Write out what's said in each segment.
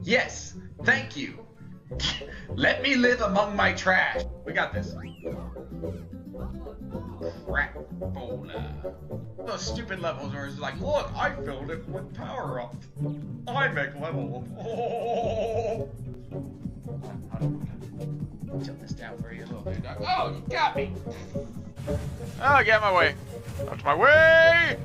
Yes, thank you. Let me live among my trash. We got this. Crap bola. Those stupid levels where it's like, look, I filled it with power-ups. I make levels. Oh. Tilt this down for you a little bit. Oh, you got me. Oh, get out of my way. Out of my way!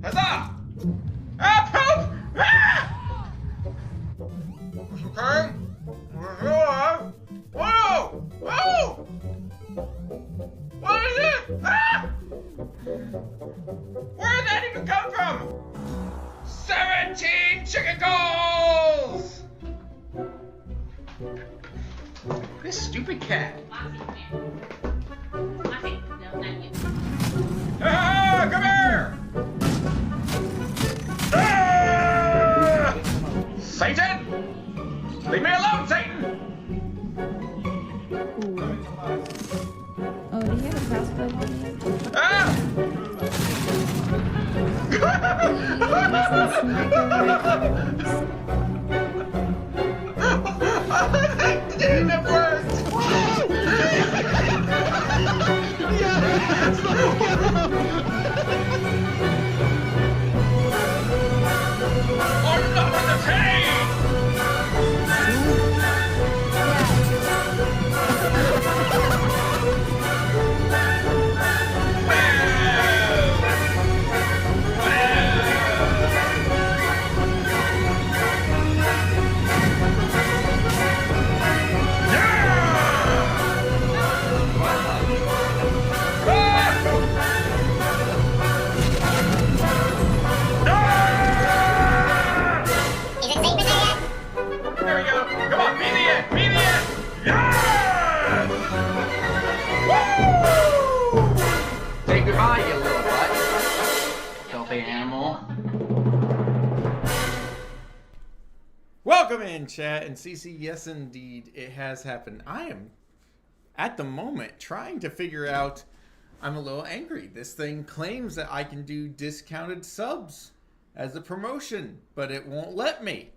Huzzah! Ah, poop! Ah! Okay. Whoa! Whoa! What is it? Ah! Where did that even come from? 17 chicken goals! This stupid cat. Ah, come here! Ah! Satan! Leave me alone, Satan! Oh, do you have a crossbow on you? Ah! It worked! I'm not entertained! There we go. Come on, be the end. Be the end. Yes! Woo! Say goodbye, you little butt. Filthy animal. Welcome in, chat and CC. Yes, indeed, it has happened. I am, at the moment, trying to figure out. I'm a little angry. This thing claims that I can do discounted subs as a promotion, but it won't let me.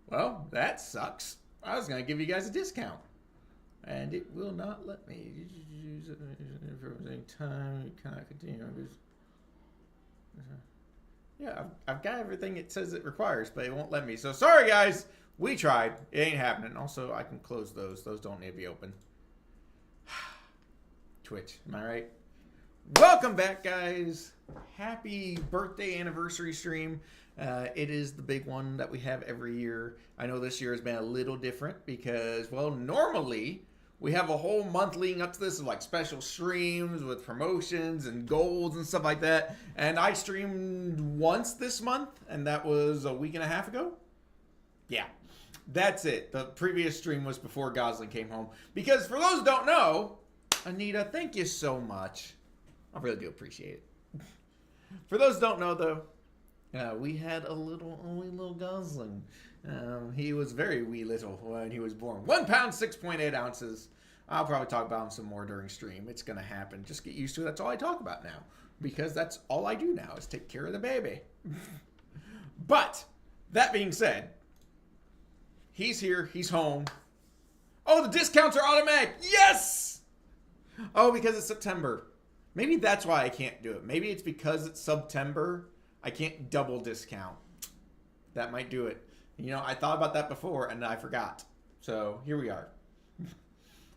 Well, that sucks. I was going to give you guys a discount. And it will not let me. For any time, you cannot continue. Yeah, I've got everything it says it requires, but it won't let me. So sorry, guys. We tried. It ain't happening. Also, I can close those. Those don't need to be open. Twitch, am I right? Welcome back, guys. Happy birthday anniversary stream. It is the big one that we have every year. I know this year has been a little different because, well, normally we have a whole month leading up to this of like special streams with promotions and goals and stuff like that. And I streamed once this month, and that was a week and a half ago. Yeah, that's it. The previous stream was before Gosling came home. Because for those who don't know, Anita, thank you so much. I really do appreciate it. For those who don't know, though, we had only little Gosling. He was very wee little when he was born. 1 pound, 6.8 ounces. I'll probably talk about him some more during stream. It's going to happen. Just get used to it. That's all I talk about now. Because that's all I do now is take care of the baby. But, that being said, he's here. He's home. Oh, the discounts are automatic. Yes! Oh, because it's September. Maybe that's why I can't do it. Maybe it's because it's September. I can't double discount. That might do it. You know, I thought about that before and I forgot. So here we are.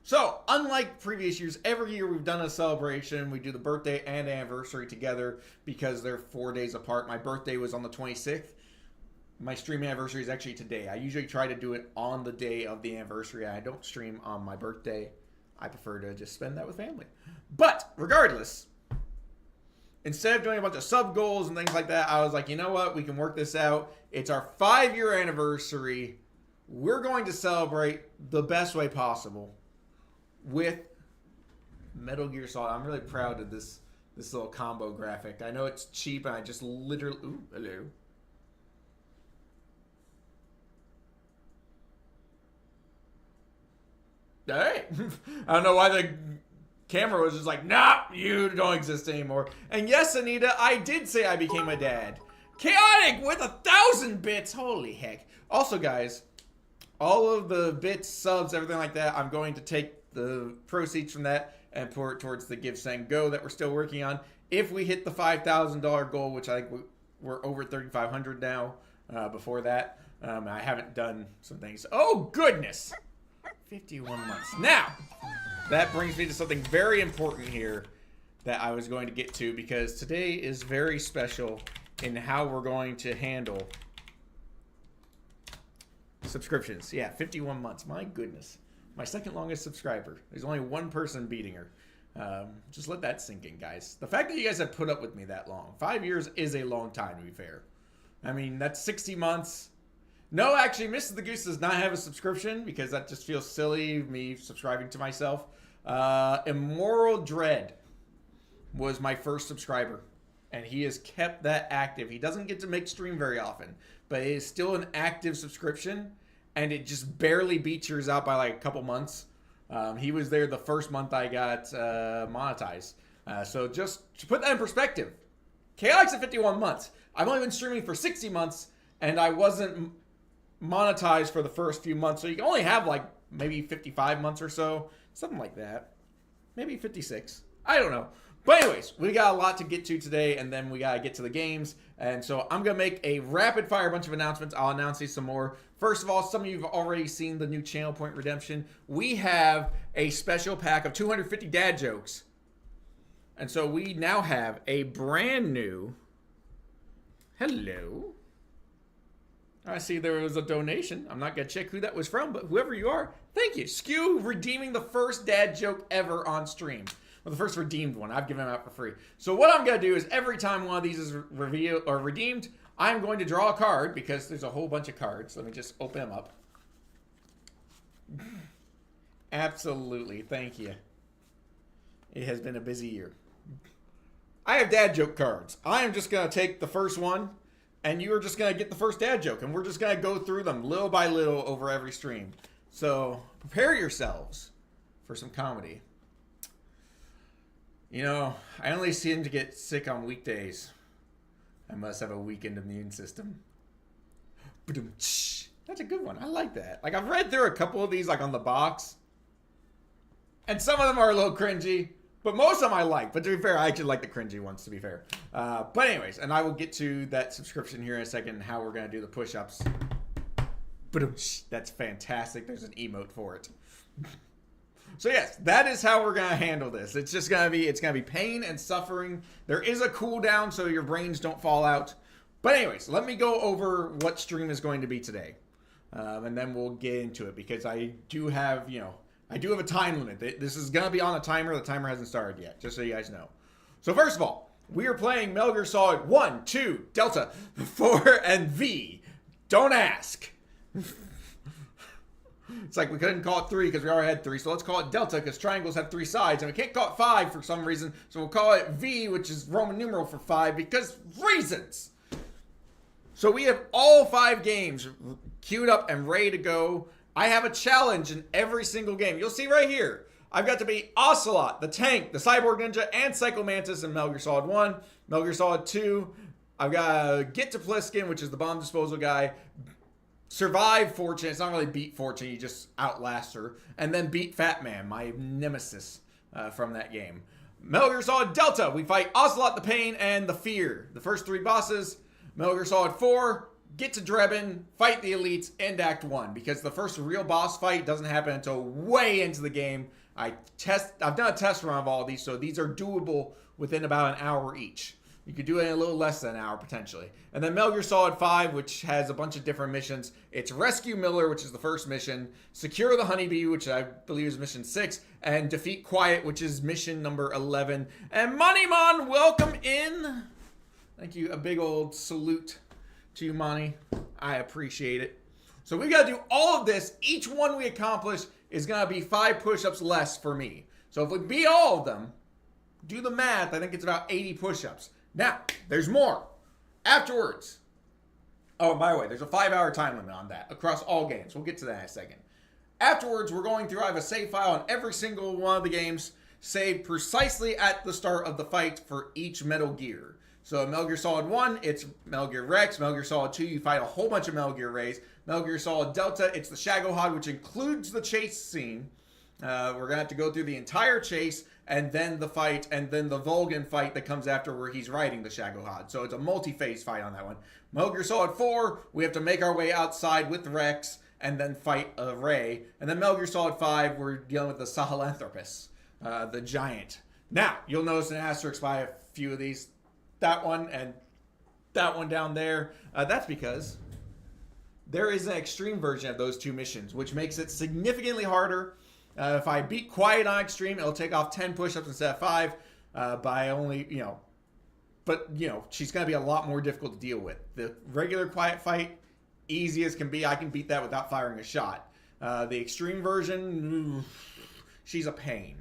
So unlike previous years, every year we've done a celebration. We do the birthday and anniversary together because they're 4 days apart. My birthday was on the 26th. My stream anniversary is actually today. I usually try to do it on the day of the anniversary. I don't stream on my birthday. I prefer to just spend that with family. But regardless, instead of doing a bunch of sub goals and things like that, I was like, you know what? We can work this out. It's our 5-year anniversary. We're going to celebrate the best way possible with Metal Gear Solid. I'm really proud of this little combo graphic. I know it's cheap, and I just literally... Ooh, hello. right. I don't know why the camera was just like, nah, you don't exist anymore. And yes, Anita, I did say I became a dad. Chaotic with 1,000 bits. Holy heck. Also, guys, all of the bits, subs, everything like that, I'm going to take the proceeds from that and pour it towards the Give, Send, Go that we're still working on. If we hit the $5,000 goal, which I think we're over 3,500 now, before that, I haven't done some things. Oh, goodness. 51 months. Now, that brings me to something very important here that I was going to get to, because today is very special in how we're going to handle subscriptions. Yeah, 51 months. My goodness. My second longest subscriber. There's only one person beating her. Just let that sink in, guys. The fact that you guys have put up with me that long. 5 years is a long time, to be fair. I mean, that's 60 months. No, actually, Mrs. the Goose does not have a subscription because that just feels silly, me subscribing to myself. Immoral Dread was my first subscriber, and he has kept that active. He doesn't get to make stream very often, but it is still an active subscription, and it just barely beats yours out by like a couple months. He was there the first month I got monetized. So just to put that in perspective, Chaotix at 51 months. I've only been streaming for 60 months, and I wasn't monetized for the first few months. So you can only have like maybe 55 months or so. Something like that. Maybe 56. I don't know. But anyways, we got a lot to get to today, and then we got to get to the games. And so I'm going to make a rapid fire bunch of announcements. I'll announce these some more. First of all, some of you have already seen the new Channel Point Redemption. We have a special pack of 250 dad jokes. And so we now have a brand new... Hello. I see there was a donation. I'm not going to check who that was from, but whoever you are, thank you. Skew redeeming the first dad joke ever on stream. Well, the first redeemed one. I've given them out for free. So what I'm going to do is every time one of these is revealed or redeemed, I'm going to draw a card because there's a whole bunch of cards. Let me just open them up. Absolutely. Thank you. It has been a busy year. I have dad joke cards. I am just going to take the first one, and you are just going to get the first dad joke, and we're just going to go through them little by little over every stream. So prepare yourselves for some comedy. You know, I only seem to get sick on weekdays. I must have a weakened immune system. That's a good one. I like that. Like, I've read through a couple of these, like, on the box. And some of them are a little cringy. But most of them I like. But to be fair, I actually like the cringy ones, to be fair. But anyways, and I will get to that subscription here in a second, how we're going to do the push-ups. That's fantastic. There's an emote for it. So yes, that is how we're going to handle this. It's just going to be pain and suffering. There is a cooldown so your brains don't fall out. But anyways, let me go over what stream is going to be today. And then we'll get into it because I do have, I do have a time limit. This is going to be on a timer. The timer hasn't started yet, just so you guys know. So first of all, we are playing Metal Gear Solid 1, 2, Delta, 4, and V. Don't ask. It's like we couldn't call it 3 because we already had 3, so let's call it Delta because triangles have 3 sides, and we can't call it 5 for some reason, so we'll call it V, which is Roman numeral for 5 because reasons. So we have all 5 games queued up and ready to go. I have a challenge in every single game. You'll see right here. I've got to beat Ocelot, the Tank, the Cyborg Ninja, and Psycho Mantis in Metal Gear Solid 1. Metal Gear Solid 2, I've got to get to Pliskin, which is the bomb disposal guy. Survive Fortune. It's not really beat Fortune. You just outlast her. And then beat Fat Man, my nemesis from that game. Metal Gear Solid Delta. We fight Ocelot, the Pain, and the Fear. The first 3 bosses. Metal Gear Solid 4. Get to Drebin. Fight the Elites. End Act 1. Because the first real boss fight doesn't happen until way into the game. I've done a test run of all of these. So these are doable within about an hour each. You could do it in a little less than an hour, potentially. And then Metal Gear Solid 5, which has a bunch of different missions. It's Rescue Miller, which is the first mission. Secure the Honeybee, which I believe is mission 6. And Defeat Quiet, which is mission number 11. And Moneymon, welcome in. Thank you. A big old salute to you, Money. I appreciate it. So we got to do all of this. Each one we accomplish is going to be 5 push-ups less for me. So if we beat all of them, do the math, I think it's about 80 push-ups. Now, there's more. Afterwards. Oh, by the way, there's a 5-hour time limit on that across all games. We'll get to that in a second. Afterwards, we're going through. I have a save file on every single one of the games, saved precisely at the start of the fight for each Metal Gear. So Metal Gear Solid 1, it's Metal Gear Rex. Metal Gear Solid 2, you fight a whole bunch of Metal Gear Rays. Metal Gear Solid Delta, it's the Shagohod, which includes the chase scene. We're going to have to go through the entire chase, and then the fight, and then the Volgan fight that comes after where he's riding the Shagohod. So it's a multi-phase fight on that one. Metal Gear Solid 4, we have to make our way outside with Rex, and then fight a Ray. And then Metal Gear Solid 5, we're dealing with the Sahelanthropus, the giant. Now, you'll notice an asterisk by a few of these. That one and that one down there. That's because there is an extreme version of those two missions, which makes it significantly harder. If I beat Quiet on extreme, it'll take off 10 push-ups instead of 5 by only, but, she's going to be a lot more difficult to deal with. The regular Quiet fight, easy as can be. I can beat that without firing a shot. The extreme version, she's a pain.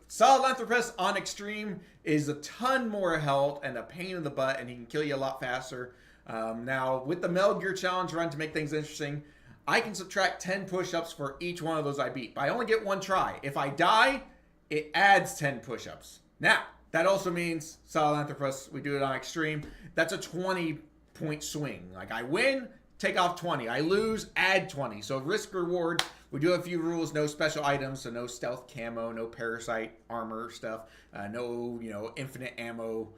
Sahelanthropus on extreme is a ton more health and a pain in the butt, and he can kill you a lot faster. Now, with the Metal Gear Challenge run, to make things interesting, I can subtract 10 push-ups for each one of those I beat. But I only get one try. If I die, it adds 10 push-ups. Now, that also means Sahelanthropus, we do it on extreme. That's a 20-point swing. Like, I win, take off 20. I lose, add 20. So risk reward. We do have a few rules, no special items, so no stealth camo, no parasite armor stuff, no, infinite ammo,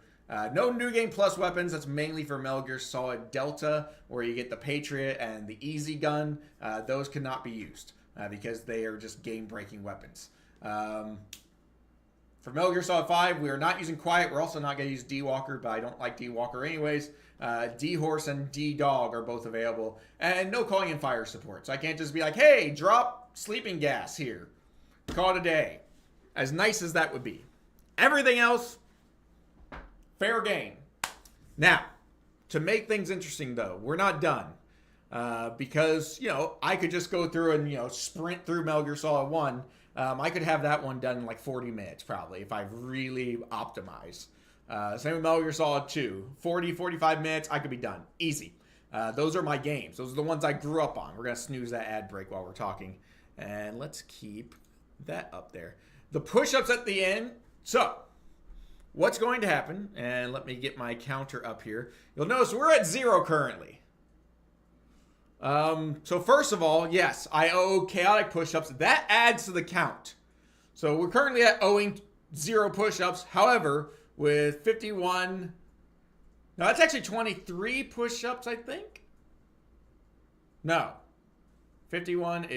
no New Game Plus weapons. That's mainly for Metal Gear Solid Delta, where you get the Patriot and the Easy Gun. Those cannot be used because they are just game-breaking weapons. For Metal Gear Solid 5, we are not using Quiet. We're also not going to use D-Walker, but I don't like D-Walker anyways. D-Horse and D-Dog are both available. And no calling in fire support. So I can't just be like, hey, drop sleeping gas here. Call it a day. As nice as that would be. Everything else, fair game. Now, to make things interesting though, we're not done. Because, I could just go through and, sprint through Metal Gear Solid 1. I could have that one done in like 40 minutes probably if I really optimize. Same with Metal Gear Solid 2. 40, 45 minutes, I could be done. Easy. Those are my games. Those are the ones I grew up on. We're going to snooze that ad break while we're talking. And let's keep that up there. The push-ups at the end. So, what's going to happen? And let me get my counter up here. You'll notice we're at 0 currently. So first of all, yes, I owe chaotic push-ups. That adds to the count. So we're currently at owing 0 push-ups. However, with 51, no, that's actually 23 push-ups, I think. No, 51.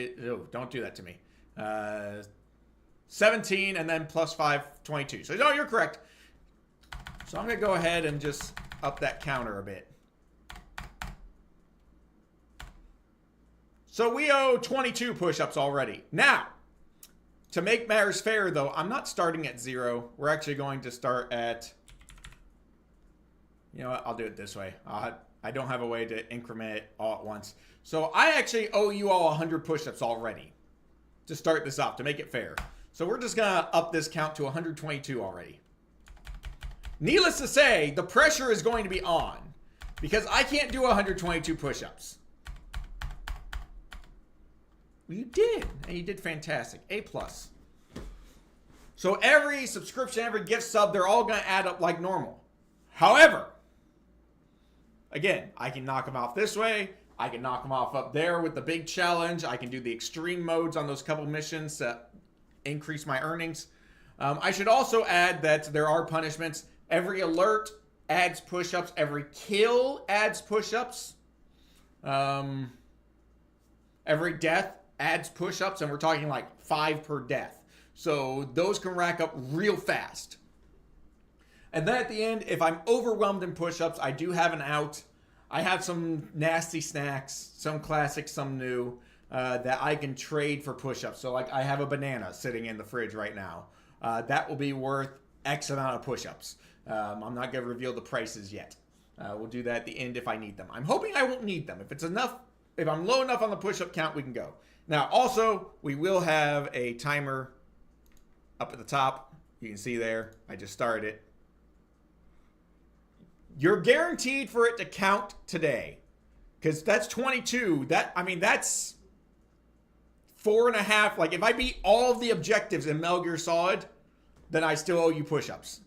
Don't do that to me. 17 and then plus 5, 22. So no, you're correct. So I'm gonna go ahead and just up that counter a bit. So we owe 22 push-ups already. Now, to make matters fair, though, I'm not starting at 0. We're actually going to start at... You know what? I'll do it this way. I don't have a way to increment it all at once. So I actually owe you all 100 push-ups already to start this off, to make it fair. So we're just going to up this count to 122 already. Needless to say, the pressure is going to be on because I can't do 122 push-ups. You did, and you did fantastic. A+. So every subscription, every gift sub, they're all going to add up like normal. However, again, I can knock them off this way. I can knock them off up there with the big challenge. I can do the extreme modes on those couple missions to increase my earnings. I should also add that there are punishments. Every alert adds push-ups. Every kill adds push-ups. Every death adds push-ups, and we're talking like 5 per death. So those can rack up real fast. And then at the end, if I'm overwhelmed in push-ups, I do have an out. I have some nasty snacks, some classic, some new, that I can trade for push-ups. So like I have a banana sitting in the fridge right now. That will be worth X amount of push-ups. I'm not going to reveal the prices yet. We'll do that at the end if I need them. I'm hoping I won't need them. If it's enough, if I'm low enough on the push-up count, we can go. Now, also, we will have a timer up at the top. You can see there. I just started it. You're guaranteed for it to count today. Because that's 22. That's 4.5. Like, if I beat all of the objectives in Metal Gear Solid, then I still owe you push-ups.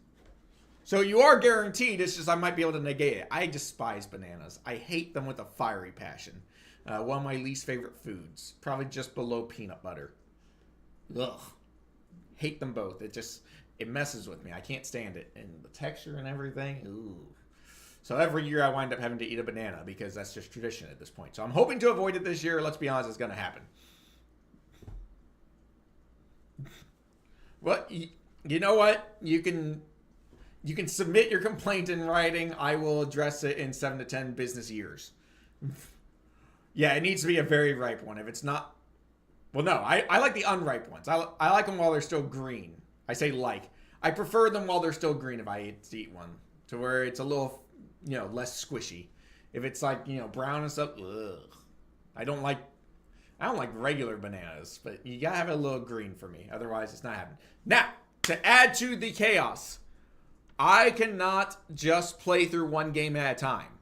So you are guaranteed. It's just I might be able to negate it. I despise bananas. I hate them with a fiery passion. One of my least favorite foods. Probably just below peanut butter. Ugh. Hate them both. It messes with me. I can't stand it. And the texture and everything. Ooh. So every year I wind up having to eat a banana because that's just tradition at this point. So I'm hoping to avoid it this year. Let's be honest, it's going to happen. Well, you know what? You can submit your complaint in writing. I will address it in 7 to 10 business years. Yeah, it needs to be a very ripe one. If it's not... Well, no, I like the unripe ones. I like them while they're still green. I say like. I prefer them while they're still green if I eat one. To where it's a little, less squishy. If it's like, brown and stuff, ugh. I don't like regular bananas, but you gotta have it a little green for me. Otherwise, it's not happening. Now, to add to the chaos, I cannot just play through one game at a time.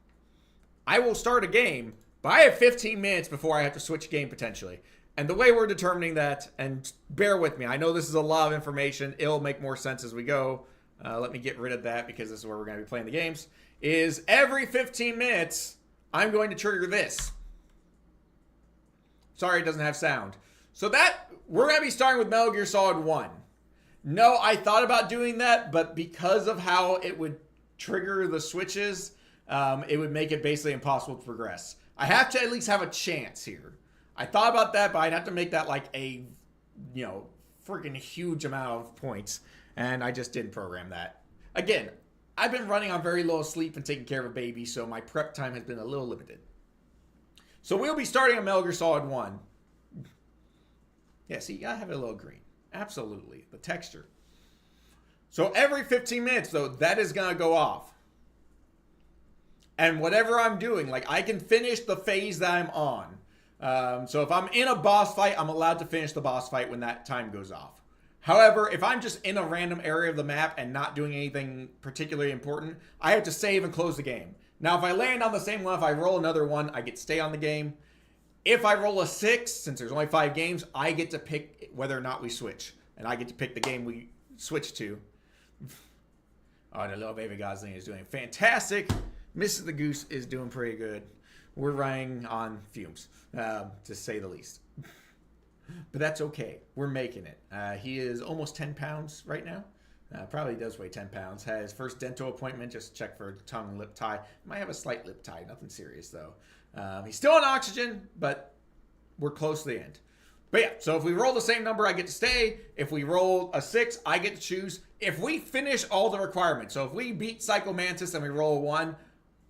I will start a game, but I have 15 minutes before I have to switch game potentially. And the way we're determining that, and bear with me, I know this is a lot of information. It'll make more sense as we go. Let me get rid of that because this is where we're going to be playing the games. Is every 15 minutes, I'm going to trigger this. Sorry, it doesn't have sound. So we're going to be starting with Metal Gear Solid 1. No, I thought about doing that, but because of how it would trigger the switches, it would make it basically impossible to progress. I have to at least have a chance here. I thought about that, but I'd have to make that like a, freaking huge amount of points. And I just didn't program that. Again, I've been running on very little sleep and taking care of a baby, so my prep time has been a little limited. So we'll be starting on Metal Gear Solid 1. Yeah, see, you gotta have it a little green. Absolutely. The texture. So every 15 minutes, though, that is gonna go off. And whatever I'm doing, like, I can finish the phase that I'm on. So if I'm in a boss fight, I'm allowed to finish the boss fight when that time goes off. However, if I'm just in a random area of the map and not doing anything particularly important, I have to save and close the game. Now, if I land on the same one, if I roll another one, I get to stay on the game. If I roll a 6, since there's only 5 games, I get to pick whether or not we switch. And I get to pick the game we switch to. Oh, the little baby Gosling is doing fantastic. Mrs. the Goose is doing pretty good. We're running on fumes, to say the least. But that's okay. We're making it. He is almost 10 pounds right now. Probably does weigh 10 pounds. Had his first dental appointment. Just check for tongue and lip tie. Might have a slight lip tie. Nothing serious, though. He's still on oxygen, but we're close to the end. But yeah, so if we roll the same number, I get to stay. If we roll a 6, I get to choose. If we finish all the requirements, so if we beat Psycho Mantis and we roll a 1,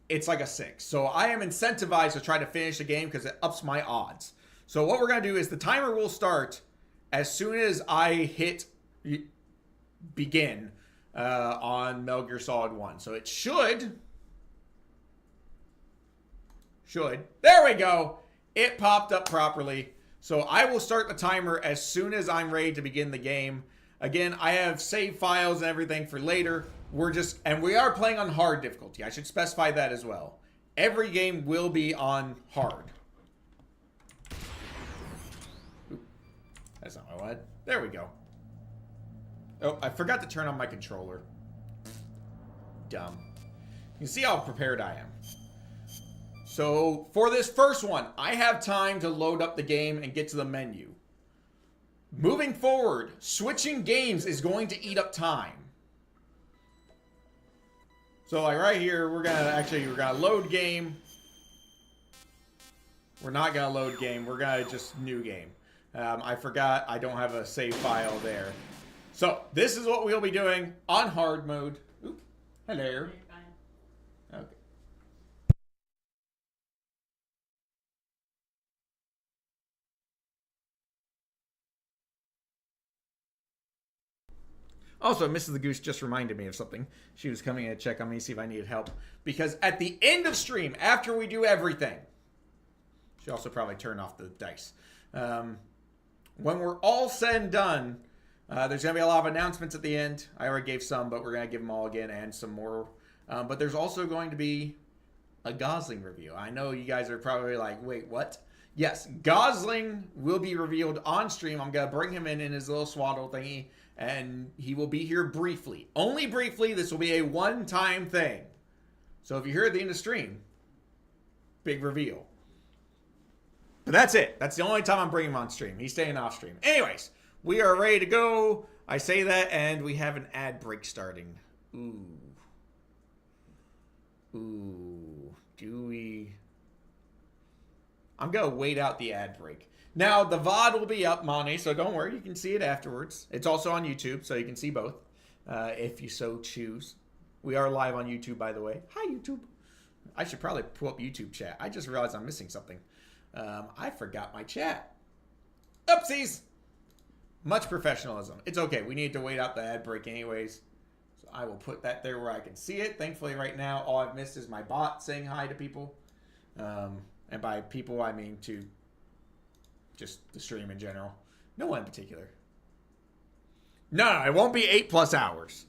it's like a 6. So I am incentivized to try to finish the game because it ups my odds. So what we're going to do is the timer will start as soon as I hit begin on Metal Gear Solid 1. So it should. There we go. It popped up properly. So I will start the timer as soon as I'm ready to begin the game. Again, I have save files and everything for later. And we are playing on hard difficulty. I should specify that as well. Every game will be on hard. That's not what I wanted. There we go. Oh, I forgot to turn on my controller. Dumb. You can see how prepared I am. So, for this first one, I have time to load up the game and get to the menu. Moving forward, switching games is going to eat up time. So, like right here, we're gonna load game. We're not gonna load game. We're gonna just new game. I forgot I don't have a save file there. So, this is what we'll be doing on hard mode. Oop. Hello. Okay. Also, Mrs. the Goose just reminded me of something. She was coming in to check on me, see if I needed help. Because at the end of stream, after we do everything, she also probably turned off the dice. When we're all said and done, there's going to be a lot of announcements at the end. I already gave some, but we're going to give them all again and some more. But there's also going to be a Gosling review. I know you guys are probably like, wait, what? Yes, Gosling will be revealed on stream. I'm going to bring him in his little swaddle thingy, and he will be here briefly. Only briefly. This will be a one-time thing. So if you're here at the end of stream, big reveal. But that's it. That's the only time I'm bringing him on stream. He's staying off stream. Anyways, we are ready to go. I say that, and we have an ad break starting. Ooh. Ooh. Do we... I'm going to wait out the ad break. Now, the VOD will be up, Monty, so don't worry. You can see it afterwards. It's also on YouTube, so you can see both if you so choose. We are live on YouTube, by the way. Hi, YouTube. I should probably pull up YouTube chat. I just realized I'm missing something. I forgot my chat. Oopsies. Much professionalism. It's okay. We need to wait out the ad break anyways. So I will put that there where I can see it. Thankfully, right now, all I've missed is my bot saying hi to people. And by people, I mean to just the stream in general. No one in particular. No, it won't be 8+ hours.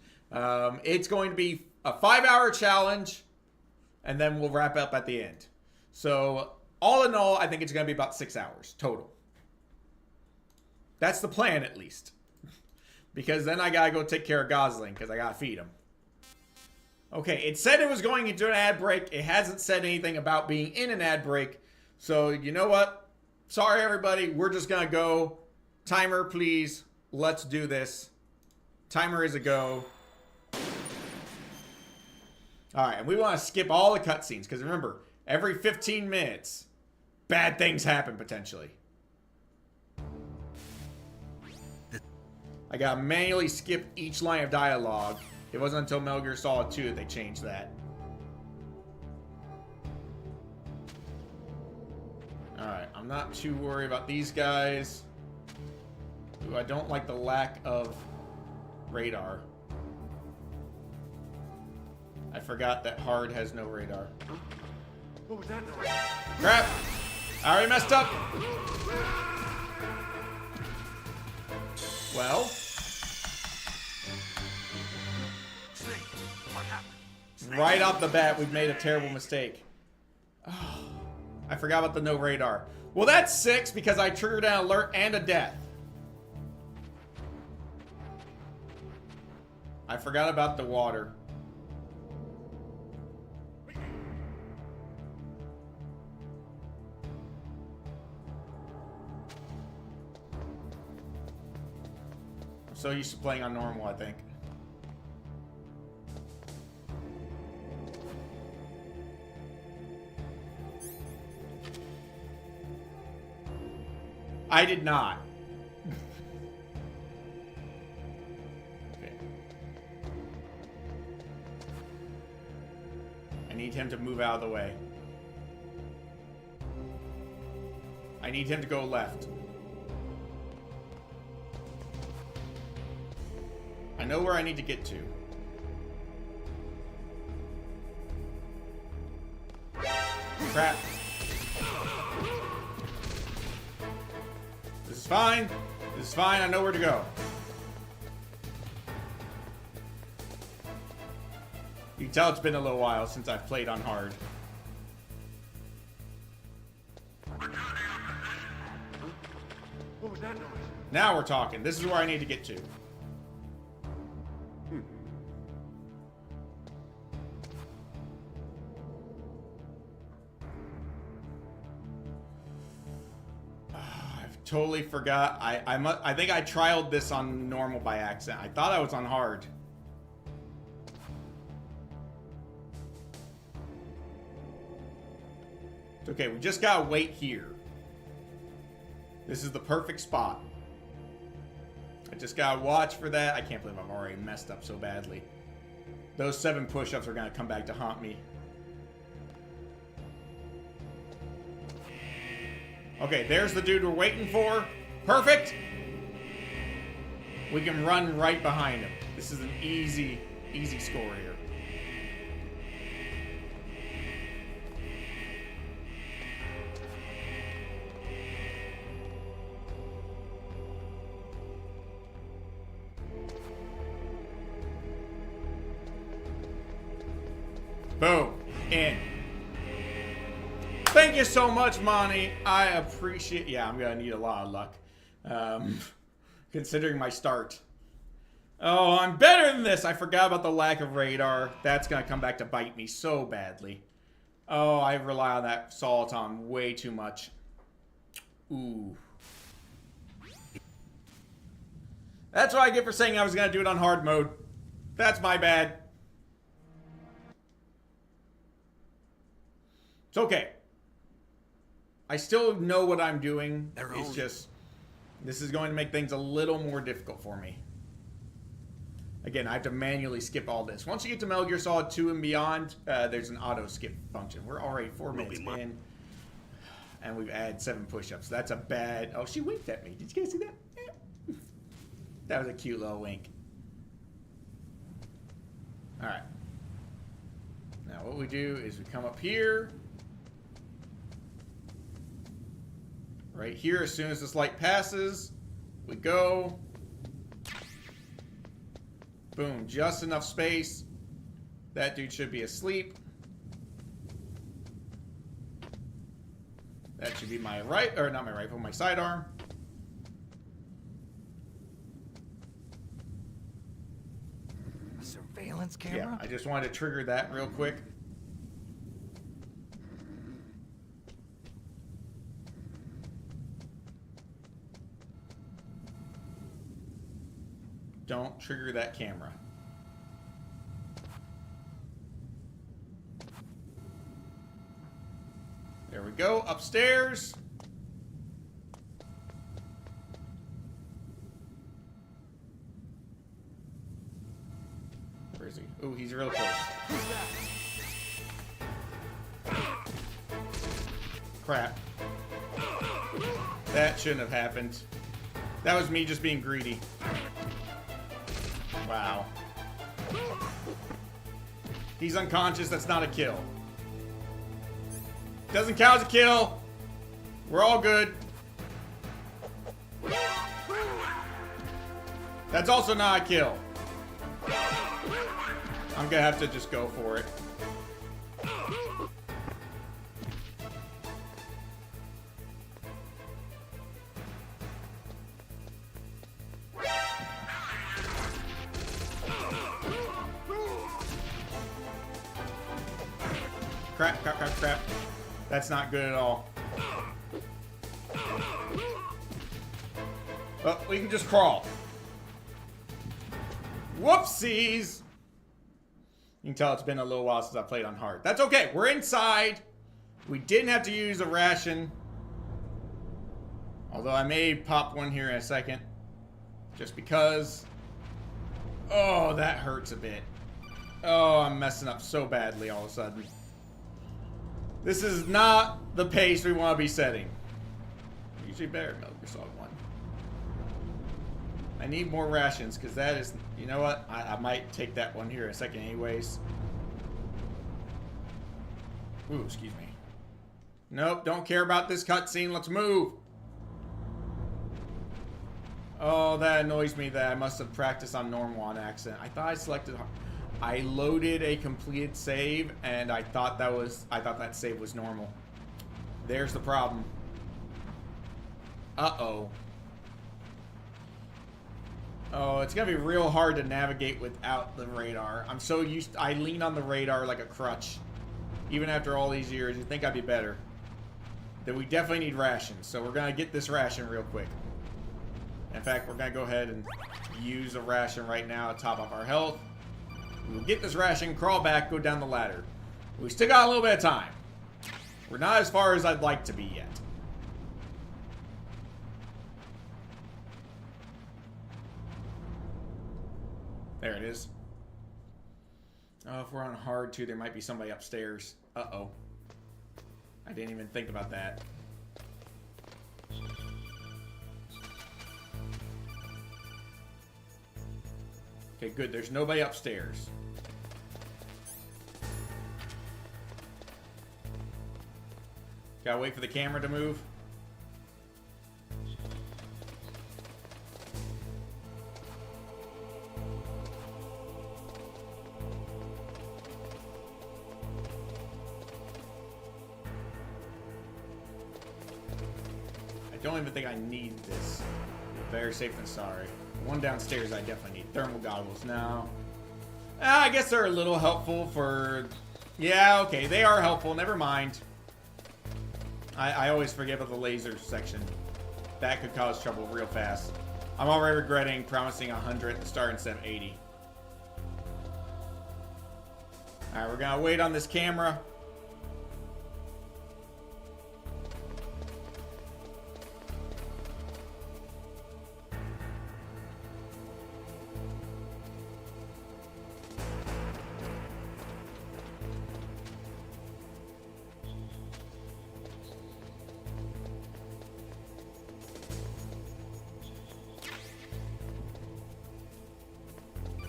It's going to be a 5-hour challenge, and then we'll wrap up at the end. So, all in all, I think it's going to be about 6 hours total. That's the plan, at least. Because then I got to go take care of Gosling, because I got to feed him. Okay, it said it was going into an ad break. It hasn't said anything about being in an ad break. So, you know what? Sorry, everybody. We're just going to go. Timer, please. Let's do this. Timer is a go. All right, and we want to skip all the cutscenes. Because remember, every 15 minutes, bad things happen, potentially. I got to manually skip each line of dialogue. It wasn't until Metal Gear Solid 2 that they changed that. Alright, I'm not too worried about these guys. Ooh, I don't like the lack of radar. I forgot that hard has no radar. What was that noise? Crap! I already messed up! Well... right off the bat, we've made a terrible mistake. Oh, I forgot about the no radar. Well, that's 6 because I triggered an alert and a death. I forgot about the water. I'm so used to playing on normal, I think. I did not. Okay. I need him to move out of the way. I need him to go left. I know where I need to get to. Crap. This is fine. This is fine. I know where to go. You can tell it's been a little while since I've played on hard. What was that noise? Now we're talking. This is where I need to get to. Totally forgot. I think I trialed this on normal by accident. I thought I was on hard. It's okay. We just gotta wait here. This is the perfect spot. I just gotta watch for that. I can't believe I'm already messed up so badly. Those 7 push-ups are gonna come back to haunt me. Okay, there's the dude we're waiting for. Perfect. We can run right behind him. This is an easy score here. Boom. In. Bam! thank you so much, Monty. I appreciate. Yeah, I'm gonna need a lot of luck, considering my start. Oh, I'm better than this. I forgot about the lack of radar. That's gonna come back to bite me so badly. Oh, I rely on that Soliton way too much. Ooh. That's what I get for saying I was gonna do it on hard mode. That's my bad. It's okay. I still know what I'm doing. It's just, this is going to make things a little more difficult for me. Again, I have to manually skip all this. Once you get to Metal Gear Solid 2 and beyond, there's an auto skip function. We're already 4 minutes in, and we've added 7 push-ups. That's a bad... Oh, she winked at me. Did you guys see that? That was a cute little wink. Alright. Now what we do is we come up here. Right here, as soon as this light passes, we go. Boom, just enough space. That dude should be asleep. That should be my right, or not my rifle, my sidearm. A surveillance camera? Yeah, I just wanted to trigger that real quick. Don't trigger that camera. There we go. Upstairs. Where is he? Ooh, he's real close. Crap. That shouldn't have happened. That was me just being greedy. Wow. He's unconscious. That's not a kill. Doesn't count as a kill. We're all good. That's also not a kill. I'm gonna have to just go for it. Crap, crap, crap, crap. That's not good at all. Well, we can just crawl. Whoopsies! You can tell it's been a little while since I played on hard. That's okay. We're inside. We didn't have to use a ration. Although I may pop one here in a second. Just because. Oh, that hurts a bit. Oh, I'm messing up so badly all of a sudden. This is not the pace we want to be setting. Usually better Metal Gear Solid 1. I need more rations, because that is... You know what? I might take that one here in a second anyways. Ooh, excuse me. Nope, don't care about this cutscene. Let's move. Oh, that annoys me that I must have practiced on normal on accident. I thought I selected... I loaded a completed save, and I thought that save was normal. There's the problem. Uh-oh. Oh, it's gonna be real hard to navigate without the radar. I'm so used I lean on the radar like a crutch. Even after all these years, you'd think I'd be better. Then we definitely need rations, so we're gonna get this ration real quick. In fact, we're gonna go ahead and use a ration right now to top up our health. We'll get this ration, crawl back, go down the ladder. We still got a little bit of time. We're not as far as I'd like to be yet. There it is. Oh, if we're on hard too, there might be somebody upstairs. Uh-oh. I didn't even think about that. Okay, good. There's nobody upstairs. Gotta wait for the camera to move. don't even think I need this. Better safe than sorry. One downstairs I definitely need. Thermal goggles now. I guess they're a little helpful for... Yeah, okay, they are helpful. Never mind. I always forget about the laser section. That could cause trouble real fast. I'm already regretting promising 100 at the start instead of 80. Alright, we're gonna wait on this camera.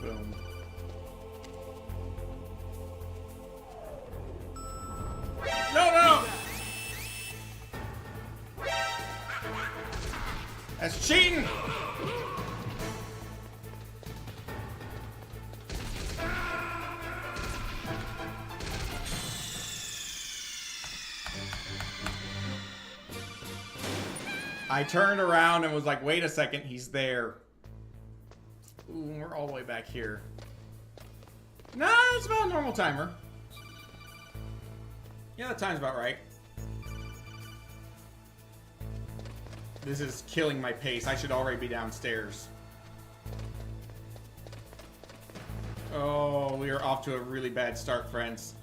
Boom. No, no! That's cheating! I turned around and was like, wait a second, he's there. Ooh, we're all the way back here. No, it's about a normal timer. Yeah, that time's about right. This is killing my pace. I should already be downstairs. Oh, we are off to a really bad start, friends.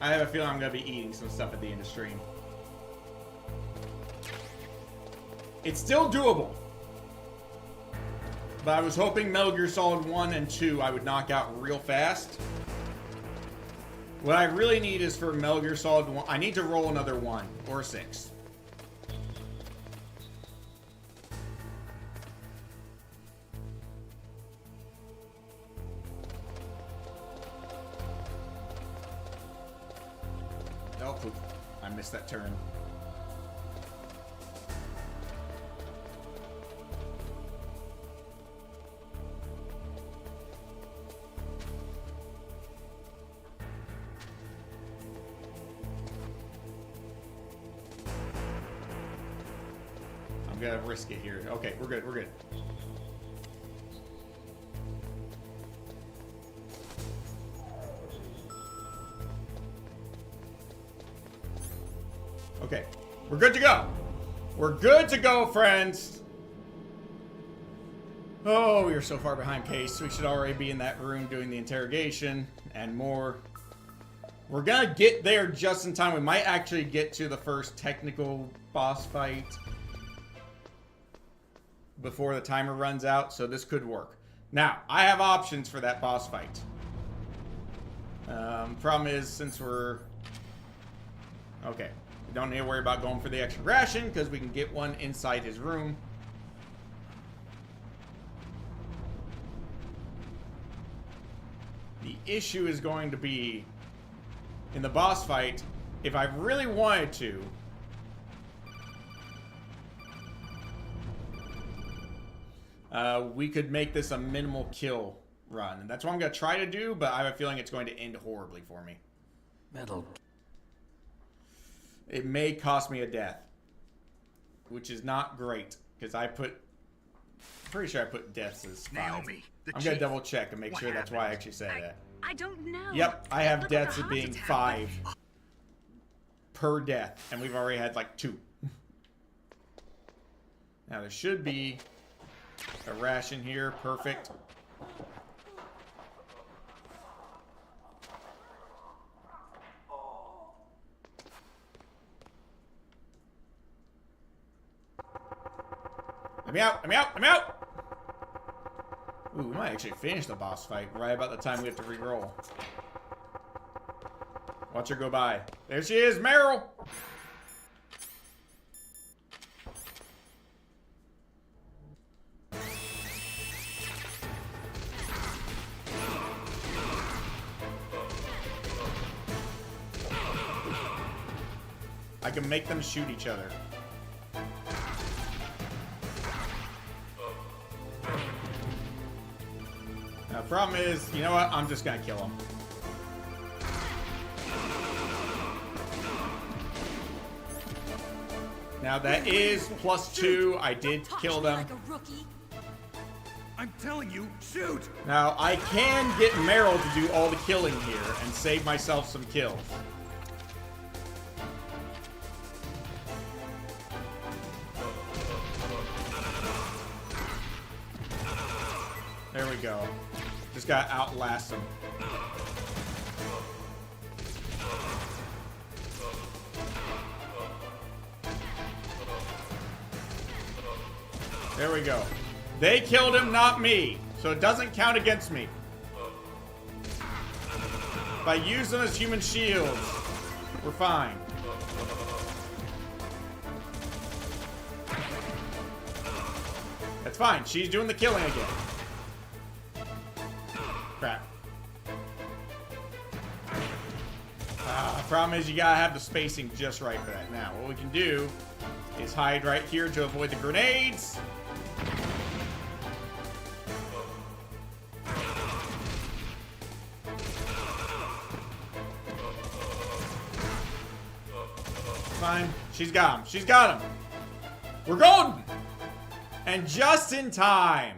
I have a feeling I'm going to be eating some stuff at the end of stream. It's still doable. But I was hoping Metal Gear Solid 1 and 2 I would knock out real fast. What I really need is for Metal Gear Solid 1... I need to roll another 1 or 6. Oh, poop. I missed that turn. I'm gonna risk it here. Okay, we're good, we're good. Okay, we're good to go. We're good to go, friends. Oh, we are so far behind pace. We should already be in that room doing the interrogation and more. We're gonna get there just in time. We might actually get to the first technical boss fight before the timer runs out, so this could work. Now, I have options for that boss fight. Problem is, since we're... Okay. We don't need to worry about going for the extra ration, because we can get one inside his room. The issue is going to be, in the boss fight, if I really wanted to, we could make this a minimal kill run. And that's what I'm going to try to do, but I have a feeling it's going to end horribly for me. Metal. It may cost me a death, which is not great, because I put... Pretty sure I put deaths as 5. Naomi, I'm going to double check and make sure that's why I actually said that. I don't know. Yep, I have Look deaths at as the being heart 5 per death, and we've already had like 2. Now there should be a ration here. Perfect. Let me out! Let me out! Let me out! Ooh, we might actually finish the boss fight right about the time we have to re-roll. Watch her go by. There she is, Meryl! I can make them shoot each other. Now, the problem is, you know what? I'm just gonna kill him. Now that is +2. I did kill them. Like a rookie. I'm telling you, shoot! Now I can get Meryl to do all the killing here and save myself some kills. There we go. Just gotta outlast him. There we go. They killed him, not me. So it doesn't count against me. If I use them as human shields, we're fine. That's fine. She's doing the killing again. Crap. Problem is you gotta have the spacing just right for that. Now, what we can do is hide right here to avoid the grenades. Fine. She's got him. She's got him. We're golden! And just in time.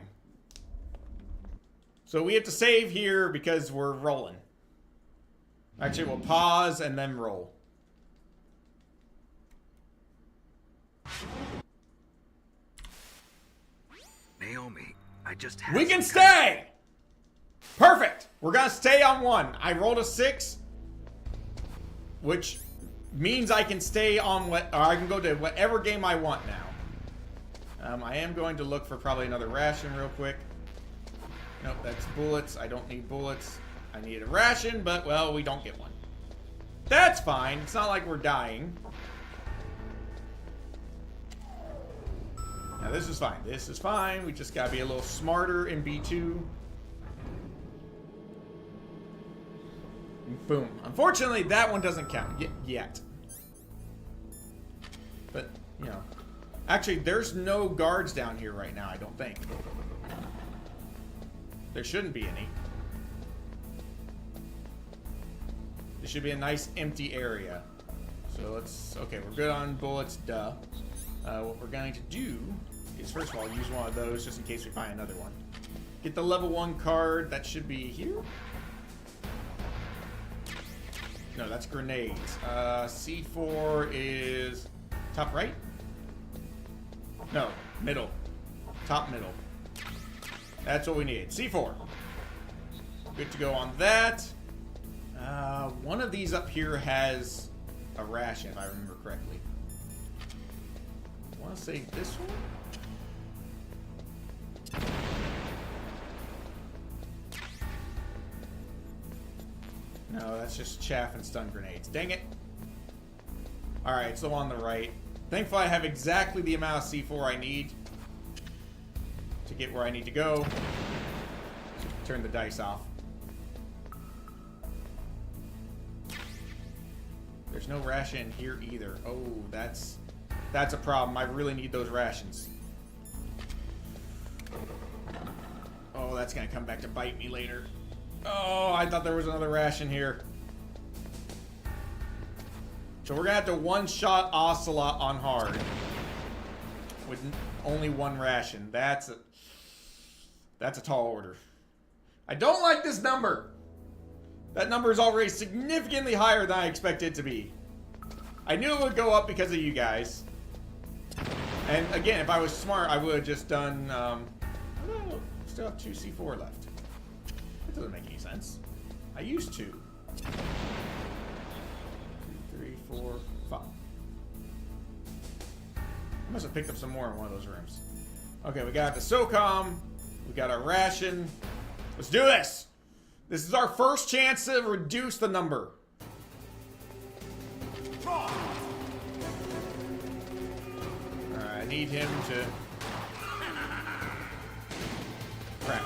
So we have to save here because we're rolling. Actually, we'll pause and then roll. Naomi, I just had We can some kind stay! Perfect! We're gonna stay on 1. I rolled a 6, which means I can stay on or I can go to whatever game I want now. I am going to look for probably another ration real quick. Nope, that's bullets. I don't need bullets. I need a ration, but, well, we don't get one. That's fine. It's not like we're dying. Now, this is fine. This is fine. We just gotta be a little smarter in B2. Boom. Unfortunately, that one doesn't count yet. But, you know. Actually, there's no guards down here right now, I don't think. There shouldn't be any. This should be a nice empty area. So let's... Okay, we're good on bullets, duh. What we're going to do is, first of all, use one of those just in case we find another one. Get the level 1 card. That should be here. No, that's grenades. C4 is top right? No, middle. Top middle. That's what we need. C4. Good to go on that. One of these up here has a ration, if I remember correctly. I want to say this one? No, that's just chaff and stun grenades. Dang it. Alright, so on the right. Thankfully, I have exactly the amount of C4 I need to get where I need to go. Turn the dice off. There's no ration here either. Oh, that's a problem. I really need those rations. Oh, that's gonna come back to bite me later. Oh, I thought there was another ration here. So we're gonna have to one-shot Ocelot on hard with only one ration. That's a tall order. I don't like this number. That number is already significantly higher than I expected it to be. I knew it would go up because of you guys. And again, if I was smart, I would have just done. I still have 2 C4 left. That doesn't make any sense. I used 2. 2, 3, 4, 5. I must have picked up some more in one of those rooms. Okay, we got the SOCOM. We got our ration. Let's do this! This is our first chance to reduce the number. Alright, I need him to... Crap.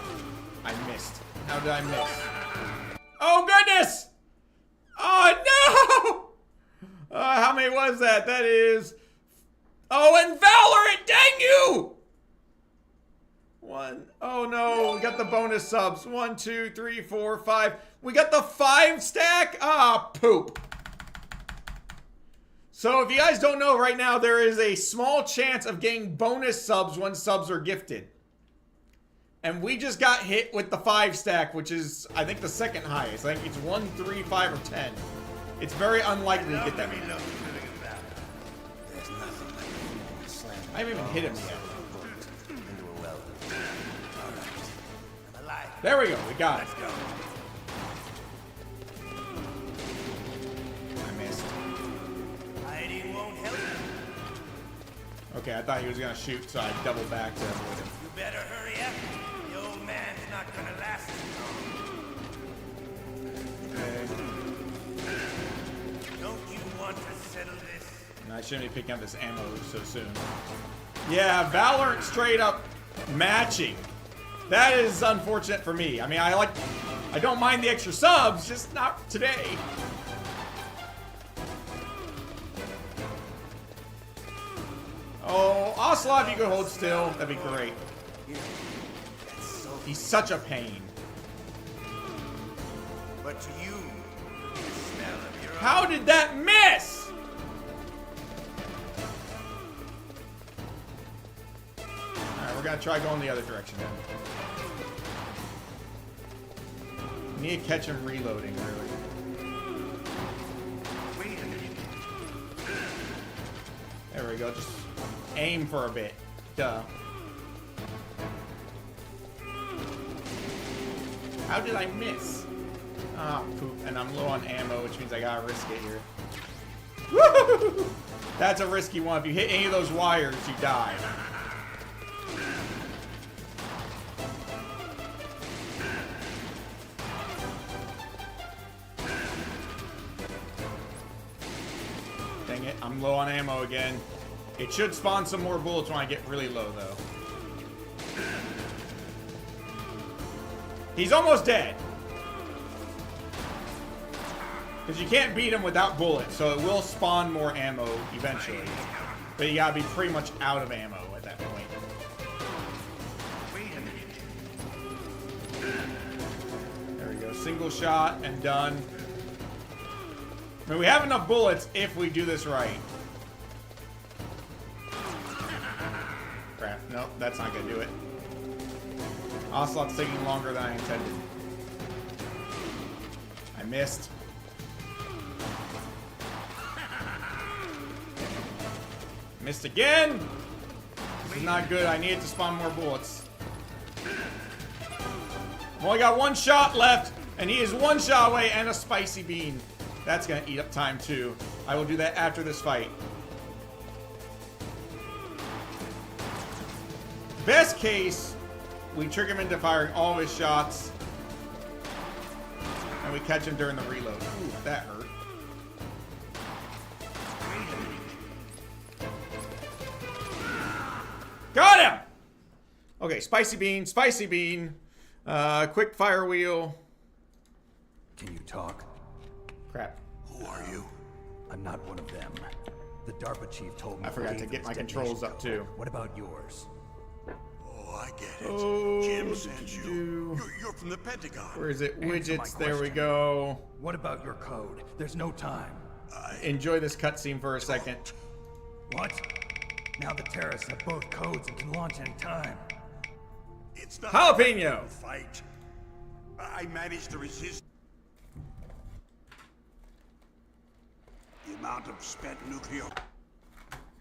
I missed. How did I miss? Oh, goodness! Oh, no! How many was that? That is... Oh, and Valorant! Dang you! 1. Oh no, we got the bonus subs. 1, 2, 3, 4, 5. We got the 5 stack? Ah, poop. So if you guys don't know right now, there is a small chance of getting bonus subs when subs are gifted. And we just got hit with the 5 stack, which is, I think, the second highest. I think it's 1, 3, 5, or 10. It's very unlikely to get that many. I haven't even hit him yet. There we go. We got it. I missed. Okay, I thought he was gonna shoot, so I doubled back to avoid him. You better hurry up. The old man's not gonna last long. Don't you want to settle this? And I shouldn't be picking up this ammo so soon. Yeah, Valorant straight up matching. That is unfortunate for me. I mean, I don't mind the extra subs, just not today. Oh, Ocelot, if you could hold still, that'd be great. He's such a pain. But to you, the smell of your How did that miss? Alright, we're gonna try going the other direction then. We need to catch him reloading, really. There we go, just aim for a bit. Duh. How did I miss? Ah, poop. And I'm low on ammo, which means I gotta risk it here. Woo! That's a risky one. If you hit any of those wires, you die. Dang it, I'm low on ammo again. It should spawn some more bullets when I get really low, though. He's almost dead. Because you can't beat him without bullets, so it will spawn more ammo eventually. But you gotta be pretty much out of ammo at that point. There we go, single shot and done. I mean, we have enough bullets if we do this right. Crap, nope, that's not gonna do it. Ocelot's taking longer than I intended. I missed. Missed again! This is not good. I needed to spawn more bullets. I've only got one shot left, and he is one shot away and a spicy bean. That's gonna eat up time too. I will do that after this fight. Best case, we trick him into firing all of his shots, and we catch him during the reload. Ooh, that hurt. Got him! Okay, spicy bean, quick fire wheel. Can you talk? Crap. Who are you? I'm not one of them. The DARPA chief told me. I forgot to get my controls up too. What about yours? Oh, I get it. Oh, Jim sent you. You're from the Pentagon. Where is it? Answer my Widgets, there we question. go. What about your code? There's no time. Enjoy this cutscene for a second. What? Now the terrorists have both codes and can launch any time. It's not Jalapeno! a fight. I managed to resist the amount of spent nuclear.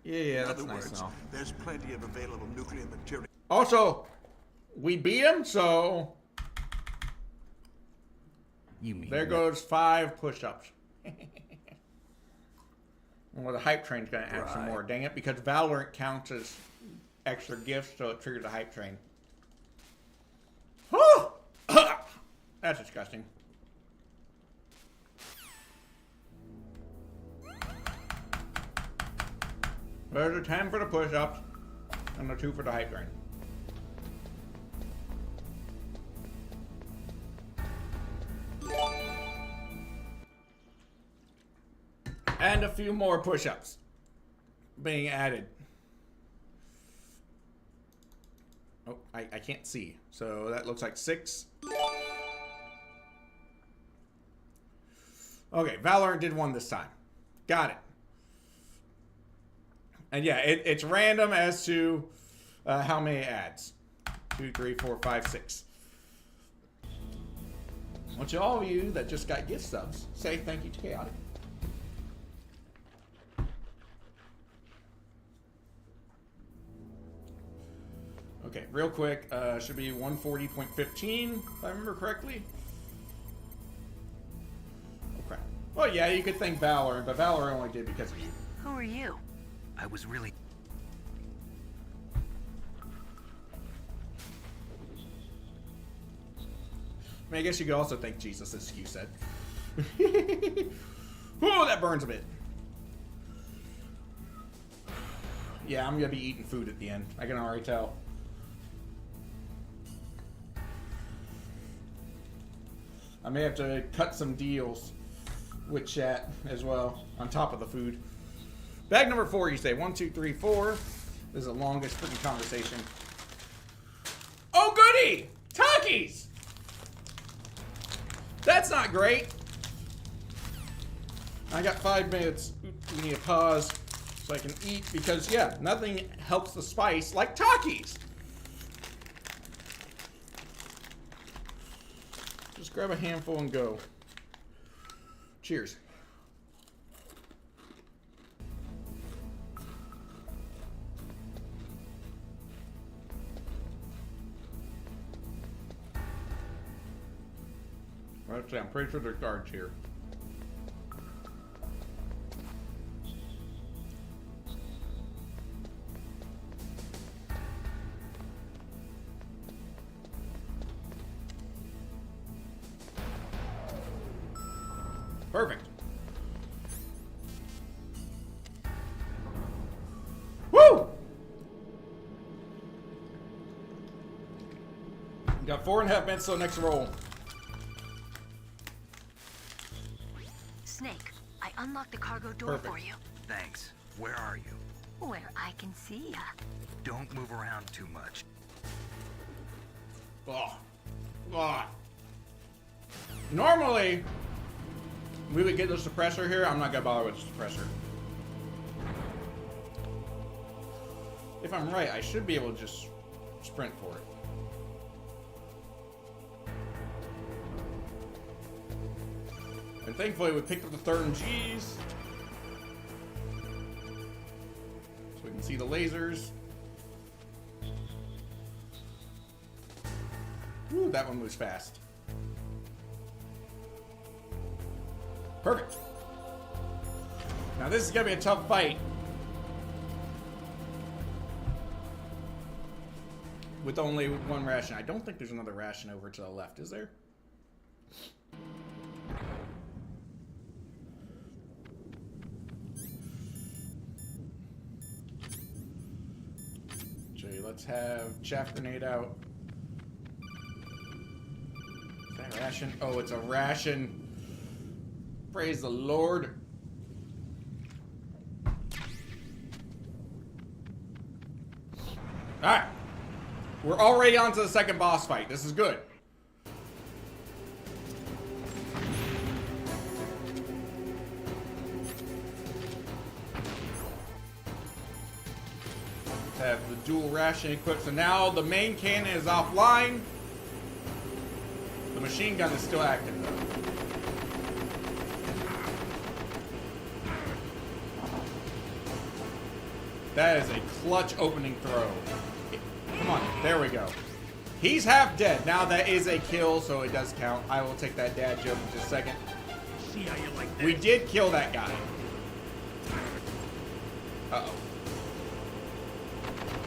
Yeah, In that's other nice words, and all. there's plenty of available nuclear material. Also, we beat him, so You mean there goes 5 push-ups. Well, the hype train's gonna add some Right. more. Dang it, because Valorant counts as extra gifts, so it triggers the hype train. Whew! That's disgusting. There's a 10 for the push-ups, and a 2 for the hype train. And a few more push-ups being added. Oh, I can't see. So that looks like 6. Okay, Valorant did 1 this time. Got it. And yeah, it's random as to how many ads. 2, 3, 4, 5, 6. I want you, all of you that just got gift subs, say thank you to Chaotic. Okay, real quick, should be 140.15, if I remember correctly. Oh, crap. Well, yeah, you could thank Valor, but Valor only did because of you. Who are you? I was really... I mean, I guess you could also thank Jesus, as Q said. Oh, that burns a bit. Yeah, I'm gonna be eating food at the end. I can already tell. I may have to cut some deals with chat as well, on top of the food. Bag number 4, you say. 1, 2, 3, 4. This is the longest freaking conversation. Oh, goody! Takis! That's not great. I got 5 minutes. We need a pause so I can eat because, yeah, nothing helps the spice like Takis. Just grab a handful and go. Cheers. Actually, I'm pretty sure there's guards here. Perfect. Woo! We got 4.5 minutes till next roll. Snake, I unlocked the cargo door Perfect. for you. Thanks. Where are you? Where I can see ya. Don't move around too much. Oh. Oh. Normally, we would get the suppressor here. I'm not gonna bother with the suppressor. If I'm right, I should be able to just sprint for it. And thankfully, we picked up the third MGS. So we can see the lasers. Ooh, that one moves fast. Perfect. Now this is gonna be a tough fight. With only 1 ration. I don't think there's another ration over to the left, is there? Okay, let's have chaff grenade out. Is that a ration? Oh, it's a ration. Praise the Lord. Alright. We're already on to the second boss fight. This is good. Let's have the dual ration equipped. So now the main cannon is offline. The machine gun is still active though. That is a clutch opening throw. Come on, there we go. He's half dead. Now that is a kill, so it does count. I will take that dad joke in just a second. See how you like that? We did kill that guy. Uh-oh.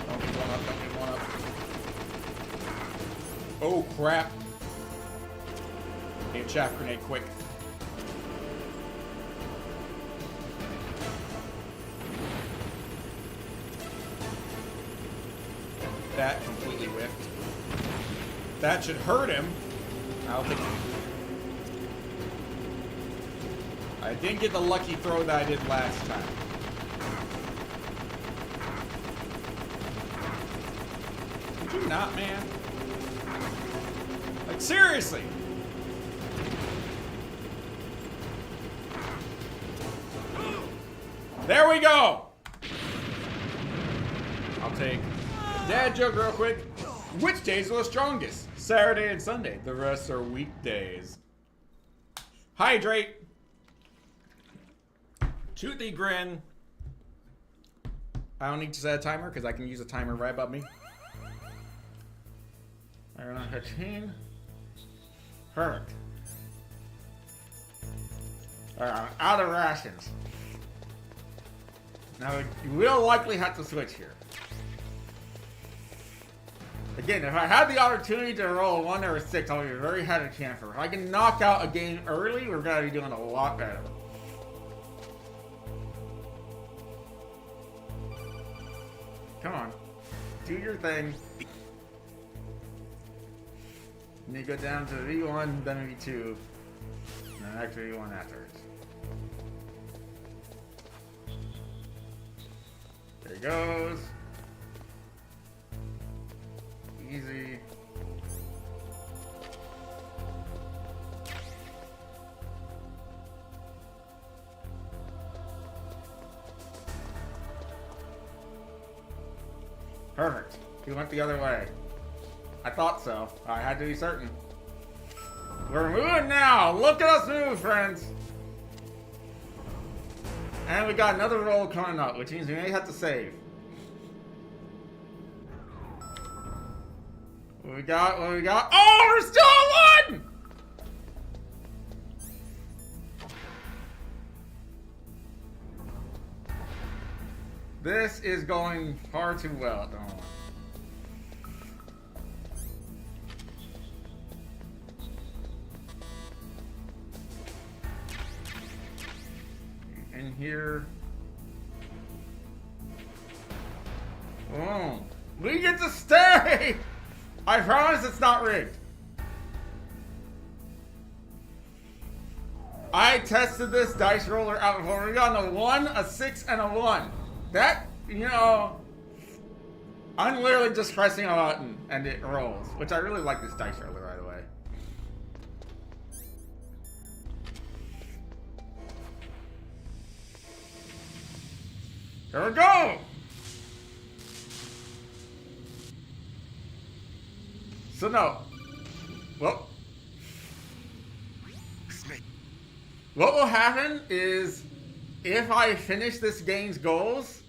Don't get one up, don't get one up. Oh, crap. Need a chaff grenade quick. That completely whiffed. That should hurt him. I'll take it. I didn't get the lucky throw that I did last time. Did you not, man? Like, seriously? There we go! I'll take a dad joke real quick. Which days are the strongest? Saturday and Sunday. The rest are weekdays. Hydrate. Toothy grin. I don't need to set a timer because I can use a timer right above me. I don't know, 15. Perfect. Alright, I'm out of rations. Now, you will likely have to switch here. Again, if I had the opportunity to roll a 1 or a 6, I would be very happy camper. If I can knock out a game early, we're going to be doing a lot better. Come on. Do your thing. And you go down to V1, then V2, and then actually V1 afterwards. There he goes. Easy. Perfect. He went the other way. I thought so. I had to be certain. We're moving now. Look at us move, friends. And we got another roll coming up, which means we may have to save. What we got? What we got? Oh, we're still at 1! This is going far too well at the moment. In here. Boom. We get to stay! I promise it's not rigged. I tested this dice roller out before. We got a 1, a 6, and a 1. That, you know, I'm literally just pressing a button and it rolls, which I really like this dice roller, by the way. Here we go! So no. Well, what will happen is if I finish this game's goals,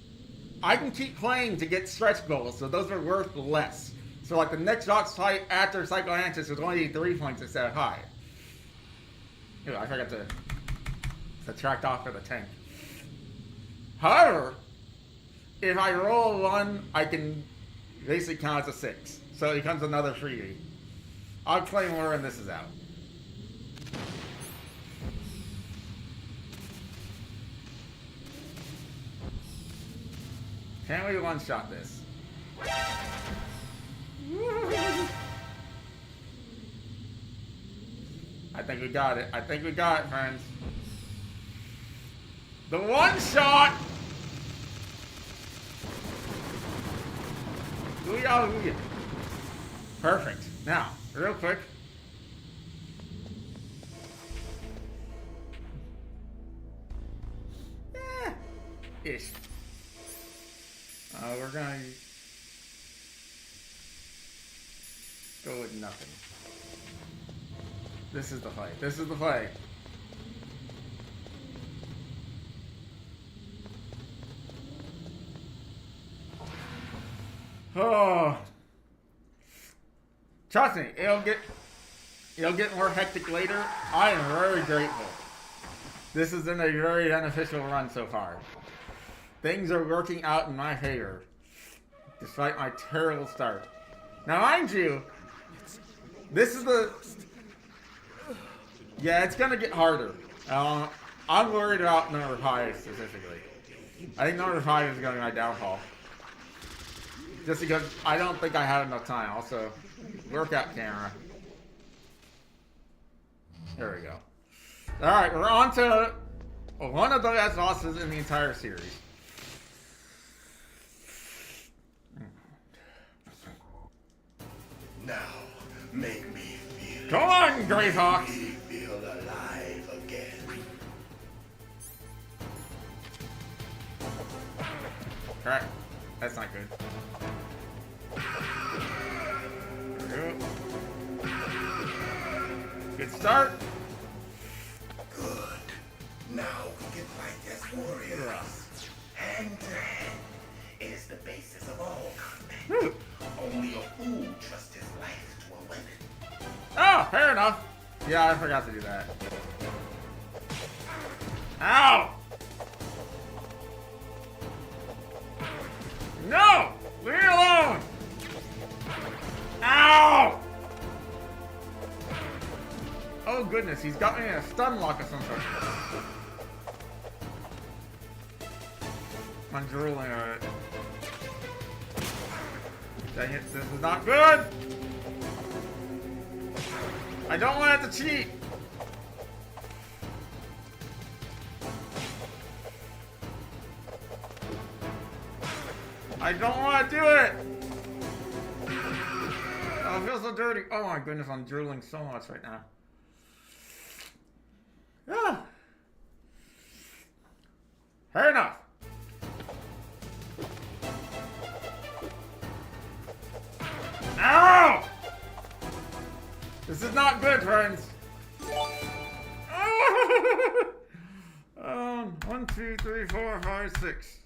I can keep playing to get stretch goals, so those are worth less. So like the next box fight after Psychoanalysis was only 3 points instead of high. Ew, I forgot to subtract off for the tank. However, if I roll a 1, I can basically count as a 6. So it becomes another freebie. I'll play more when this is out. Can we one-shot this? I think we got it. I think we got it, friends. The one-shot! Hallelujah. Perfect. Now, real quick. Ish. We're gonna go with nothing. This is the fight. This is the fight. Oh. Trust me, it'll get more hectic later. I am very grateful. This has been a very beneficial run so far. Things are working out in my favor, despite my terrible start. Now, mind you, this is the... Yeah, it's gonna get harder. I'm worried about number 5 specifically. I think number 5 is gonna be my downfall. Just because I don't think I have enough time. Also, workout camera. There we go. Alright, we're on to one of the best bosses in the entire series. Now, make me feel. Come on, Greyhawk! Make me feel alive again. Alright. That's not good. There we go. Good start. Good. Now we can fight as warriors. Yeah. Hand to hand. It is the basis of all combat. Only a fool trusts his life to a weapon. Oh, fair enough. Yeah, I forgot to do that. Ow! No! Leave me alone! Ow! Oh goodness, he's got me in a stun lock of some sort. I'm drooling at it. Dang it, this is not good! I don't want it to cheat! I don't want to do it! Oh, it feels so dirty. Oh my goodness, I'm drooling so much right now. Ah. Fair enough. Ow! This is not good, friends. 1, 2, 3, 4, 5, 6.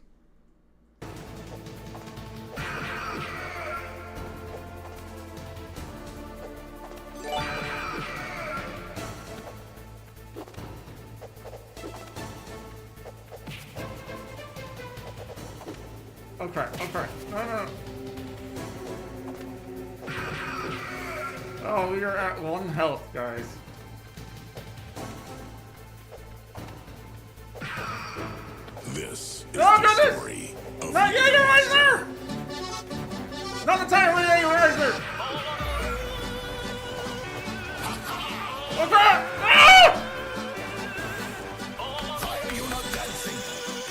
Okay, okay. No. Oh, we are at 1 health, guys. This is Oh, the goodness! story of Not Jägermeister! Not the time with Jägermeister! Okay! Ah!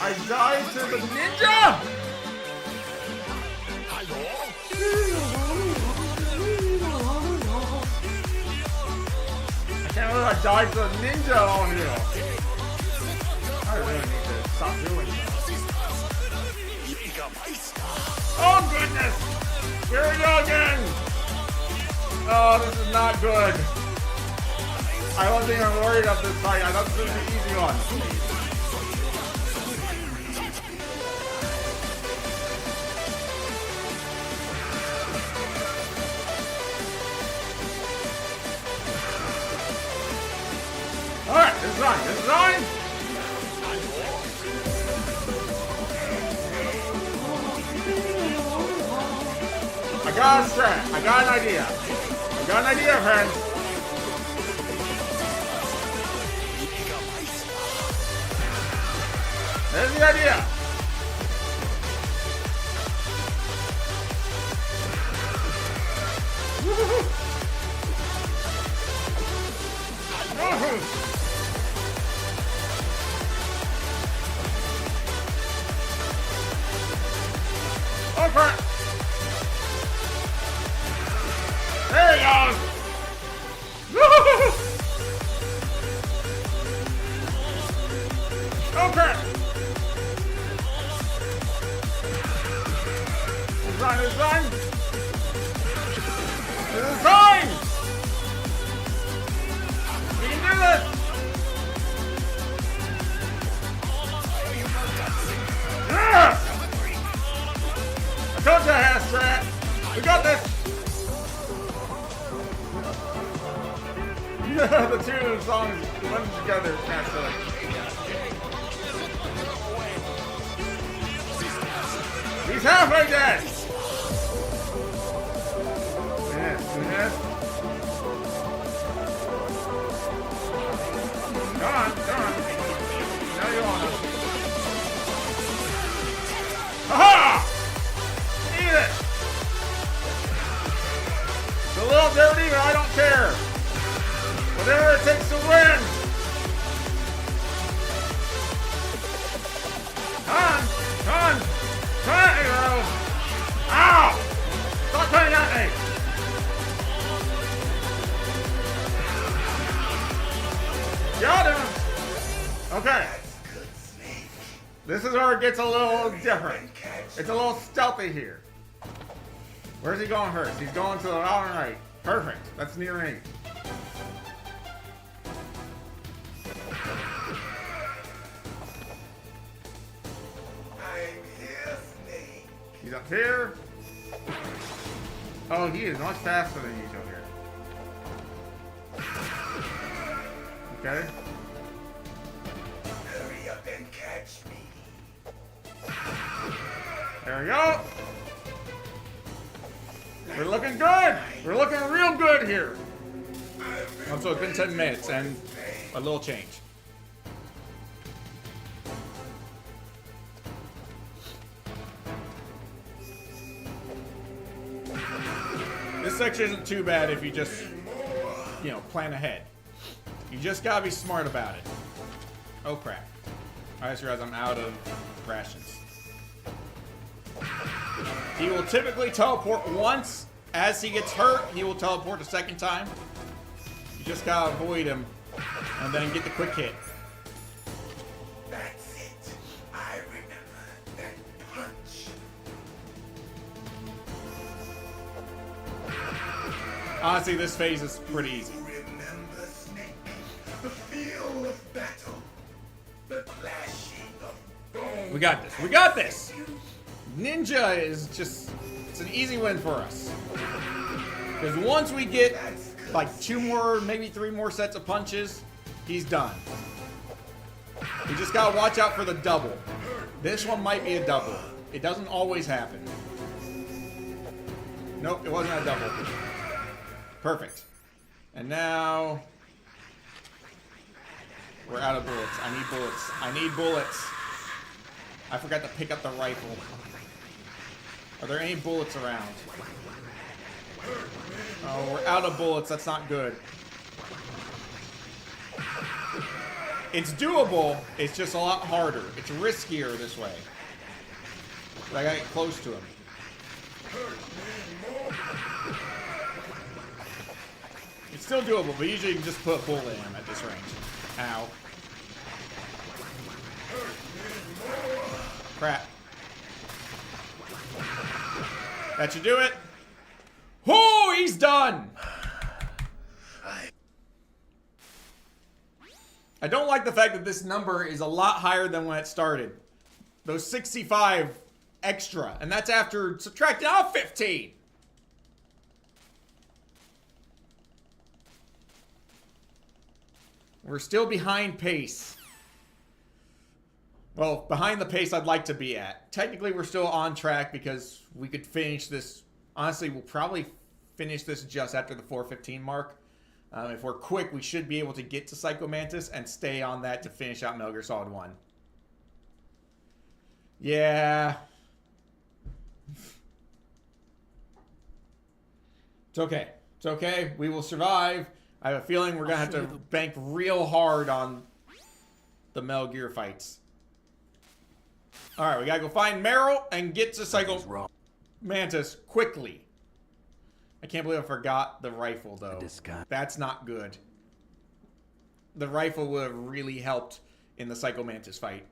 I died to the ninja! I can't believe I died to the ninja on here. I really need to stop doing that. Oh goodness! Here we go again! Oh, this is not good. I wasn't even worried about this fight. I thought this was an easy one. Alright, this is on. This is on. I got a strat. I got an idea. I got an idea, friends. There's the idea. Woohoo! Oh crap! There he goes! Oh crap! It's on, it's on! It's on! We can do this! Yeah! I told you I had a strat! We got this! The two songs blend together naturally. He's halfway dead! Yes. Come on. Now you wanna. Aha! Eat it! It's a little dirty, but I don't care. Whatever it takes to win! Come on, arrow! Ow! Stop coming at me! Got him! Okay. This is where it gets a little different. It's a little stealthy here. Where's he going first? He's going to the right. Perfect. That's near 8. I'm here, Snake. He's up here. Oh, he is much faster than you over here. Okay. Hurry up and catch me. There we go. We're looking good. We're looking real good here. So it's been 10 minutes and a little change. This section isn't too bad if you just, you know, plan ahead. You just gotta be smart about it. Oh crap. I just realized I'm out of rations. He will typically teleport once. As he gets hurt, he will teleport a second time. You just gotta avoid him and then get the quick hit. That's it. I remember that punch. Honestly, this phase is pretty easy. Remember, Snake, the feel of battle, the clashing of bones. We got this. We got this. Ninja is just, it's an easy win for us. Because once we get like 2 more, maybe 3 more sets of punches, he's done. We just gotta watch out for the double. This one might be a double. It doesn't always happen. Nope, it wasn't a double. Perfect. And now we're out of bullets. I need bullets. I need bullets. I forgot to pick up the rifle. Are there any bullets around? Oh, we're out of bullets. That's not good. It's doable. It's just a lot harder. It's riskier this way. But I gotta get close to him. It's still doable, but usually you can just put a bullet in him at this range. Ow. Crap. That should do it. Oh, he's done! I don't like the fact that this number is a lot higher than when it started. Those 65 extra, and that's after subtracting off 15. We're still behind pace. Well, behind the pace I'd like to be at. Technically, we're still on track because we could finish this. Honestly, we'll probably finish this just after the 4:15 mark. If we're quick, we should be able to get to Psycho Mantis and stay on that to finish out Metal Gear Solid 1. Yeah. It's okay. It's okay. We will survive. I have a feeling we're going to have to bank real hard on the Metal Gear fights. Alright, we got to go find Meryl and get to Psycho Mantis quickly. I can't believe I forgot the rifle, though. That's not good. The rifle would have really helped in the Psycho Mantis fight.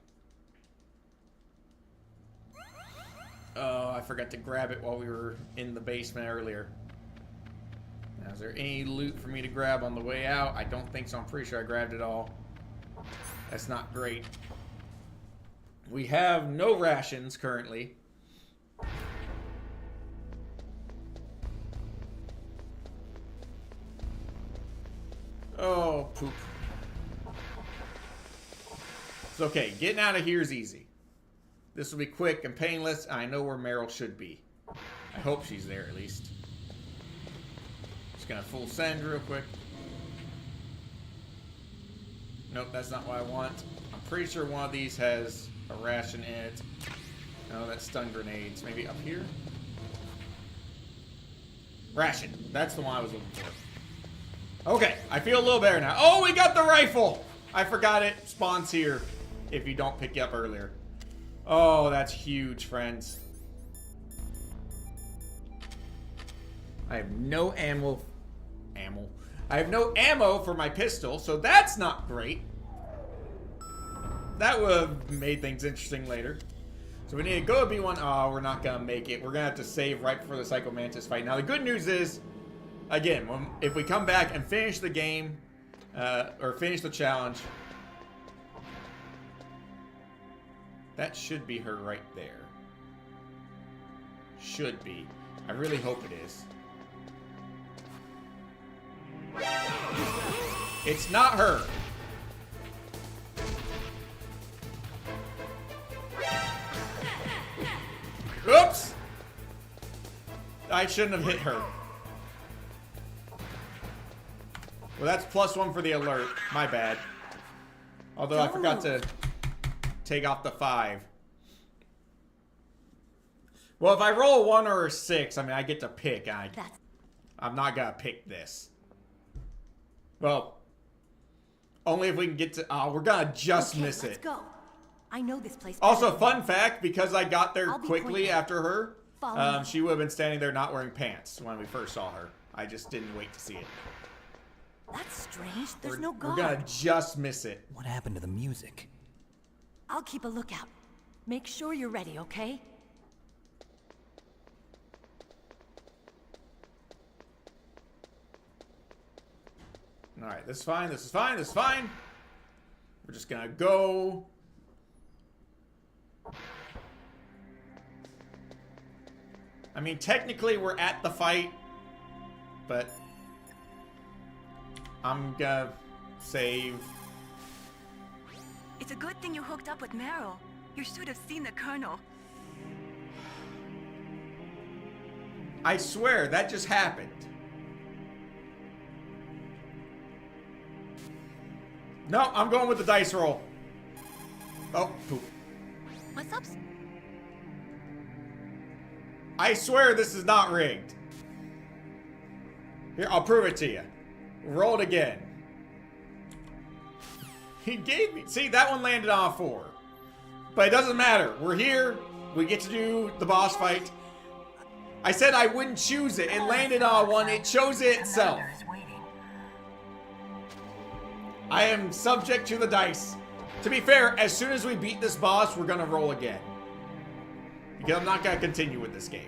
Oh, I forgot to grab it while we were in the basement earlier. Now, is there any loot for me to grab on the way out? I don't think so. I'm pretty sure I grabbed it all. That's not great. We have no rations currently. Oh, poop. It's okay. Getting out of here is easy. This will be quick and painless. And I know where Meryl should be. I hope she's there at least. Just gonna full send real quick. Nope, that's not what I want. I'm pretty sure one of these has a ration in it. No, that's stun grenades. Maybe up here? Ration. That's the one I was looking for. Okay, I feel a little better now. Oh, we got the rifle! I forgot it spawns here if you don't pick it up earlier. Oh, that's huge, friends. I have no ammo. I have no ammo for my pistol, so that's not great. That would have made things interesting later. So we need to go to B1. Oh, we're not going to make it. We're going to have to save right before the Psycho Mantis fight. Now, the good news is, again, if we come back and finish the game, or finish the challenge, that should be her right there. Should be. I really hope it is. It's not her. Oops! I shouldn't have hit her. Well, that's +1 for the alert. My bad. Although I forgot to take off the 5. Well, if I roll a 1 or a 6, I mean, I get to pick. I'm not gonna pick this. Well, only if we can get to... Oh, we're gonna just miss let's it. Go. I know this place. Also, fun fact, because I got there I'll be quickly pointing. after her, Follow me. she would have been standing there not wearing pants when we first saw her. I just didn't wait to see it. That's strange. There's We're- no We're guard. gonna just miss it. What happened to the music? I'll keep a lookout. Make sure you're ready, okay? Alright, this is fine, this is fine, this is fine. We're just gonna go. I mean, technically we're at the fight, but I'm gonna save. It's a good thing you hooked up with Meryl. You should have seen the Colonel. I swear, that just happened. No, I'm going with the dice roll. Oh, poop. What's up? I swear this is not rigged. Here, I'll prove it to you. Roll it again. He gave me... See, that one landed on a 4. But it doesn't matter. We're here. We get to do the boss fight. I said I wouldn't choose it. It landed on a 1. It chose it itself. I am subject to the dice. To be fair, as soon as we beat this boss, we're gonna roll again. Because I'm not gonna continue with this game.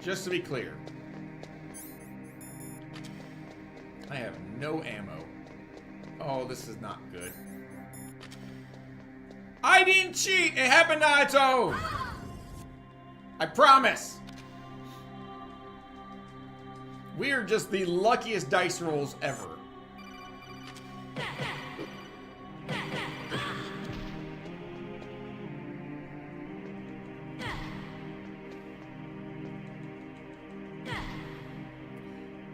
Just to be clear. I have no ammo. Oh, this is not good. I didn't cheat! It happened on its own! I promise! We are just the luckiest dice rolls ever.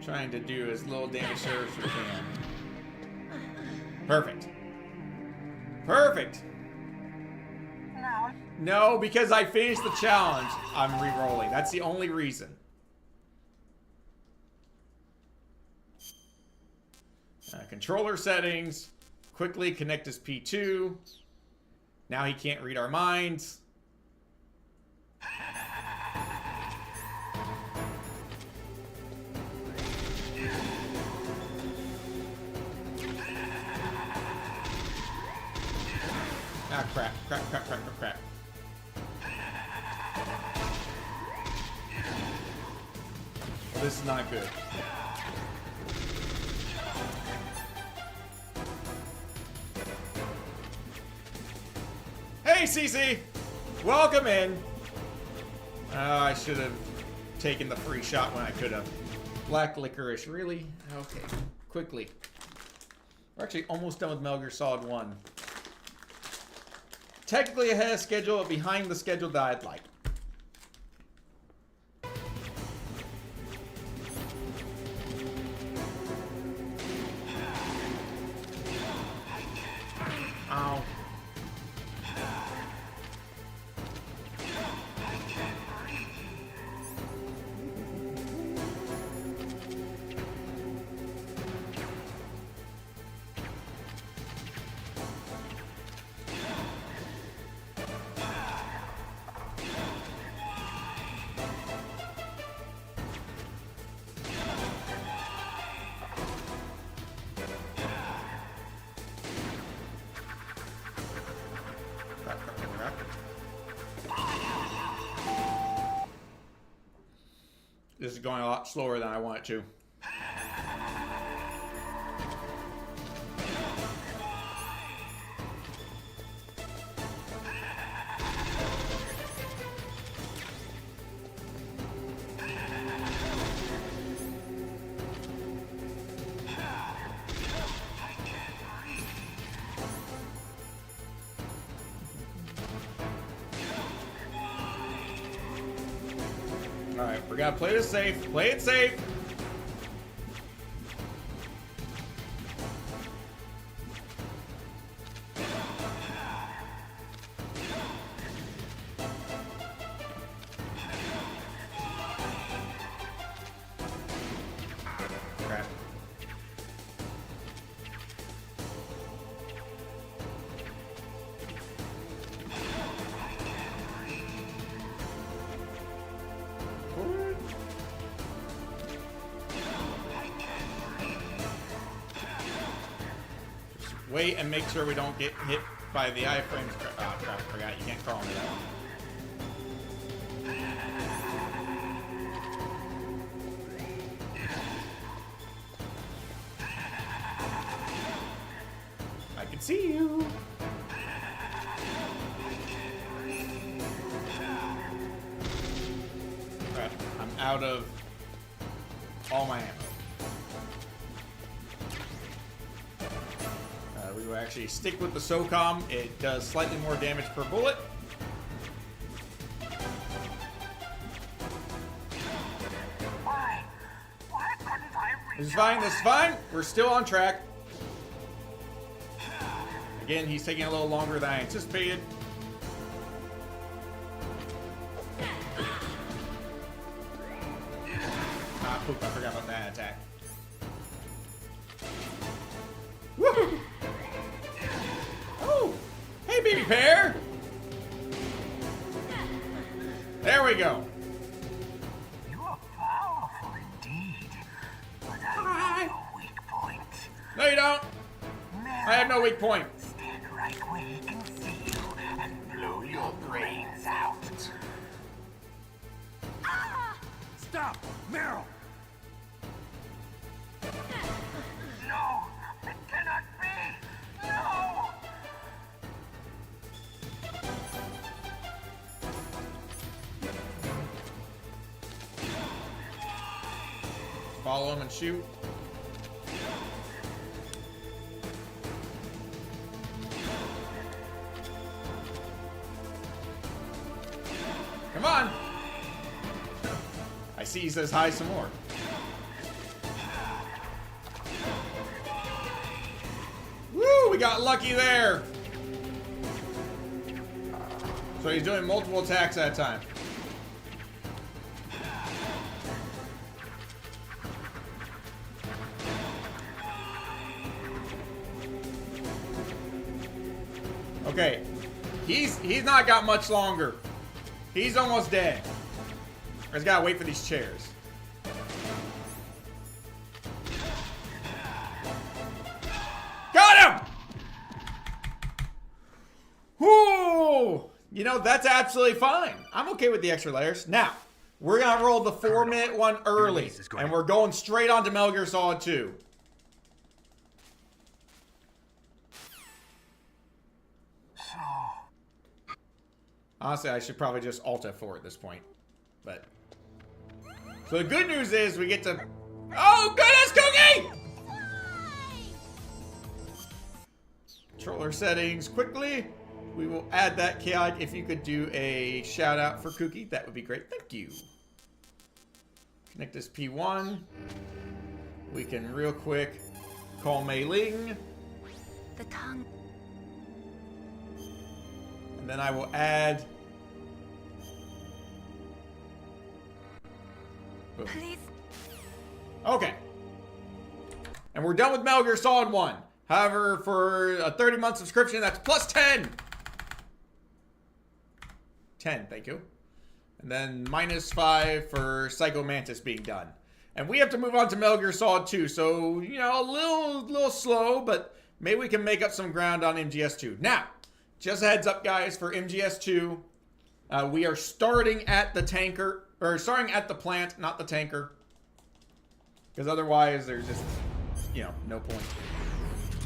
Trying to do as little damage there as we can. Perfect. Perfect. No, because I finished the challenge, I'm re-rolling. That's the only reason. Controller settings. Quickly connect his P2. Now he can't read our minds. Ah, crap. Crap, crap, crap, crap, crap. Well, this is not good. Hey, Cece! Welcome in. Oh, I should have taken the free shot when I could have. Black licorice, really? Okay, quickly. We're actually almost done with Metal Gear Solid 1. Technically ahead of schedule, but behind the schedule that I'd like. Ow. This is going a lot slower than I want it to. Alright, we gotta play this safe. Play it safe. Crap. Wait and make sure we don't get hit by the iframes. Oh crap, I forgot. You can't crawl into that one. I can see you. Crap, I'm out of all my ammo. We will actually stick with the SOCOM. It does slightly more damage per bullet. This is fine, this is fine. We're still on track. Again, he's taking a little longer than I anticipated. Ah, poop, I forgot about that attack. Woo! Oh! Hey, baby pear! There we go. You are powerful indeed, but I have no weak point. No, you don't. I have no weak point. Stand right where he can see you and blow your brains out. Stop! Meryl! No, it cannot be. No. Follow him and shoot. Come on! I see he says hi some more. Woo! We got lucky there! So he's doing multiple attacks at a time. Okay, he's not got much longer. He's almost dead. I just gotta wait for these chairs. Got him! Whoo! You know, that's absolutely fine. I'm okay with the extra layers. Now, we're gonna roll the 4-minute one early, and we're going straight on to Metal Gear Solid 2. Honestly, I should probably just Alt F4 at this point. But so the good news is we get to. Oh goodness, Cookie! Controller settings quickly. We will add that chaotic. If you could do a shout out for Cookie, that would be great. Thank you. Connect this P1. We can real quick call Mei Ling. The tongue. And then I will add. Please. Okay. And we're done with Metal Gear Solid 1. However, for a 30-month subscription, that's plus 10. 10, thank you. And then minus 5 for Psycho Mantis being done. And we have to move on to Metal Gear Solid 2. So, you know, a little slow, but maybe we can make up some ground on MGS 2. Now, just a heads up, guys, for MGS 2, we are starting at the tanker Or starting at the plant, not the tanker. Because otherwise, there's just, you know, no point.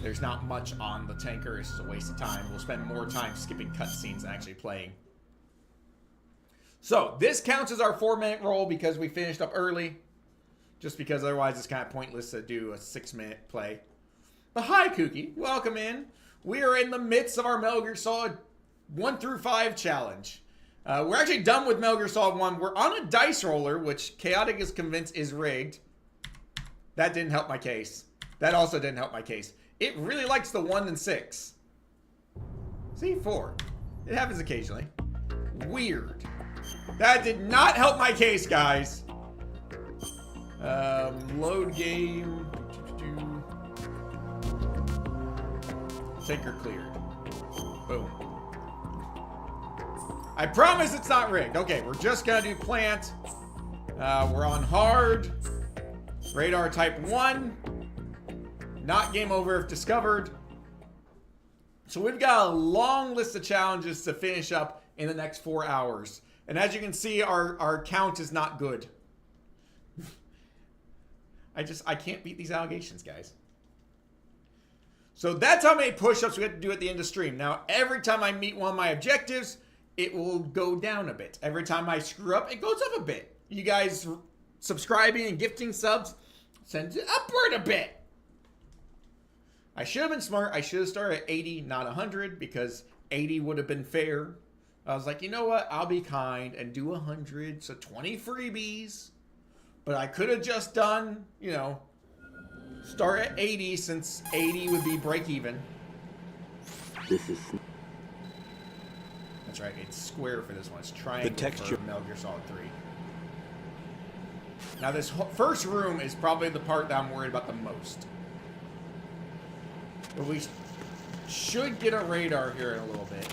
There's not much on the tanker. It's just a waste of time. We'll spend more time skipping cutscenes than actually playing. So, this counts as our 4-minute roll because we finished up early. Just because otherwise it's kind of pointless to do a 6-minute play. But hi, Kooky. Welcome in. We are in the midst of our Metal Gear Solid 1 through 5 challenge. We're actually done with Metal Gear Solid 1. We're on a dice roller, which Chaotic is convinced is rigged. That didn't help my case. That also didn't help my case. It really likes the 1 and 6. See, 4. It happens occasionally. Weird. That did not help my case, guys. Load game. Tanker cleared. Boom. I promise it's not rigged. Okay, we're just gonna do plant. We're on hard. Radar type 1. Not game over if discovered. So we've got a long list of challenges to finish up in the next 4 hours. And as you can see, our count is not good. I can't beat these allegations, guys. So that's how many push-ups we have to do at the end of stream. Now, every time I meet one of my objectives, it will go down a bit. Every time I screw up, it goes up a bit. You guys subscribing and gifting subs sends it upward a bit. I should have been smart. I should have started at 80, not 100, because 80 would have been fair. I was like, you know what? I'll be kind and do 100, so 20 freebies. But I could have just done, you know, start at 80 since 80 would be break even. That's right, it's square for this one. It's triangle for Metal Gear Solid 3. Now this first room is probably the part that I'm worried about the most. But we should get a radar here in a little bit.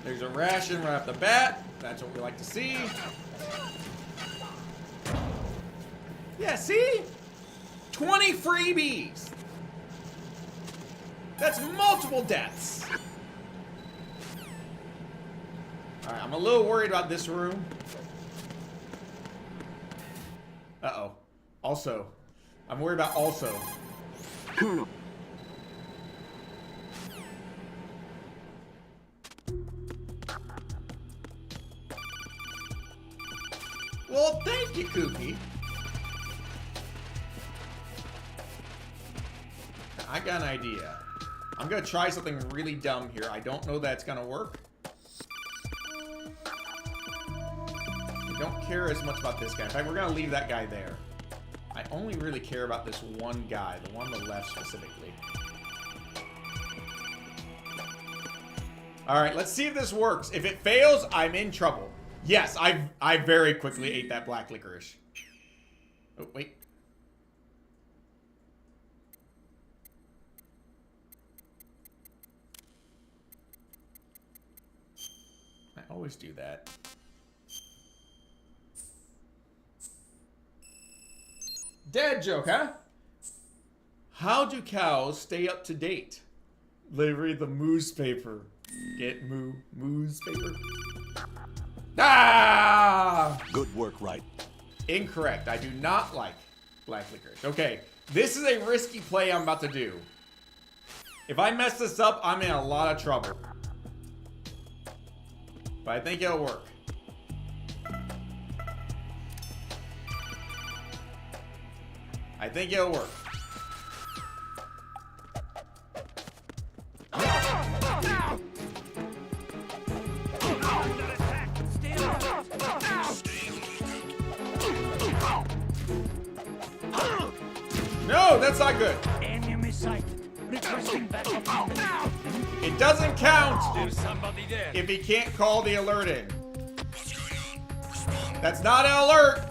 There's a ration right off the bat. That's what we like to see. Yeah, see? 20 freebies. That's multiple deaths. Alright, I'm a little worried about this room. Uh-oh. Also. I'm worried about also. Well, thank you, Kooky. I got an idea. I'm gonna try something really dumb here. I don't know that it's gonna work. I don't care as much about this guy. In fact, we're gonna leave that guy there. I only really care about this one guy, the one on the left specifically. Alright, let's see if this works. If it fails, I'm in trouble. Yes, I very quickly ate that black licorice. Oh, wait. I always do that. Dad joke, huh? How do cows stay up to date? They read the moose paper. Get moose paper? Ah! Good work, right? Incorrect. I do not like black licorice. Okay, this is a risky play I'm about to do. If I mess this up, I'm in a lot of trouble. But I think it'll work. I think it'll work. No, that's not good. Enemy sighted. Requesting backup. It doesn't count There's somebody there. if he can't call the alert in. That's not an alert.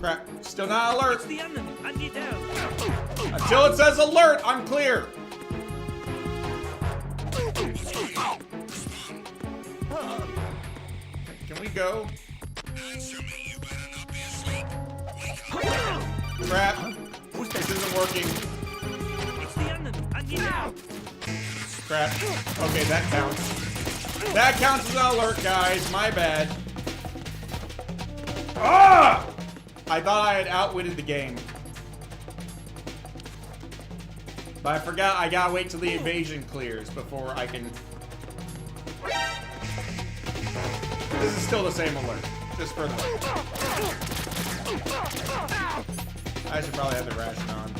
Crap, still not alert. It's the enemy. I need help. Until it says alert, I'm clear. Can we go? Crap. isn't working. It's the enemy. I need help. Crap. Okay, that counts. That counts as an alert, guys. My bad. Ah! I thought I had outwitted the game. But I forgot I gotta wait till the invasion clears before I can... This is still the same alert. Just for the record. I should probably have the ration on.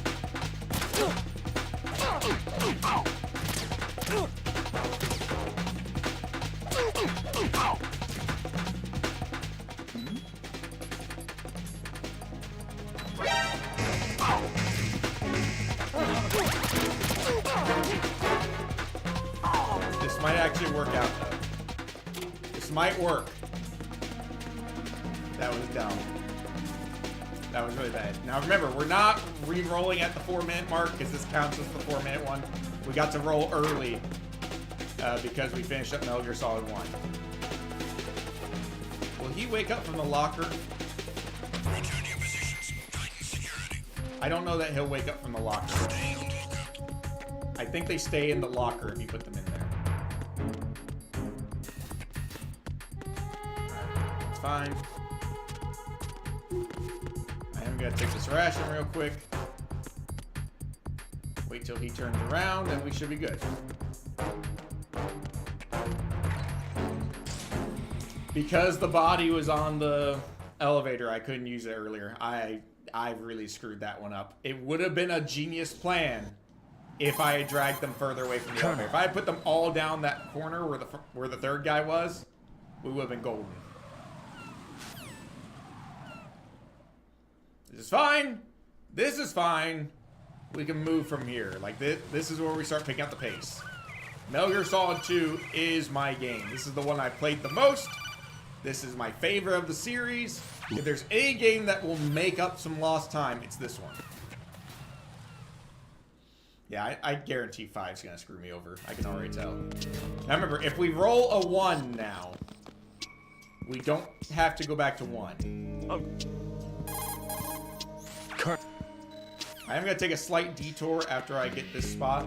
This might actually work out, though. This might work. That was dumb. That was really bad. Now remember, we're not re-rolling at the 4-minute mark because this counts as the 4-minute one. We got to roll early because we finished up Metal Gear Solid 1. Will he wake up from the locker? Return to your positions. Tighten security. I don't know that he'll wake up from the locker. Stay on lookout. I think they stay in the locker if you put them in there. Alright, it's fine. I am gonna take this ration real quick. Wait till he turns around and we should be good. Because the body was on the elevator, I couldn't use it earlier. I really screwed that one up. It would have been a genius plan if I had dragged them further away from the elevator. If I had put them all down that corner where the third guy was, we would have been golden. This is fine. This is fine. We can move from here. Like, this is where we start picking up the pace. Metal Gear Solid 2 is my game. This is the one I played the most. This is my favorite of the series. If there's any game that will make up some lost time, it's this one. Yeah, I guarantee 5's gonna screw me over. I can already tell. Now remember, if we roll a 1 now, we don't have to go back to 1. Oh. I am gonna take a slight detour after I get this spot.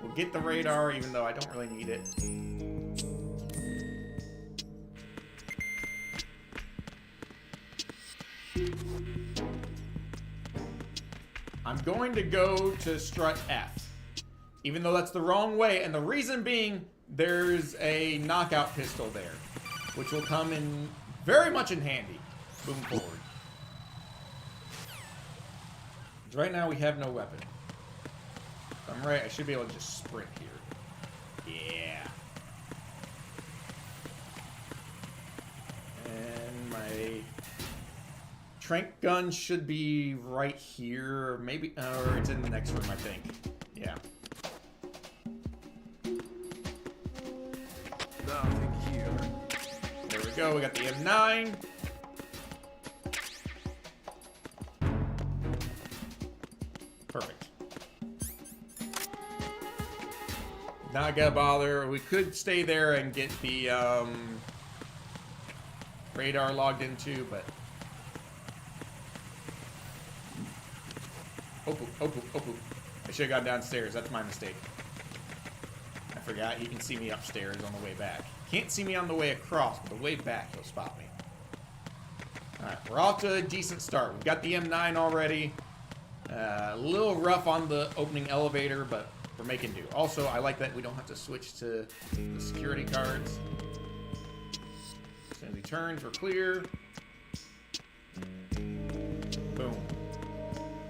We'll get the radar, even though I don't really need it. I'm going to go to strut F, even though that's the wrong way, and the reason being there's a knockout pistol there, which will come in very much in handy moving forward. Right now we have no weapon. If I'm right, I should be able to just sprint here. Yeah. And my tranq gun should be right here, or maybe, or it's in the next room, I think. Yeah. Nothing here. There we go. We got the M9. Perfect. Not gonna bother. We could stay there and get the radar logged into, but oh, I should have gone downstairs. That's my mistake. I forgot he can see me upstairs on the way back. Can't see me on the way across, but the way back he'll spot me. Alright, we're off to a decent start. We've got the M9 already. A little rough on the opening elevator, but we're making do. Also, I like that we don't have to switch to the security cards. As soon as he turns, we're clear. Boom.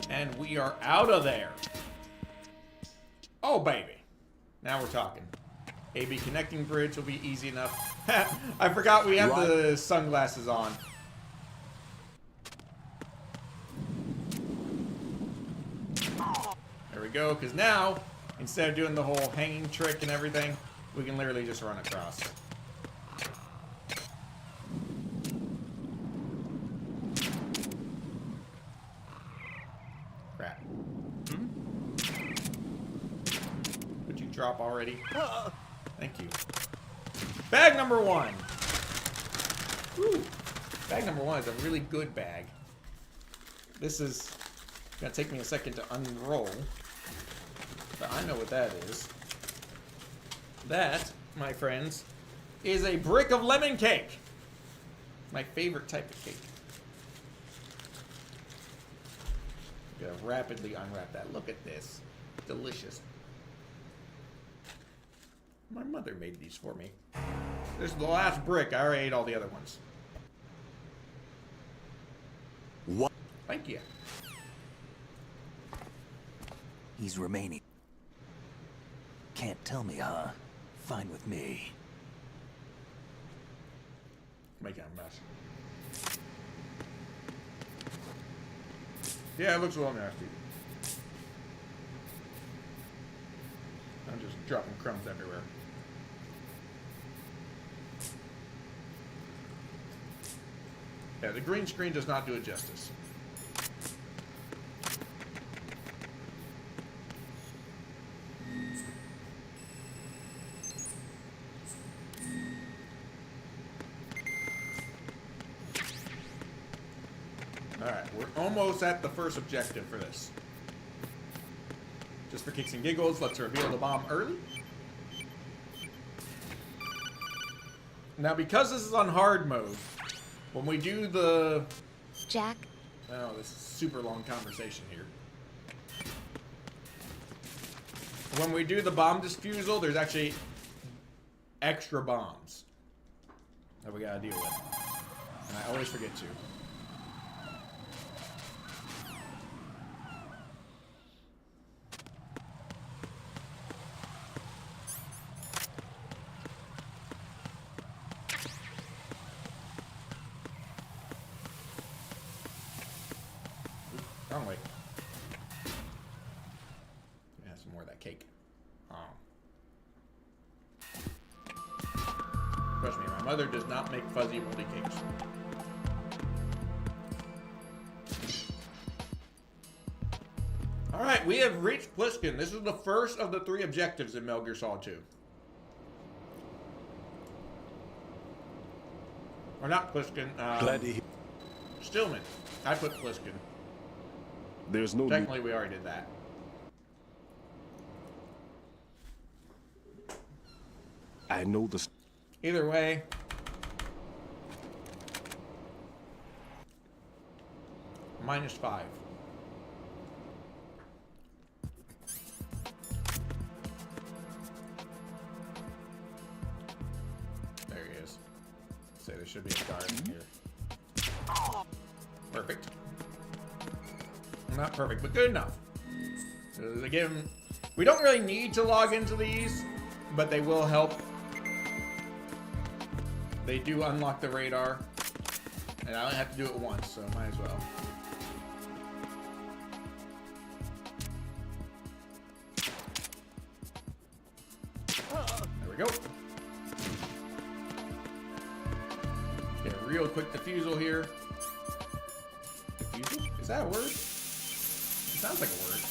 And we are out of there. Oh, baby. Now we're talking. AB connecting bridge will be easy enough. I forgot we have the sunglasses on. There we go, because now, instead of doing the whole hanging trick and everything, we can literally just run across. Crap. Would you drop already? Thank you. Bag number 1. Woo. Bag number 1 is a really good bag. This is gonna take me a second to unroll. But I know what that is. That, my friends, is a brick of lemon cake. My favorite type of cake. I'm gonna rapidly unwrap that. Look at this. Delicious. My mother made these for me. This is the last brick. I already ate all the other ones. What? Thank you. He's remaining. Can't tell me, huh? Fine with me. Making a mess. Yeah, it looks a little nasty. I'm just dropping crumbs everywhere. Yeah, the green screen does not do it justice. Alright, we're almost at the first objective for this. Just for kicks and giggles, let's reveal the bomb early. Now, because this is on hard mode, when we do the... Jack? Oh, this is a super long conversation here. When we do the bomb disposal, there's actually extra bombs that we gotta deal with. And I always forget to. Wrong way. Have some more of that cake. Oh. Trust me, my mother does not make fuzzy moldy cakes. Alright, we have reached Pliskin. This is the first of the 3 objectives in Metal Gear Solid 2. Or not Pliskin, Glad to hear. Stillman. I put Pliskin. There's no need. Technically, we already did that. I know the. Either way. -5. There he is. Say there should be a guard in here. Perfect. Not perfect, but good enough. Again, we don't really need to log into these, but they will help. They do unlock the radar, and I only have to do it once, so might as well. There we go. Get a real quick defusal here. Defusal? Is that a word? Sounds like a word.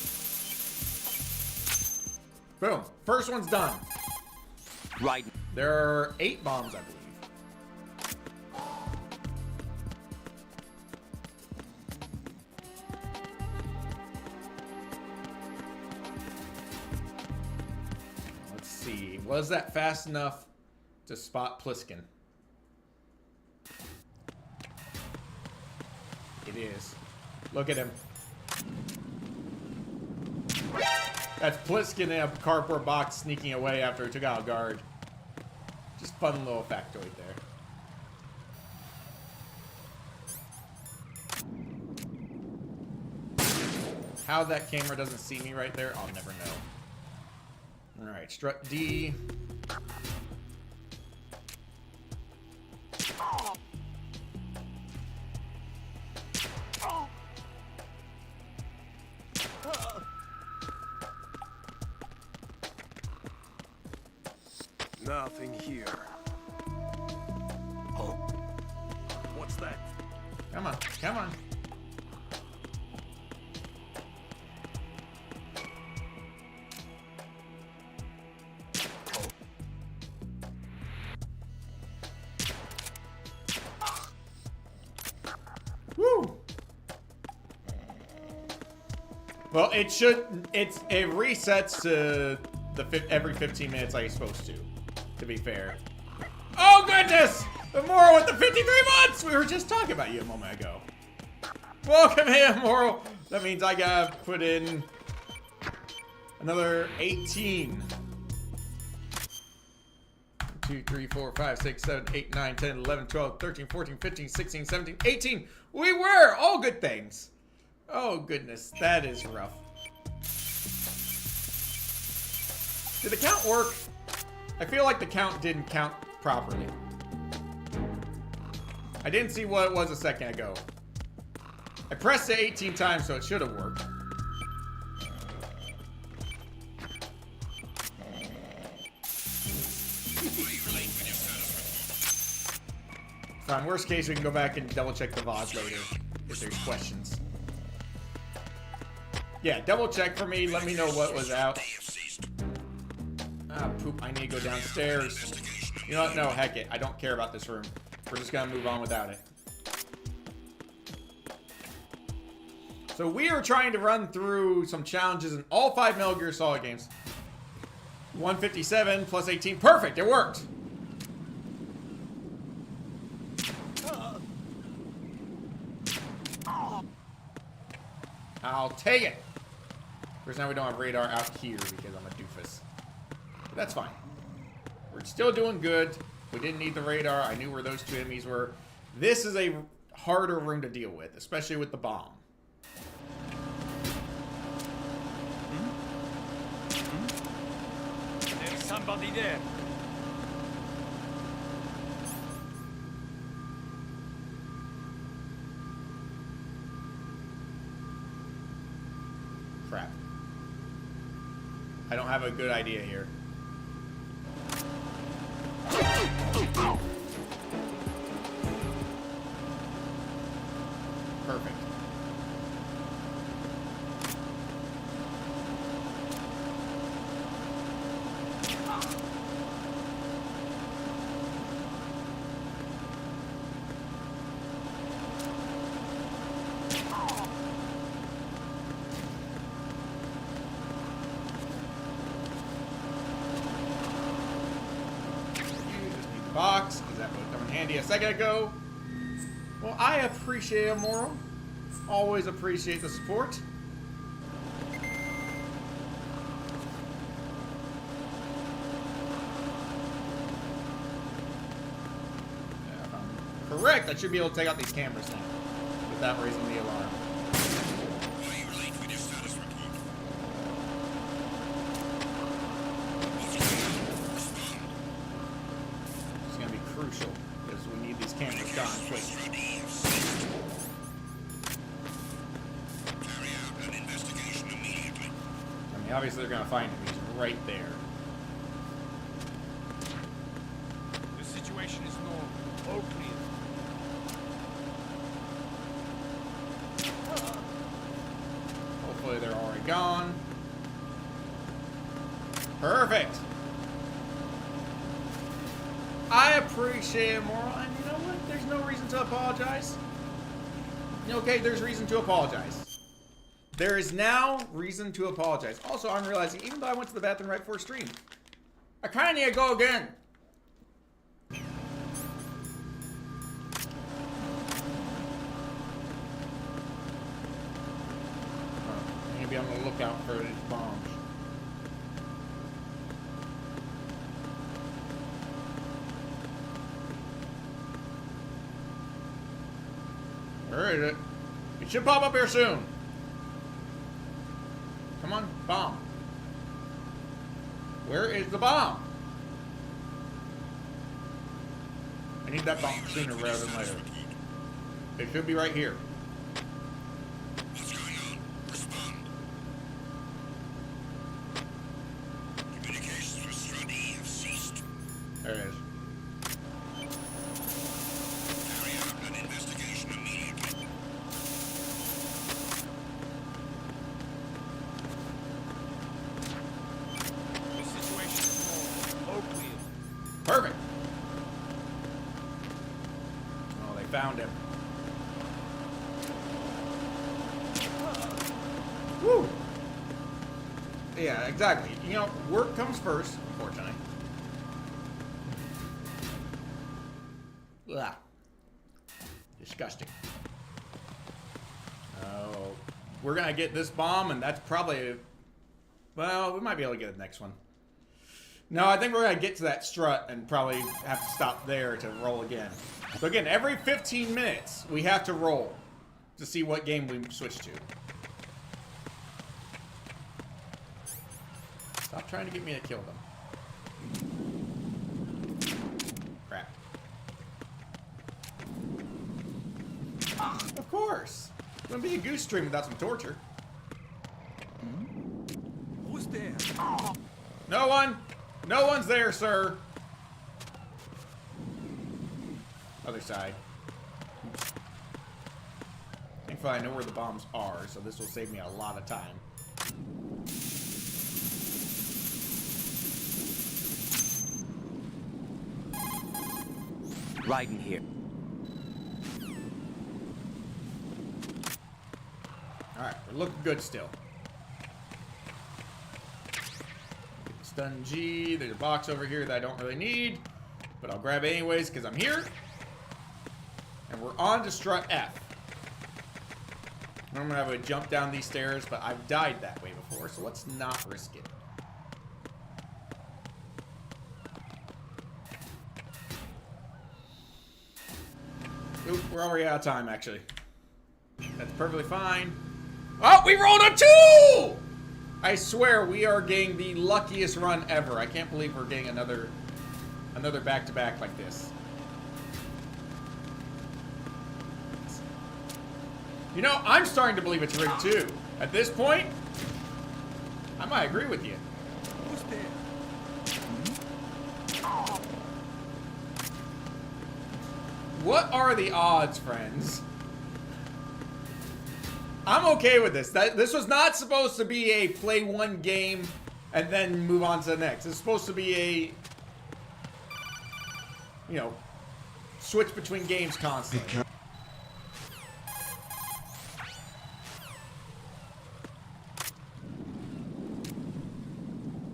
Boom. First one's done. Right. There are 8 bombs, I believe. Let's see. Was that fast enough to spot Pliskin? It is. Look at him. That's Pliskin in a cardboard box sneaking away after he took out a guard. Just fun little factoid there. How that camera doesn't see me right there, I'll never know. Alright, strut D. Nothing here. Oh. What's that? Come on, come on. Woo! Well, it should. It resets to every 15 minutes like it's supposed to. To be fair. Oh goodness! Immoral with the 53 months. We were just talking about you a moment ago. Welcome here, Immoral. That means I gotta put in another 18. 2, 3, 4, 5, 6, 7, 8, 9, 10, 11, 12, 13, 14, 15, 16, 17, 18. We were all good things. Oh goodness, that is rough. Did the count work? I feel like the count didn't count properly. I didn't see what it was a second ago. I pressed it 18 times, so it should have worked. Fine, worst case, we can go back and double check the VOD later if there's questions. Yeah, double check for me. Let me know what was out. Ah, poop. I need to go downstairs. You know what? No, heck it. I don't care about this room. We're just gonna move on without it. So we are trying to run through some challenges in all 5 Metal Gear Solid games. 157 plus 18. Perfect. It worked. I'll take it. First, now we don't have radar out here because I'm a doofus. But that's fine. We're still doing good. We didn't need the radar. I knew where those 2 enemies were. This is a harder room to deal with, especially with the bomb. There's somebody there. Crap. I don't have a good idea here. Perfect. Box, because that would come in handy a second ago. Well, I appreciate it, Moral. Always appreciate the support. Yeah, if I'm correct, I should be able to take out these cameras now without raising the alarm. Crucial because we need these cameras gone quick. Carry out an investigation immediately. I mean, obviously they're gonna find him. He's right there. The situation is normal. All clear. Hopefully they're already gone. Perfect. I appreciate it, Moral, and you know what? There's no reason to apologize. Okay, there's reason to apologize. There is now reason to apologize. Also, I'm realizing, even though I went to the bathroom right before stream, I kind of need to go again. Maybe I'm gonna look out for these bombs. Where is it? It should pop up here soon. Come on, bomb. Where is the bomb? I need that bomb sooner rather than later. It should be right here. What's going on? Respond. Communications with Stradi have ceased. There it is. Carry out an investigation immediately. The situation is normal. All clear. Perfect. Oh, they found him. Yeah, exactly. You know, work comes first, unfortunately. Ugh. Disgusting. Oh, we're gonna get this bomb, and that's probably... Well, we might be able to get the next one. No, I think we're gonna get to that strut and probably have to stop there to roll again. So again, every 15 minutes, we have to roll to see what game we switch to. Stop trying to get me to kill them. Crap. Of course. It's gonna be a goose stream without some torture. Who's there? No one! No one's there, sir! Other side. Thankfully, I know where the bombs are, so this will save me a lot of time. Right in here. Alright, we're looking good still. Get the stun G. There's a box over here that I don't really need, but I'll grab it anyways because I'm here. And we're on to strut F. Normally I would jump down these stairs, but I've died that way before, so let's not risk it. Oop, we're already out of time, actually. That's perfectly fine. Oh, we rolled a 2! I swear, we are getting the luckiest run ever. I can't believe we're getting another back-to-back like this. You know, I'm starting to believe it's rigged too. At this point, I might agree with you. Who's there? What are the odds, friends? I'm okay with this. This was not supposed to be a play one game and then move on to the next. It's supposed to be a, you know, switch between games constantly.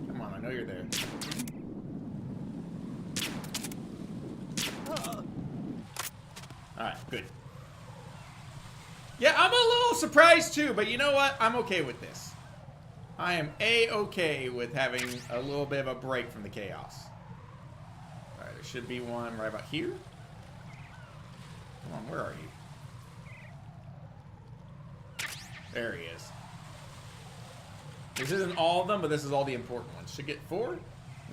Come on, I know you're there. Alright, good. Yeah, I'm a little surprised too, but you know what? I'm okay with this. I am A-okay with having a little bit of a break from the chaos. Alright, there should be one right about here. Come on, where are you? There he is. This isn't all of them, but this is all the important ones. Should get 4.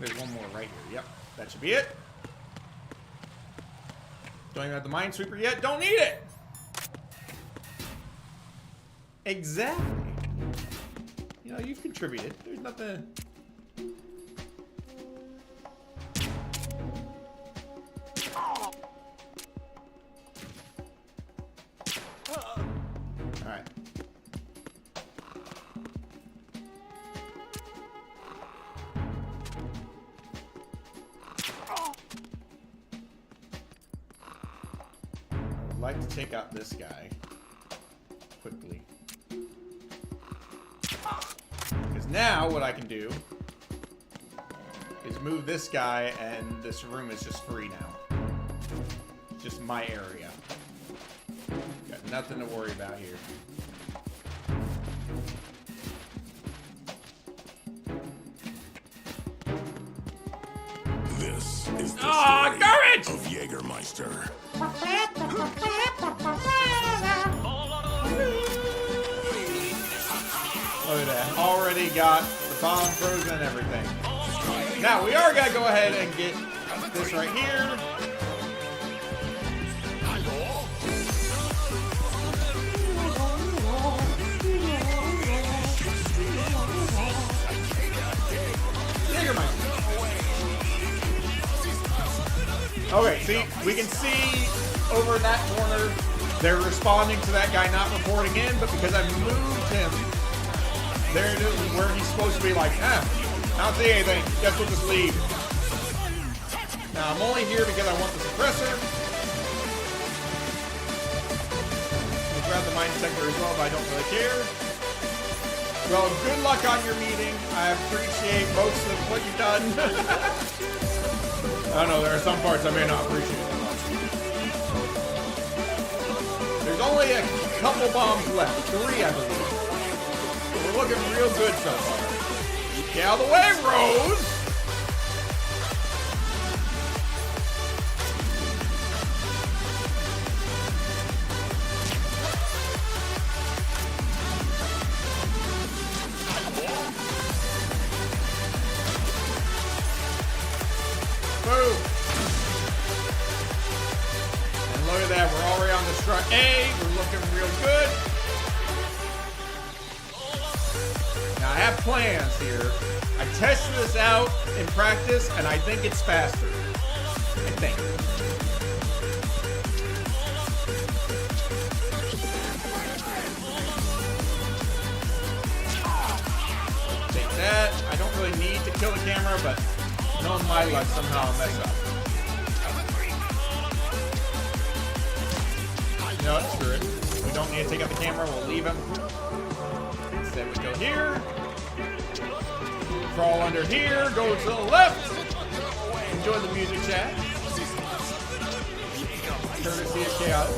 There's one more right here. Yep, that should be it. Don't even have the minesweeper yet. Don't need it! Exactly. You know, you've contributed. There's nothing... Alright. I would like to take out this guy quickly. Because now what I can do is move this guy and this room is just free now. It's just my area. Got nothing to worry about here. This is the Ah, garbage! of Jägermeister. Look at that. Already got the bomb frozen and everything. Now, we are going to go ahead and get this right here. Okay, see, we can see over in that corner, they're responding to that guy not reporting in, but because I moved him, there it is where he's supposed to be like, I don't see anything, guess we'll just leave. Now, I'm only here because I want the suppressor. We'll grab the mine detector as well, but I don't really care. Well, good luck on your meeting. I appreciate most of what you've done. I don't know, there are some parts I may not appreciate that much. There's only a couple bombs left. 3, I believe. So we're looking real good so far. Get out of the way, Rose! Boom! And look at that, we're already on the strut A. We're looking real good. Now I have plans here. I tested this out in practice, and I think it's faster. I think. Take that. I don't really need to kill the camera, but knowing my luck, somehow I'll mess up. No, screw it. We don't need to take out the camera. We'll leave him. Instead, we go here. Crawl under here. Go to the left. Enjoy the music chat. Courtesy of Chaos.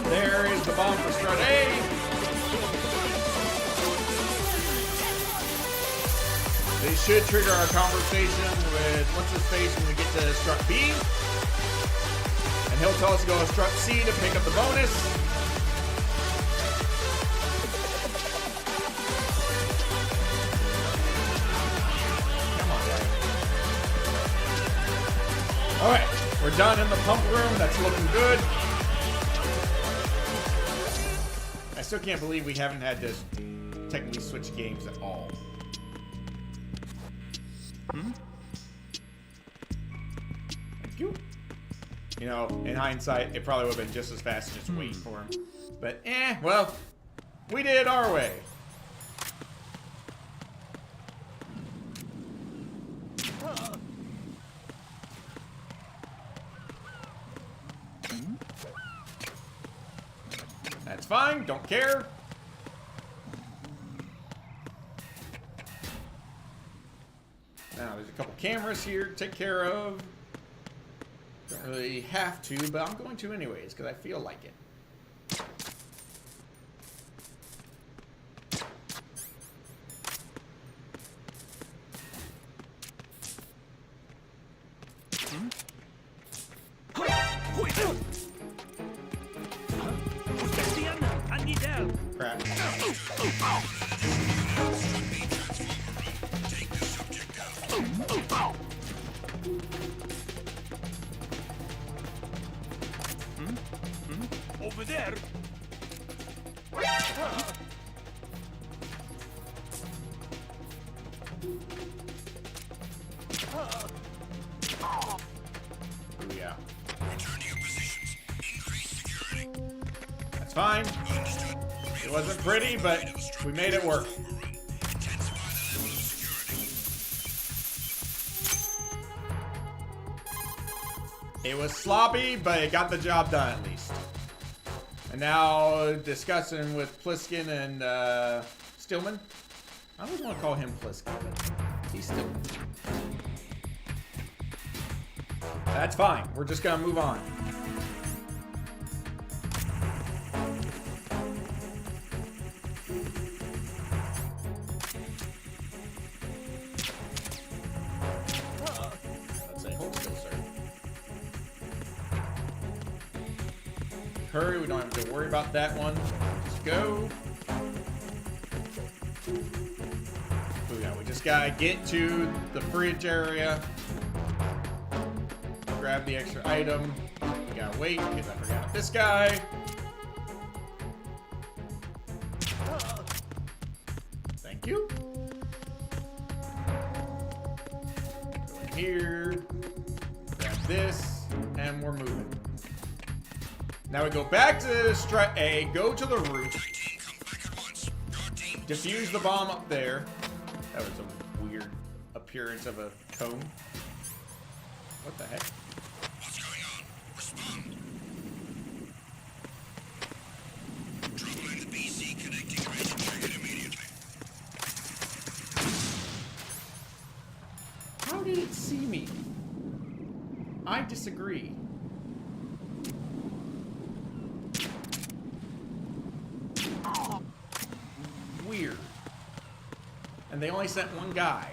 There is the bomb for strut A. This should trigger our conversation with what's his face when we get to strut B. And he'll tell us to go to strut C to pick up the bonus. Come on, guys. Alright, we're done in the pump room. That's looking good. I still can't believe we haven't had to technically switch games at all. Thank you. You know, in hindsight, it probably would have been just as fast as just waiting for him. But, well, we did it our way. That's fine, don't care. Now, there's a couple cameras here to take care of. Don't really have to, but I'm going to anyways, because I feel like it. Crap. Over there. Oh yeah. Return to your positions. Increase security. That's fine. It wasn't pretty, but we made it work. It was sloppy, but it got the job done at least. And now discussing with Pliskin and Stillman. I always want to call him Pliskin, but he's Stillman. That's fine. We're just gonna move on. Let's say hold still, sir. Hurry, we don't have to worry about that one. Just go. Oh yeah, we just gotta get to the fridge area. Grab the extra item. We gotta wait because I forgot about this guy. Thank you. Go in here. Grab this. And we're moving. Now we go back to strut A, go to the roof, defuse the bomb up there. That was a weird appearance of a cone. What the heck? What's going on? Respond. I disagree. Weird. And they only sent one guy.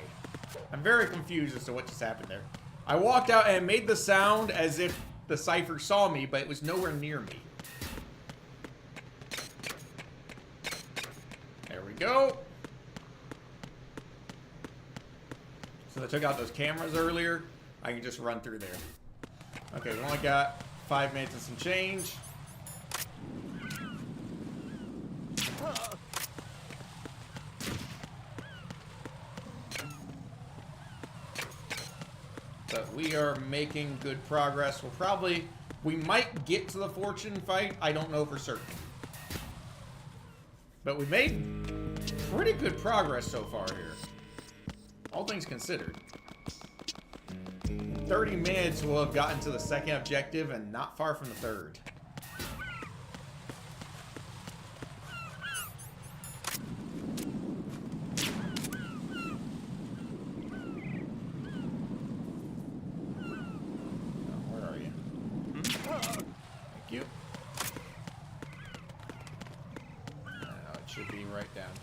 I'm very confused as to what just happened there. I walked out and made the sound as if the Cypher saw me, but it was nowhere near me. There we go. So I took out those cameras earlier. I can just run through there. Okay, we only got 5 minutes and some change. But we are making good progress. We might get to the fortune fight. I don't know for certain. But we made pretty good progress so far here. All things considered. In 30 minutes, we'll have gotten to the second objective and not far from the third.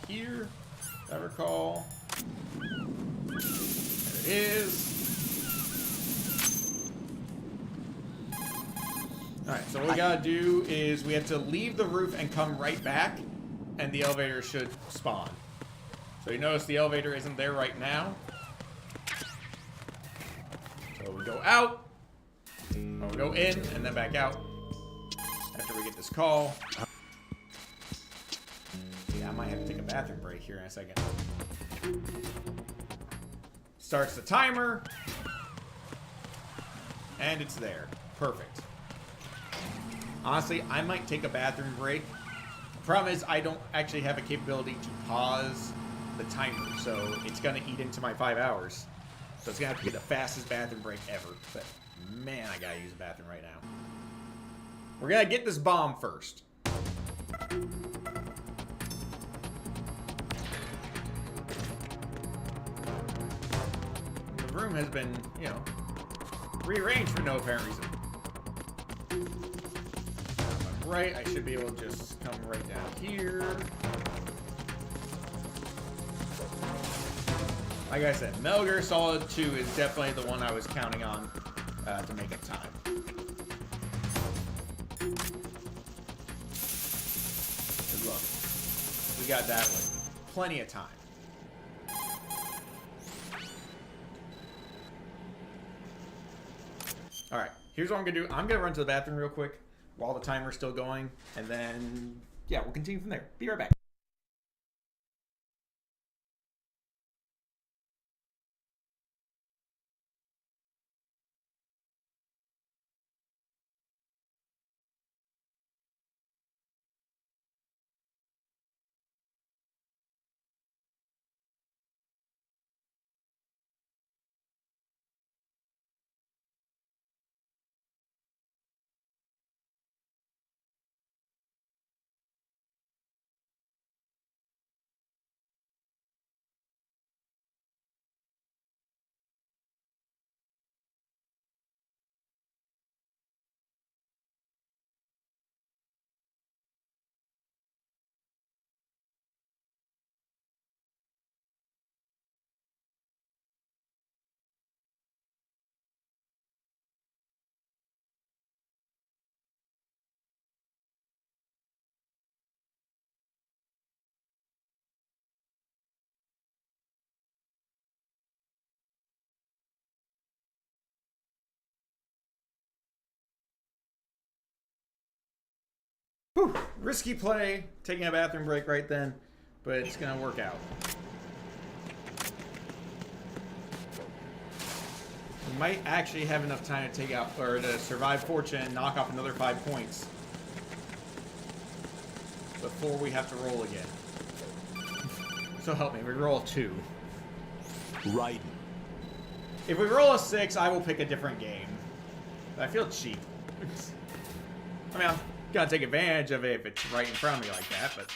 Here, if I recall. There it is. Alright, so what we gotta do is we have to leave the roof and come right back, and the elevator should spawn. So you notice the elevator isn't there right now. So we go out, or we go in, and then back out after we get this call. I might have to take a bathroom break here in a second. Starts the timer. And it's there. Perfect. Honestly, I might take a bathroom break. The problem is I don't actually have a capability to pause the timer, so it's going to eat into my 5 hours. So it's going to have to be the fastest bathroom break ever. But man, I got to use a bathroom right now. We're going to get this bomb first. The room has been, you know, rearranged for no apparent reason. Right, I should be able to just come right down here. Like I said, Metal Gear Solid 2 is definitely the one I was counting on to make up time. Good luck. We got that one. Plenty of time. Alright, here's what I'm going to do. I'm going to run to the bathroom real quick while the timer's still going, and then, yeah, we'll continue from there. Be right back. Whew, risky play, taking a bathroom break right then, but it's gonna work out. We might actually have enough time to take out, or to survive fortune and knock off another 5 points before we have to roll again. So help me, we roll a 2. Right. If we roll a 6, I will pick a different game. I feel cheap. I mean, I'm gonna take advantage of it if it's right in front of me like that, but...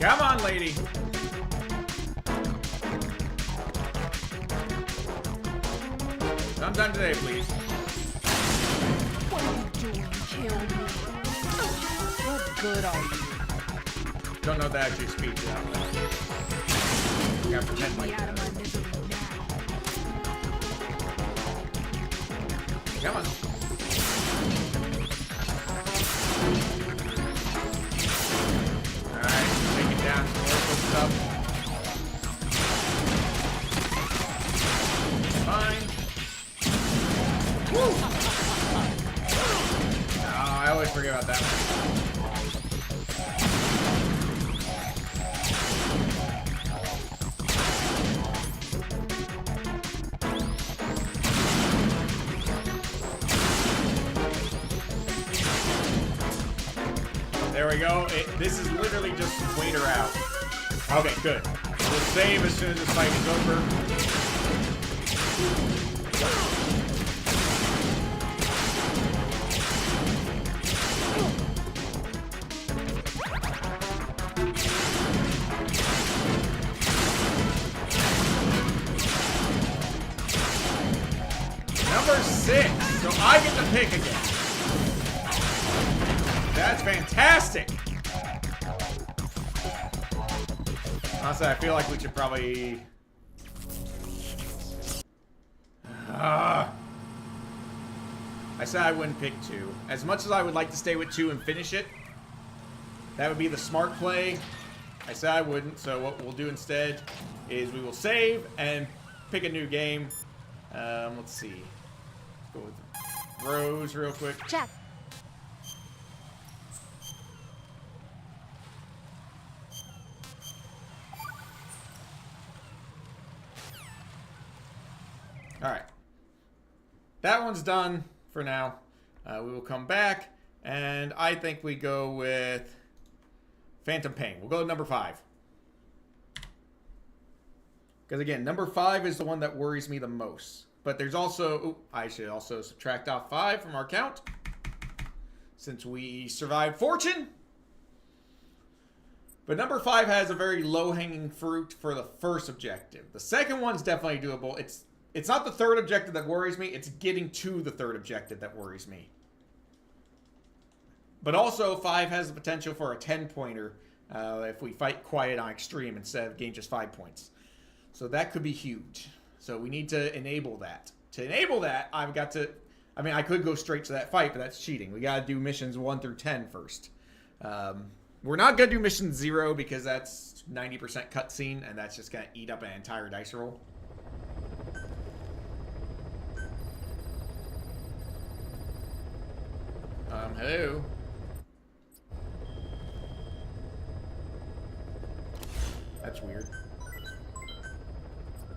Come on, lady. Sometime today, please. What are you doing? Kill me. What good are you? Don't know that actually speaks it out loud. You gotta pretend like Get me out of that. my misery now. Come on. Alright, take it down some local stuff. Fine. Woo! Oh, I always forget about that one. There we go. This is literally just wait her out. Okay, good. We'll save as soon as this fight is over. Number 6. So I get to pick again. That's fantastic. Honestly, I feel like we should probably... I said I wouldn't pick 2. As much as I would like to stay with 2 and finish it, that would be the smart play. I said I wouldn't, so what we'll do instead is we will save and pick a new game. Let's see. Go with Rose real quick. Jack. Alright. That one's done for now. We will come back, and I think we go with Phantom Pain. We'll go to number 5. Because again, number 5 is the one that worries me the most. But there's also... Ooh, I should also subtract off 5 from our count. Since we survived Fortune. But number 5 has a very low-hanging fruit for the first objective. The second one's definitely doable. It's not the third objective that worries me. It's getting to the third objective that worries me. But also, 5 has the potential for a 10-pointer if we fight quiet on extreme instead of gain just 5 points. So that could be huge. So we need to enable that. To enable that, I've got to... I mean, I could go straight to that fight, but that's cheating. We got to do missions 1 through 10 first. We're not going to do mission 0 because that's 90% cutscene, and that's just going to eat up an entire dice roll. Hello. That's weird.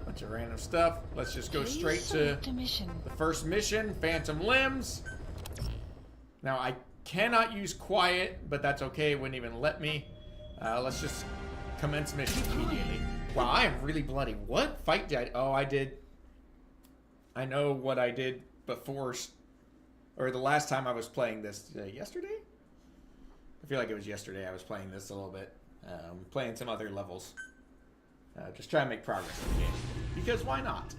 Bunch of random stuff. Let's just go straight to the first mission, Phantom Limbs. Now, I cannot use quiet, but that's okay. It wouldn't even let me. Let's just commence mission immediately. Wow, I am really bloody. What fight did I... Oh, I did... I know what I did before... Or the last time I was playing this, yesterday? I feel like it was yesterday I was playing this a little bit. Playing some other levels. Just trying to make progress in the game. Because why not?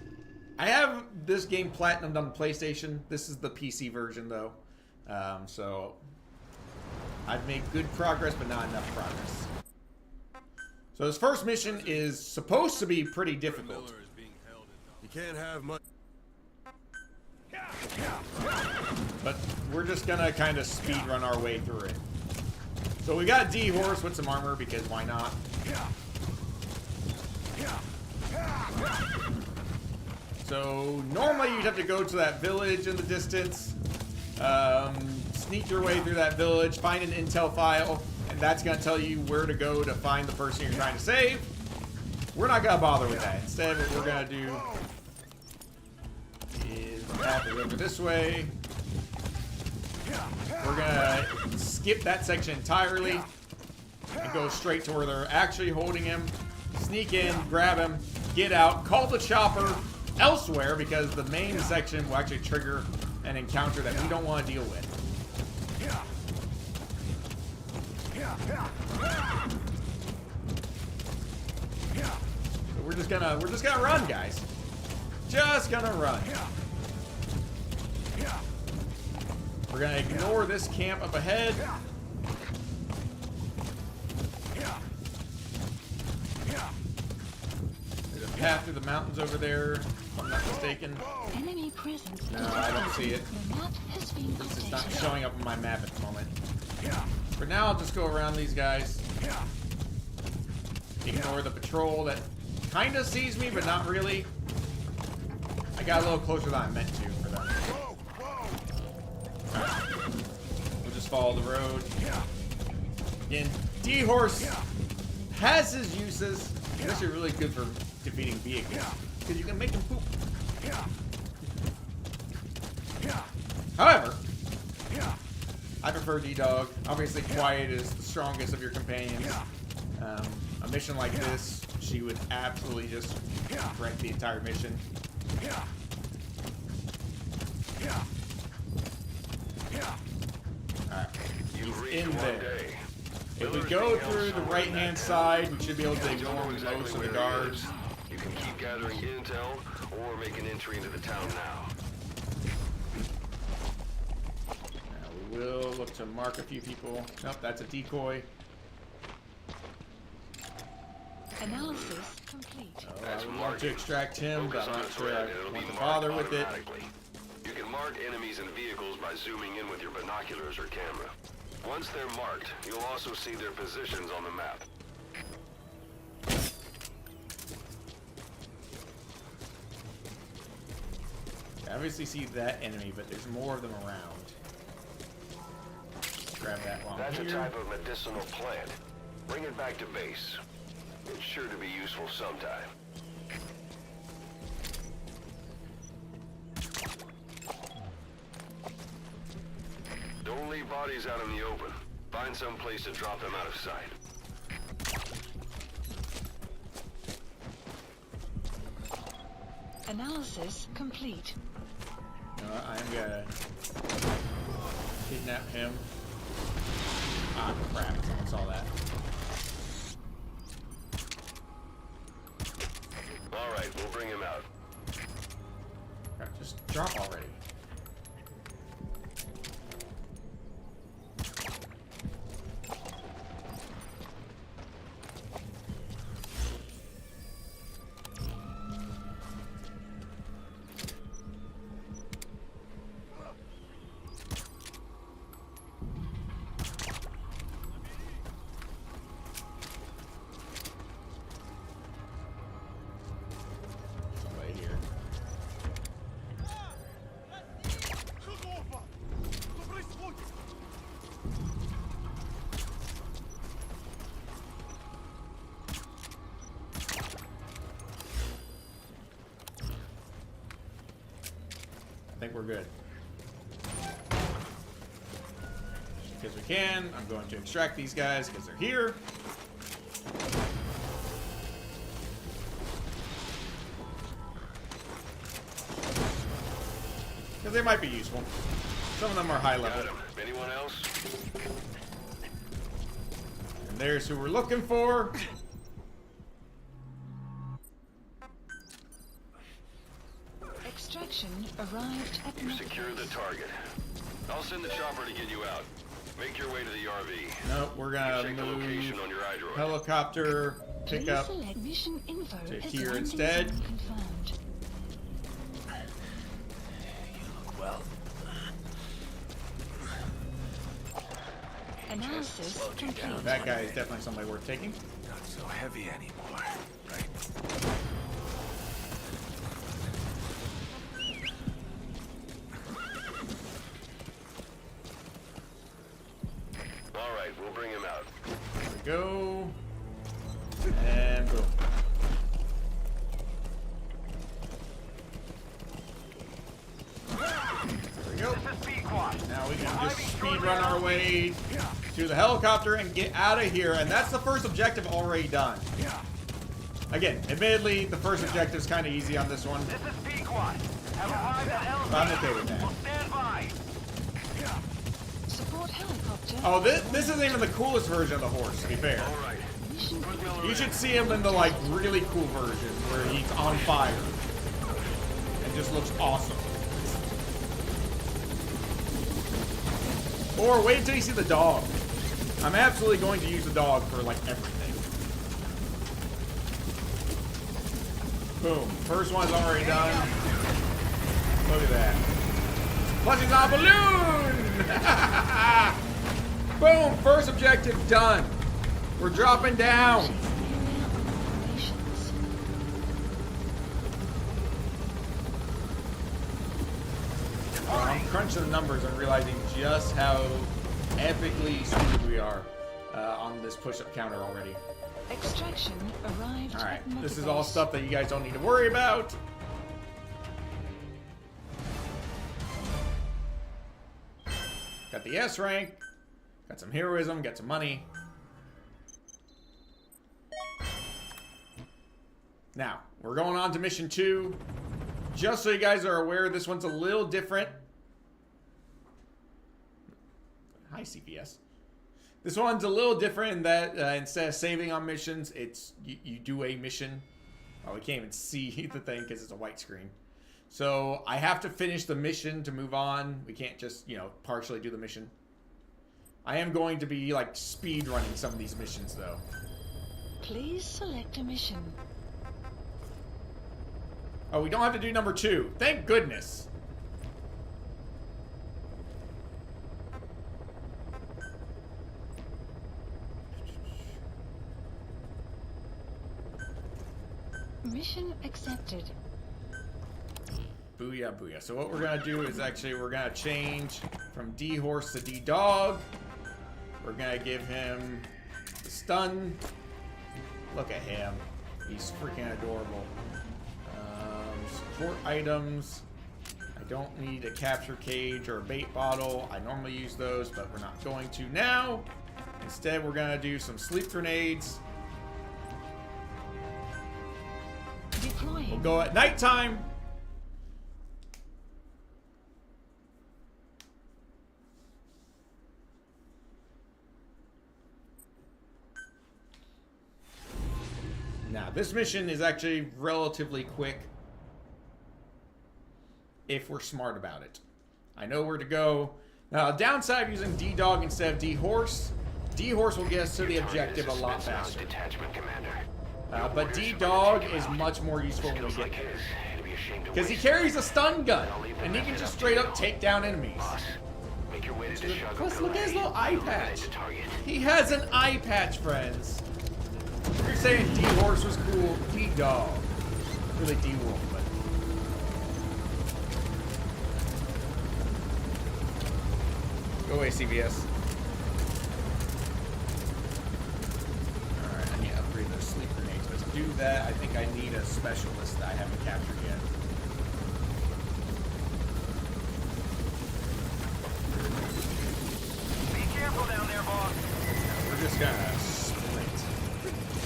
I have this game platinumed on the PlayStation. This is the PC version, though. So, I've made good progress, but not enough progress. So this first mission is supposed to be pretty difficult. You can't have much. But we're just gonna kind of speed run our way through it. So we got D-Horse with some armor because why not? So normally you'd have to go to that village in the distance, sneak your way through that village, find an intel file, and that's gonna tell you where to go to find the person you're trying to save. We're not gonna bother with that. Instead, what we're gonna do is path it over this way. We're gonna skip that section entirely and go straight to where they're actually holding him. Sneak in, grab him, get out, call the chopper elsewhere because the main section will actually trigger an encounter that we don't want to deal with. So we're just gonna run, guys. Just gonna run. We're gonna ignore this camp up ahead. There's a path through the mountains over there, if I'm not mistaken. Enemy presence. No, I don't see it. The map has been It's just not updated. showing up on my map at the moment. For now, I'll just go around these guys. Ignore the patrol that kind of sees me, but not really. I got a little closer than I meant to for that. Alright. We'll just follow the road. Again, D-Horse has his uses. It's actually really good for defeating vehicles, because you can make them poop. However, I prefer D-Dog. Obviously, Quiet is the strongest of your companions. A mission like this, she would absolutely just wreck the entire mission. Alright, he's in there. If we go through the right-hand side, we should be able to ignore most of the guards. You can keep gathering intel or make an entry into the town now. We will look to mark a few people. Nope, that's a decoy. Analysis complete. Oh, I would want to extract him, but I'm not sure I want to bother with it. You can mark enemies and vehicles by zooming in with your binoculars or camera. Once they're marked, you'll also see their positions on the map. I obviously see that enemy, but there's more of them around. Grab that while I'm That's a here. type of medicinal plant. Bring it back to base. It's sure to be useful sometime. Don't leave bodies out in the open. Find some place to drop them out of sight. Analysis complete. I'm gonna kidnap him. Ah, crap. Someone saw that. Alright, we'll bring him out. Crap, just drop already. Somebody here. I think we're good. Because we can, I'm going to extract these guys because they're here. Because they might be useful. Some of them are high level. Got him. Anyone else? And there's who we're looking for. Extraction arrived at You secured the target. I'll send the chopper to get you out. Make your way to the RV. Nope, we're gonna Check the move location on your iDroid. helicopter, pick up. Select mission info to as here landing instead. zone confirmed. Well, Analysis complete. That guy is definitely somebody worth taking. not so heavy anymore, right? Alright, we'll bring him out. There we go. And boom. There we go. Now we can just speed run our way to the helicopter and get out of here. And that's the first objective already done. Again, admittedly, the first objective is kind of easy on this one. But I'm okay with that. Support helicopter. Oh, this isn't even the coolest version of the horse, to be fair. Alright. Mission You should see him in the like really cool version where he's on fire. It just looks awesome. Or wait until you see the dog. I'm absolutely going to use the dog for like everything. Boom. First one's already done. Look at that. Clutching on balloon! Boom! First objective done. We're dropping down. I'm crunching the numbers and realizing just how epically screwed we are on this push-up counter already. Extraction arrived. All right, this is all stuff that you guys don't need to worry about. Got the S rank, got some heroism, got some money. Now, we're going on to mission 2. Just so you guys are aware, this one's a little different. Hi, CVS. This one's a little different in that instead of saving on missions, it's you do a mission. Oh, we can't even see the thing because it's a white screen. So I have to finish the mission to move on. We can't just, you know, partially do the mission. I am going to be like speed running some of these missions though. Please select a mission. Oh, we don't have to do number 2. Thank goodness. Mission accepted. Booyah, booyah. So what we're going to do is actually we're going to change from D-Horse to D-Dog. We're going to give him the stun. Look at him. He's freaking adorable. Support items. I don't need a capture cage or a bait bottle. I normally use those, but we're not going to now. Instead, we're going to do some sleep grenades. Deploying. We'll go at nighttime. Now, this mission is actually relatively quick if we're smart about it. I know where to go. Now, downside of using D-Dog instead of D-Horse, D-Horse will get us to the objective a lot faster. But D-Dog is much more useful when we get there. Because he carries a stun gun, and he can just straight up take down enemies. Plus, look at his little eye patch. He has an eye patch, friends. If you're saying D-Horse was cool, D-Dog. Really D-Wolf, but... Go away, CVS. Alright, I need to upgrade those sleep grenades. But to do that, I think I need a specialist that I haven't captured yet. Be careful down there, boss. We're just gonna sprint.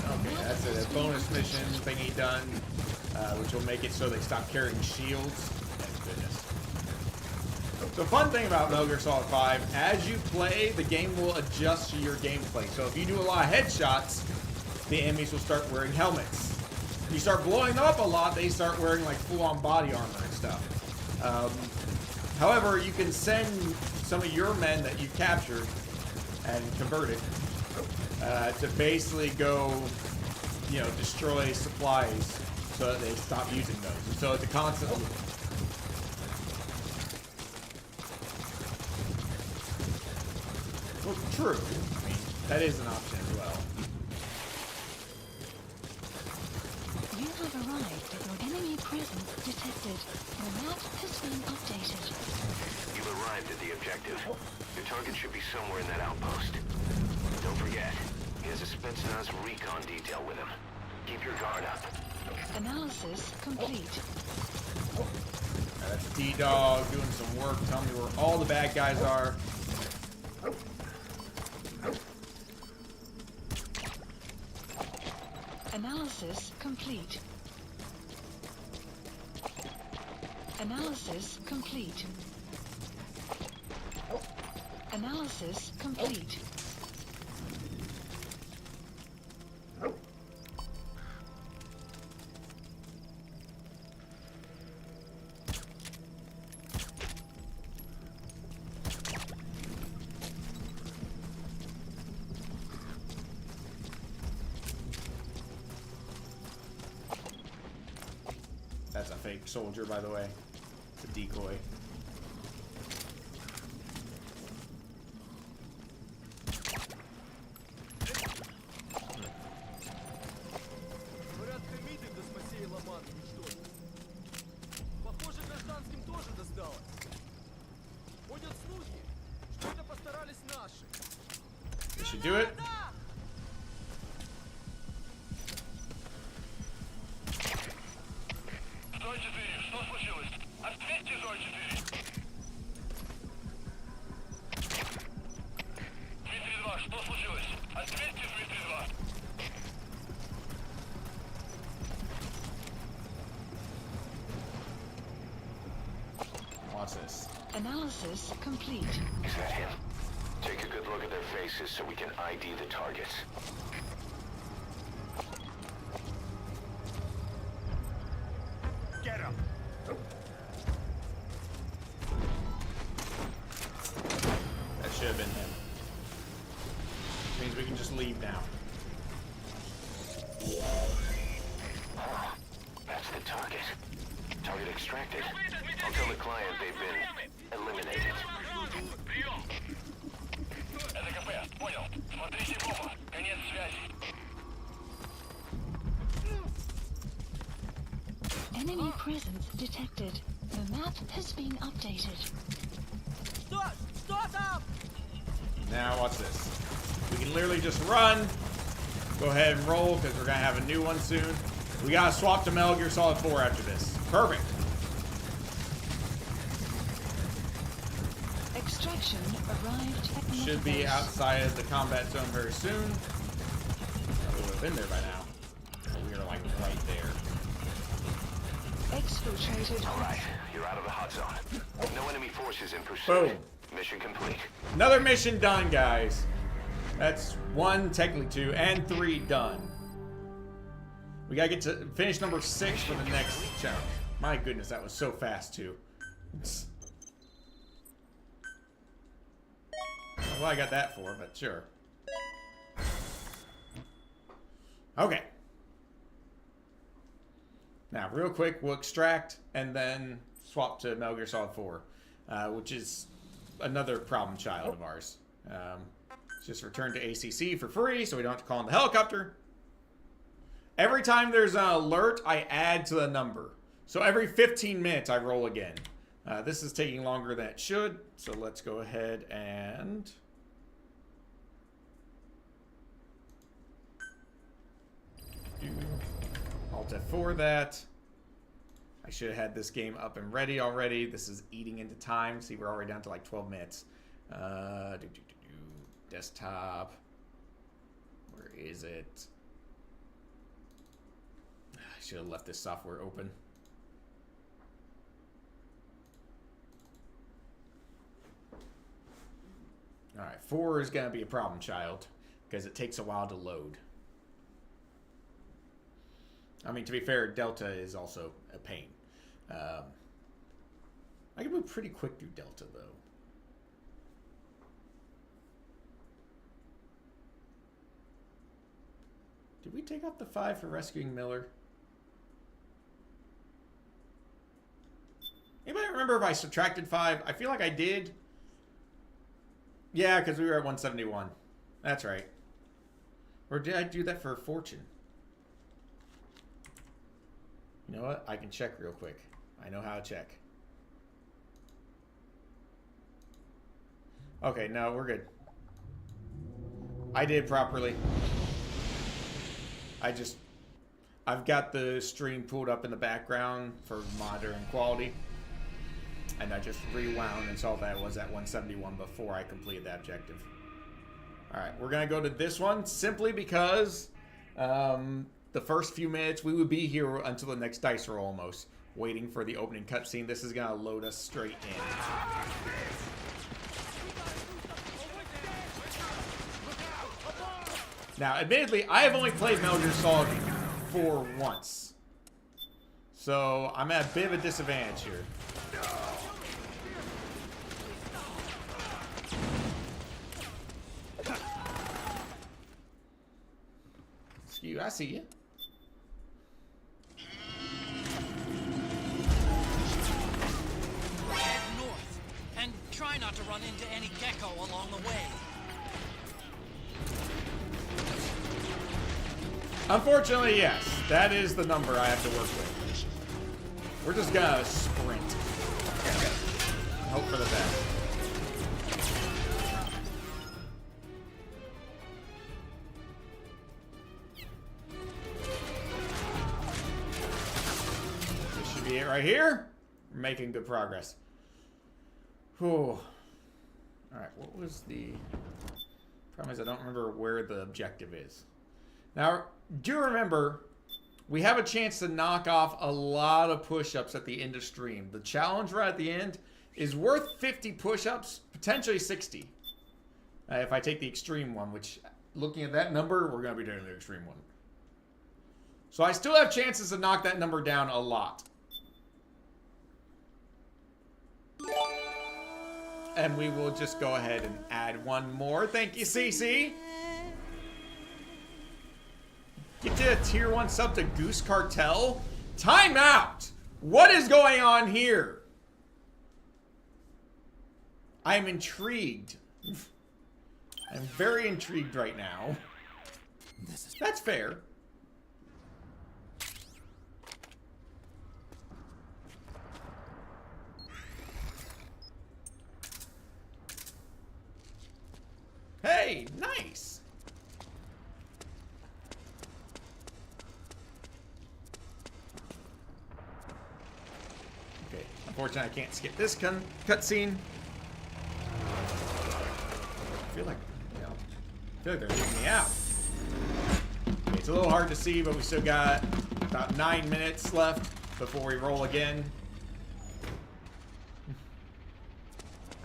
Okay, that's a bonus mission thingy done, which will make it so they stop carrying shields. Thank goodness. The fun thing about Metal Gear Solid 5, as you play, the game will adjust to your gameplay. So if you do a lot of headshots, the enemies will start wearing helmets. If you start blowing up a lot, they start wearing like full-on body armor and stuff. However, you can send some of your men that you've captured and converted to basically go, you know, destroy supplies so that they stop using those. And so it's a constant... Well, true. I mean, that is an option as well. You have arrived at your enemy presence detected. Your map has been updated. You've arrived at the objective. Your target should be somewhere in that outpost. Don't forget, he has a Spetsnaz recon detail with him. Keep your guard up. Analysis complete. That's D-Dog doing some work. Tell me where all the bad guys are. Analysis complete. Analysis complete. Analysis complete. That's a fake soldier, by the way. It's a decoy. This should do it. Watch this. Analysis complete. Is that him? Take a good look at their faces so we can ID the targets. Get him! That should have been him. Means we can just leave now. That's the target. Target extracted. I'll tell the client they've been eliminated. Enemy presence detected. The map has been updated. Now watch this. We can literally just run. Go ahead and roll because we're gonna have a new one soon. We gotta swap to Metal Gear Solid 4 after this. Perfect. Extraction arrived at the Should be base. outside of the combat zone very soon. We would have been there by now. But we are like right there. Exfiltrated. All right, you're out of the hot zone. No enemy forces in pursuit. Boom. Mission complete. Another mission done, guys. That's 1, technically 2, and 3 done. We gotta get to finish number 6 for the next challenge. My goodness, that was so fast too. Well, I got that for, but sure. Okay. Now, real quick, we'll extract and then swap to Metal Gear Solid 4, which is another problem child of ours. Just return to ACC for free, so we don't have to call in the helicopter. Every time there's an alert, I add to the number. So every 15 minutes, I roll again. This is taking longer than it should, so let's go ahead and... Alt F4 that. I should have had this game up and ready already. This is eating into time. See, we're already down to like 12 minutes. Desktop. Where is it? I should have left this software open. Alright, 4 is going to be a problem child because it takes a while to load. I mean, to be fair, Delta is also a pain. I can move pretty quick through Delta, though. Did we take off the 5 for rescuing Miller? Anybody remember if I subtracted 5? I feel like I did. Yeah, because we were at 171. That's right. Or did I do that for a fortune? You know what? I can check real quick. I know how to check. Okay, no, we're good. I did properly. I've got the stream pulled up in the background for monitoring quality. And I just rewound and saw that it was at 171 before I completed that objective. Alright, we're going to go to this one simply because the first few minutes we would be here until the next dice roll almost. Waiting for the opening cutscene. This is going to load us straight in. Now, admittedly, I have only played Metal Gear Solid 4 once. So, I'm at a bit of a disadvantage here. Excuse, I see you. run into any gecko along the way. Unfortunately, yes. That is the number I have to work with. We're just gonna sprint. Hope for the best. This should be it right here. We're making good progress. Whew. Alright, what was the... Problem is I don't remember where the objective is. Now, do remember, we have a chance to knock off a lot of push-ups at the end of stream. The challenge right at the end is worth 50 push-ups, potentially 60. If I take the extreme one, which, looking at that number, we're going to be doing the extreme one. So I still have chances to knock that number down a lot. And we will just go ahead and add one more. Thank you, CC. Get you a tier 1 sub to Goose Cartel. Time out! What is going on here? I am intrigued. I'm very intrigued right now. That's fair. Hey, nice. Okay, unfortunately I can't skip this cutscene. I feel like, they're leaving me out. Okay, it's a little hard to see, but we still got about 9 minutes left before we roll again.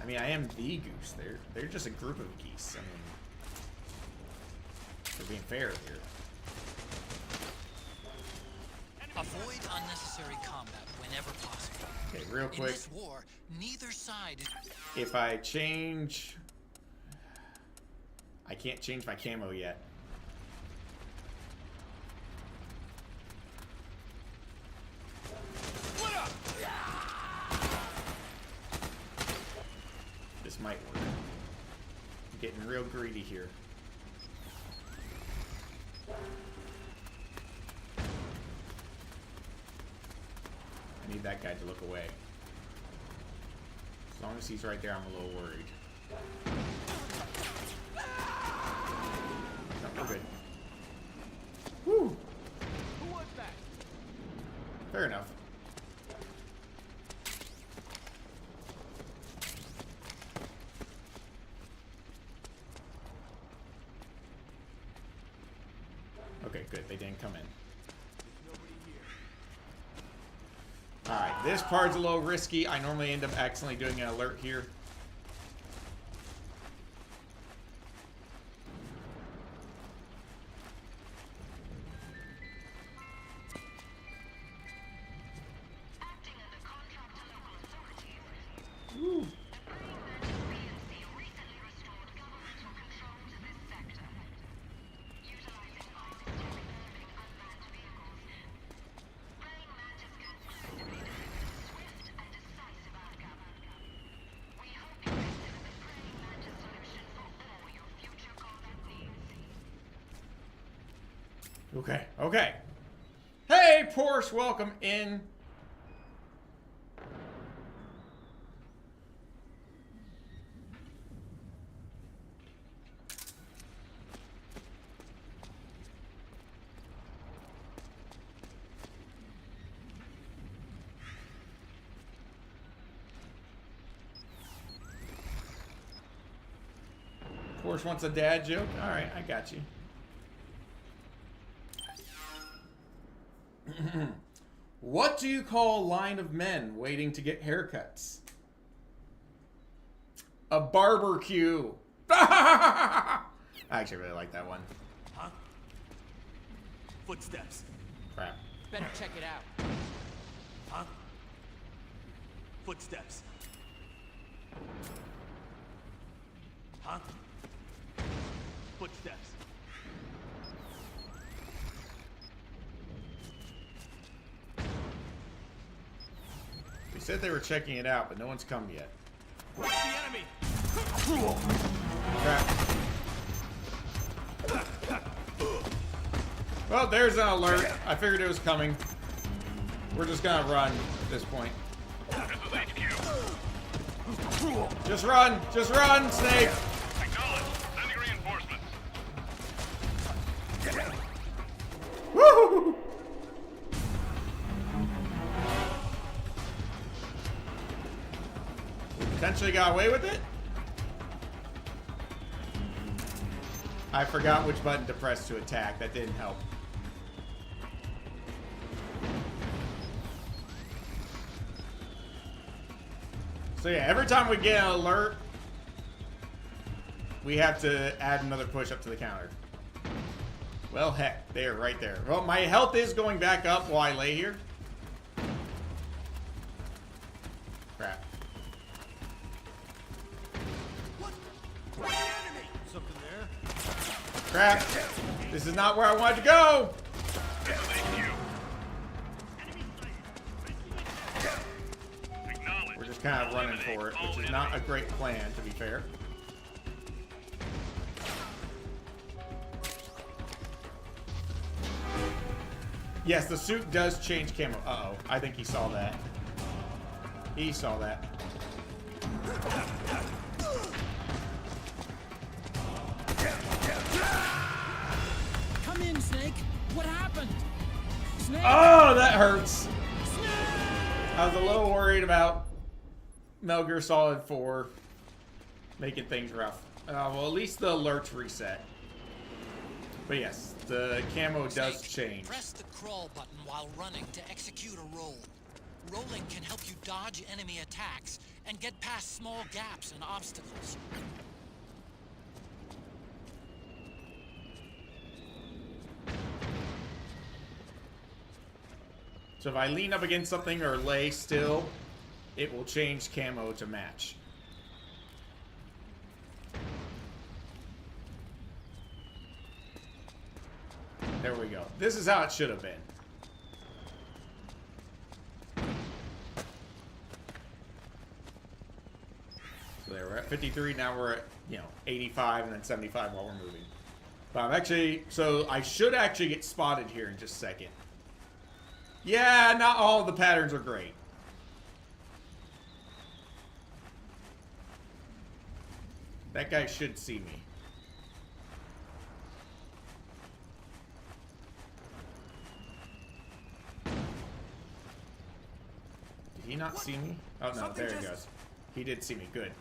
I mean, I am the goose. They're just a group of geese. I mean, they're being fair here. Avoid unnecessary combat whenever possible. Okay, real quick. In this war, neither side is... If I change... I can't change my camo yet. This might work. I'm getting real greedy here. I need that guy to look away. As long as he's right there, I'm a little worried. No, we're good. Woo! Who was that? Fair enough. Okay, good. They didn't come in. Alright, this part's a little risky. I normally end up accidentally doing an alert here. Woo. Okay, okay. Hey, Porsche, welcome in. Porsche wants a dad joke? Alright, I got you. What do you call a line of men waiting to get haircuts? A barbecue. I actually really like that one. Huh? Footsteps. Crap. Better check it out. Huh? Footsteps. Huh? Footsteps. They said they were checking it out, but no one's come yet. Where's the enemy? Crap. Well, there's an alert. I figured it was coming. We're just gonna run at this point. Just run! Just run, Snake! Woo! We potentially got away with it? I forgot which button to press to attack. That didn't help. So yeah, every time we get an alert, we have to add another push up to the counter. Well, heck, they're right there. Well, my health is going back up while I lay here. Crap. Something there. Crap. This is not where I wanted to go. We're just kind of running for it, which is not a great plan, to be fair. Yes, the suit does change camo. Uh-oh. I think he saw that. He saw that. Come in, Snake. What happened? Snake? Oh, that hurts. I was a little worried about Metal Gear Solid 4 making things rough. Well, at least the alerts reset. But yes, the camo does change. Press the crawl button while running to execute a roll. Rolling can help you dodge enemy attacks and get past small gaps and obstacles. So if I lean up against something or lay still, it will change camo to match. There we go. This is how it should have been. So there, we're at 53. Now we're at, 85 and then 75 while we're moving. But I'm actually, so I should actually get spotted here in just a second. Yeah, not all of the patterns are great. That guy should see me. Did he not see me? Oh no, there he goes. He did see me. Good.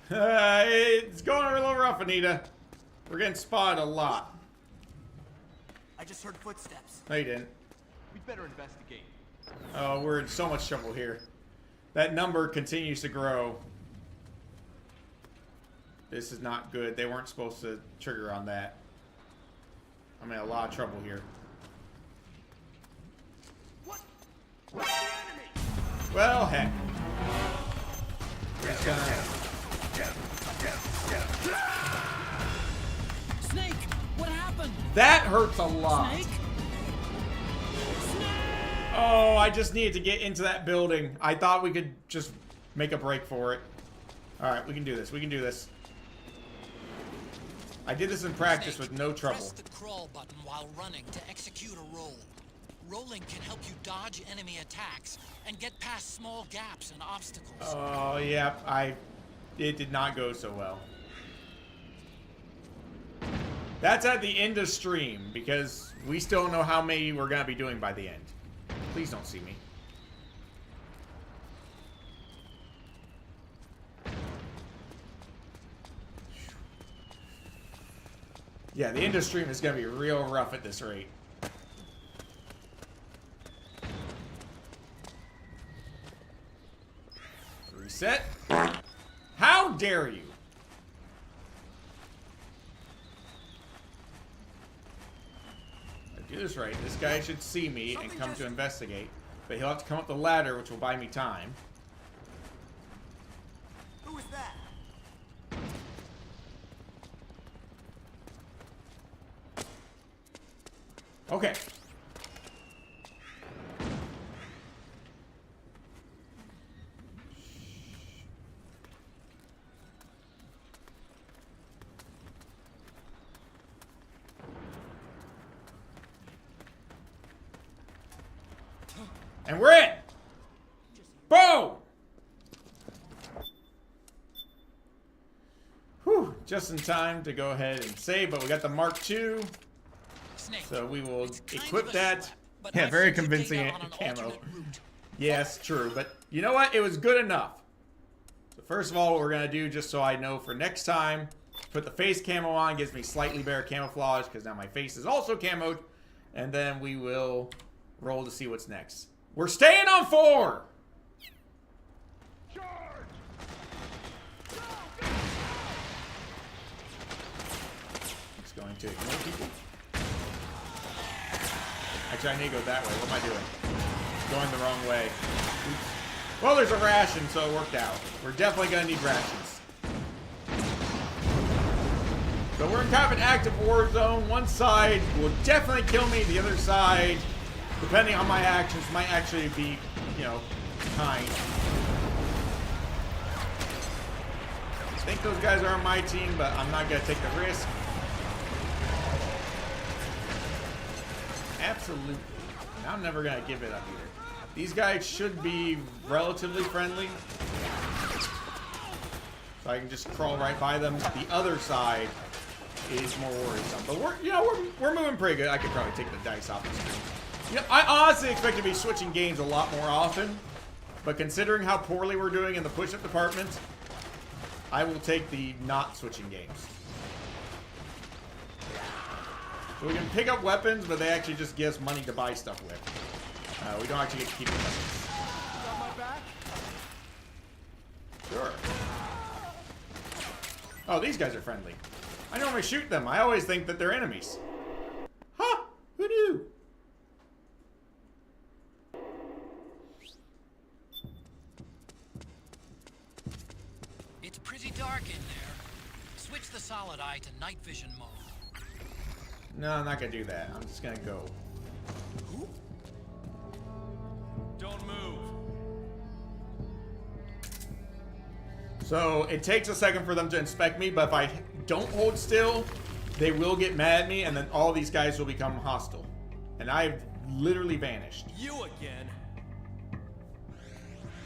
It's going a little rough, Anita. We're getting spotted a lot. I just heard footsteps. No, you didn't. We'd better investigate. Oh, we're in so much trouble here. That number continues to grow. This is not good. They weren't supposed to trigger on that. I'm in a lot of trouble here. What? What's the enemy? Well, heck. We're just gonna... Snake, what happened? That hurts a lot. Snake? Oh, I just needed to get into that building. I thought we could just make a break for it. Alright, we can do this. We can do this. I did this in practice with no trouble. Press the crawl button while running to execute a roll. Rolling can help you dodge enemy attacks and get past small gaps and obstacles. Oh, yeah. It did not go so well. That's at the end of stream, because we still don't know how many we're going to be doing by the end. Please don't see me. Yeah, the end of stream is going to be real rough at this rate. Reset. How dare you? I do this right. This guy should see me and come to investigate, but he'll have to come up the ladder, which will buy me time. Who was that? Okay. And we're in! Boom! Whew, just in time to go ahead and save, but we got the Mark II. So we will equip that. Yeah, very convincing camo. Yes, true, but you know what? It was good enough. So first of all, what we're going to do, just so I know for next time, put the face camo on, gives me slightly better camouflage, because now my face is also camoed. And then we will roll to see what's next. We're staying on 4! It's going to ignore people. Actually, I need to go that way. What am I doing? Going the wrong way. Oops. Well, there's a ration, so it worked out. We're definitely going to need rations. So we're in kind of an active war zone. One side will definitely kill me. The other side, depending on my actions, might actually be, you know, kind. I think those guys are on my team, but I'm not going to take the risk. Absolutely. And I'm never going to give it up either. These guys should be relatively friendly. So I can just crawl right by them. The other side is more worrisome. But we're moving pretty good. I could probably take the dice off the screen. You know, I honestly expect to be switching games a lot more often. But considering how poorly we're doing in the push-up department, I will take the not switching games. So we can pick up weapons, but they actually just give us money to buy stuff with. We don't actually get to keep the weapons. Sure. Oh, these guys are friendly. I normally shoot them. I always think that they're enemies. Huh? Who knew? It's pretty dark in there. Switch the solid eye to night vision mode. No, I'm not gonna do that. I'm just gonna go. Don't move. So it takes a second for them to inspect me, but if I don't hold still, they will get mad at me, and then all these guys will become hostile. And I've literally vanished. You again.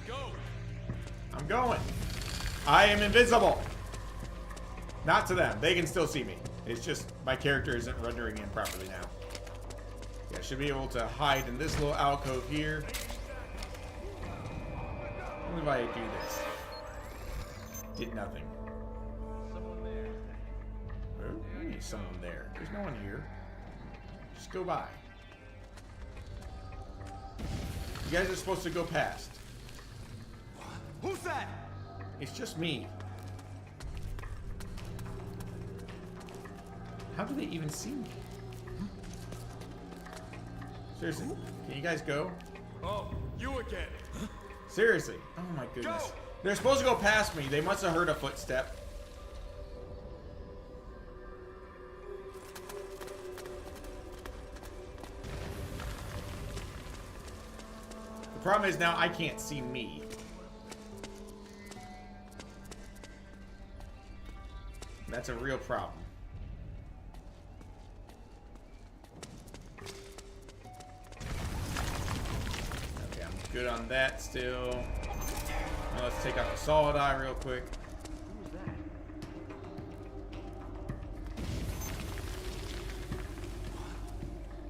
Go. I'm going. I am invisible. Not to them. They can still see me. It's just my character isn't rendering in properly now. Yeah, I should be able to hide in this little alcove here. What if I do this? Did nothing. Someone there. Where is someone there? There's no one here. Just go by. You guys are supposed to go past. Who's that? It's just me. How do they even see me? Seriously, can you guys go? Oh, you again. Seriously. Oh my goodness. Go. They're supposed to go past me. They must have heard a footstep. The problem is now I can't see me. That's a real problem. Okay, I'm good on that still. Now let's take out the solid eye real quick.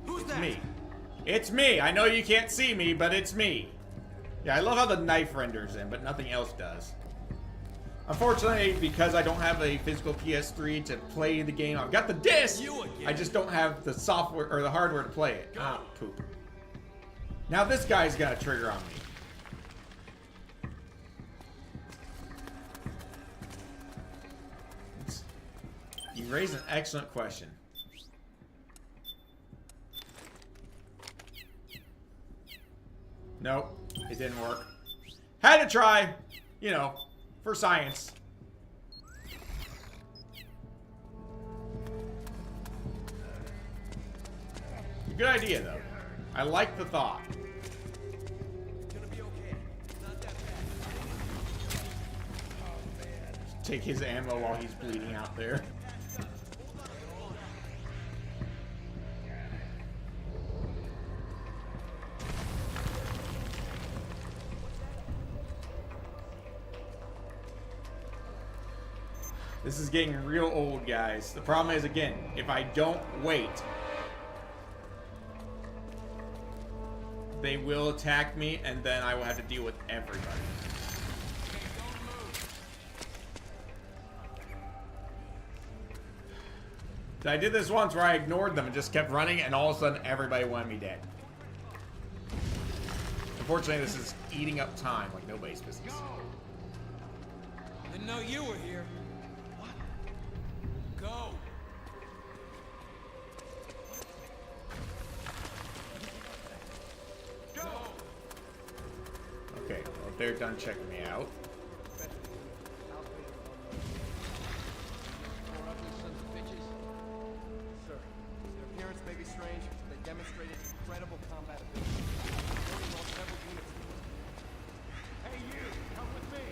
Who's It's that? me. It's me. I know you can't see me, but it's me. Yeah, I love how the knife renders in, but nothing else does. Unfortunately, because I don't have a physical PS3 to play the game, I've got the disc. I just don't have the software or the hardware to play it. Ah, poop. Now this guy's got a trigger on me. You raised an excellent question. Nope, it didn't work. Had to try, you know, for science. Good idea, though. I like the thought. Take his ammo while he's bleeding out there. This is getting real old, guys. The problem is, again, if I don't wait, they will attack me, and then I will have to deal with everybody. I did this once where I ignored them and just kept running, and all of a sudden everybody wanted me dead. Unfortunately, this is eating up time like nobody's business. Didn't know you were here. What? Go. Go. Okay, well, they're done checking me out. Demonstrated incredible combat ability. Lost several units. Hey, you! Come with me!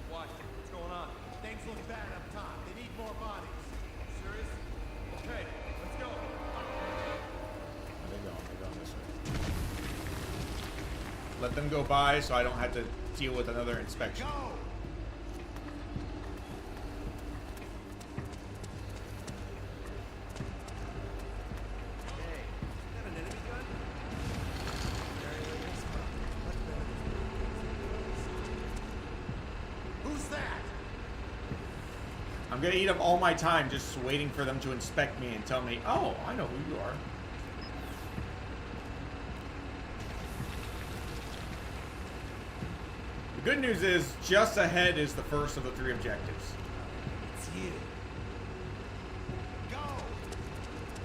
What? What's going on? Things look bad up top. They need more bodies. Serious? Okay, let's go. They're going this way. Let them go by so I don't have to deal with another inspection. Go! I'm gonna eat up all my time just waiting for them to inspect me and tell me, oh, I know who you are. The good news is, just ahead is the first of the 3 objectives. It's you. Go!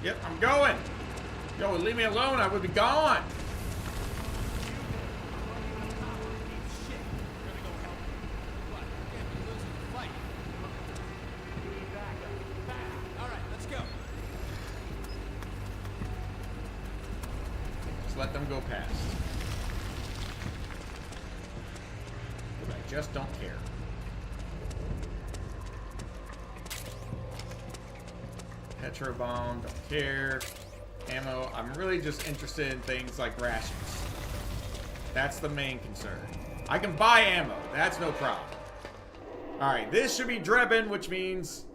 Yep, I'm going! Yo, leave me alone, I would be gone! Let them go past. But I just don't care. Petro bomb, don't care. Ammo, I'm really just interested in things like rations. That's the main concern. I can buy ammo, that's no problem. Alright, this should be Drebin, which means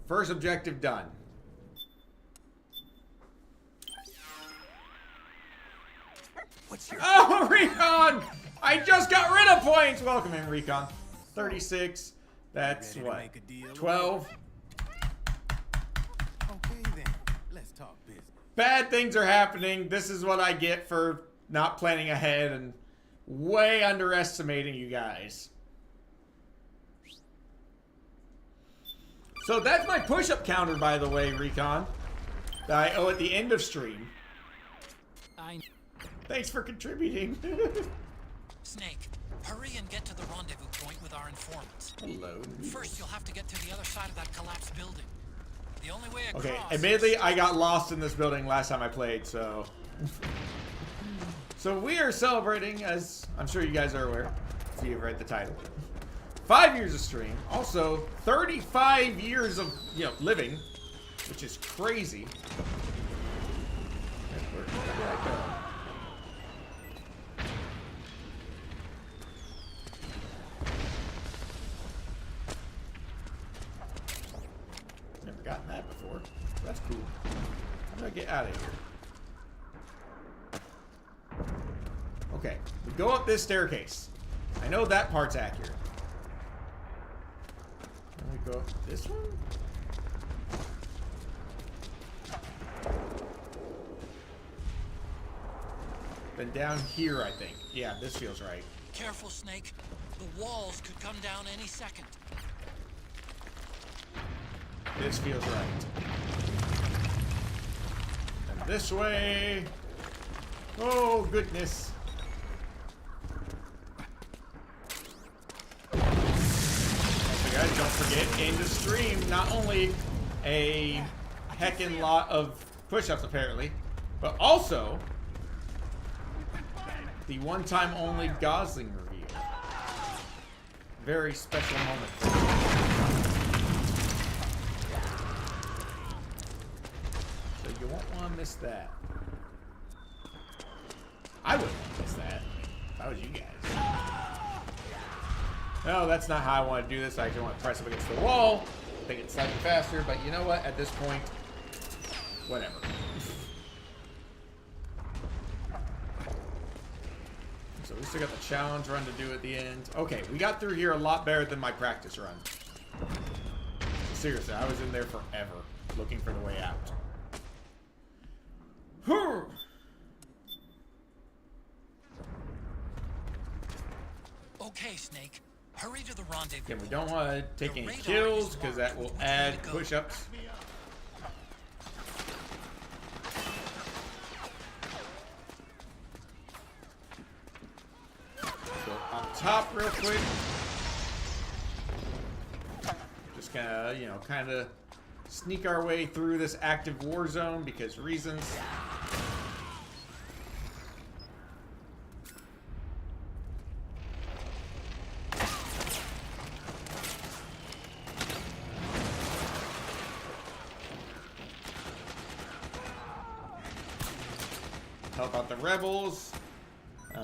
first objective done. Oh, Recon! I just got rid of points! Welcome in, Recon. 36. That's what? 12? Okay then, let's talk business. Bad things are happening. This is what I get for not planning ahead and way underestimating you guys. So that's my push-up counter, by the way, Recon. That I owe at the end of stream. Thanks for contributing. Snake, hurry and get to the rendezvous point with our informants. Hello. First, you'll have to get to the other side of that collapsed building. The only way across... Okay, admittedly, I got lost in this building last time I played, so... So we are celebrating, as I'm sure you guys are aware, if you've read the title, 5 years of stream. Also, 35 years of, living, which is crazy. Where did I go? Never gotten that before. That's cool. How do I get out of here? Okay, we go up this staircase. I know that part's accurate. Then we go up this one? Then down here, I think. Yeah, this feels right. Careful, Snake. The walls could come down any second. This feels right. And this way. Oh, goodness. Also, guys, don't forget, in the stream, not only a heckin' lot of push-ups, apparently, but also the one-time only Gosling review. Very special moment for me. So you won't want to miss that. I wouldn't want to miss that if I was you guys. No, that's not how I want to do this. I actually want to press up against the wall, make it slightly faster, but you know what? At this point, whatever. So we still got the challenge run to do at the end. Okay, we got through here a lot better than my practice run. Seriously, I was in there forever looking for the way out. Okay, Snake. Hurry to the rendezvous. Okay, we don't want to take any kills because that will add push-ups. Go on top real quick. Just gonna, you know, kind of sneak our way through this active war zone because reasons. Help out the rebels.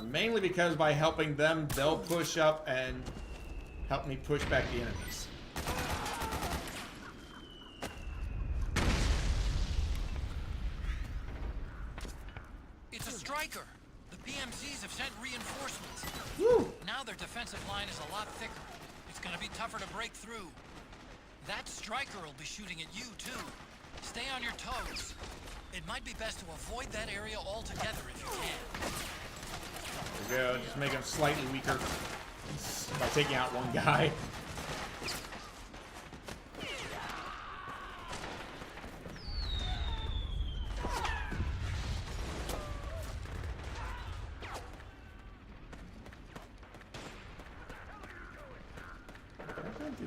Mainly because by helping them, they'll push up and help me push back the enemies. It's a striker. The PMCs have sent reinforcements. Woo. Now their defensive line is a lot thicker. It's gonna be tougher to break through. That striker will be shooting at you too. Stay on your toes. It might be best to avoid that area altogether if you can. There we go, just make him slightly weaker by taking out one guy.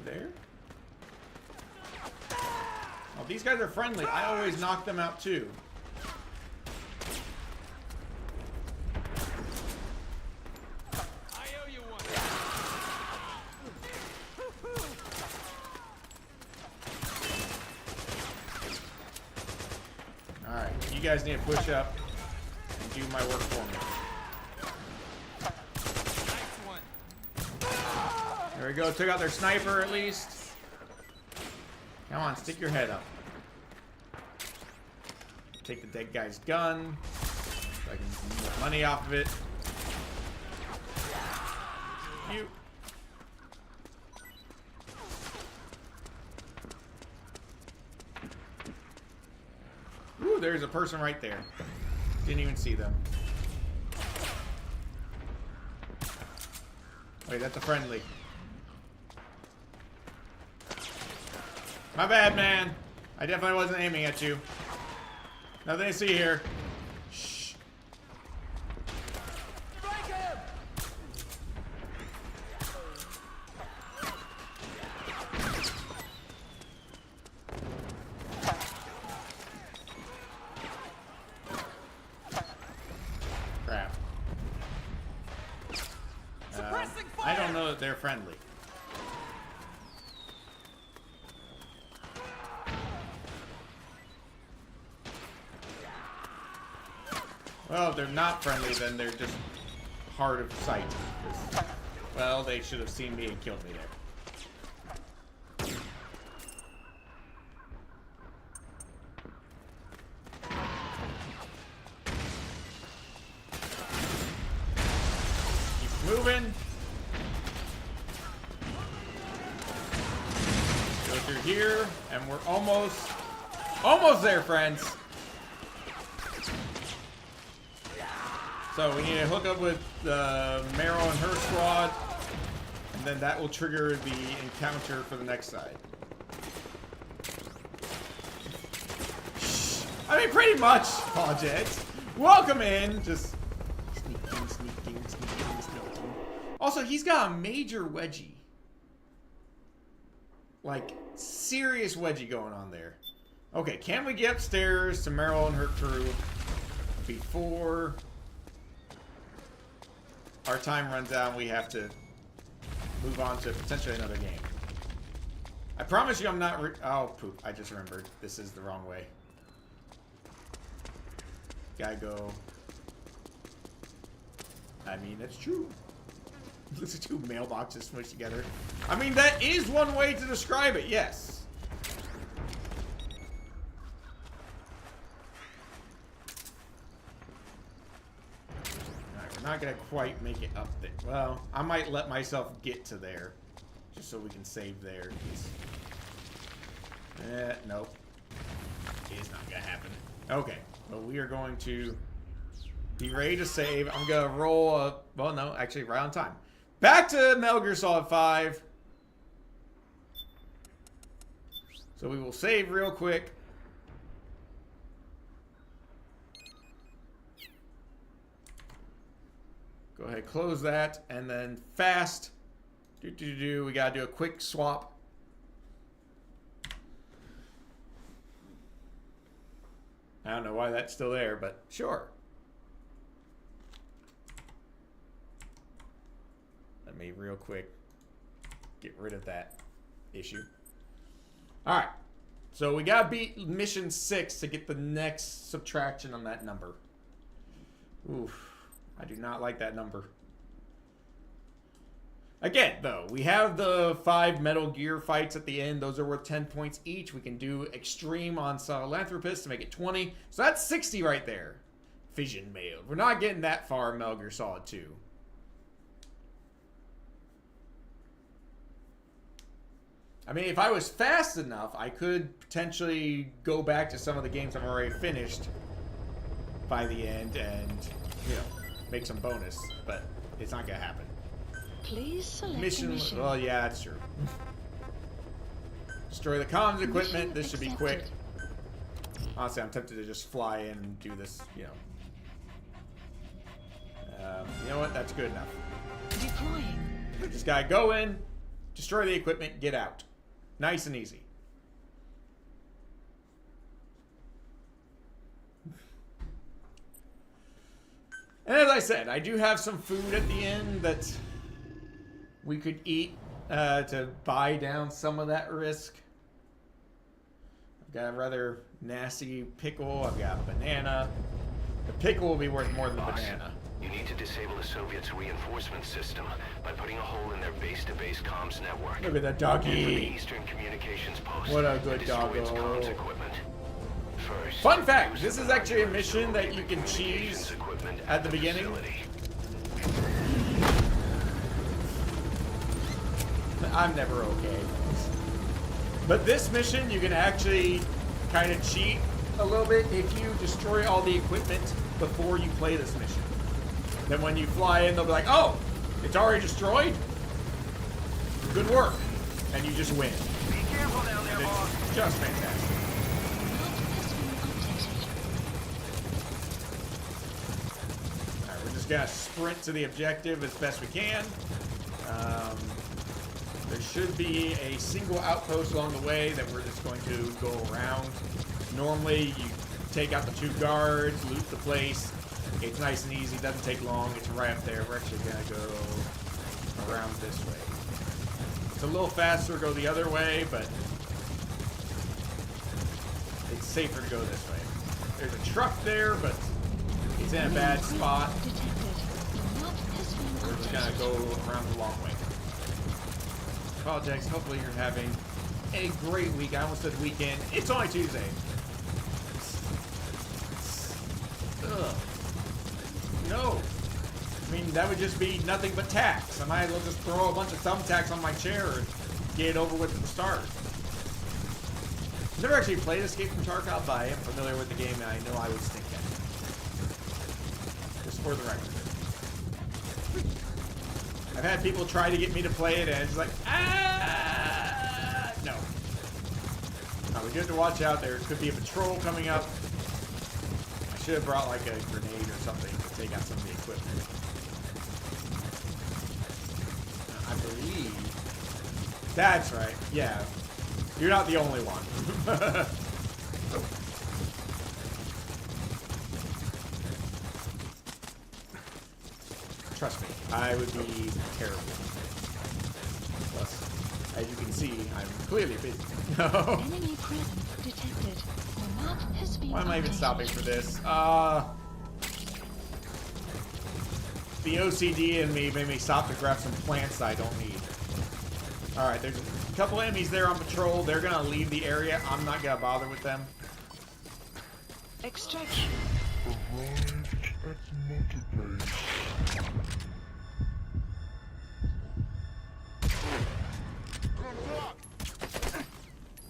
There? Oh, these guys are friendly. I always knock them out too. I owe you one. Alright, you guys need to push up and do my work for me. Nice one. There we go, took out their sniper at least. Come on, stick your head up. Take the dead guy's gun, so I can get money off of it. You. Ooh, there's a person right there. Didn't even see them. Wait, that's a friendly. My bad, man. I definitely wasn't aiming at you. Nothing to see here. Shh. Strike him! Crap. I don't know that they're friendly. Well, if they're not friendly, then they're just hard of sight. Well, they should have seen me and killed me there. Keep moving. Go through here, and we're almost there, friends. So we need to hook up with Meryl and her squad, and then that will trigger the encounter for the next side. I mean, pretty much, Project. Welcome in. Just sneaking, sneaking, sneaking, sneaking. Also, he's got a major wedgie. Like, serious wedgie going on there. Okay, can we get upstairs to Meryl and her crew before our time runs out and we have to move on to potentially another game? I promise you I'm not oh, poop. I just remembered. This is the wrong way. Gotta go. I mean, it's true. Those are two mailboxes smushed together. I mean, that is one way to describe it, yes. Alright, we're not gonna quite make it up there. Well, I might let myself get to there. Just so we can save there. Nope. It's not gonna happen. Okay, well, we are going to be ready to save. I'm gonna roll a... Well, no, actually, right on time. Back to Metal Gear Solid 5. So we will save real quick. Go ahead, close that, and then fast. We gotta do a quick swap. I don't know why that's still there, but sure. Let me real quick get rid of that issue. Alright. So we gotta beat mission 6 to get the next subtraction on that number. Oof. I do not like that number. Again, though, we have the 5 Metal Gear fights at the end. Those are worth 10 points each. We can do Extreme on Sahelanthropus to make it 20. So that's 60 right there. Fission Mail. We're not getting that far in Metal Gear Solid 2. I mean, if I was fast enough, I could potentially go back to some of the games I've already finished by the end and, you know, make some bonus. But it's not going to happen. Please select Mission. Well, yeah, that's true. Destroy the comms equipment. This should be quick. Honestly, I'm tempted to just fly in and do this, you know. You know what? That's good enough. Deploying. Just gotta go in, destroy the equipment, get out. Nice and easy. And as I said, I do have some food at the end that we could eat to buy down some of that risk. I've got a rather nasty pickle. I've got a banana. The pickle will be worth more than the banana. You need to disable the Soviets' reinforcement system by putting a hole in their base-to-base comms network. Look at that doggy. The Eastern Communications Post. What a good doggo. Comms equipment. First, fun fact, this is actually a mission that you can cheese at the beginning. I'm never okay. But this mission, you can actually kind of cheat a little bit if you destroy all the equipment before you play this mission. Then when you fly in, they'll be like, oh, it's already destroyed? Good work. And you just win. Be careful down there, boss. It's just fantastic. Alright, we're just gonna sprint to the objective as best we can. There should be a single outpost along the way that we're just going to go around. Normally, you take out the 2 guards, loot the place. It's nice and easy, doesn't take long. It's right up there. We're actually going to go around this way. It's a little faster to go the other way, but it's safer to go this way. There's a truck there, but it's in a bad spot. We're just going to go around the long way. Apologize. Hopefully you're having a great week. I almost said weekend. It's only Tuesday. Ugh. No. I mean, that would just be nothing but tacks. I might as well just throw a bunch of thumbtacks on my chair and get it over with at the start. I've never actually played Escape from Tarkov, but I am familiar with the game, and I know I would stink at it. Just for the record. I've had people try to get me to play it, and it's like, no. No, we do have to watch out. There could be a patrol coming up. I should have brought like a grenade or something to take out some of the equipment. I believe. That's right. Yeah. You're not the only one. Trust me, I would be terrible. Plus, as you can see, I'm clearly busy. Enemy presence detected. The map has been Why am I even updated. stopping for this? The OCD in me made me stop to grab some plants I don't need. Alright, there's a couple enemies there on patrol. They're gonna leave the area. I'm not gonna bother with them. Extraction.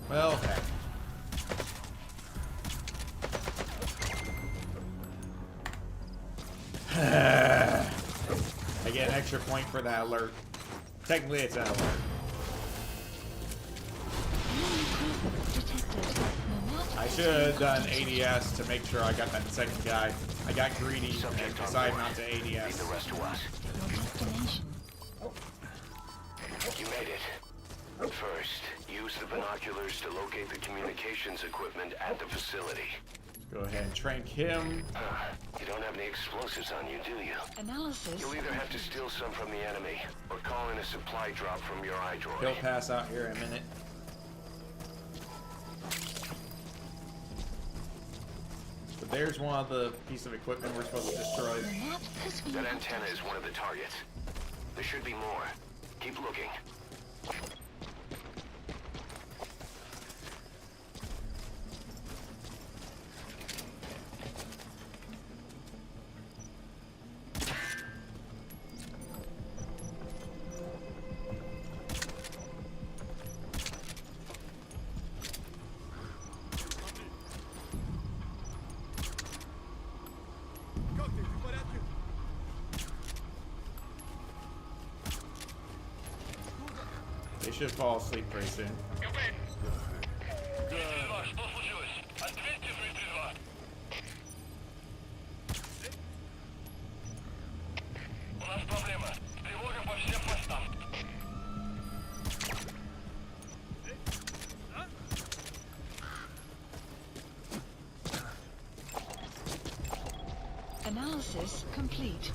Well, heck. I get an extra point for that alert. Technically, it's an alert. I should have done ADS to make sure I got that second guy. I got greedy and decided not to ADS. Leave the rest to us. You made it. First, use the binoculars to locate the communications equipment at the facility. Go ahead and trank him. You don't have any explosives on you, do you? Analysis. You'll either have to steal some from the enemy or call in a supply drop from your iDroid. He'll pass out here in a minute. But there's one of the piece of equipment we're supposed to destroy. That antenna is one of the targets. There should be more. Keep looking. They should fall asleep pretty soon. Analysis complete.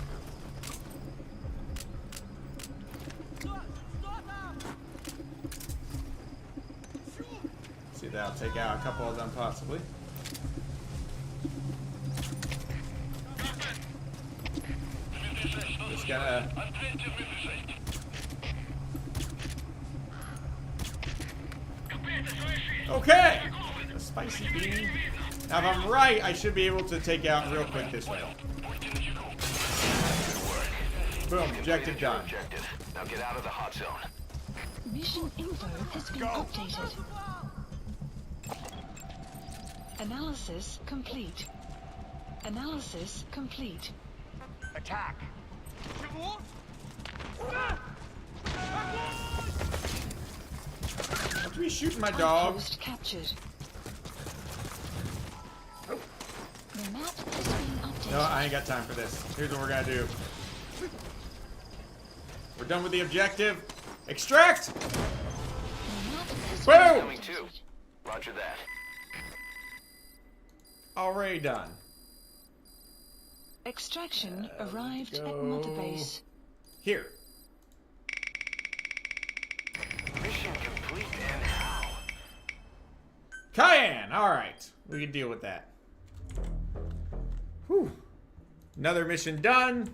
See, that'll take out a couple of them possibly. Just gotta... Okay! A spicy bean. Now if I'm right, I should be able to take out real quick this way. Boom, objective done. Now get out of the hot zone. Mission info has been updated. Analysis complete. Analysis complete. Attack. Don't be shooting my dog. Outpost captured. The map has been updated. No, I ain't got time for this. Here's what we're gonna do. We're done with the objective. Extract! Boom! Coming too. Roger that. Already done. Extraction arrived at Mother Base. Here. Mission complete and how? Cayenne! Alright. We can deal with that. Whew. Another mission done.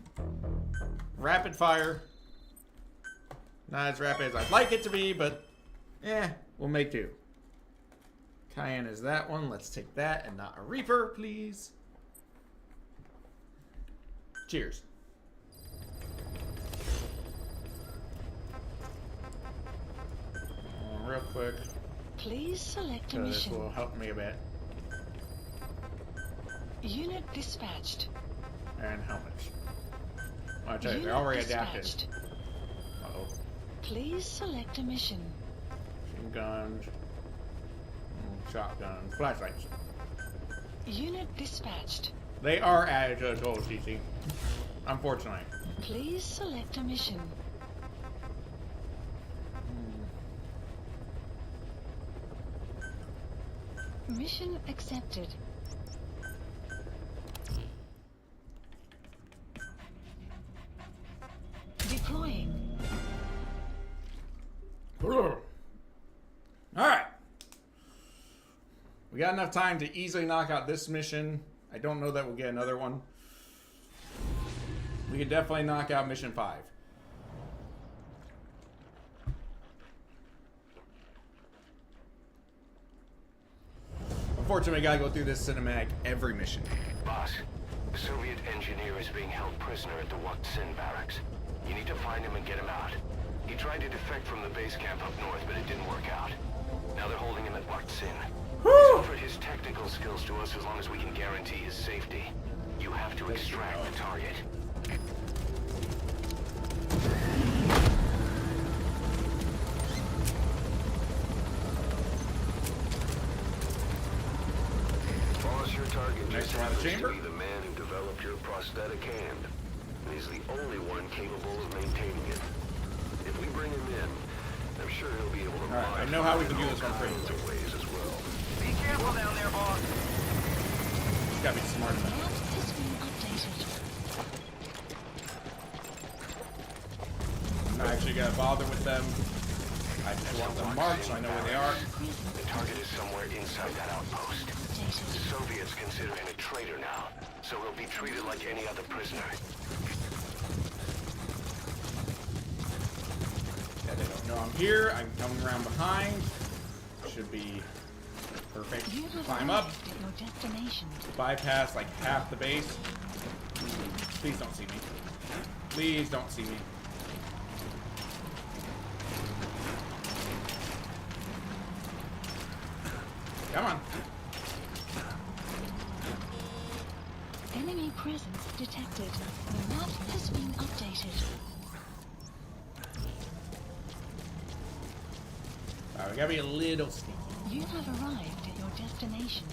Rapid fire. Not as rapid as I'd like it to be, but we'll make do. Cayenne is that one. Let's take that and not a Reaper, please. Cheers. Real quick. Please select a So this mission. will help me a bit. Unit dispatched. And how much? I'll tell you, Unit they're already dispatched. adapted. Uh-oh. Please select a mission. Machine guns. Shotguns. Flashlights. Unit dispatched. They are added to the total CC. Unfortunately. Please select a mission. Mission accepted. Deploying. Alright. We got enough time to easily knock out this mission. I don't know that we'll get another one. We could definitely knock out mission 5. Unfortunately, we gotta go through this cinematic every mission. Boss, the Soviet engineer is being held prisoner at the Wakt Sin barracks. You need to find him and get him out. He tried to defect from the base camp up north, but it didn't work out. Now they're holding him at Wakt Sin. He's offered his technical skills to us as long as we can guarantee his safety. You have to extract the target. Boss, your target just happens to be the man who developed your prosthetic hand. He's the only one capable of maintaining it. If we bring him in, I'm sure he'll be able to I know how we can do this one pretty quick. ways as well. Be careful down there, boss. He's gotta be smart enough. I'm not actually gonna bother with them. I just want them marked so I know where they are. The target is somewhere inside that outpost. The Soviets consider him a traitor now, so he'll be treated like any other prisoner. Yeah, they don't know I'm here. I'm coming around behind. Should be perfect. Climb up. Bypass like half the base. Please don't see me. Please don't see me. Come on. Enemy presence detected. The map has been updated. Alright, we gotta be a little sneaky. You have arrived at your destination.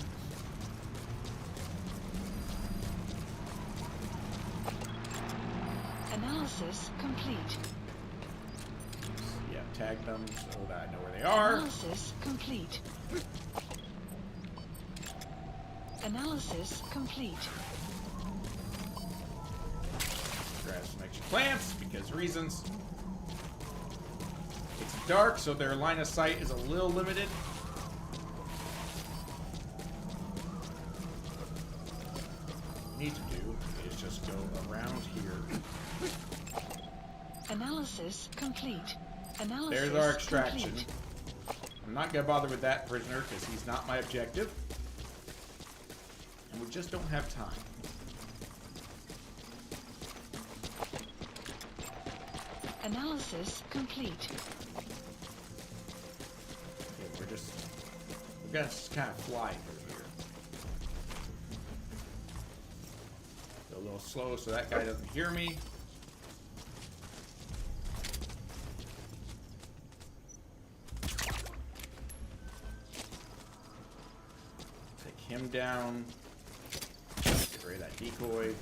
Analysis complete. Yeah, tag them so that I know where they are. Analysis complete. Analysis complete. Grab some extra plants because reasons. It's dark, so their line of sight is a little limited. What we need to do is just go around here. Analysis complete. Analysis There's our extraction. complete. I'm not gonna bother with that prisoner because he's not my objective. And we just don't have time. Analysis complete. Okay, we're gonna just kind of fly through here. Go a little slow so that guy doesn't hear me. Take him down. Get rid of that decoy.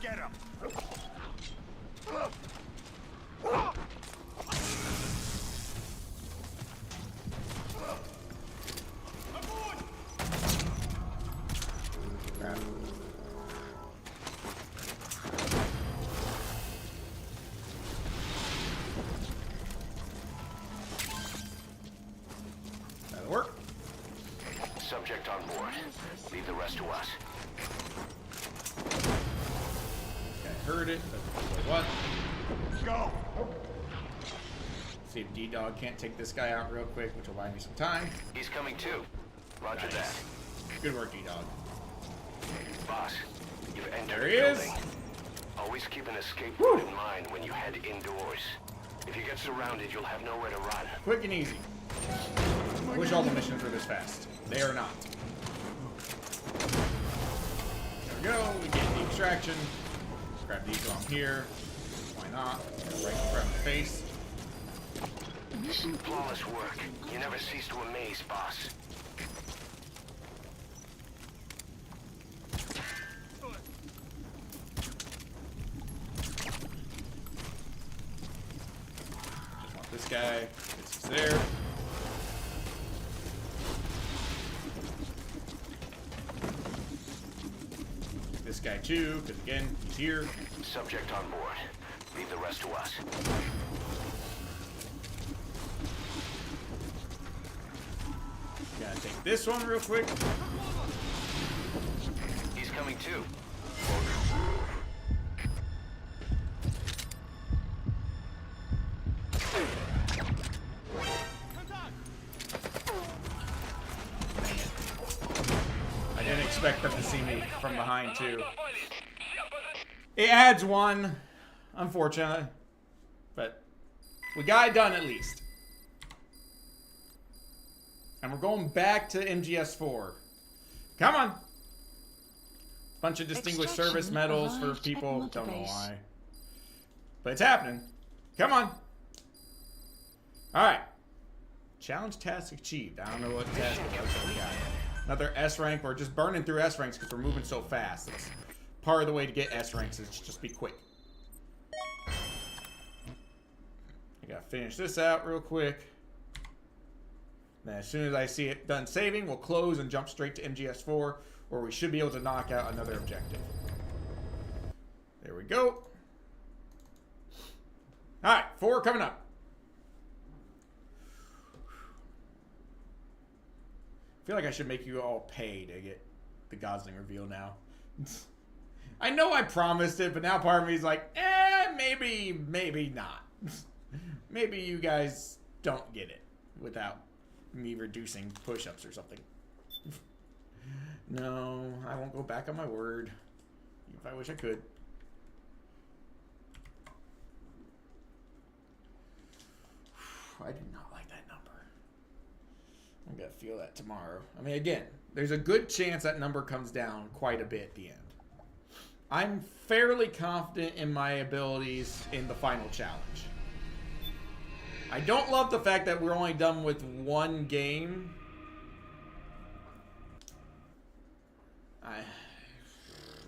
Get him. Crap. That'll work. Subject on board. Leave the rest to us. I heard it. Doesn't know what. Go. See if D-Dog can't take this guy out real quick, which will buy me some time. He's coming too. Roger that. Good work, D-Dog. Boss, you've entered There the he is. building. Always keep an escape route in mind when you head indoors. If you get surrounded, you'll have nowhere to run. Quick and easy. I wish all the missions were this fast. They are not. There we go. We get the extraction. Grab these while I'm here. Why not? Right in front of the face. Flawless work. You never cease to amaze, boss. Just want this guy. This is there. This guy too, because again, he's here. Subject on board. Leave the rest to us. gotta take this one real quick. He's coming too. I didn't expect them to see me from behind too. It adds one, unfortunately, but we got it done at least. And we're going back to MGS 4. Come on. Bunch of distinguished service medals for people. Don't know why. But it's happening. Come on. Alright. Challenge task achieved. I don't know what task it was that we got. Another S rank. We're just burning through S ranks because we're moving so fast. That's part of the way to get S ranks is just be quick. I gotta finish this out real quick. Then as soon as I see it done saving, we'll close and jump straight to MGS 4, where we should be able to knock out another objective. There we go. Alright, 4 coming up. I feel like I should make you all pay to get the Gosling reveal now. I know I promised it, but now part of me is like, maybe not. Maybe you guys don't get it without me reducing push-ups or something. No, I won't go back on my word. If I wish I could. I do not like that number. I'm gonna feel that tomorrow. I mean, again, there's a good chance that number comes down quite a bit at the end. I'm fairly confident in my abilities in the final challenge. I don't love the fact that we're only done with one game.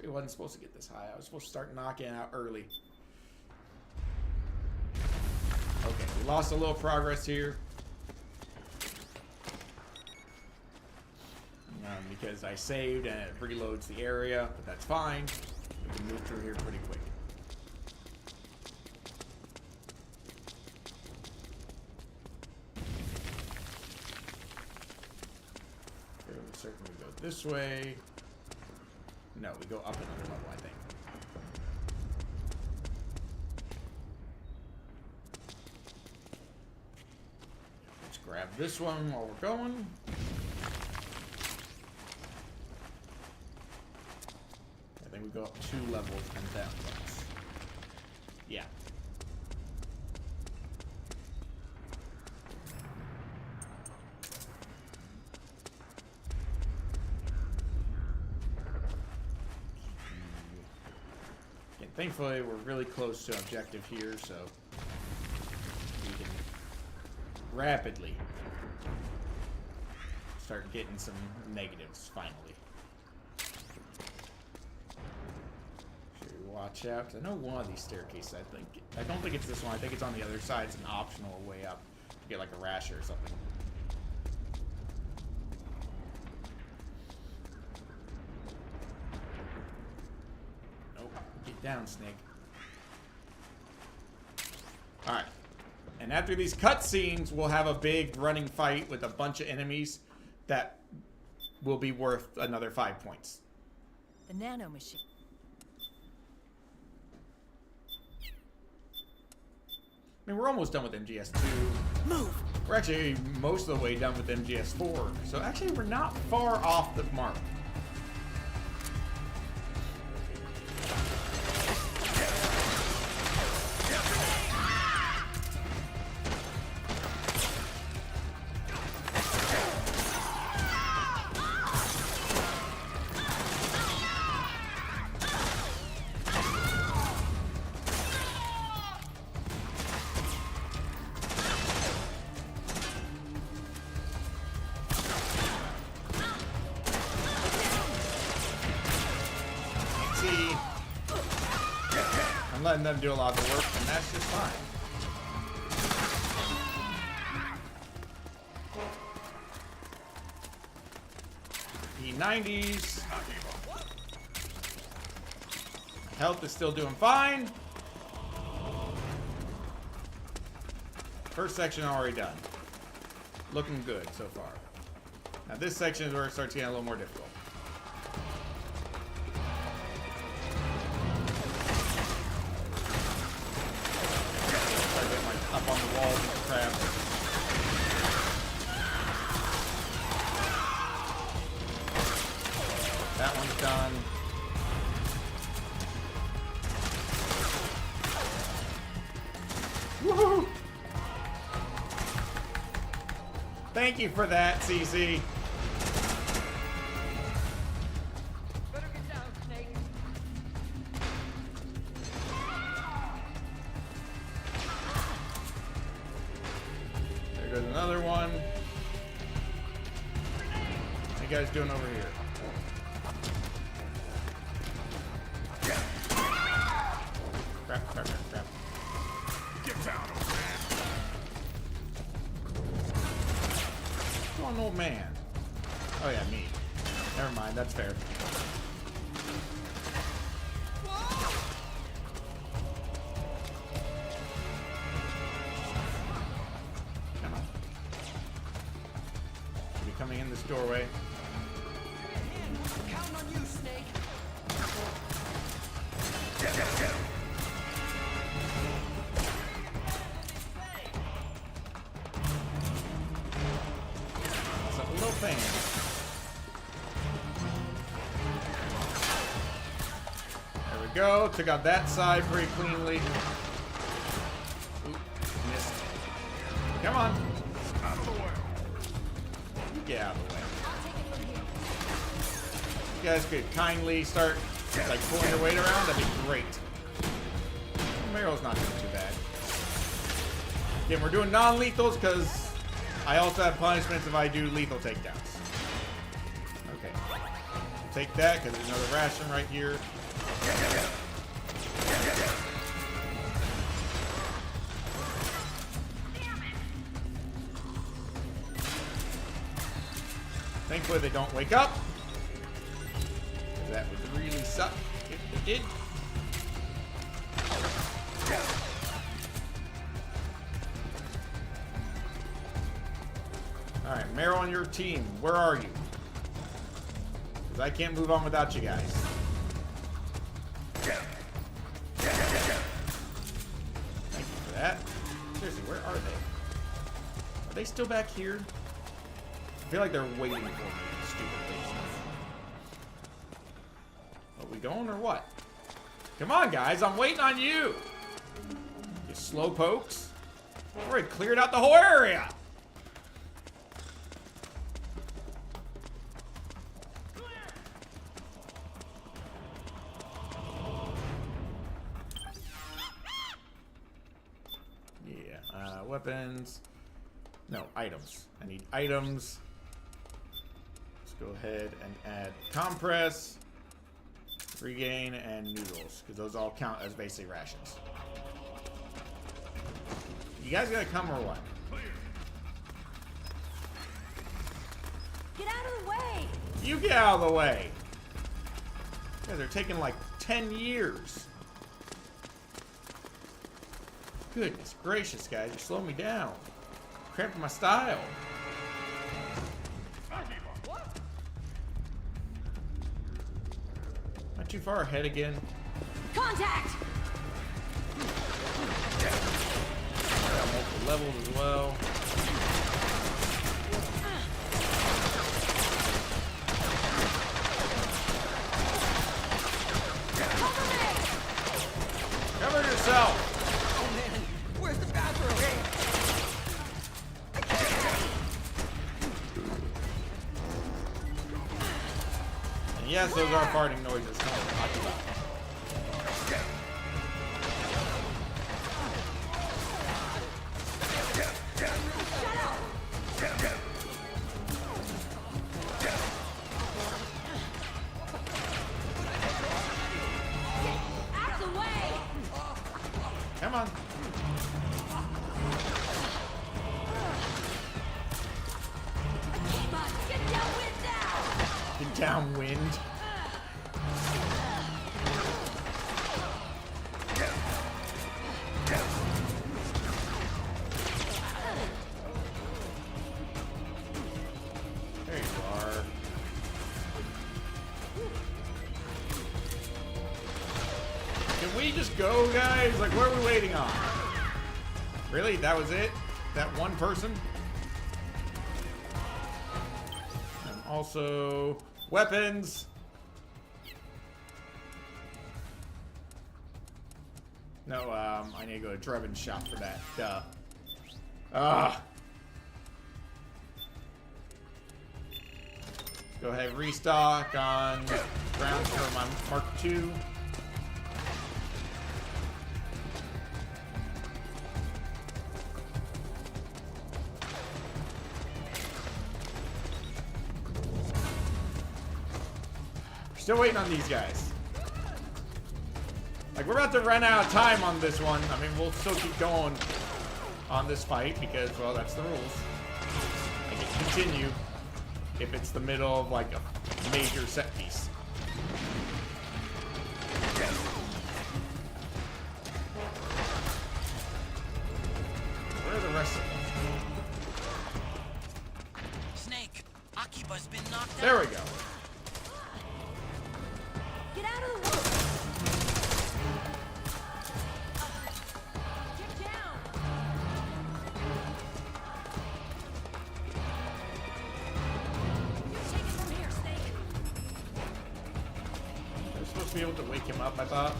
It wasn't supposed to get this high. I was supposed to start knocking out early. Okay, we lost a little progress here. Because I saved and it reloads the area, but that's fine. We can move through here pretty quick. Certainly go this way. No, we go up another level, I think. Let's grab this one while we're going. I think we go up 2 levels and down once. Yeah. Thankfully, we're really close to objective here, so we can rapidly start getting some negatives, finally. Should we watch out? 'Cause I know one of these staircases, I don't think it's this one. I think it's on the other side. It's an optional way up to get like a rasher or something. Down, Snake. Alright. And after these cutscenes, we'll have a big running fight with a bunch of enemies that will be worth another 5 points. The nano machine. I mean, we're almost done with MGS 2. Move! We're actually most of the way done with MGS 4. So actually, we're not far off the mark. I'm letting them do a lot of the work, and that's just fine. E90s. Health is still doing fine. First section already done. Looking good so far. Now this section is where it starts getting a little more difficult. Start getting like up on the walls and crap. That one's done. Woohoo! Thank you for that, CC. Better get down, Snake. There goes another one. How you guys doing over here? Crap, crap, crap, crap. Get down, old man. Come on, old man. Oh yeah, me. Never mind, that's fair. Come on. Be coming in this doorway. Counting on you, Snake. It's a little thing. There we go. Took out that side pretty cleanly. Oop, missed. Come on. Out of the way. You get out of the way. You guys could kindly start like pulling your weight around. That'd be great. Meryl's not doing too bad. Again, we're doing non-lethals because I also have punishments if I do lethal takedowns. Okay. We'll take that because there's another ration right here. Thankfully they don't wake up. That would really suck if they did. Alright, Meryl on your team. Where are you? Because I can't move on without you guys. Thank you for that. Seriously, where are they? Are they still back here? I feel like they're waiting for me, stupid things. Are we going or what? Come on, guys, I'm waiting on you! You slow pokes. I've already cleared out the whole area! Yeah, weapons. No, items. I need items. Let's go ahead and add compress, regain, and noodles, because those all count as basic rations. You guys gotta come or what? Get out of the way! You get out of the way! You guys are taking like 10 years. Goodness gracious, guys, you're slowing me down. Cramping my style. Not too far ahead again. Contact! Got multiple levels as well. Cover yourself! Oh man, where's the bathroom? And yes, those are farting noises. Come on, knock it out. Out of the way! Come on. Come on, get downwind now! Get downwind. There you go. we just go, guys? Like, what are we waiting on? Really? That was it? That one person? And also, weapons. No, I need to go to Drevin's shop for that. Duh. Ah. Go ahead, restock on rounds for my Mark II. Still waiting on these guys. Like, we're about to run out of time on this one. I mean, we'll still keep going on this fight because, well, that's the rules. I can continue if it's the middle of, like, a major set piece. Where are the rest of them? Snake, Akiba's been knocked out. There we go. Get out of the way! Get down! You take it from here, Snake. I was supposed to be able to wake him up, I thought.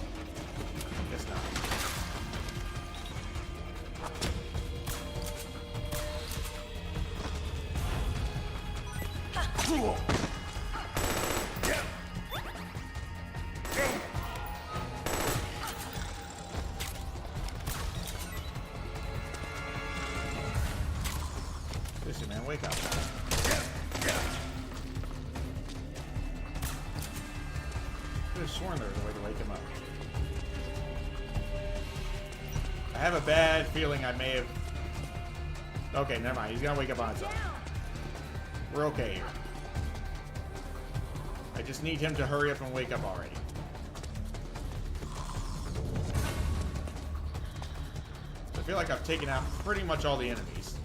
Guess not. Cool. Listen, man, wake up. I could have sworn there was a way to wake him up. I have a bad feeling I may have... Okay, never mind. He's gonna wake up on his own. We're okay here. I just need him to hurry up and wake up already. I feel like I've taken out pretty much all the enemies.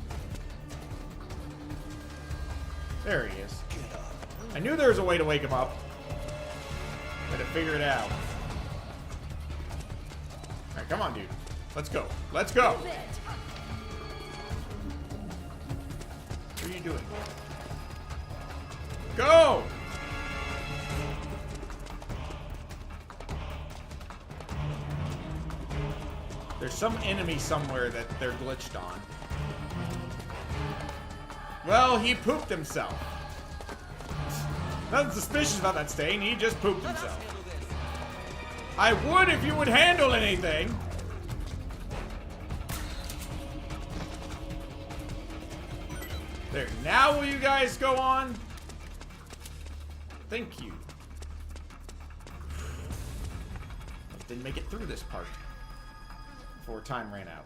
There he is. I knew there was a way to wake him up. I had to figure it out. Alright, come on, dude. Let's go. Let's go! What are you doing? Go! There's some enemy somewhere that they're glitched on. Well, he pooped himself. Nothing suspicious about that stain. He just pooped himself. I would if you would handle anything. There. Now will you guys go on? Thank you. Didn't make it through this part before time ran out.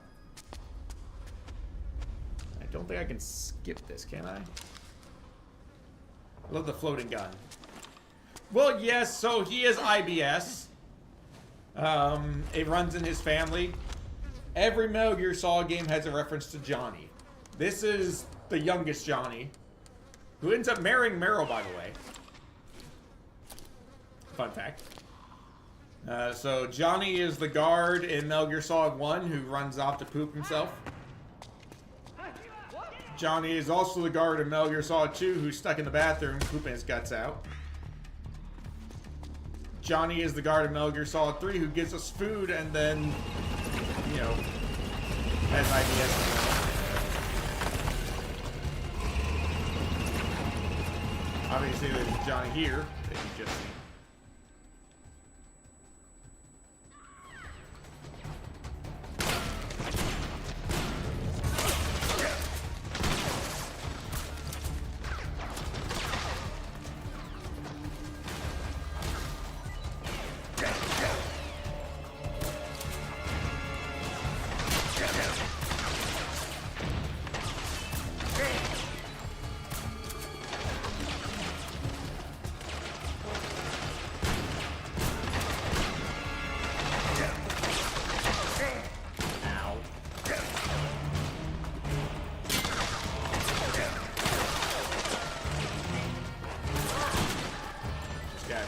I don't think I can skip this, can I? I love the floating gun. Well, yes, so he is IBS. It runs in his family. Every Metal Gear Solid game has a reference to Johnny. This is the youngest Johnny, who ends up marrying Meryl, by the way. Fun fact. So Johnny is the guard in Metal Gear Solid 1 who runs off to poop himself. Johnny is also the guard in Metal Gear Solid 2 who's stuck in the bathroom pooping his guts out. Johnny is the guard in Metal Gear Solid 3 who gives us food and then, you know, has IBS. Obviously, there's Johnny here that you just seen.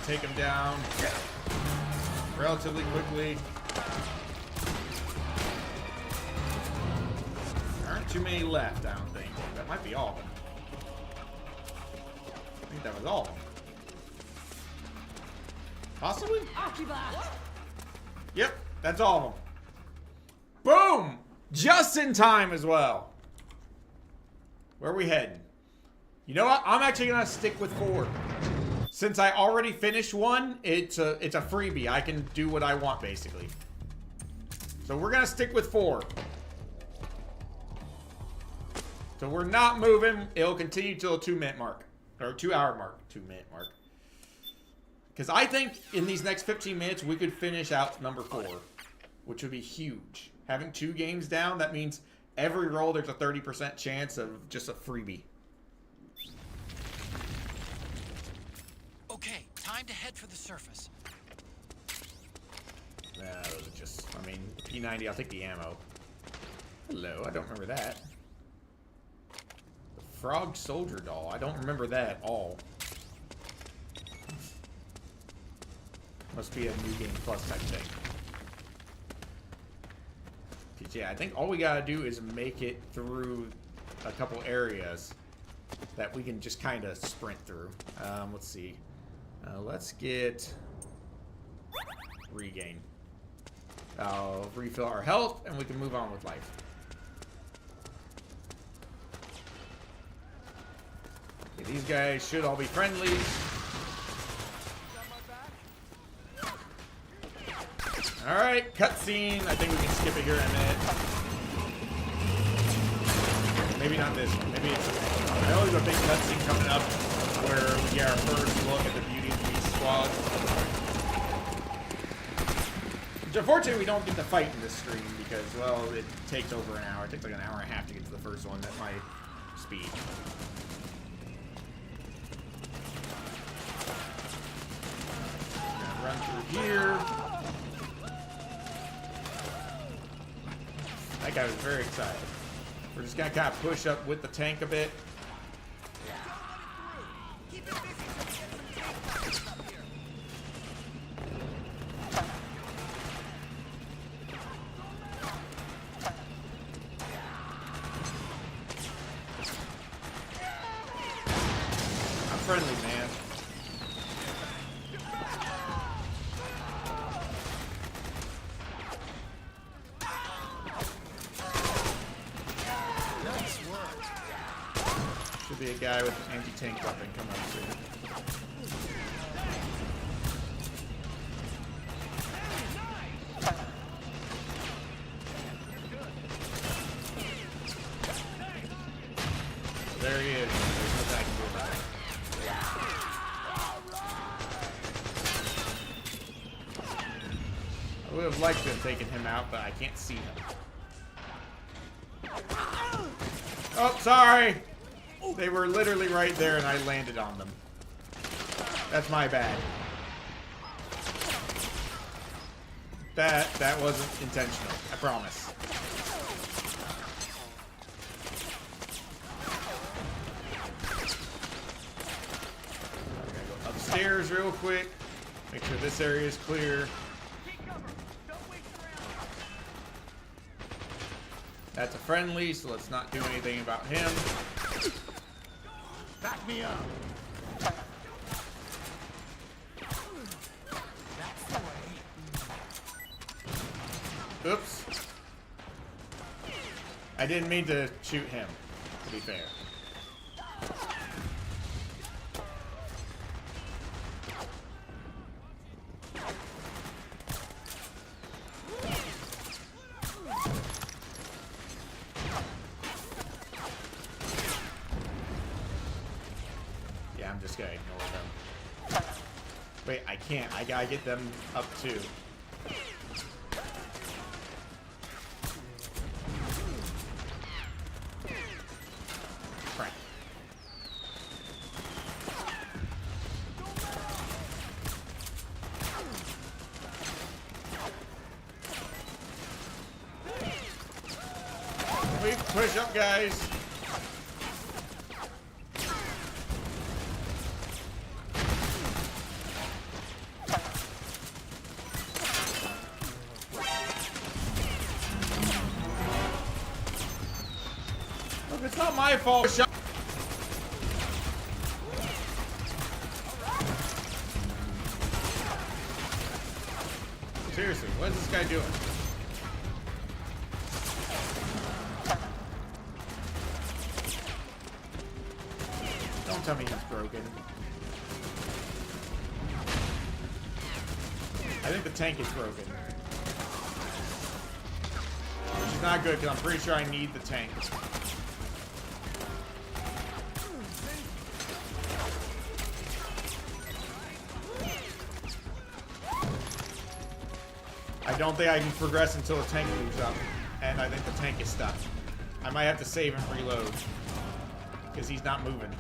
Take him down relatively quickly. too many left, I don't think. That might be all of them. I think that was all of them. Possibly? Yep, that's all of them. Boom! Just in time as well. Where are we heading? You know what? I'm actually gonna stick with 4. Since I already finished one, it's a freebie. I can do what I want basically. So we're gonna stick with 4. So we're not moving. It'll continue till the 2-minute mark. Or 2-hour mark. 2-minute mark. Because I think in these next 15 minutes, we could finish out number 4. Which would be huge. Having 2 games down, that means every roll there's a 30% chance of just a freebie. Okay, time to head for the surface. Nah, those are just... I mean, P90, I'll take the ammo. Hello, I don't remember that. Frog Soldier Doll. I don't remember that at all. Must be a New Game Plus type thing. Cause yeah, I think all we gotta do is make it through a couple areas that we can just kind of sprint through. Let's see. Let's get regain. I'll refill our health and we can move on with life. Okay, these guys should all be friendly. Alright, cutscene. I think we can skip it here in a minute. Maybe not this one. Maybe it's... I know there's a big cutscene coming up where we get our first look at the Beauty and the Beast squad. Which unfortunately we don't get to fight in this stream because, well, it takes over an hour. It takes like an hour and a half to get to the first one at my speed. Run through here. That guy was very excited. We're just gonna kind of push up with the tank a bit. I'm friendly, man. Should be a guy with an anti-tank weapon coming up soon. There he is. There's nothing I can do about it. I would have liked to have taken him out, but I can't see him. Oh, sorry! They were literally right there and I landed on them. That's my bad. That wasn't intentional, I promise. I'm gonna go upstairs real quick. Make sure this area is clear. That's a friendly, so let's not do anything about him. Back me up. Oops. I didn't mean to shoot him, to be fair. Yeah, I'm just gonna ignore them. Wait, I can't. I gotta get them up too. Right. We push up, guys. Look, it's not my fault. Seriously, what is this guy doing? Don't tell me he's broken. I think the tank is broken. Which is not good because I'm pretty sure I need the tank. I don't think I can progress until the tank moves up. And I think the tank is stuck. I might have to save and reload. Because he's not moving.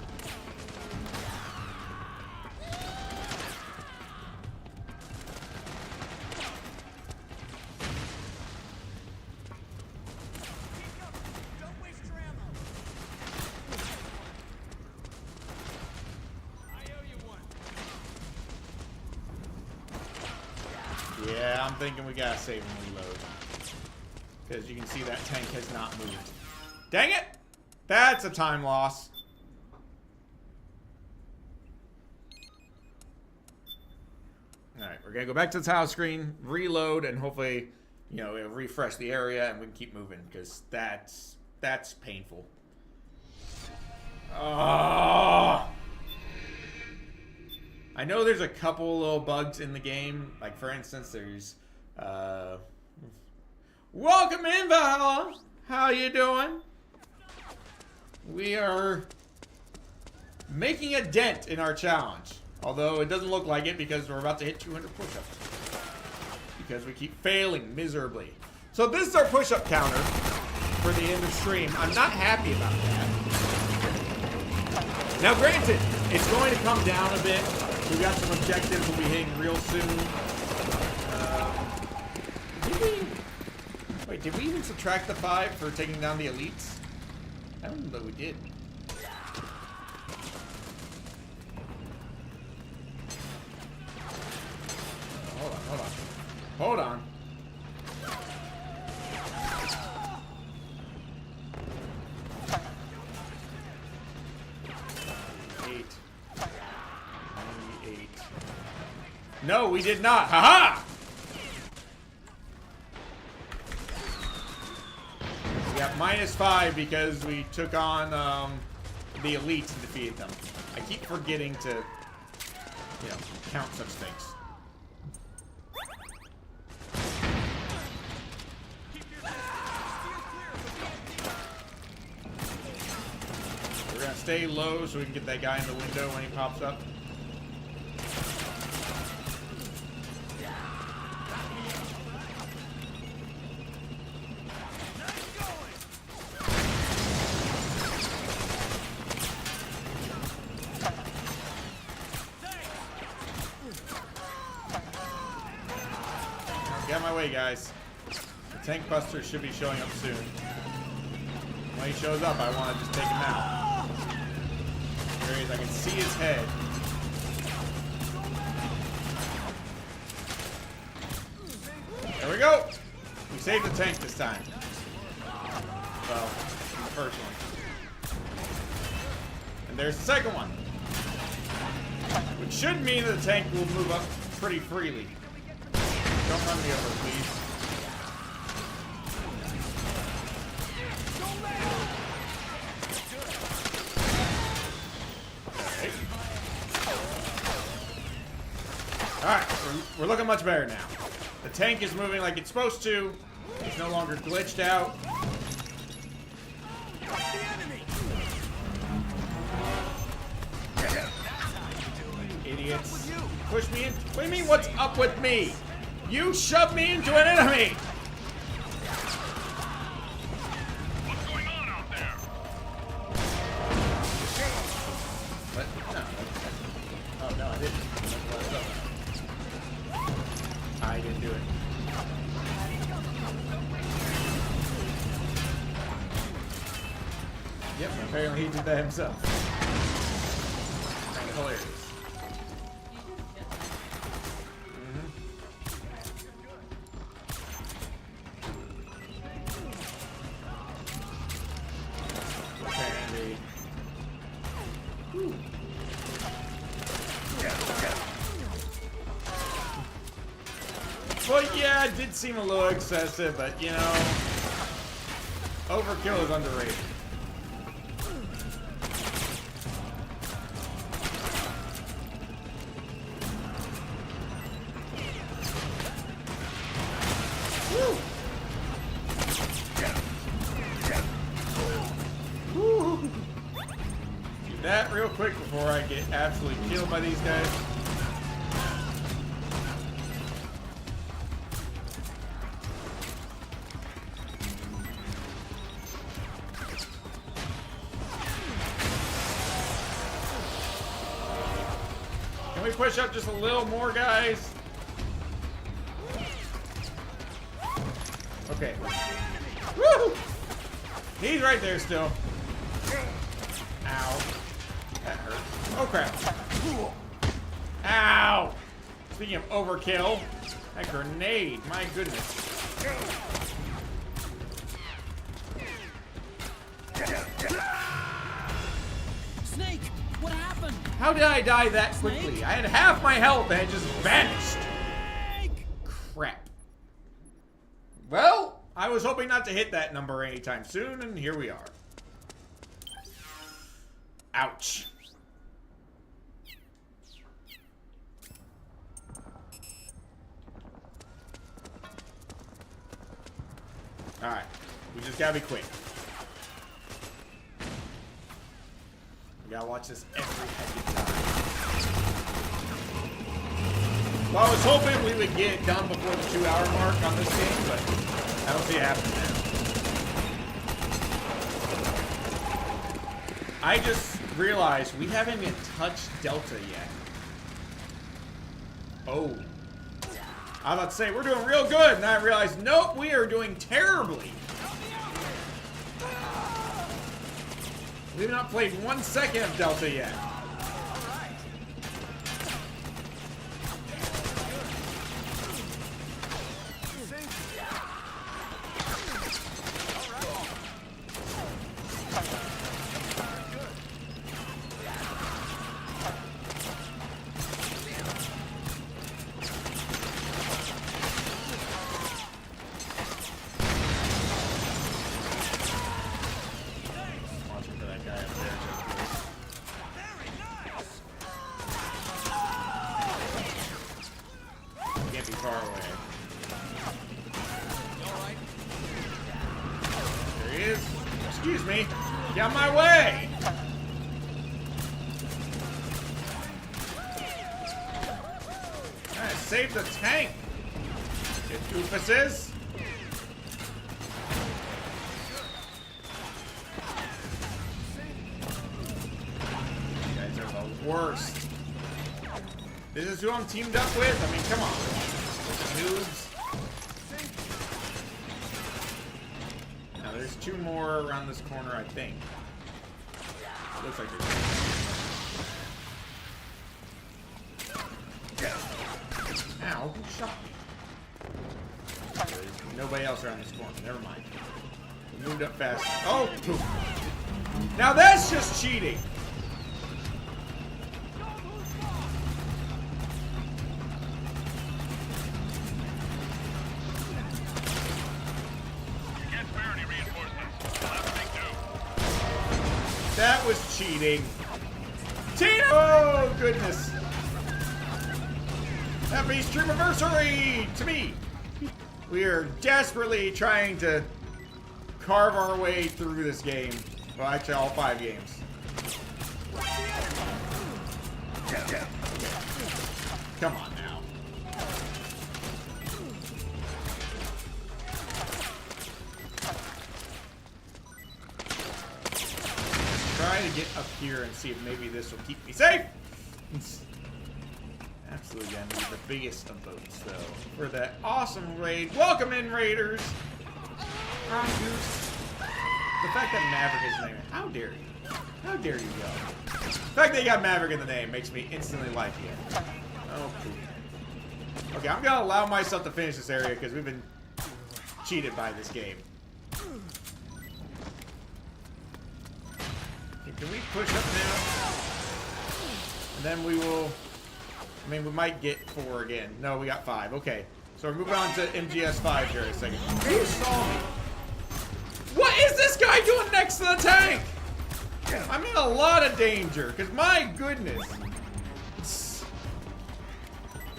Yeah, I'm thinking we gotta save and reload. Because you can see that tank has not moved. Dang it! That's a time loss. Alright, we're gonna go back to the tile screen, reload, and hopefully, you know, it'll refresh the area and we can keep moving. Because that's painful. Oh! I know there's a couple little bugs in the game. Like, for instance, there's... Welcome in, Valhalla! How you doing? We are making a dent in our challenge. Although it doesn't look like it because we're about to hit 200 push-ups. Because we keep failing miserably. So this is our push-up counter for the end of stream. I'm not happy about that. Now granted, it's going to come down a bit. We've got some objectives we'll be hitting real soon. Did we even subtract the 5 for taking down the elites? I don't know that we did. Hold on. 8. 98. No, we did not. Haha! We got -5 because we took on the elites and defeated them. I keep forgetting to, you know, count such things. We're gonna stay low so we can get that guy in the window when he pops up. Get out of my way, guys. The tank buster should be showing up soon. When he shows up, I want to just take him out. There he is. I can see his head. There we go. We saved the tank this time. Well, the first one. And there's the second one. Which should mean that the tank will move up pretty freely. Don't run me over, please. Okay. Alright, we're looking much better now. The tank is moving like it's supposed to. It's no longer glitched out. Idiots. Push me in. What do you mean, what's up with me? You shoved me into an enemy! What's going on out there? What? No. Oh, no, I didn't. I didn't do it. Yep, apparently he did that himself. Kind of hilarious. that did seem a little excessive, but you know, overkill is underrated. Do that real quick before I get absolutely killed by these guys. Can we push up just a little more, guys? Okay. Woo! He's right there still. Ow. That hurt. Oh crap. Ow! Speaking of overkill, that grenade, my goodness. Snake, what happened? How did I die that quickly? I had half my health and it just vanished. Crap. Well, I was hoping not to hit that number anytime soon, and here we are. Ouch. Alright. We just gotta be quick. We gotta watch this every time. Well, I was hoping we would get it done before the 2-hour mark on this game, but I don't see it happening now. I just realized we haven't even touched Delta yet. Oh. I was about to say, we're doing real good, and I realized, nope, we are doing terribly. We've not played 1 second of Delta yet. Excuse me. Get out of my way! Alright, save the tank! It doofuses! You guys are the worst. This is who I'm teamed up with? I mean, come on. Noobs. There's 2 more around this corner, I think. Looks like there's... Ow, who shot me? There's nobody else around this corner. Never mind. We moved up fast. Oh, poop. Now that's just cheating. That was cheating. Tina! Oh, goodness. Happy stream anniversary to me. We are desperately trying to carve our way through this game. Well, actually, all 5 games. Come on now. Try to get up here and see if maybe this will keep me safe. It's absolutely gonna be the biggest of votes, though, for that awesome raid. Welcome in, Raiders. Wrong Goose. The fact that Maverick is the name. How dare you? How dare you go? The fact that you got Maverick in the name makes me instantly like you. Oh, cool. Okay, I'm gonna allow myself to finish this area because we've been cheated by this game. Can we push up now? And then we will... I mean, we might get 4 again. No, we got 5. Okay. So we're moving on to MGS 5 here in a second. Who saw me? What is this guy doing next to the tank? I'm in a lot of danger, because my goodness.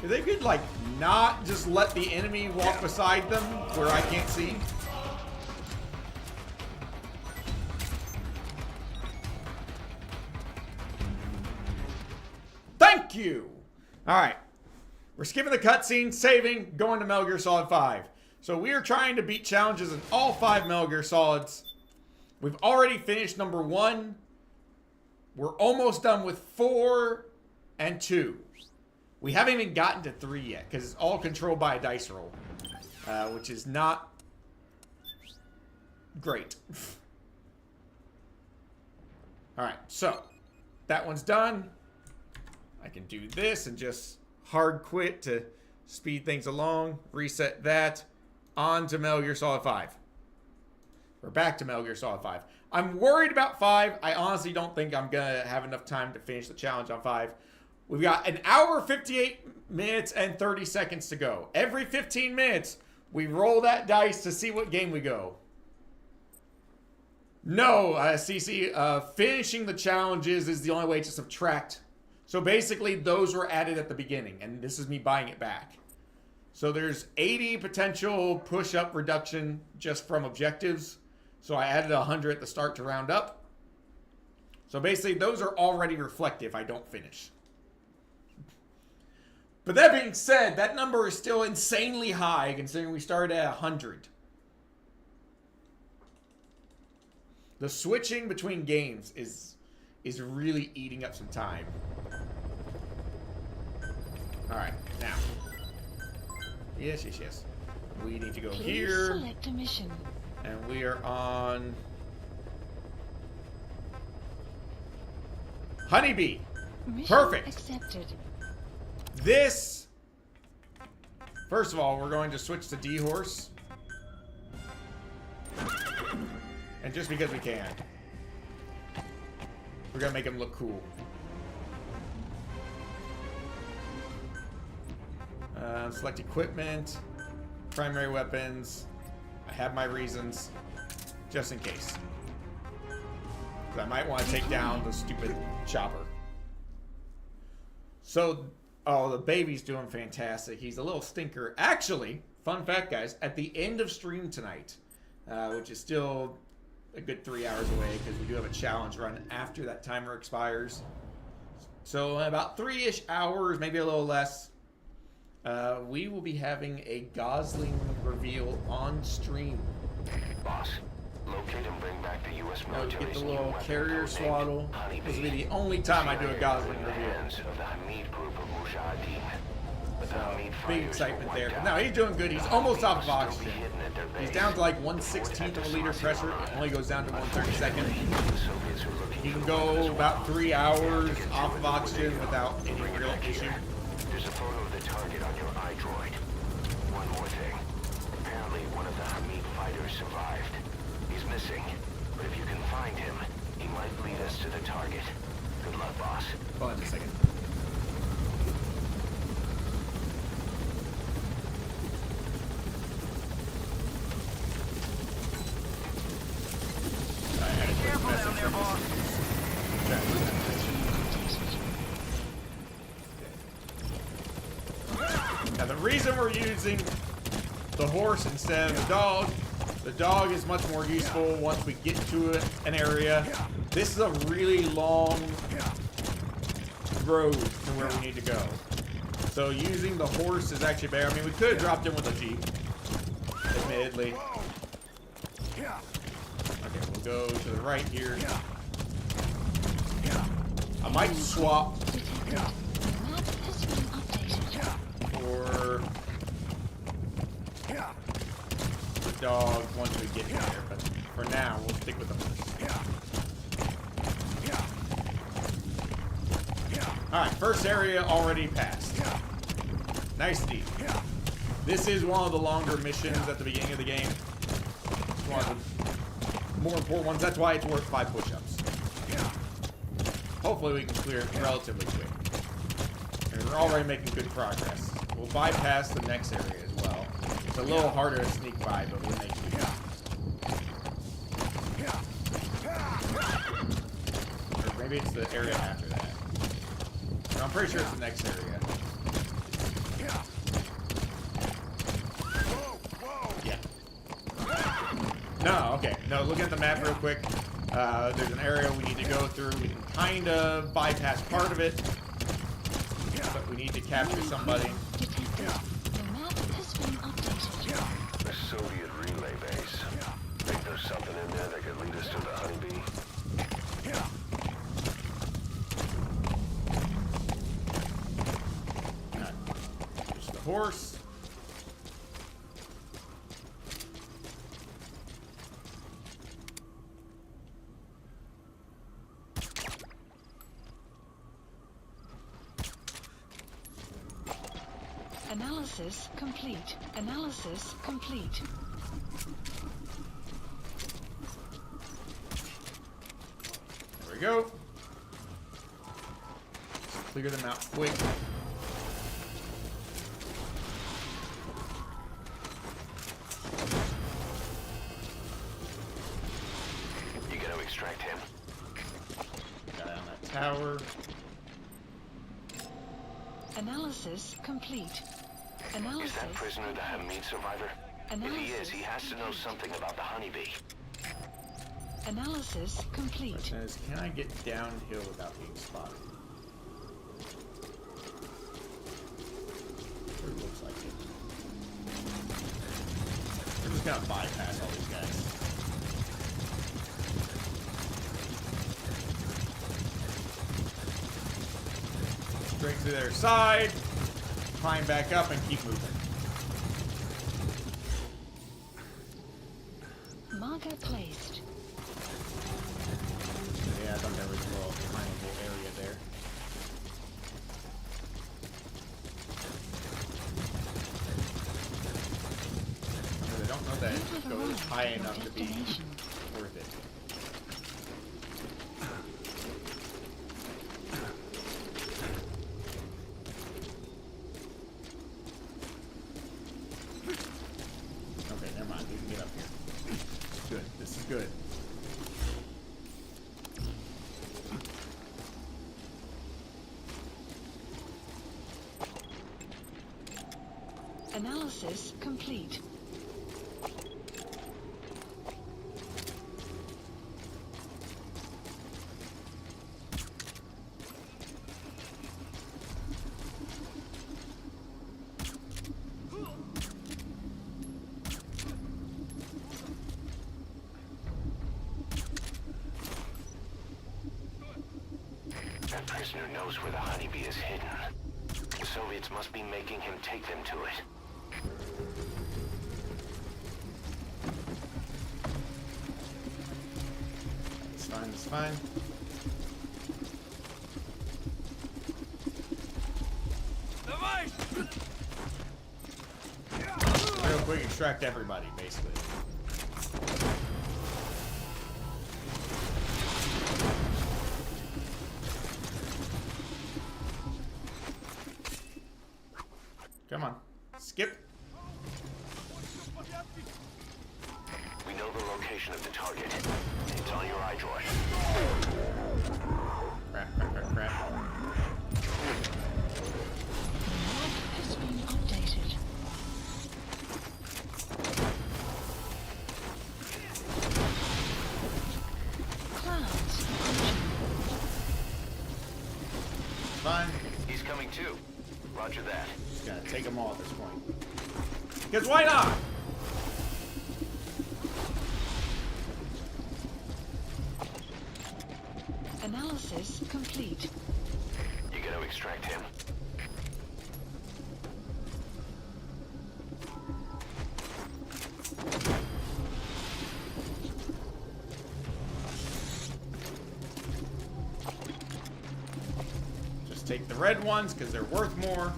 If they could, like, not just let the enemy walk beside them where I can't see. Thank you! Alright. We're skipping the cutscene, saving, going to Metal Gear Solid 5. So we are trying to beat challenges in all 5 Metal Gear Solids. We've already finished number 1. We're almost done with 4 and 2. We haven't even gotten to 3 yet, because it's all controlled by a dice roll. Which is not great. Alright, so that one's done. I can do this and just hard quit to speed things along. Reset that. On to Metal Gear Solid 5. We're back to Metal Gear Solid 5. I'm worried about 5. I honestly don't think I'm going to have enough time to finish the challenge on 5. We've got an hour, 58 minutes, and 30 seconds to go. Every 15 minutes, we roll that dice to see what game we go. No, CC, finishing the challenges is the only way to subtract. So basically, those were added at the beginning, and this is me buying it back. So there's 80 potential push-up reduction just from objectives. So I added 100 at the start to round up. So basically, those are already reflected if I don't finish. But that being said, that number is still insanely high considering we started at 100. The switching between games is really eating up some time. Alright, now. Yes. We need to go Please here. select a mission. And we are on Honeybee. Mission Perfect. Accepted. This, first of all, we're going to switch to D-Horse. And just because we can. We're going to make him look cool. Select equipment. Primary weapons. I have my reasons. Just in case. Because I might want to take down the stupid chopper. So, oh, the baby's doing fantastic. He's a little stinker. Actually, fun fact, guys, at the end of stream tonight, which is still a good 3 hours away because we do have a challenge run after that timer expires. So in about 3-ish hours, maybe a little less, we will be having a Gosling reveal on stream. Boss, locate and bring back the U.S. military. Get the little carrier swaddle. This will be the only time I do a Gosling reveal. Big excitement there. But no, he's doing good. He's almost off of oxygen. He's down to like 1/16 of a liter pressure. It only goes down to 1/32. He can go about 3 hours off of oxygen without any real issue. There's a photo of the target on your iDroid. One more thing. Apparently one of the Hamid fighters survived. He's missing, but if you can find him, he might lead us to the target. Good luck, boss. Hold on a second. Careful down there, boss. Now the reason we're using the horse instead of the dog is much more useful once we get to an area. This is a really long road to where we need to go. So using the horse is actually better. I mean, we could have dropped in with a Jeep, admittedly. Okay, we'll go to the right here. I might swap for the dog once we get there, but for now, we'll stick with the horse. Alright, first area already passed. Nice deal. This is one of the longer missions at the beginning of the game. It's one of the more important ones. That's why it's worth 5 push-ups. Hopefully we can clear it relatively quick. And we're already making good progress. We'll bypass the next area as well. a little harder to sneak by, but we'll make it. Or maybe it's the area after that. No, I'm pretty sure it's the next area. Yeah. No, okay. No, look at the map real quick. There's an area we need to go through. We can kind of bypass part of it. But we need to capture somebody. The Soviet relay base. Think there's something in there that could lead us to the honeybee? Just the horse. Analysis complete. Analysis complete. There we go. Let's clear them out quick. You gonna extract him? Got on that tower. Analysis complete. Analysis. Is that prisoner the Hamid survivor? If he is, he has to know something about the honeybee. Analysis complete. Question is, can I get downhill without being spotted? It looks like it. We're just gonna bypass all these guys. Straight to their side. Climb back up and keep moving. Marker placed. Yeah, I thought there was a little climbable area there. I don't know that it goes high enough to be worth it. Okay, never mind. We can get up here. Good. This is good. Analysis complete. That prisoner knows where the honeybee is hidden. The Soviets must be making him take them to it. It's fine, it's fine. Real quick, extract everybody, basically. Come on. Skip. We know the location of the target. It's on your iDroid. Crap, crap, crap, crap. Map has been updated. Clouds approaching. Fine. He's coming too. Roger that. Just gotta take them all at this point. Because why not? Analysis complete. You gonna extract him? Just take the red ones because they're worth more.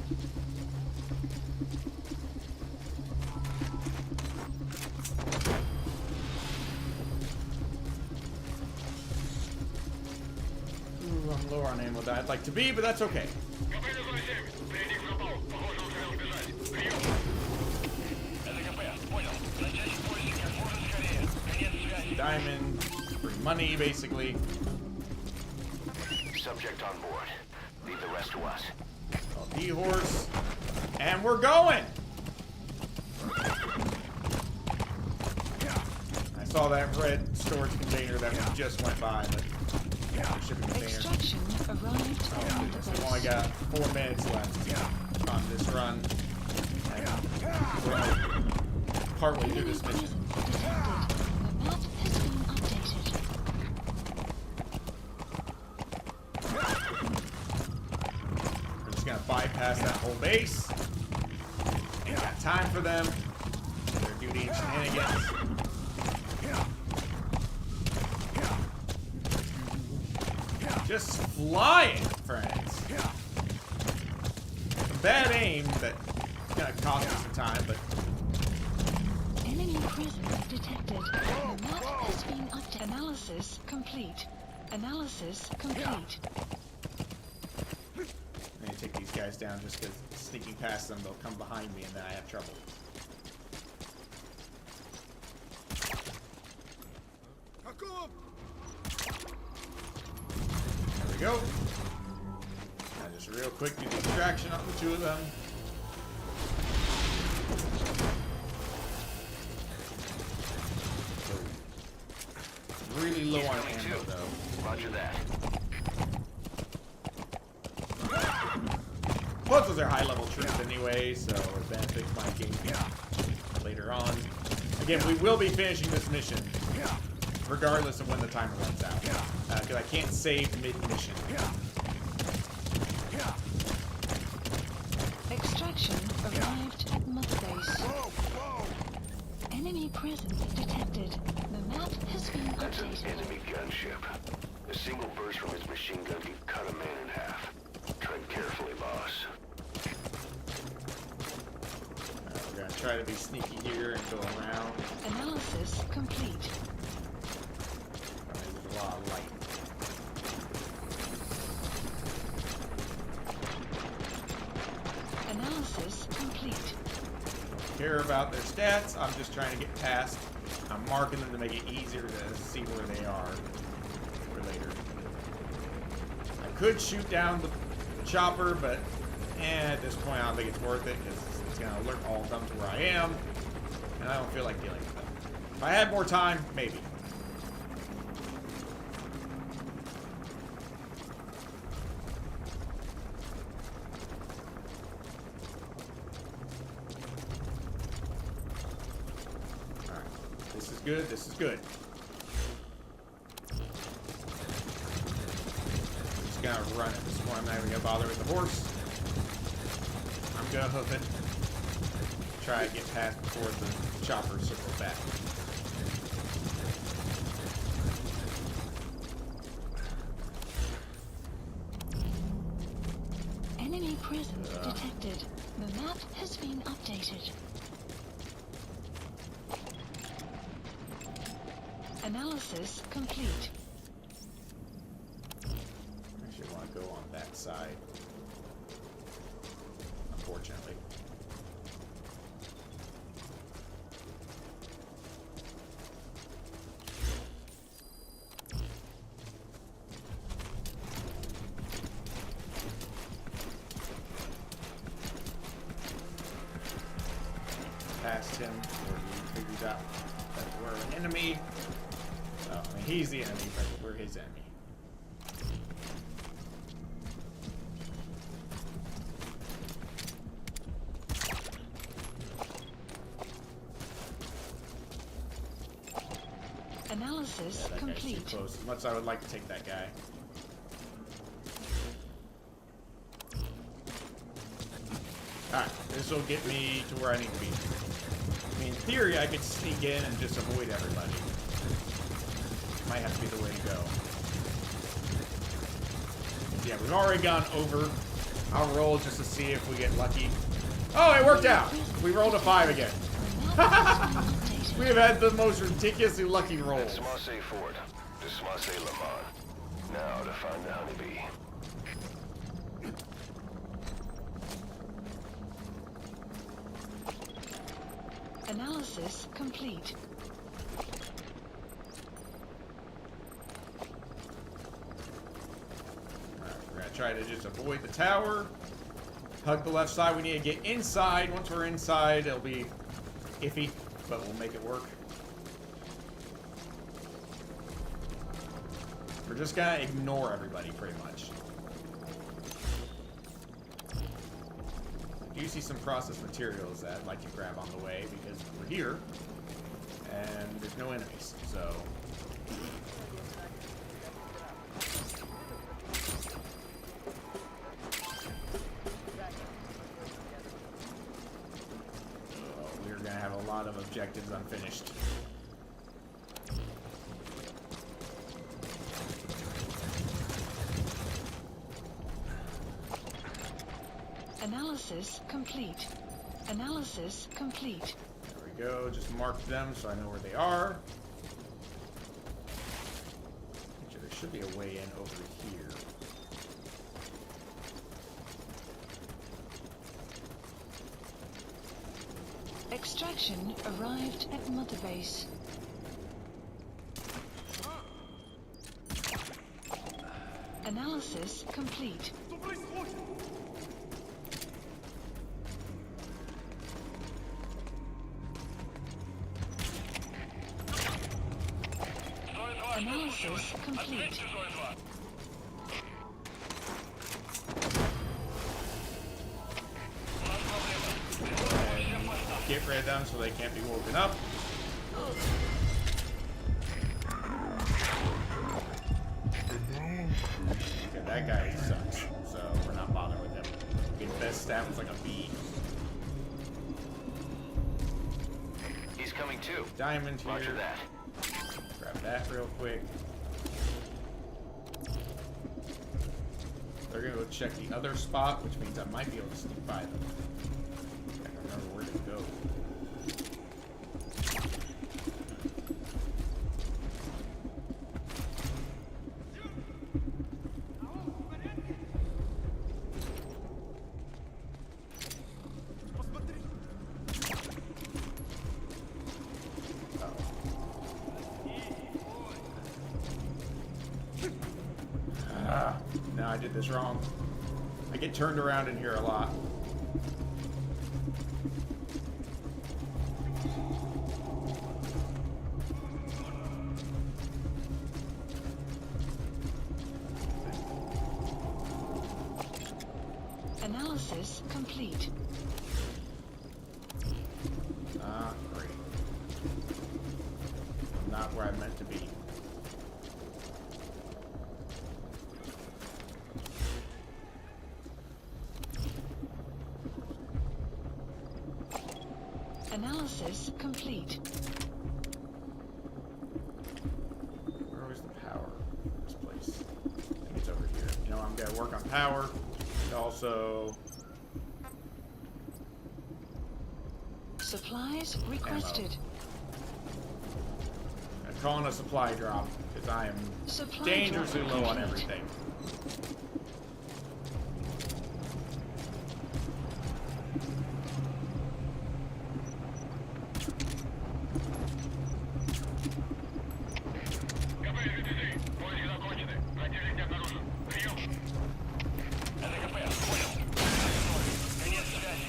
Ooh, I'm lower on ammo than I'd like to be, but that's okay. diamond, free money, basically. Subject on board. Leave the rest to us. D-horse. And we're going! I saw that red storage container that we just went by, but shipping container. Extraction arrived on the We've only got 4 minutes left on this run. And we're only partway through this mission. The map has been updated. We're just gonna bypass that whole base. Ain't got time for them. Their duty and shenanigans. Just flying, friends. Some bad aim that gonna cost us some time, but Enemy presence detected. The map has been updated. Analysis complete. Analysis complete. I need to take these guys down just because sneaking past them, they'll come behind me and then I have trouble. There we go. Now just real quick, do the extraction on the 2 of them. Really low on ammo though. Roger that. Plus those are high level troops anyway, so it benefits my game later on. Again, we will be finishing this mission regardless of when the timer runs out. Because I can't save mid-mission. Extraction arrived at Mother Base. Enemy presence detected. The map has been That's an updated. enemy gunship. A single burst from his machine gun could cut a man in half. Tread carefully, boss. We're gonna try to be sneaky here and go around. Analysis complete. There's a lot of light. Analysis complete. Care about their stats. I'm just trying to get past. I'm marking them to make it easier to see where they are for later. I could shoot down the chopper, but at this point I don't think it's worth it because it's going to alert all of them to where I am, and I don't feel like dealing with them. If I had more time, maybe. Good, this is good. I'm just gonna run at this point. I'm not even gonna bother with the horse. I'm gonna hoof it. Try to get past before the chopper circles back. Enemy presence detected. The map has been updated. Analysis complete. I should want to go on that side. Unfortunately. Past him, before he figures out that we're an enemy. I mean, he's the enemy, but we're his enemy. Analysis that complete. guy's too close. As much as I would like to take that guy. Alright, this will get me to where I need to be. I mean, in theory, I could sneak in and just avoid everybody. Might have to be the way to go. Yeah, we've already gone over. I'll roll just to see if we get lucky. Oh, it worked out! We rolled a 5 again. We have had the most ridiculously lucky rolls. Desmasse Fort. Desmasse Le Mans. Now to find the honeybee. Analysis complete. gonna try to just avoid the tower. Hug the left side. We need to get inside. Once we're inside, it'll be iffy, but we'll make it work. We're just gonna ignore everybody, pretty much. I do see some processed materials that I'd like to grab on the way, because we're here, and there's no enemies, so... we're gonna have a lot of objectives unfinished. Analysis complete. Analysis complete. There we go. Just mark them so I know where they are. Actually, there should be a way in over here. Extraction arrived at Mother Base. Analysis complete. Analysis complete. And get rid of them so they can't be woken up. Okay, that guy sucks, so we're not bothering with him. His best stat was like a B. He's coming too. Diamond here. Roger that. Grab that real quick. They're gonna go check the other spot, which means I might be able to sneak by them. I don't remember where to go. No, I did this wrong. I get turned around in here a lot. Analysis complete. Ah, great. I'm not where I meant to be. Analysis complete. Where was the power in this place? I think it's over here. You know, I'm gonna work on power. And also... Supplies requested. I'm calling a supply drop, because I am dangerously low on everything.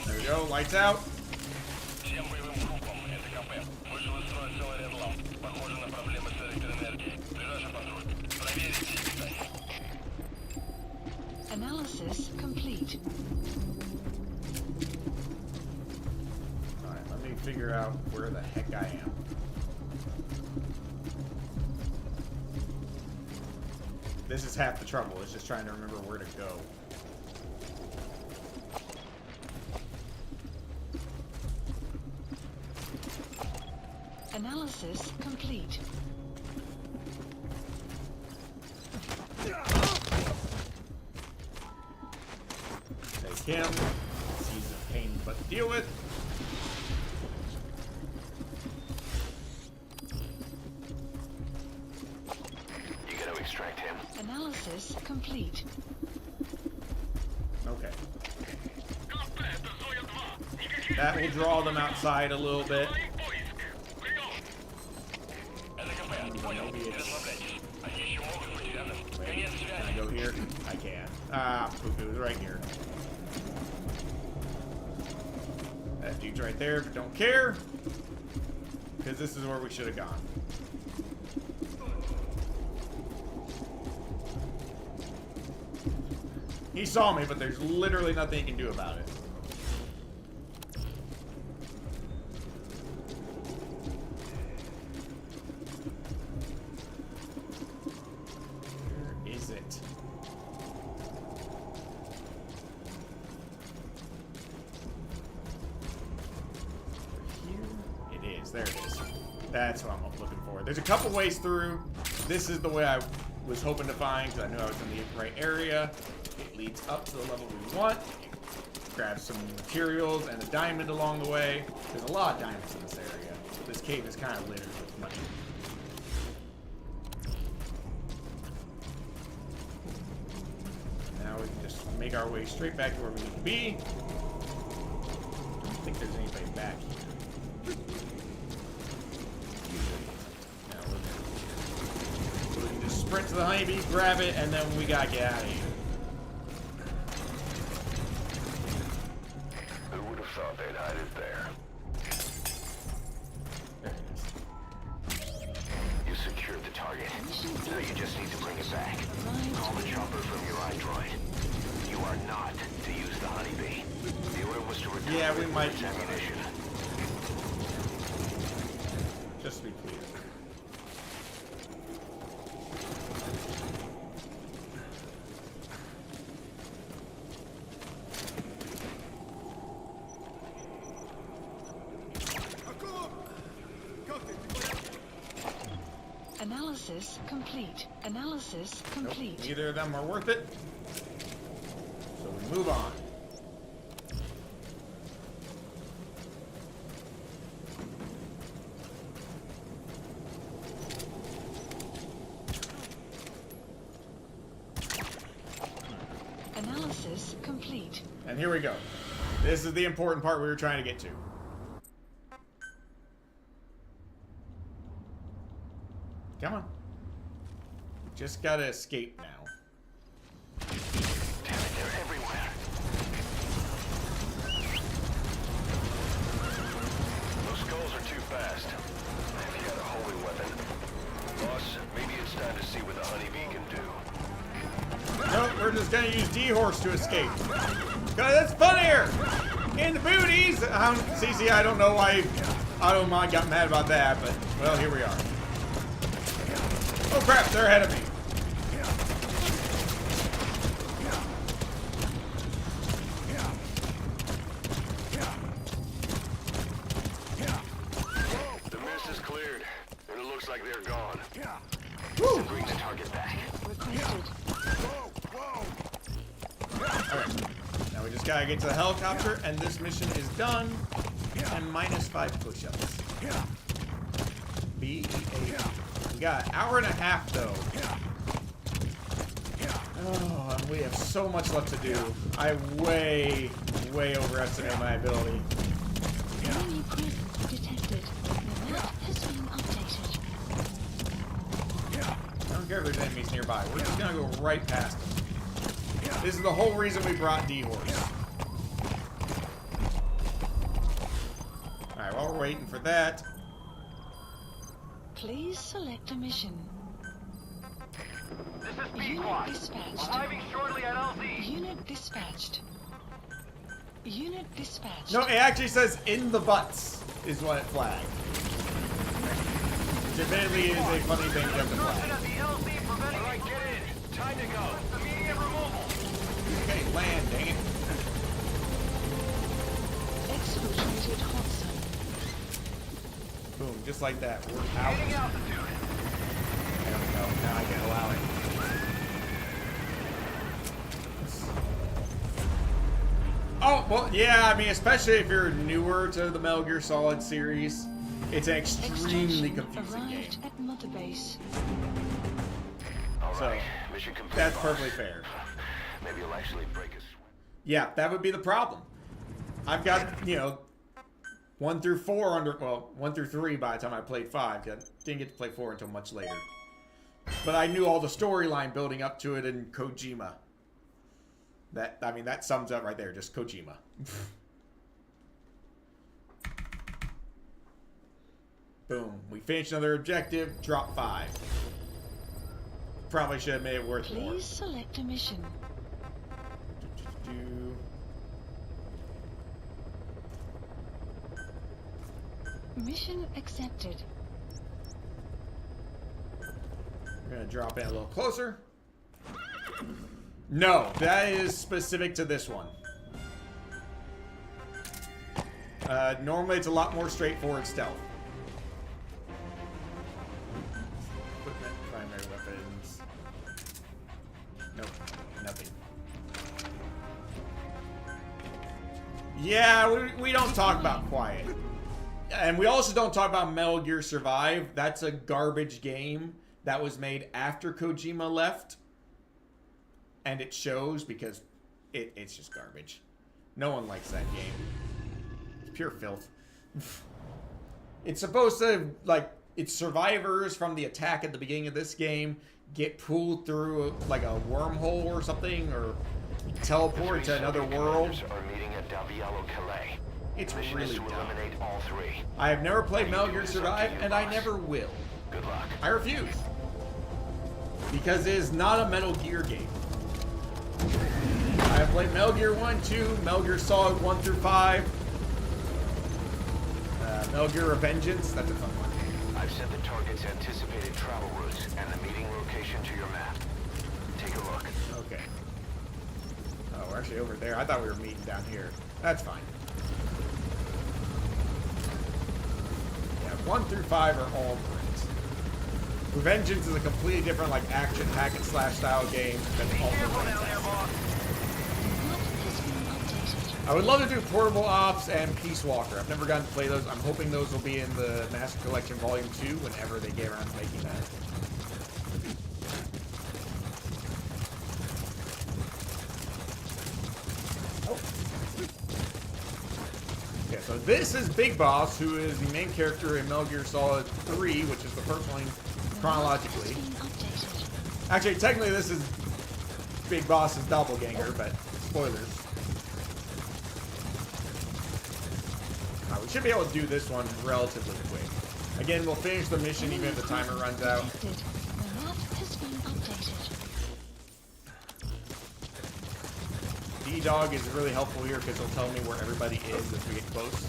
There we go, lights out. Analysis complete. Alright, let me figure out where the heck I am. This is half the trouble, it's just trying to remember where to go. Analysis complete. Take him. He's a pain but to deal with. You gotta extract him. Analysis complete. Okay. That will draw them outside a little bit. Maybe it's... Wait, can I go here? I can. Ah, poop, it was right here. That dude's right there, but don't care. Because this is where we should have gone. He saw me, but there's literally nothing he can do about it. Where is it? Here it is. There it is. That's what I'm looking for. There's a couple ways through. This is the way I was hoping to find because I knew I was in the right area. It leads up to the level we want. Grab some materials and a diamond along the way. There's a lot of diamonds in this area. So this cave is kind of littered with money. Now we can just make our way straight back to where we need to be. I don't think there's anybody back here. So we can just sprint to the honeybee, grab it, and then we gotta get out of here. Who would have thought they'd hide it there? There it is. You secured the target. Now you just need to bring it back. Call the chopper from your iDroid. You are not to use the honeybee. The order was to return its ammunition. Just to be clear. Analysis complete. Analysis complete. Nope, neither of them are worth it. So we move on. Analysis complete. And here we go. This is the important part we were trying to get to. Come on. Just gotta escape now. Damn it, they're everywhere. Those skulls are too fast. If you had a holy weapon. Boss, maybe it's time to see what the honeybee can do. Nope, we're just gonna use D-Horse to escape. Cause it's funnier! In the booties! CC, I don't know why Automod got mad about that, but, well, here we are. Oh crap, they're ahead of me. The mist is cleared, and it looks like they're gone. Woo! Bring the target back. Requested. Alright, now we just gotta get to the helicopter, and this mission is done. And -5 push-ups. B-E-A. We got an hour and a half, though. Oh, and we have so much left to do. I way overestimated my ability. Enemy presence detected. The map has been updated. I don't care if there's enemies nearby. We're just gonna go right past them. This is the whole reason we brought D-Horse. Alright, while we're waiting for that. Please select a mission. This is Unit dispatched. Arriving shortly at LZ. Unit dispatched. Unit dispatched. No, it actually says in the butts is what it flagged. Which admittedly is a funny thing to have to flag. Alright, get in. Time to go. Immediate removal. Okay, land, dang it. Exfiltrated hot zone. Boom, just like that. We're out. Gaining altitude. There we go. Now I can allow it. Oh, well, yeah, I mean, especially if you're newer to the Metal Gear Solid series, it's an extremely confusing game. At Mother Base. So, Mission complete, that's boss. perfectly fair. Maybe you'll actually break a sweat. Yeah, that would be the problem. I've got, you know, 1 through 4 under, well, 1 through 3 by the time I played 5. I didn't get to play 4 until much later. But I knew all the storyline building up to it in Kojima. That sums up right there. Just Kojima. Boom. We finished another objective. Drop 5. Probably should have made it worth more. Please select a mission. Mission accepted. We're gonna drop in a little closer. No, that is specific to this one. Normally it's a lot more straightforward stealth. Equipment, primary weapons. Nope, nothing. Yeah, we don't talk about quiet. And we also don't talk about Metal Gear Survive. That's a garbage game that was made after Kojima left. And it shows because it's just garbage. No one likes that game. It's pure filth. It's supposed to, like, it's survivors from the attack at the beginning of this game get pulled through, like, a wormhole or something, or teleport to another world. It's really dumb. I have never played Metal Gear Survive, and I never will. Good luck. I refuse. Because it is not a Metal Gear game. I have played Metal Gear 1, 2, Metal Gear Solid 1 through 5. Metal Gear Revengeance, that's a fun one. I've sent the target's anticipated travel routes and the meeting location to your map. Take a look. Okay. Oh, we're actually over there. I thought we were meeting down here. That's fine. Yeah, 1 through 5 are all great. Revengeance is a completely different, like, action hack and slash style game that's also fantastic. I would love to do Portable Ops and Peace Walker. I've never gotten to play those. I'm hoping those will be in the Master Collection Volume 2 whenever they get around to making that. Oh. Okay, so this is Big Boss, who is the main character in Metal Gear Solid 3, which is the first one chronologically. Actually, technically this is Big Boss's doppelganger, but spoilers. We should be able to do this one relatively quick. Again, we'll finish the mission even if the timer runs out. D-Dog is really helpful here because he'll tell me where everybody is as we get close.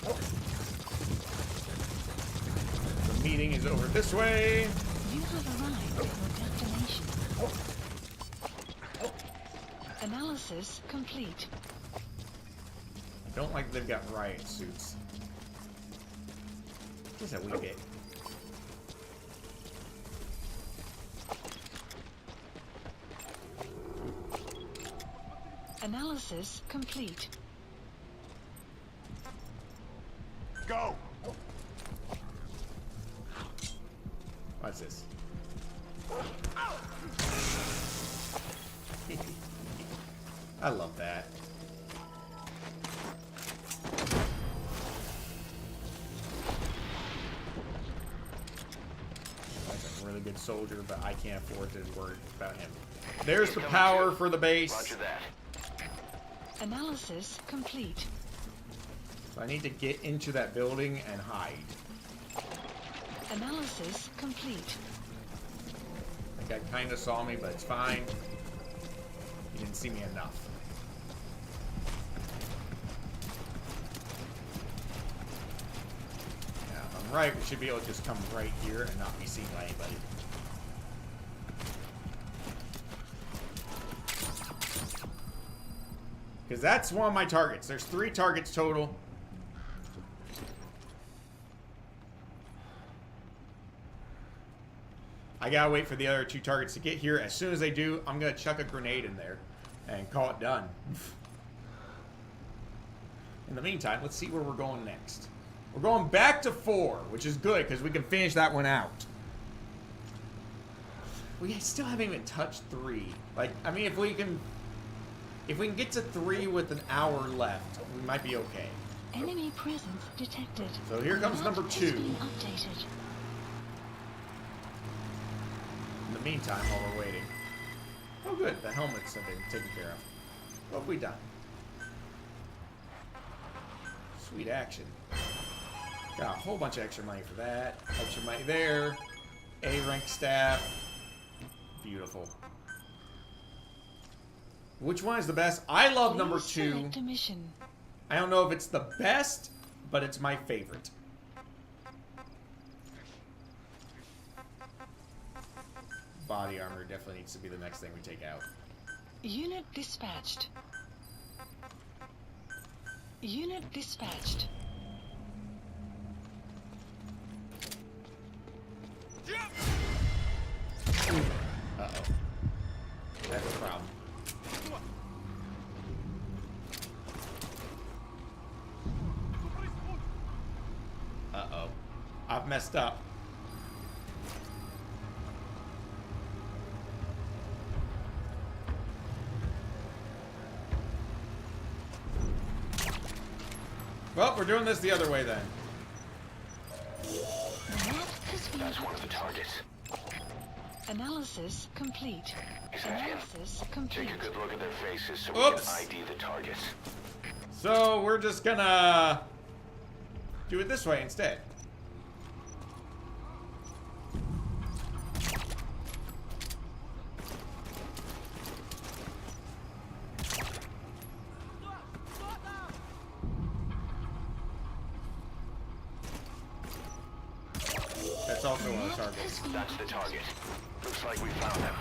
Oh. The meeting is over this way. You have arrived at your destination. Analysis complete. I don't like they've got riot suits. Just a wee bit. Analysis complete. Go! What's this? I love that. That's a really good soldier, but I can't afford to worry about him. There's the power for the base. Roger that. Analysis complete. So I need to get into that building and hide. Analysis complete. That guy kind of saw me, but it's fine. He didn't see me enough. Now, if I'm right, we should be able to just come right here and not be seen by anybody. Because that's one of my targets. There's 3 targets total. I gotta wait for the other 2 targets to get here. As soon as they do, I'm gonna chuck a grenade in there and call it done. In the meantime, let's see where we're going next. We're going back to 4, which is good because we can finish that one out. We still haven't even touched 3. Like, I mean, if we can get to 3 with an hour left, we might be okay. Enemy presence detected. So here comes number 2. Updated. In the meantime, while we're waiting. Oh, good. The helmets have been taken care of. What have we done? Sweet action. Got a whole bunch of extra money for that. Extra money there. A rank staff. Beautiful. Which one is the best? I love number 2. I don't know if it's the best, but it's my favorite. Body armor definitely needs to be the next thing we take out. Unit dispatched. Unit dispatched. Uh-oh. That's a problem. Uh-oh. I've messed up. Well, we're doing this the other way then. That's one of the targets. Analysis complete. Analysis complete. Take a good look at their faces so Oops. we can ID the targets. So we're just gonna do it this way instead. That's also one of the targets. That's the target. Looks like we found them.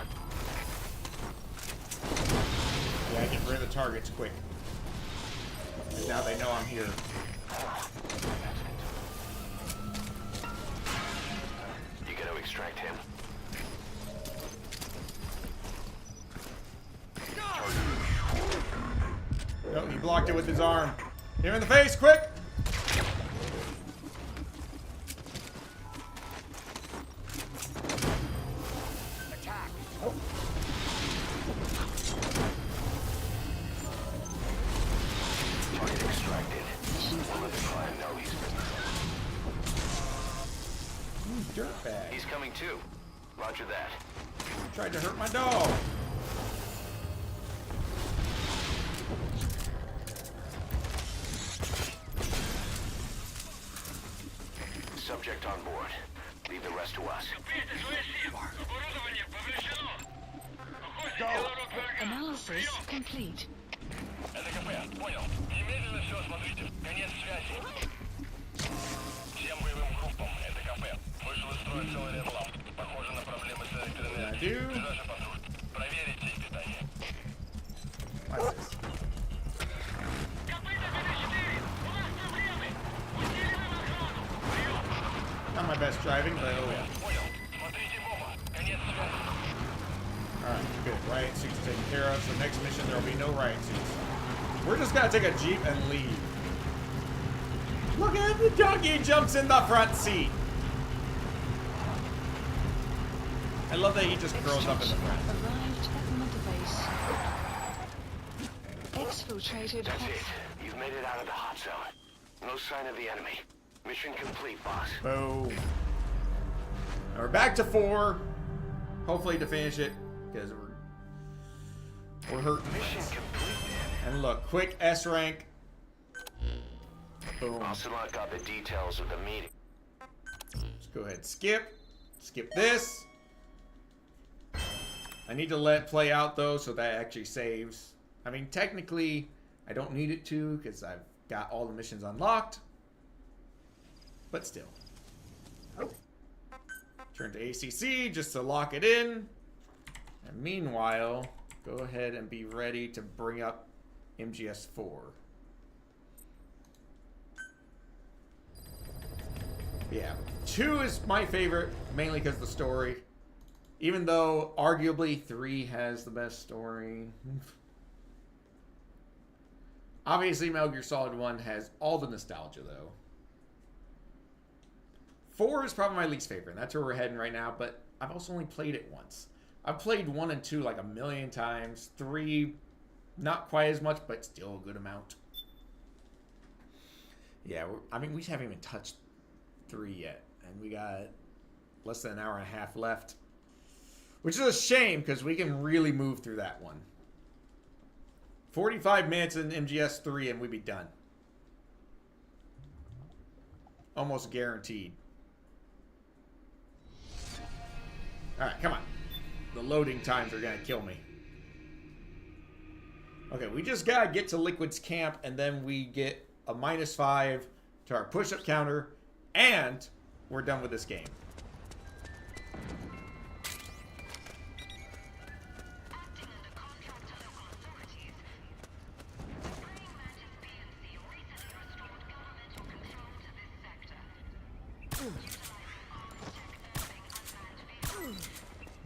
Yeah, get rid of the targets quick. Now they know I'm here. You gotta extract him. No, he blocked it with his arm. Hit him in the face, quick! Dirtbag. He's coming too. Roger that. Tried to hurt my dog. Subject on board. Leave the rest to us. Analysis complete. I do. What's this? Not my best driving, but oh yeah. Alright, good. Riot suits taken care of. So next mission there will be no riot suits. We're just gonna take a Jeep and leave. Look at the doggy jumps in the front seat. I love that he just curls up in the front. Arrived at Mother Base. Exfiltrated. That's it. You've made it out of the hot zone. No sign of the enemy. Mission complete, boss. Boom. Now we're back to 4. Hopefully to finish it, because we're hurting. Mission complete. And look, quick S rank. Boom. Ocelot got the details of the meeting. Let's go ahead. Skip this. I need to let it play out though, so that actually saves. I mean, technically, I don't need it to because I've got all the missions unlocked. But still. Turn to ACC just to lock it in. And meanwhile, go ahead and be ready to bring up MGS 4. Yeah, 2 is my favorite, mainly because of the story. Even though, arguably, 3 has the best story. Obviously, Metal Gear Solid 1 has all the nostalgia, though. 4 is probably my least favorite, and that's where we're heading right now, but I've also only played it once. I've played 1 and 2 like a million times. 3, not quite as much, but still a good amount. Yeah, I mean, we haven't even touched 3 yet, and we got less than an hour and a half left. Which is a shame, because we can really move through that one. 45 minutes in MGS 3 and we'd be done. Almost guaranteed. Alright, come on. The loading times are going to kill me. Okay, we just got to get to Liquid's camp, and then we get a -5 to our push-up counter, and we're done with this game.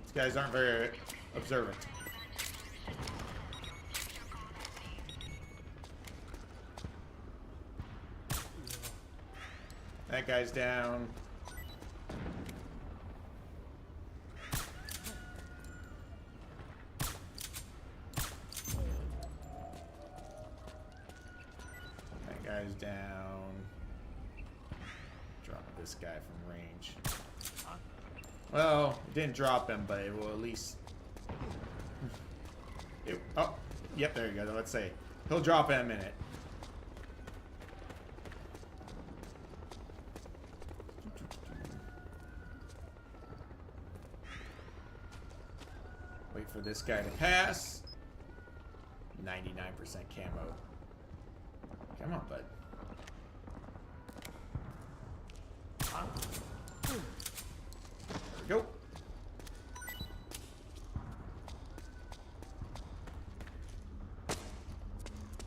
These guys aren't very observant. That guy's down. That guy's down. Drop this guy from range. Well, it didn't drop him, but it will at least... oh, yep, there you go. Let's say. He'll drop in a minute. Wait for this guy to pass. 99% camo. Come on, bud. There we go.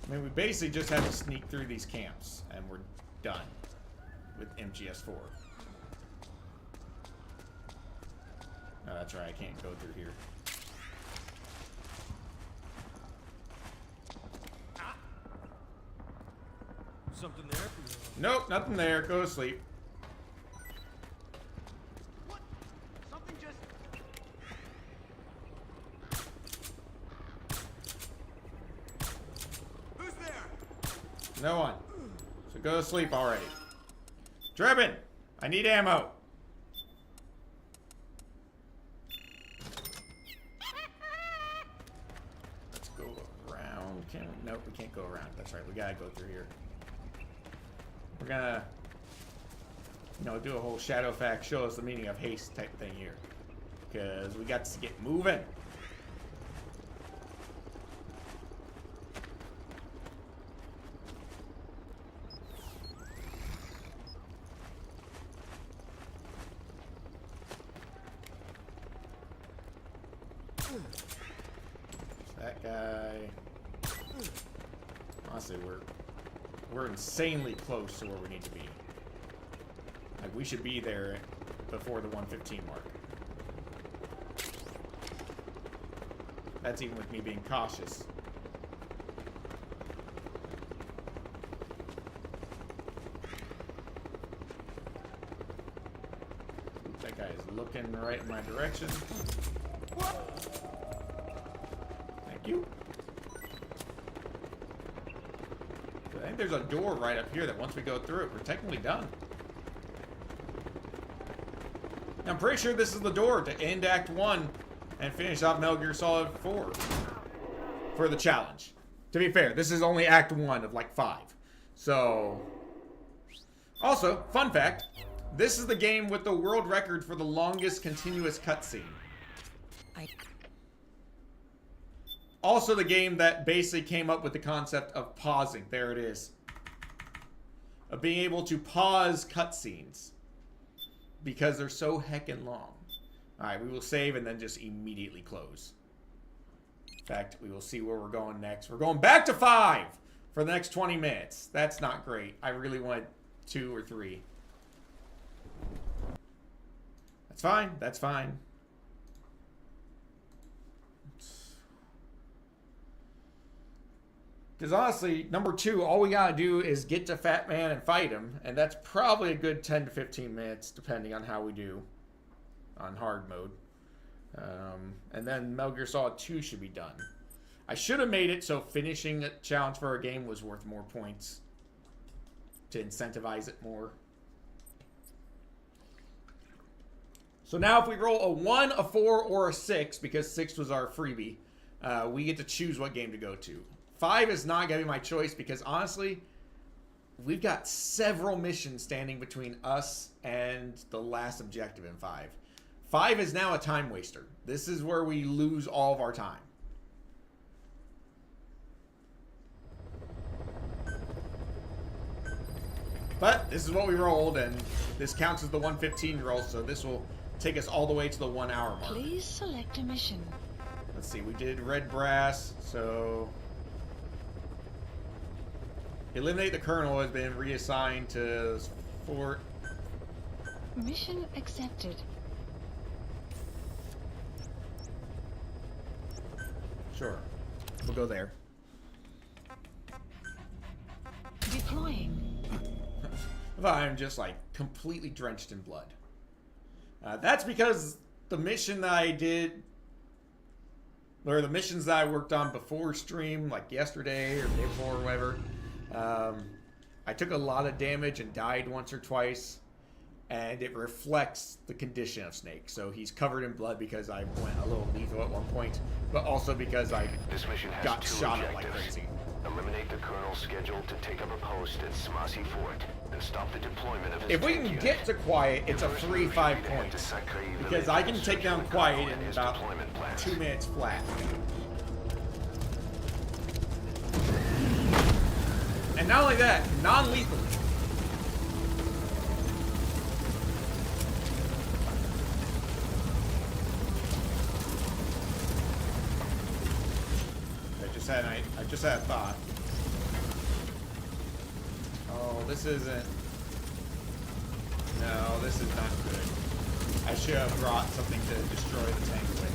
I mean, we basically just have to sneak through these camps, and we're done with MGS4. Oh, that's right, I can't go through here. Something there? Nope, nothing there. Go to sleep. What? Something just... Who's there? No one. So go to sleep already. Drebin, I need ammo. Let's go around. Nope, we can't go around. That's right. We gotta go through here. We're gonna, do a whole shadow fact, show us the meaning of haste type thing here. Because we got to get moving. That guy. Honestly, we're insanely close to where we need to be. Like, we should be there before the 115 mark. That's even with me being cautious. That guy is looking right in my direction. Thank you. I think there's a door right up here that once we go through it, we're technically done. I'm pretty sure this is the door to end Act 1 and finish off Metal Gear Solid 4 for the challenge. To be fair, this is only Act 1 of like 5. So, also, fun fact, this is the game with the world record for the longest continuous cutscene. Also the game that basically came up with the concept of pausing. There it is. Of being able to pause cutscenes. Because they're so heckin' long. Alright, we will save and then just immediately close. In fact, we will see where we're going next. We're going back to 5 for the next 20 minutes. That's not great. I really wanted 2 or 3. That's fine. That's fine. Because honestly, number 2, all we gotta do is get to Fat Man and fight him. And that's probably a good 10 to 15 minutes, depending on how we do on hard mode. And then Metal Gear Solid 2 should be done. I should have made it so finishing a challenge for a game was worth more points. To incentivize it more. So now if we roll a 1, a 4, or a 6, because 6 was our freebie, we get to choose what game to go to. 5 is not going to be my choice because, honestly, we've got several missions standing between us and the last objective in 5. 5 is now a time waster. This is where we lose all of our time. But this is what we rolled, and this counts as the 1:15 roll, so this will take us all the way to the 1 hour mark. Please select a mission. Let's see, we did red brass, so eliminate the colonel has been reassigned to fort. Mission accepted. Sure, we'll go there. Deploying. I'm just like completely drenched in blood. That's because the mission that I did, or the missions that I worked on before stream, like yesterday or the day before or whatever, I took a lot of damage and died once or twice, and it reflects the condition of Snake. So he's covered in blood because I went a little lethal at one point, but also because I got shot at like crazy. Eliminate the colonel scheduled to take up a post at Smasi Fort and stop the deployment of his If we can get to Quiet, it's a free 5 points. Because I can take down Quiet in about 2 minutes flat. And not only that, non-lethally. I just had a thought. Oh, this isn't. No, this is not good. I should have brought something to destroy the tank with.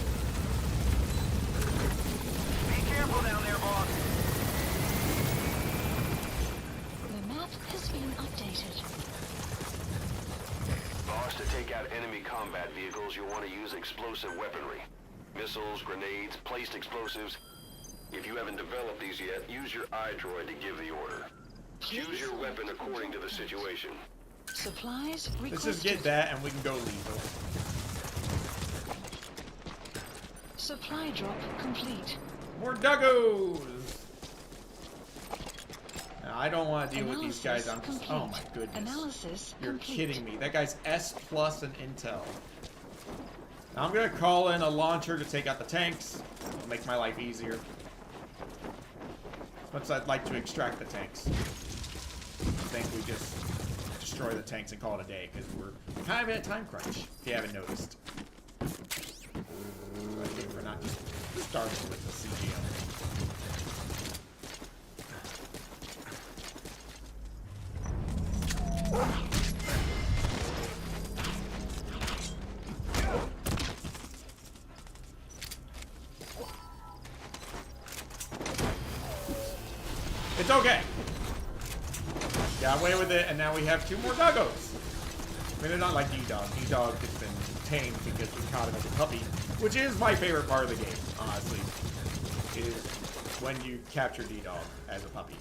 Be careful down there, boss. The map has been updated. Boss, to take out enemy combat vehicles, you'll want to use explosive weaponry. Missiles, grenades, placed explosives. If you haven't developed these yet, use your iDroid to give the order. Choose your weapon according to the situation. Supplies requested. Let's just get that and we can go lethal. Supply drop complete. More doggos! Now, I don't want to deal with these guys. I'm just, oh my goodness. Analysis You're complete. kidding me. That guy's S plus and intel. Now I'm going to call in a launcher to take out the tanks. It'll make my life easier. As much as I'd like to extract the tanks. I think we just destroy the tanks and call it a day, because we're kind of in a time crunch, if you haven't noticed. I think we're not just starting with the CGM. It's okay. Got away with it, and now we have 2 more doggos. I mean, they're not like D-Dog. D-Dog has been tamed because we caught him as a puppy, which is my favorite part of the game, honestly, is when you capture D-Dog as a puppy.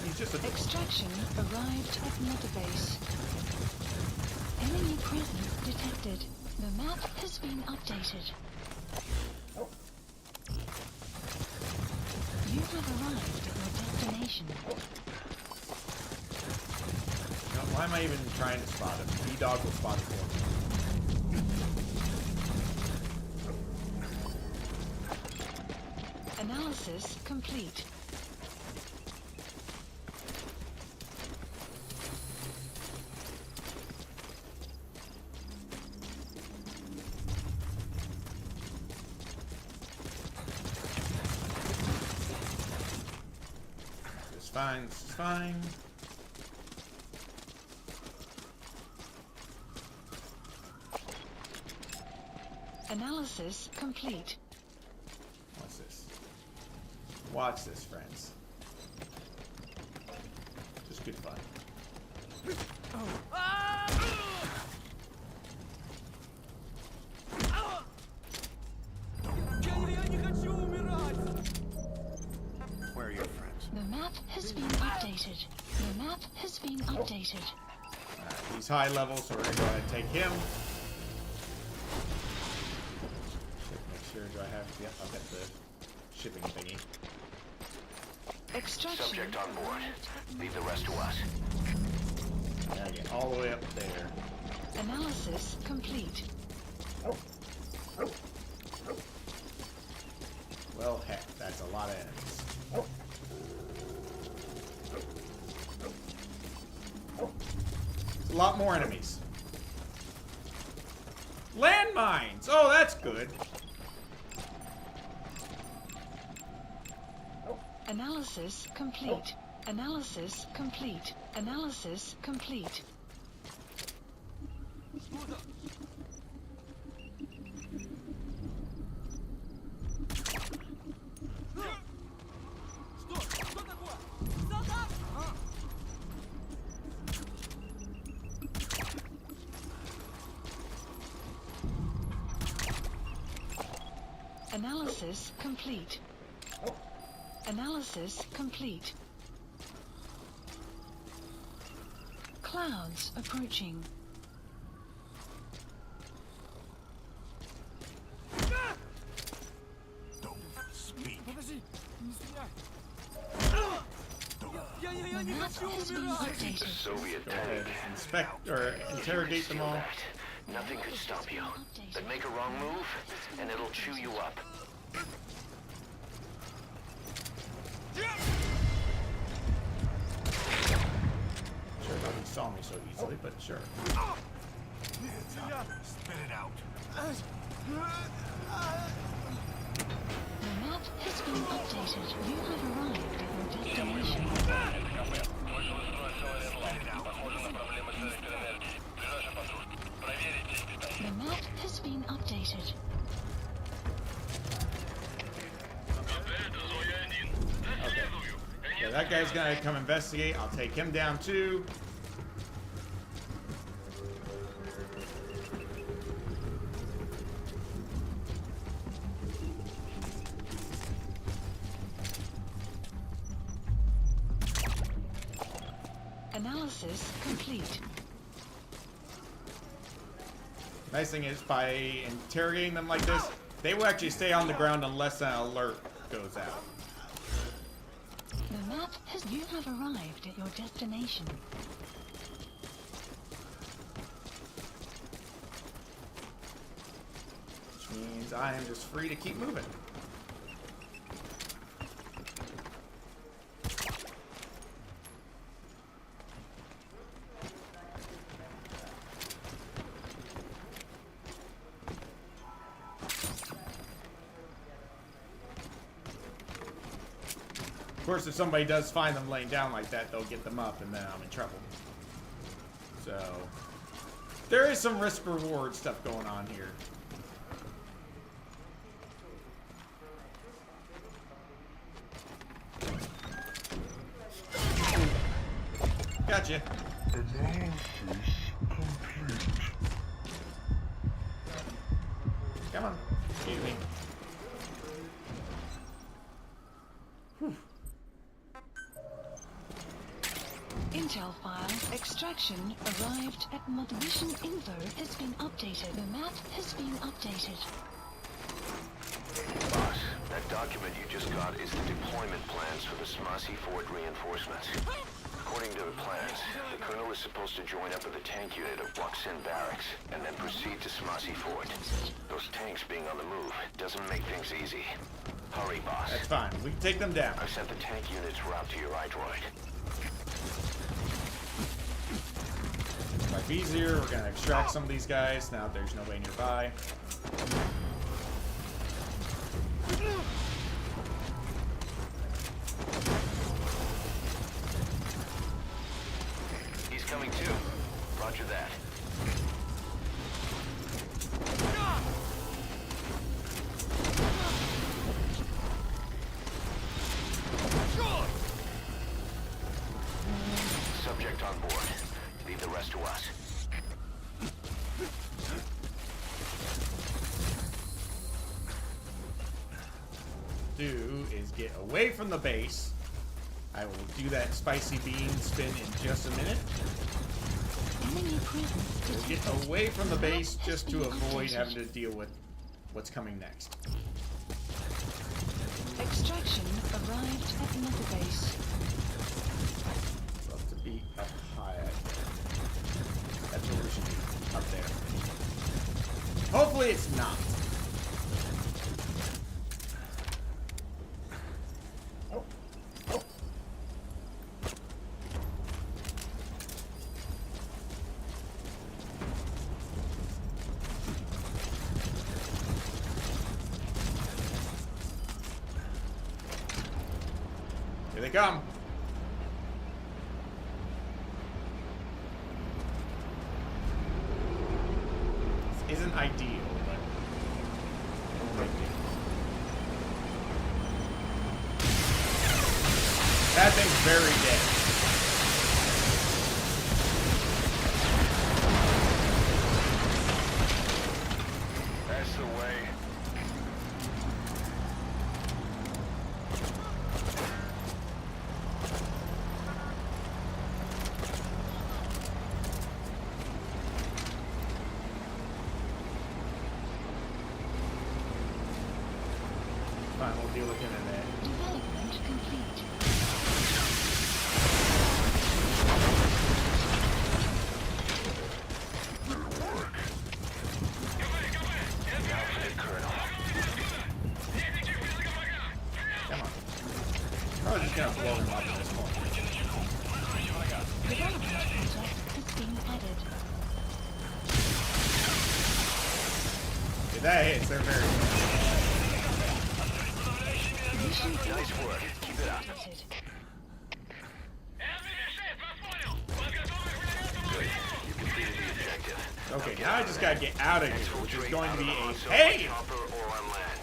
He's just a... Extraction arrived at Mother-Base. Enemy presence detected. The map has been updated. You have arrived at your destination. No, why am I even trying to spot him? D-Dog will spot him for me. Analysis complete. It's fine, it's fine. Analysis complete. What's this? Watch this, friends. Just good fun. Where are your friends? The map has been updated. The map has been updated. He's high level, so we're gonna go ahead and take him. do I have? Yep, I've got the shipping thingy. Extraction. Subject on board. Leave the rest to us. Gotta get all the way up there. Analysis complete. Well, heck, that's a lot of enemies. A lot more enemies. Landmines! Oh, that's good. Analysis complete. Analysis complete. Analysis complete. Analysis complete. Analysis complete. Clouds approaching. Don't speak. The map has been updated. Soviet Go ahead, tank. inspect or interrogate them all. Nothing could stop you. But make a wrong move, and it'll chew you up. Sure, nobody saw me so easily, but sure. Spit it out. The map has been updated. You have arrived at your destination. The map has been updated. Okay. Yeah, that guy's gonna come investigate. I'll take him down too. Analysis complete. Nice thing is, by interrogating them like this, they will actually stay on the ground unless an alert goes out. The map has... You have arrived at your destination. Which means I am just free to keep moving. Of course, if somebody does find them laying down like that, they'll get them up, and then I'm in trouble. So, there is some risk-reward stuff going on here. Gotcha. Come on. Excuse me. Intel file extraction arrived at mission info has been updated. The map has been updated. Boss, that document you just got is the deployment plans for the Smasi Fort reinforcements. According to the plans, the colonel is supposed to join up with a tank unit of Waksin Barracks and then proceed to Smasi Fort. Those tanks being on the move doesn't make things easy. Hurry, boss. That's fine. We can take them down. I've sent the tank unit's route to your iDroid. Life easier. We're gonna extract some of these guys now that there's nobody nearby. He's coming too. Roger that. Subject on board. Leave the rest to us. Do is get away from the base. I will do that spicy bean spin in just a minute. Enemy presence We'll get away from the base just to avoid having to deal with what's coming next. Extraction arrived at Mother Base. Supposed to be up high. That's where we should be. Up there. Hopefully it's not. Here they come. This isn't ideal, but no big deal. That thing's very dead. That's the way. Fine, we'll deal with him in a minute. Development complete. Come on. Probably just gonna blow him up at this point. Development project has been added. If that hits, they're very good. Mission Nice work. Keep it up. detected. Good. You completed the objective. Okay, now I just gotta get out of here, which is going to be a Exfiltrate pain. chopper or on land.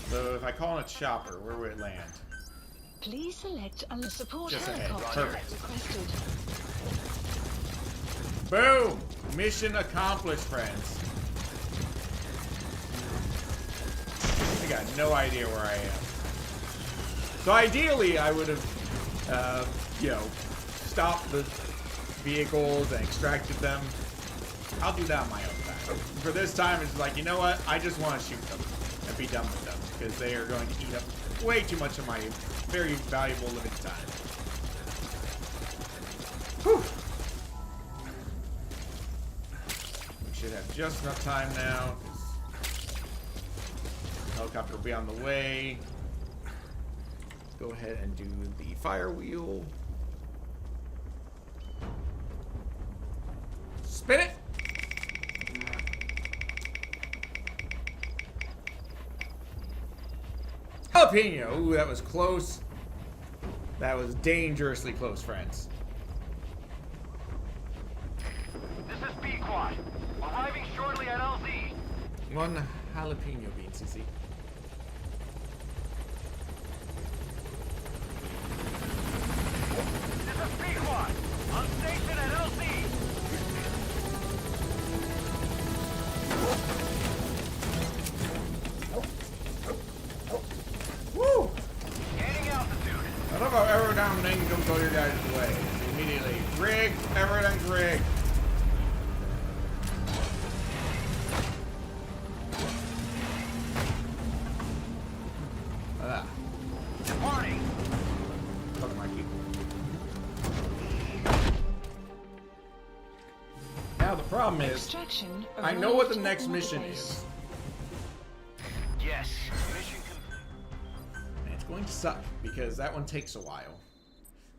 So if I call it a chopper, where would it land? Please select a support Just ahead. helicopter Perfect. requested. Boom! Mission accomplished, friends. I got no idea where I am. So ideally, I would have, you know, stopped the vehicles and extracted them. I'll do that on my own time. For this time, it's like, you know what? I just want to shoot them and be done with them because they are going to eat up way too much of my very valuable living time. Whew. We should have just enough time now. Helicopter will be on the way. Go ahead and do the fire wheel. Spin it! Jalapeno! Ooh, that was close. That was dangerously close, friends. This is B-Quad. Arriving shortly at LZ. One jalapeno bean, CC. This is B-Quad. On station at LZ. Woo! Gaining altitude. I don't know if ever down thing don't go your guys' way. Immediately. Rig! Everything's rigged. Warning. Fuck Mikey. Now the problem is, Extraction I know what the arrived next at mission Mother Base. is. Yes. Mission complete. And it's going to suck because that one takes a while.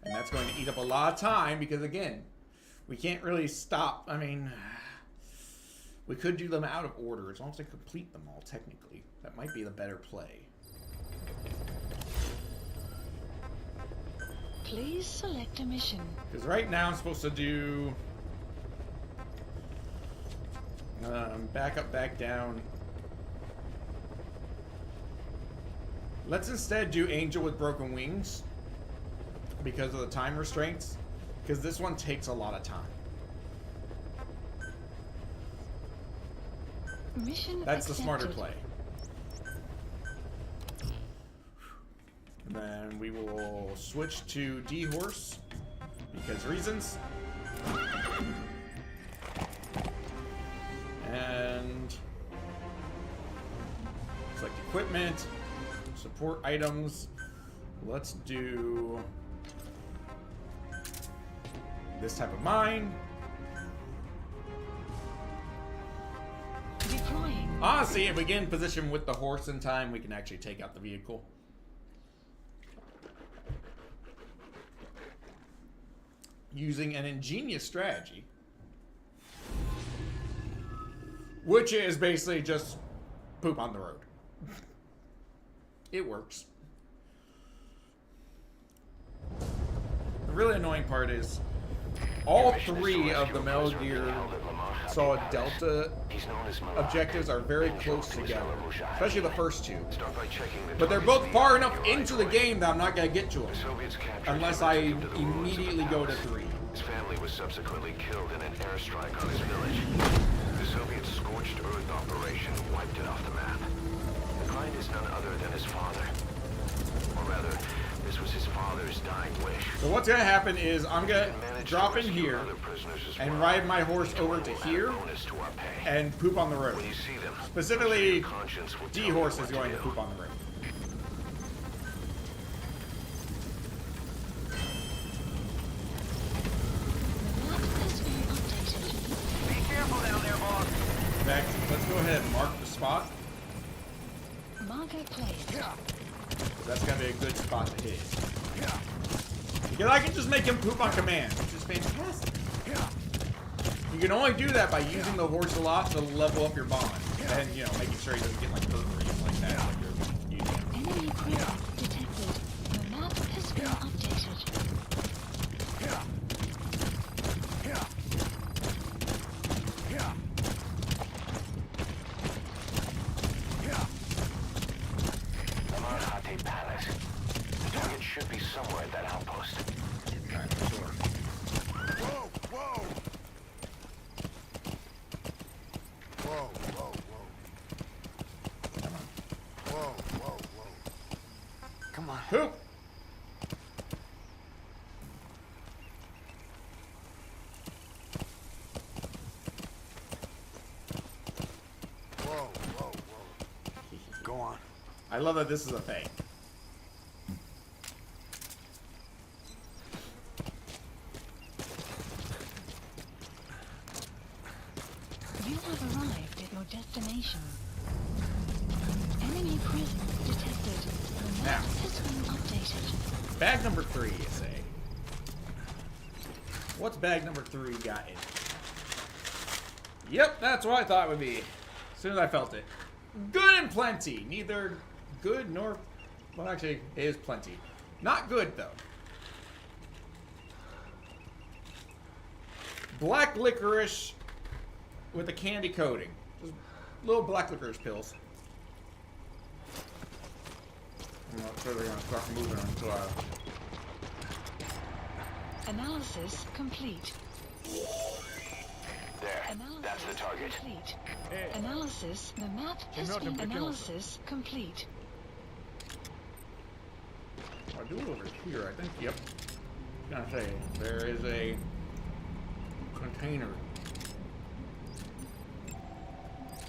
And that's going to eat up a lot of time because, again, we can't really stop. I mean, we could do them out of order as long as I complete them all, technically. That might be the better play. Please select a mission. Because right now I'm supposed to do... back up, back down. Let's instead do Angel with Broken Wings. Because of the time restraints. Because this one takes a lot of time. Mission That's the smarter accepted. play. And then we will switch to D-Horse. Because reasons. And... select equipment, support items. Let's do this type of mine. Deploying. Honestly, if we get in position with the horse in time, we can actually take out the vehicle. Using an ingenious strategy. Which is basically just poop on the road. It works. The really annoying part is all three of the Metal Gear Solid Delta objectives are very close together, especially the first two. But they're both far enough into the game that I'm not going to get to them unless I immediately go to 3. His family was subsequently killed in an airstrike on his village. The Soviet scorched earth operation wiped it off the map. The client is none other than his father. Or rather, this was his father's dying wish. So what's going to happen is I'm going to drop in here and ride my horse over to here and poop on the road. Specifically, D-Horse is going to poop on the road. Next, let's go ahead and mark the spot. Marketplace. That's gonna be a good spot to hit. Because I can just make him poop on command, which is fantastic. You can only do that by using the horse a lot to level up your bond. And, you know, making sure he doesn't get like hurt or anything like that when you're using him. Enemy presence detected. The map has been updated. It should be somewhere at that outpost. Alright, sure. Whoa, whoa! Whoa, whoa, whoa. Come on. Whoa, whoa, whoa. Come on. Poop! Whoa, whoa, whoa. Go on. I love that this is a thing. You have arrived at your destination. Enemy presence detected. The map has been updated. Bag number 3, you say? What's bag number 3 got in it? Yep, that's what I thought it would be. As soon as I felt it. Good and plenty. Neither good nor... Well, actually, it is plenty. Not good, though. Black licorice with a candy coating. Just little black licorice pills. I'm not sure they're going to start moving until I... Analysis complete. There. Analysis That's the target. complete. Analysis. The map has not been ridiculous. analysis complete. I'll do it over here, I think. Yep. I was gonna say, there is a container.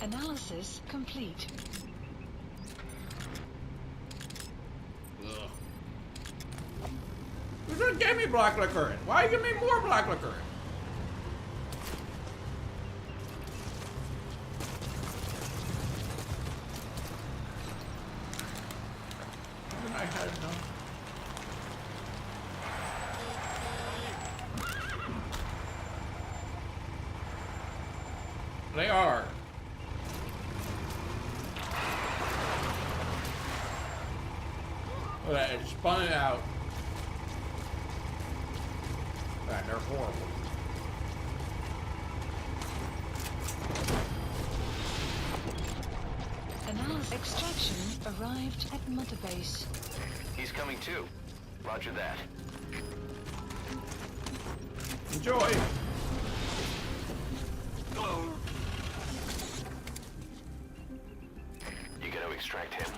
Analysis complete. Ugh. You just gave me black licorice. Why you give me more black licorice? I had no. They are. Look at that, it spun it out. God, they're horrible. Analysis extraction arrived at Mother Base. He's coming too. Roger that. Enjoy. You gotta extract him.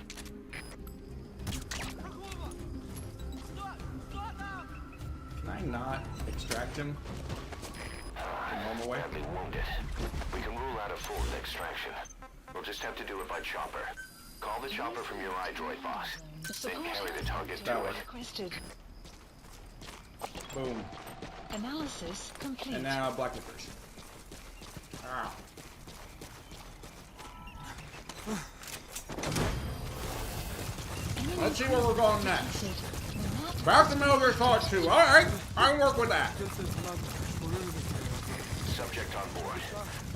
Can I not extract him the normal way? Badly wounded. We can rule out a full extraction. We'll just have to do it by chopper. Call the chopper from your iDroid, boss. Then carry the target to it. Requested. Boom. Analysis complete. And now black lippers. Ah. Let's see where we're going next. Back to Metal Gear Solid 2. Alright, I can work with that. Subject on board.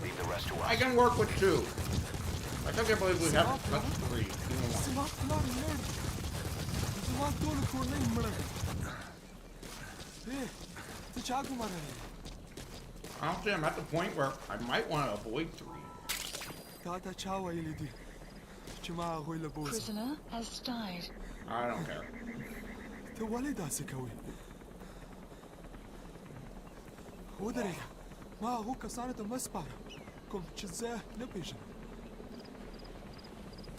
Leave the rest to us. I can work with 2. I can't believe we have 3. Honestly, I'm at the point where I might want to avoid 3. Prisoner has died. I don't care.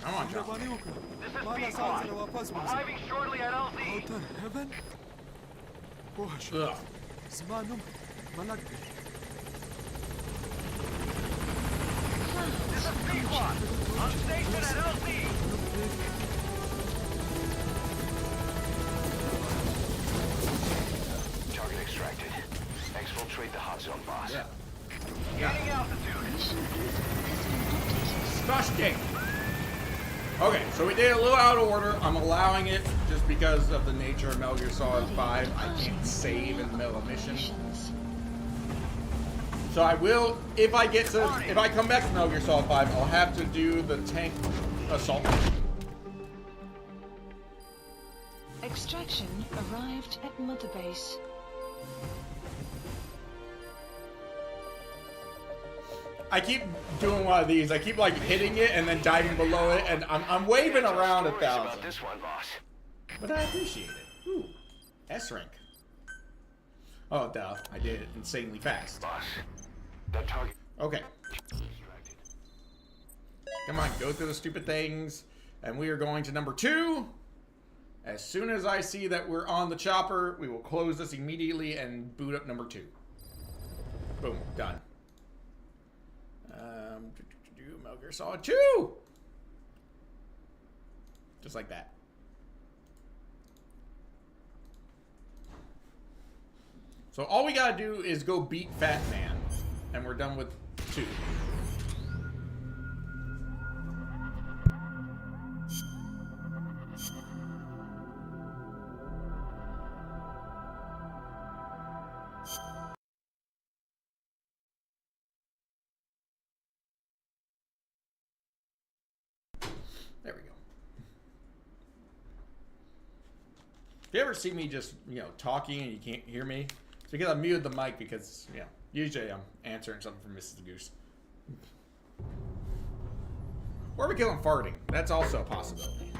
Come on, John. This is B-Squad. Arriving shortly at LZ. Ugh. This is B-Squad. On station at LZ. Target extracted. Exfiltrate the hot zone, boss. Yeah. Gaining altitude. Disgusting. Okay, so we did a little out of order. I'm allowing it just because of the nature of Metal Gear Solid 5. I can't save in the middle of missions. So I will, if I come back to Metal Gear Solid 5, I'll have to do the tank assault mission. Extraction arrived at Mother Base. I keep doing one of these. I keep like hitting it and then diving below it, and I'm waving around 1,000. This one, boss. But I appreciate it. Ooh, S rank. Oh, duh! I did it insanely fast. Boss, that target. Okay. Come on, go through the stupid things, and we are going to number 2. As soon as I see that we're on the chopper, we will close this immediately and boot up number 2. Boom, done. Metal Gear Solid 2! Just like that. So all we gotta do is go beat Fat Man, and we're done with 2. There we go. If you ever see me just, talking and you can't hear me, it's because I muted the mic because, usually I'm answering something from Mrs. Goose. Or we kill him farting. That's also a possibility.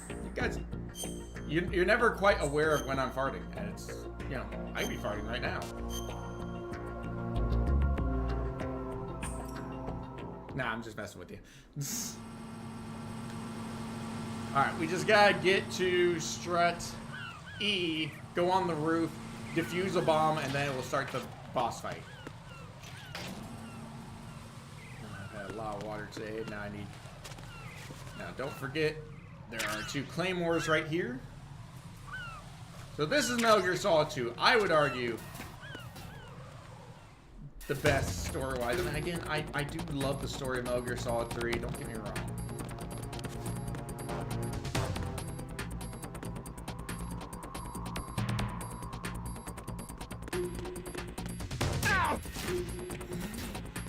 You guys, you're never quite aware of when I'm farting. And it's, I'd be farting right now. Nah, I'm just messing with you. Alright, we just gotta get to strut E, go on the roof, defuse a bomb, and then we'll start the boss fight. I've had a lot of water today. Now don't forget, there are 2 claymores right here. So this is Metal Gear Solid 2. I would argue the best story-wise. And again, I do love the story of Metal Gear Solid 3. Don't get me wrong.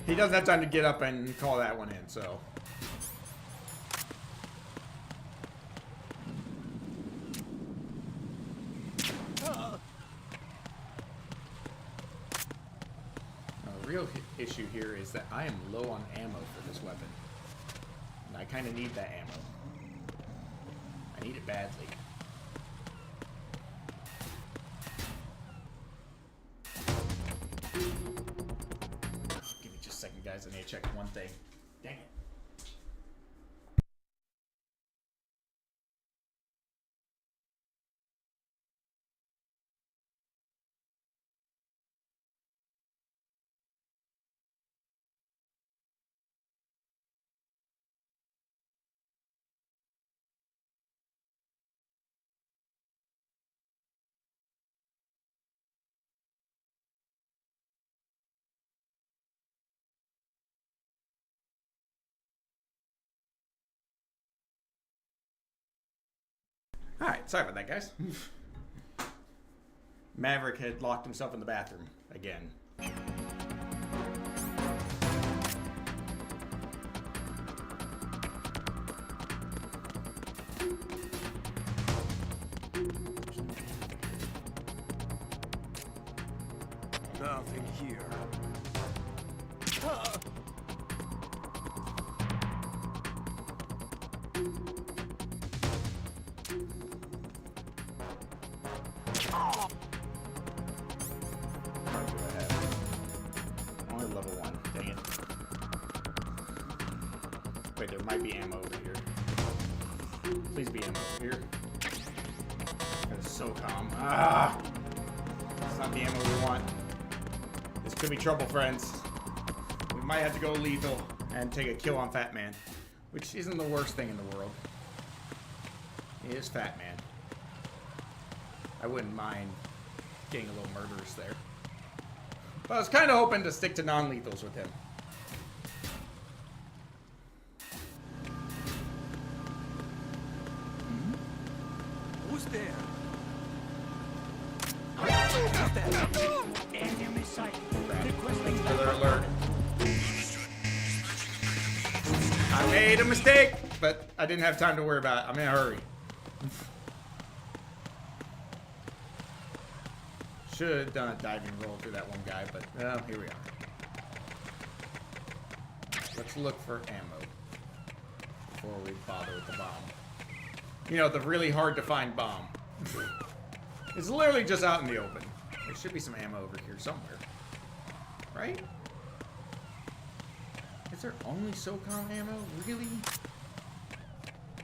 He doesn't have time to get up and call that one in, so. Now, the real issue here is that I am low on ammo for this weapon. And I kind of need that ammo. I need it badly. Guys, I need to check one thing. Dang it. Alright, sorry about that, guys. Maverick had locked himself in the bathroom again. Nothing here. Only level 1. Dang it. Wait, there might be ammo over here. Please be ammo over here. That is so calm. Ah! It's not the ammo we want. This could be trouble, friends. We might have to go lethal and take a kill on Fat Man, which isn't the worst thing in the world. He is Fat Man. I wouldn't mind getting a little murderous there. But I was kind of hoping to stick to non-lethals with him. Who's there? Enemy sight. Alert, alert. I made a mistake, but I didn't have time to worry about it. I'm in a hurry. Should have done a diving roll through that one guy, but here we are. Let's look for ammo before we bother with the bomb. You know, the really hard to find bomb. It's literally just out in the open. There should be some ammo over here somewhere. Right? Is there only SOCOM ammo? Really?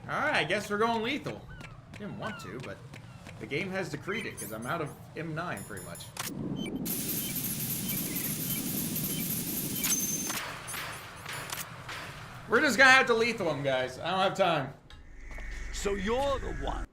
Alright, I guess we're going lethal. Didn't want to, but the game has decreed it, because I'm out of M9 pretty much. We're just gonna have to lethal him, guys. I don't have time. So you're the one.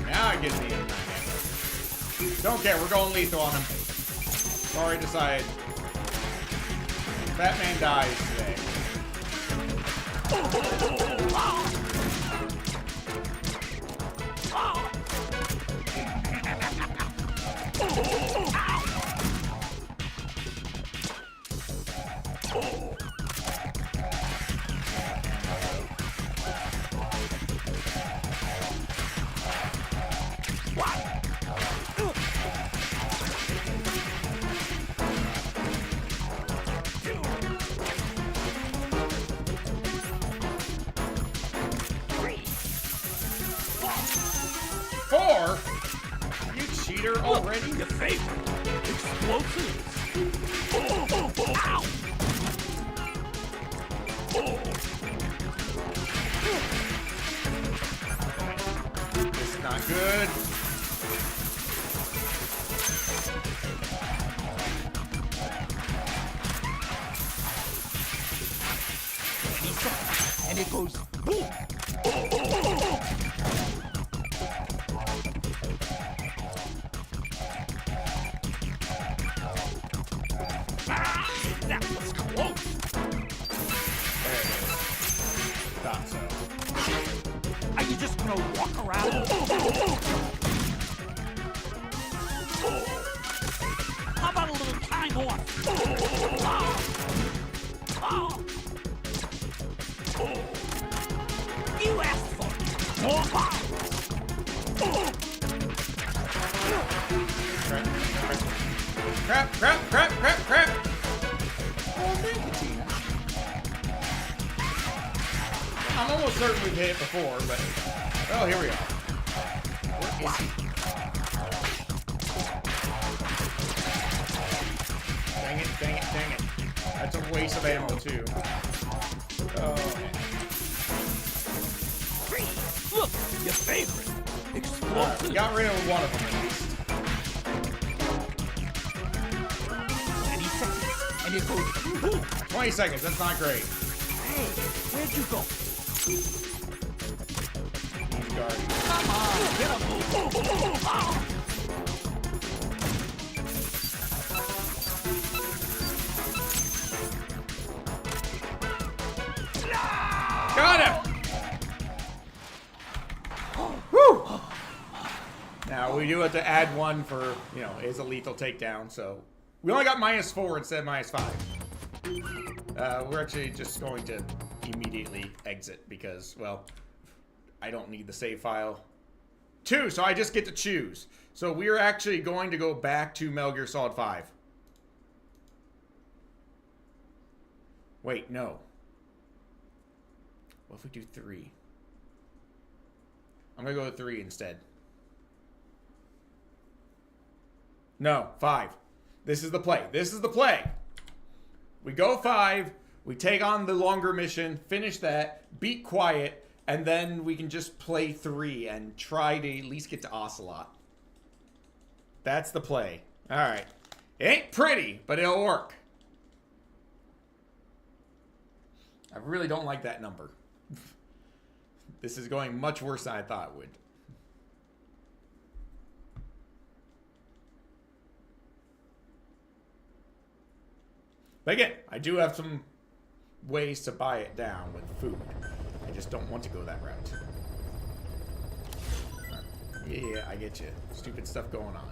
Now I get the M9 ammo. Don't care, we're going lethal on him. Already decided. Batman dies today. Four? You cheater already? Your favorite. Explosives. Ow. This is not good. And it goes boom. That was close. There it is. Thought so. Are you just gonna walk around? How about a little time off? You asked for it. More fire. Crap, crap, crap, crap, crap. Oh, thank you, Tina. I'm almost certain we've hit it before, but... Oh, here we are. Where is he? Dang it, dang it, dang it. That's a waste of ammo, too. Oh, man. favorite. We got rid of one of them at least. 20 seconds, and it goes boom. 20 seconds, that's not great. Hey, where'd you go? Come on, get a move. Got him! Whew! Now, we do have to add one for, you know, it's a lethal takedown, so... We only got -4 instead of -5. We're actually just going to immediately exit because, well, I don't need the save file. 2, so I just get to choose. So we're actually going to go back to Metal Gear Solid 5. Wait, no. What if we do 3? I'm going to go with 3 instead. No, 5. This is the play. This is the play. We go 5. We take on the longer mission, finish that, beat Quiet, and then we can just play 3 and try to at least get to Ocelot. That's the play. All right. It ain't pretty, but it'll work. I really don't like that number. This is going much worse than I thought it would. But again, I do have some ways to buy it down with food. I just don't want to go that route. Yeah, I get you. Stupid stuff going on.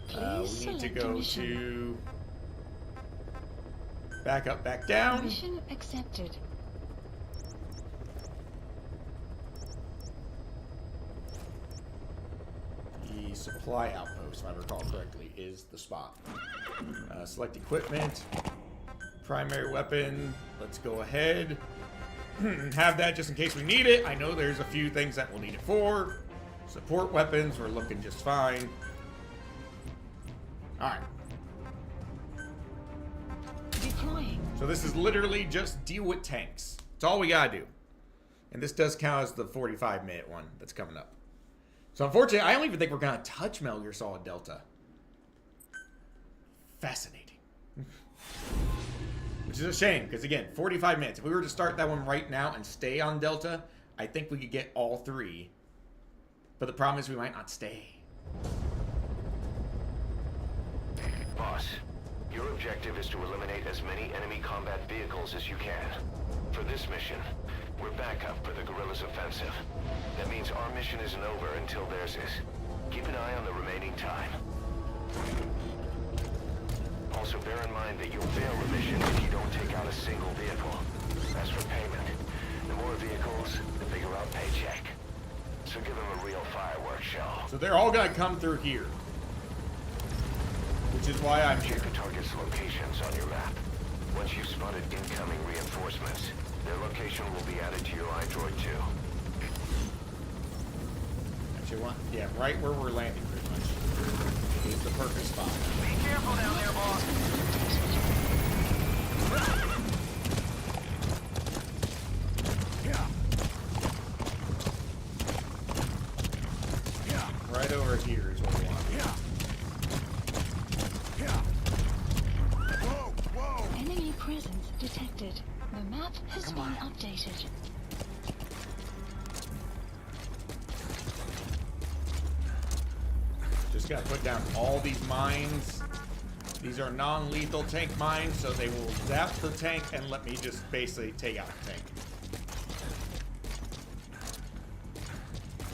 We need to go to... Back up, back down. Mission accepted. The supply outpost, if I recall correctly, is the spot. Select equipment. Primary weapon. Let's go ahead. Have that just in case we need it. I know there's a few things that we'll need it for. Support weapons, we're looking just fine. Alright. Deploying. So this is literally just deal with tanks. That's all we gotta do. And this does count as the 45-minute one that's coming up. So unfortunately, I don't even think we're gonna touch Metal Gear Solid Delta. Fascinating. Which is a shame, because again, 45 minutes. If we were to start that one right now and stay on Delta, I think we could get all 3. But the problem is we might not stay. Boss, your objective is to eliminate as many enemy combat vehicles as you can. For this mission, we're backup for the guerrillas' offensive. That means our mission isn't over until theirs is. Keep an eye on the remaining time. Also bear in mind that you'll fail the mission if you don't take out a single vehicle. As for payment, the more vehicles, the bigger our paycheck. So give them a real fireworks show. So they're all gonna come through here. Which is why I'm here. Check the target's locations on your map. Once you've spotted incoming reinforcements, their location will be added to your iDroid too. Actually, yeah, right where we're landing, pretty much. Is the perfect spot. Be careful down there, boss. Right over here is what we want. Enemy presence detected. The map has been updated. Just gotta put down all these mines. These are non-lethal tank mines, so they will zap the tank and let me just basically take out the tank.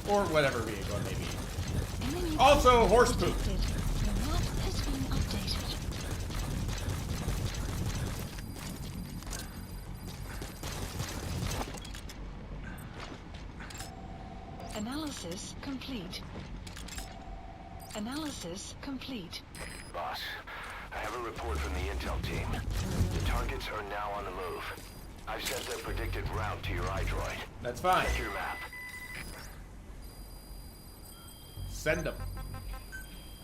Or whatever vehicle it may be. Also, horse poop. The map has been updated. Analysis complete. Analysis complete. Boss, I have a report from the intel team. The targets are now on the move. I've set their predicted route to your iDroid. That's fine. Check your map. Send them.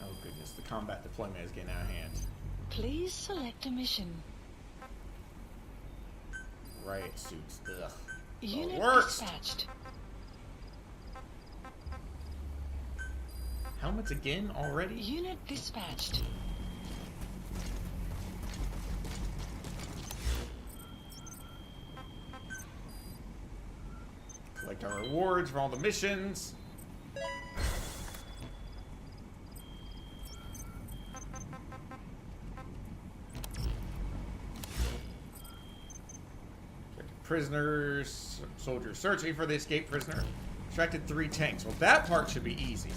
Oh goodness, the combat deployment is getting out of hand. Please select a mission. Riot suits. Ugh. Unit worst. dispatched. helmets again already? Unit dispatched. Collect our rewards for all the missions. Prisoners, soldiers searching for the escaped prisoner. Extracted 3 tanks. Well, that part should be easy.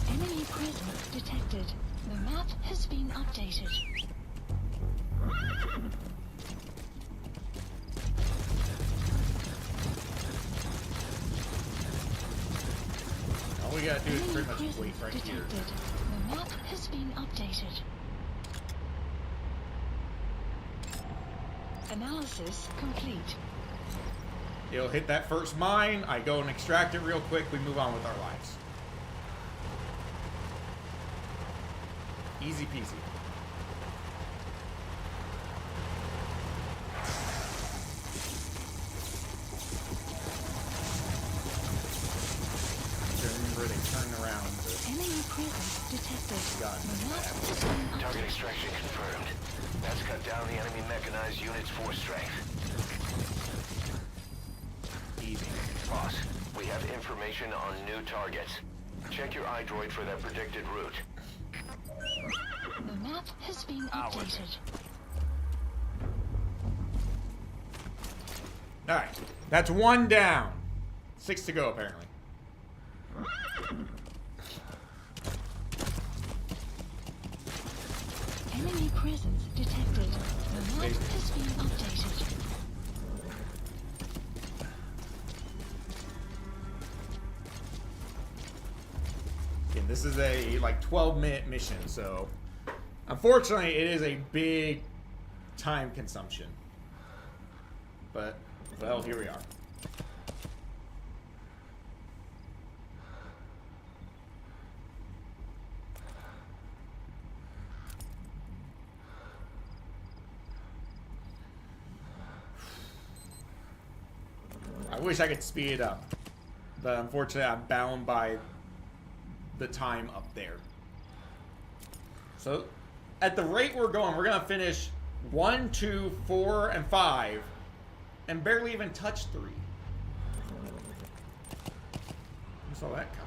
Enemy presence detected. The map has been updated. All we gotta do is pretty much wait right here. The map has been updated. Analysis complete. It'll hit that first mine. I go and extract it real quick. We move on with our lives. Easy peasy. Remember, they turn around. Enemy presence detected. Target extraction confirmed. That's cut down the enemy mechanized unit's force strength. Easy. Boss, we have information on new targets. Check your iDroid for that predicted route. The map has been updated. Alright. That's 1 down. 6 to go, apparently. Enemy presence detected. The map has been updated. Again, this is a like 12-minute mission, so unfortunately it is a big time consumption. But well, here we are. I wish I could speed it up, but unfortunately I'm bound by the time up there. So at the rate we're going, we're gonna finish 1, 2, 4, and 5 and barely even touch 3. I saw that coming.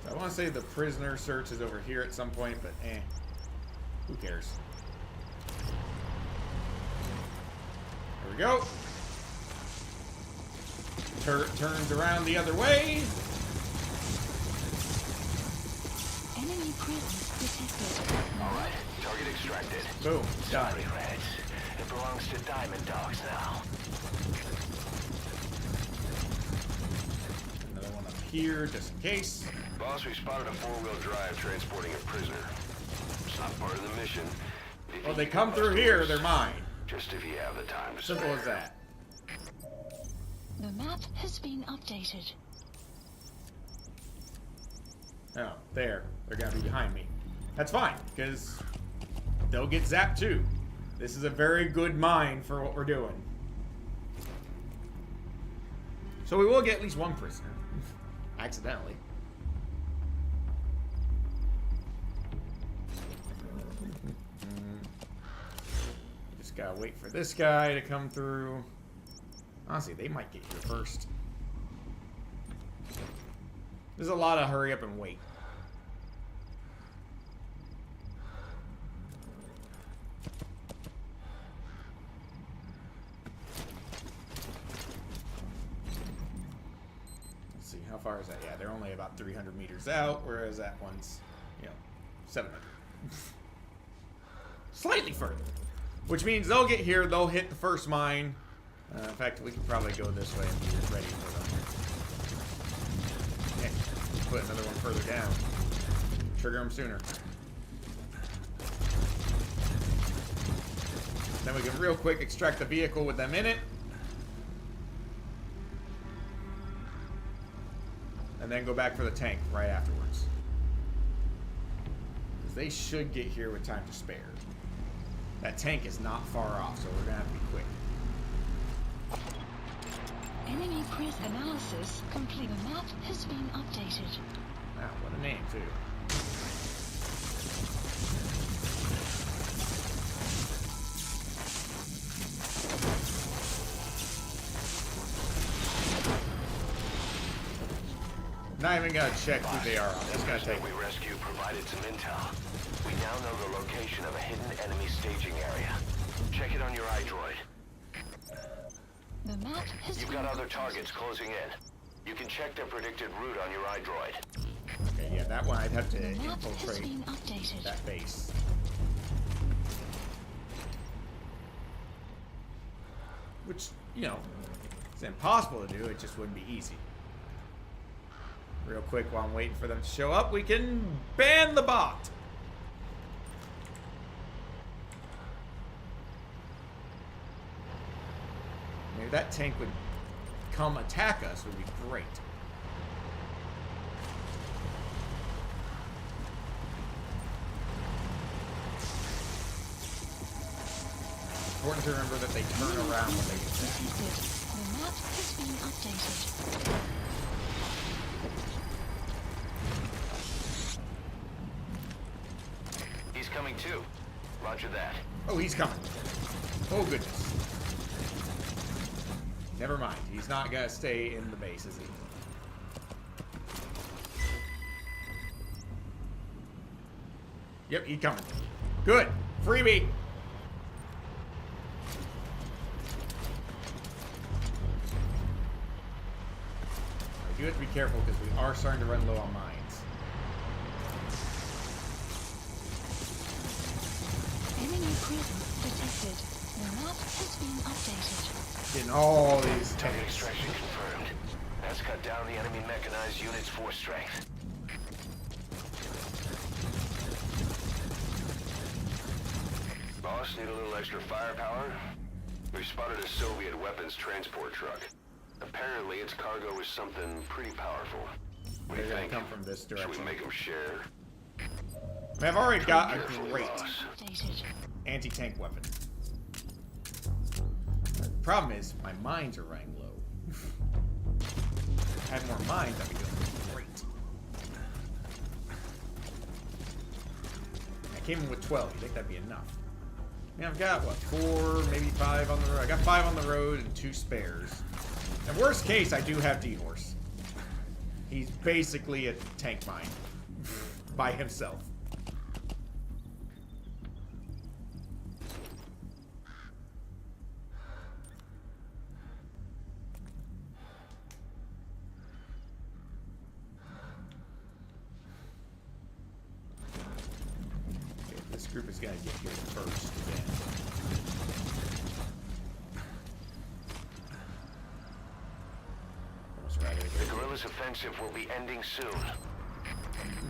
I want to say the prisoner search is over here at some point, but who cares? There we go. Turns around the other way. Enemy presence detected. Alright, target extracted. Boom, done. Sorry, Reds. It belongs to Diamond Dogs now. Another one up here, just in case. Boss, we spotted a 4-wheel drive transporting a prisoner. It's not part of the mission. Well, they come through here, they're mine. Just if you have the time to spare. Simple as that. The map has been updated. Oh, there. They're gonna be behind me. That's fine, because they'll get zapped too. This is a very good mine for what we're doing. So we will get at least one prisoner. Accidentally. Just gotta wait for this guy to come through. Honestly, they might get here first. There's a lot of hurry up and wait. Let's see, how far is that? Yeah, they're only about 300 meters out, whereas that one's, 700. Slightly further. Which means they'll get here, they'll hit the first mine. In fact, we can probably go this way and be ready for them. Yeah, put another one further down. Trigger them sooner. Then we can real quick extract the vehicle with them in it. and then go back for the tank right afterwards. Because they should get here with time to spare. That tank is not far off, so we're gonna have to be quick. Enemy press analysis complete. The map has been updated. Wow, what a name, too. Not even gonna check who they are. I'm just gonna take. We rescued provided some intel. We now know the location of a hidden enemy staging area. Check it on your iDroid. The map has You've got other targets closing in. You can check their predicted route on your iDroid. Okay, yeah, that one I'd have to The map has infiltrate been updated. that base. Which, you know, it's impossible to do. It just wouldn't be easy. Real quick, while I'm waiting for them to show up, we can ban the bot. Maybe that tank would come attack us would be great. Important to remember that they turn around when they get attacked. The map has been updated. He's coming too. Roger that. Oh, he's coming. Oh, goodness. Never mind. He's not gonna stay in the base, is he? Yep, he's coming. Good. Freebie. I do have to be careful because we are starting to run low on mines. Enemy presence detected. The map has been updated. Getting all these Target tanks. extraction confirmed. That's cut down the enemy mechanized unit's force strength. Boss, need a little extra firepower? We spotted a Soviet weapons transport truck. Apparently its cargo is something pretty powerful. What do you They're gonna think? come from this direction. Should we make them share? I mean, I've already got a great Updated. anti-tank weapon. The problem is, my mines are running low. If I had more mines, I'd be doing great. I came in with 12. You think that'd be enough? I mean, I've got, what, 4, maybe 5 on the road. I got 5 on the road and 2 spares. In worst case, I do have D-Horse. He's basically a tank mine. By himself. Okay, this group is gonna get here first. Then. The guerrillas' offensive will be ending soon.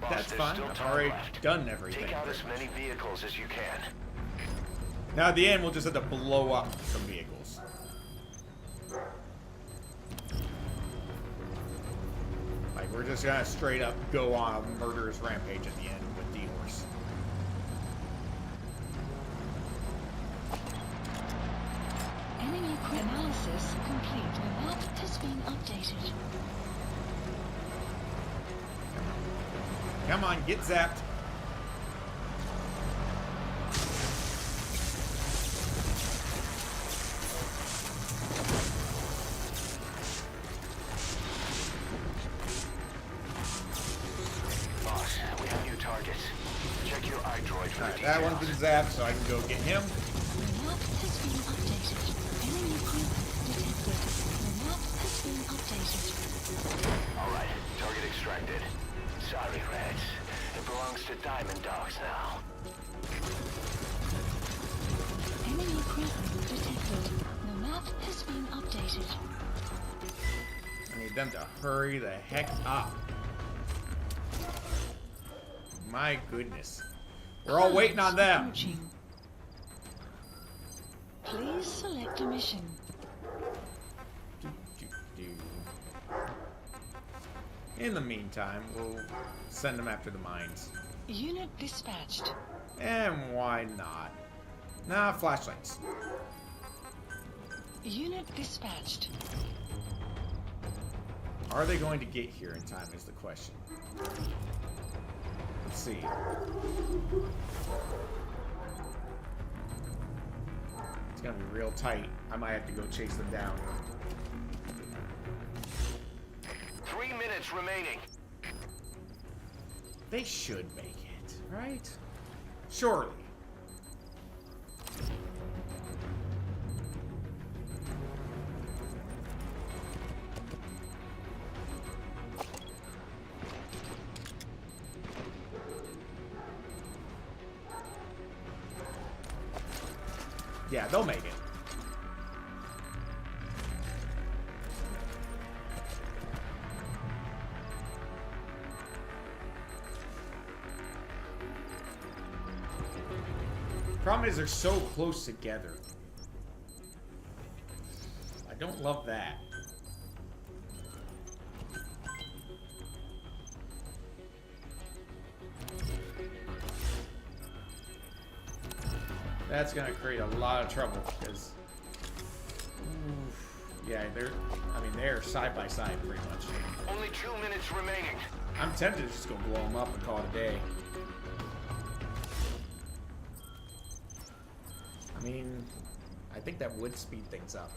Boss, That's there's fine. still I've time already left. done everything. Take out as many vehicles as you can. Now at the end, we'll just have to blow up some vehicles. Like, we're just gonna straight up go on a murderous rampage at the end with D-Horse. Enemy analysis complete. The map has been updated. Come on, get zapped. Boss, we have new targets. Check your iDroid for Alright, the that details. one's been zapped, so I can go get him. The map has been updated. Enemy presence detected. The map has been updated. Alright, target extracted. Sorry, Reds. It belongs to Diamond Dogs now. Enemy presence detected. The map has been updated. I need them to hurry the heck up. My goodness. We're all waiting on them. Approaching. Please select a mission. In the meantime, we'll send them after the mines. Unit dispatched. And why not? Nah, flashlights. Unit dispatched. Are they going to get here in time is the question. Let's see. It's gonna be real tight. I might have to go chase them down. 3 minutes remaining. They should make it, right? Surely. Yeah, they'll make it. Problem is they're so close together. I don't love that. That's gonna create a lot of trouble because, yeah, they're side by side pretty much. Only 2 minutes remaining. I'm tempted to just go blow them up and call it a day. I mean, I think that would speed things up.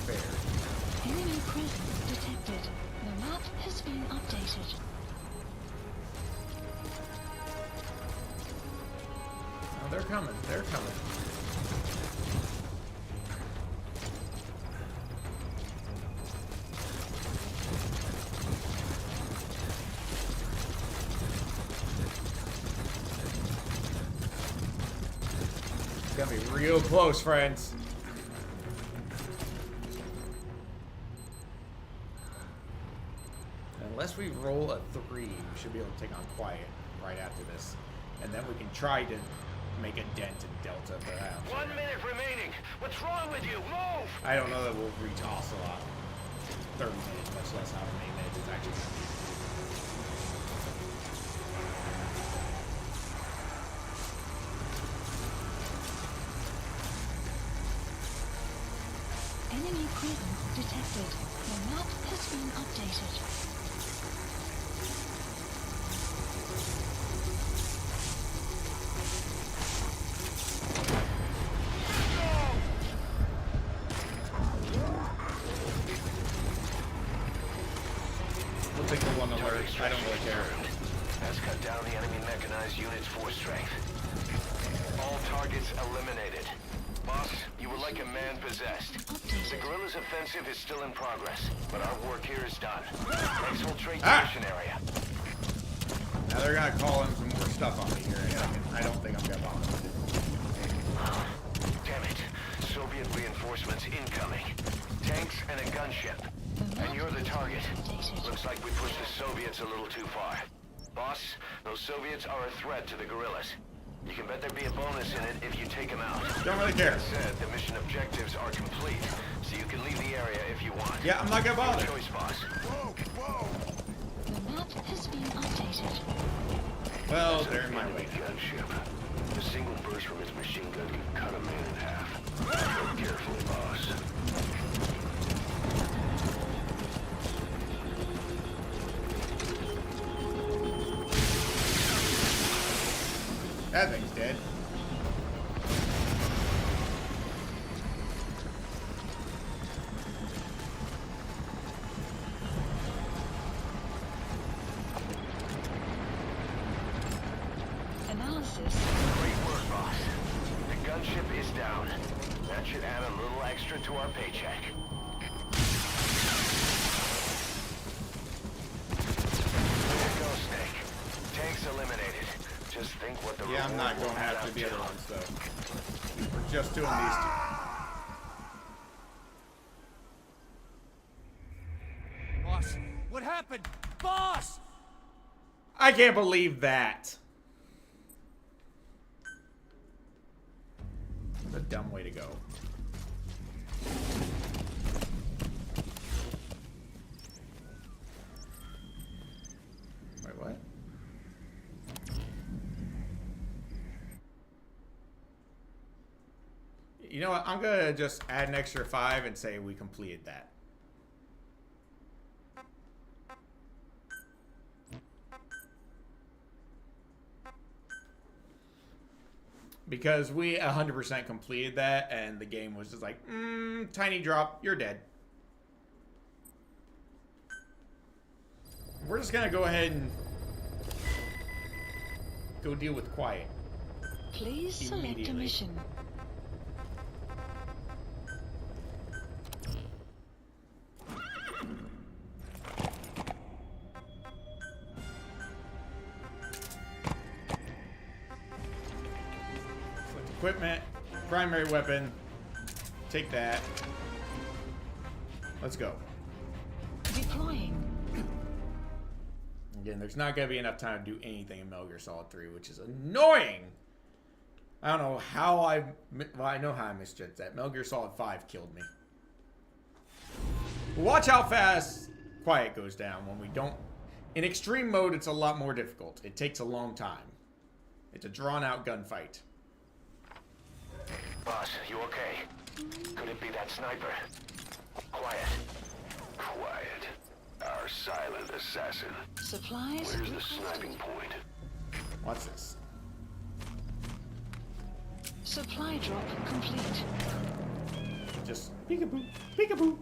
Fair. Enemy presence detected. The map has been updated. Oh, they're coming. They're coming. It's gonna be real close, friends. Unless we roll a 3, we should be able to take on Quiet right after this. And then we can try to make a dent in Delta, perhaps. 1 minute remaining. What's wrong with you? Move! I don't know that we'll reach Ocelot 30 minutes, much less how many minutes it's actually going to be. Enemy presence detected. The map has been updated. We'll take the one alert. I don't really care. That's cut down the enemy mechanized unit's force strength. All targets eliminated. Boss, you were like a man possessed. The guerrillas' offensive is still in progress, but our work here is done. Exfiltrate the mission area. Now they're gonna call in some more stuff on me here in a second. I don't think I'm gonna bother with it. Damn it. Soviet reinforcements incoming. Tanks and a gunship. And you're the target. Looks like we pushed the Soviets a little too far. Boss, those Soviets are a threat to the guerrillas. You can bet there'd be a bonus in it if you take them out. Don't really care. That said, the mission objectives are complete, so you can leave the area if you want. Yeah, I'm not gonna bother. Good choice, boss. Whoa, whoa! The map has been updated. Well, they're in my way. Gunship. A single burst from its machine gun can cut a man in half. Go carefully, boss. That thing's dead. Analysis. Great work, boss. The gunship is down. That should add a little extra to our paycheck. There you go, Snake. Tanks eliminated. Just think what the Yeah, I'm not going after the other ones, though. We're just doing these two. Boss, what happened? Boss! I can't believe that. a dumb way to go. Wait, what? You know what? I'm gonna just add an extra 5 and say we completed that. Because we 100% completed that, and the game was just like, tiny drop, you're dead. We're just gonna go ahead and go deal with Quiet. Please select a mission. Equipment, primary weapon, take that. Let's go. Deploying. Again, there's not going to be enough time to do anything in Metal Gear Solid 3, which is annoying. I don't know how well, I know how I misjudged that. Metal Gear Solid 5 killed me. Watch how fast Quiet goes down when we don't... In extreme mode, it's a lot more difficult. It takes a long time. It's a drawn-out gunfight. Boss, you okay? Could it be that sniper? Quiet. Quiet. Our silent assassin. Supplies. Where's the sniping point? What's this? Supply drop complete. Just peekaboo, peekaboo.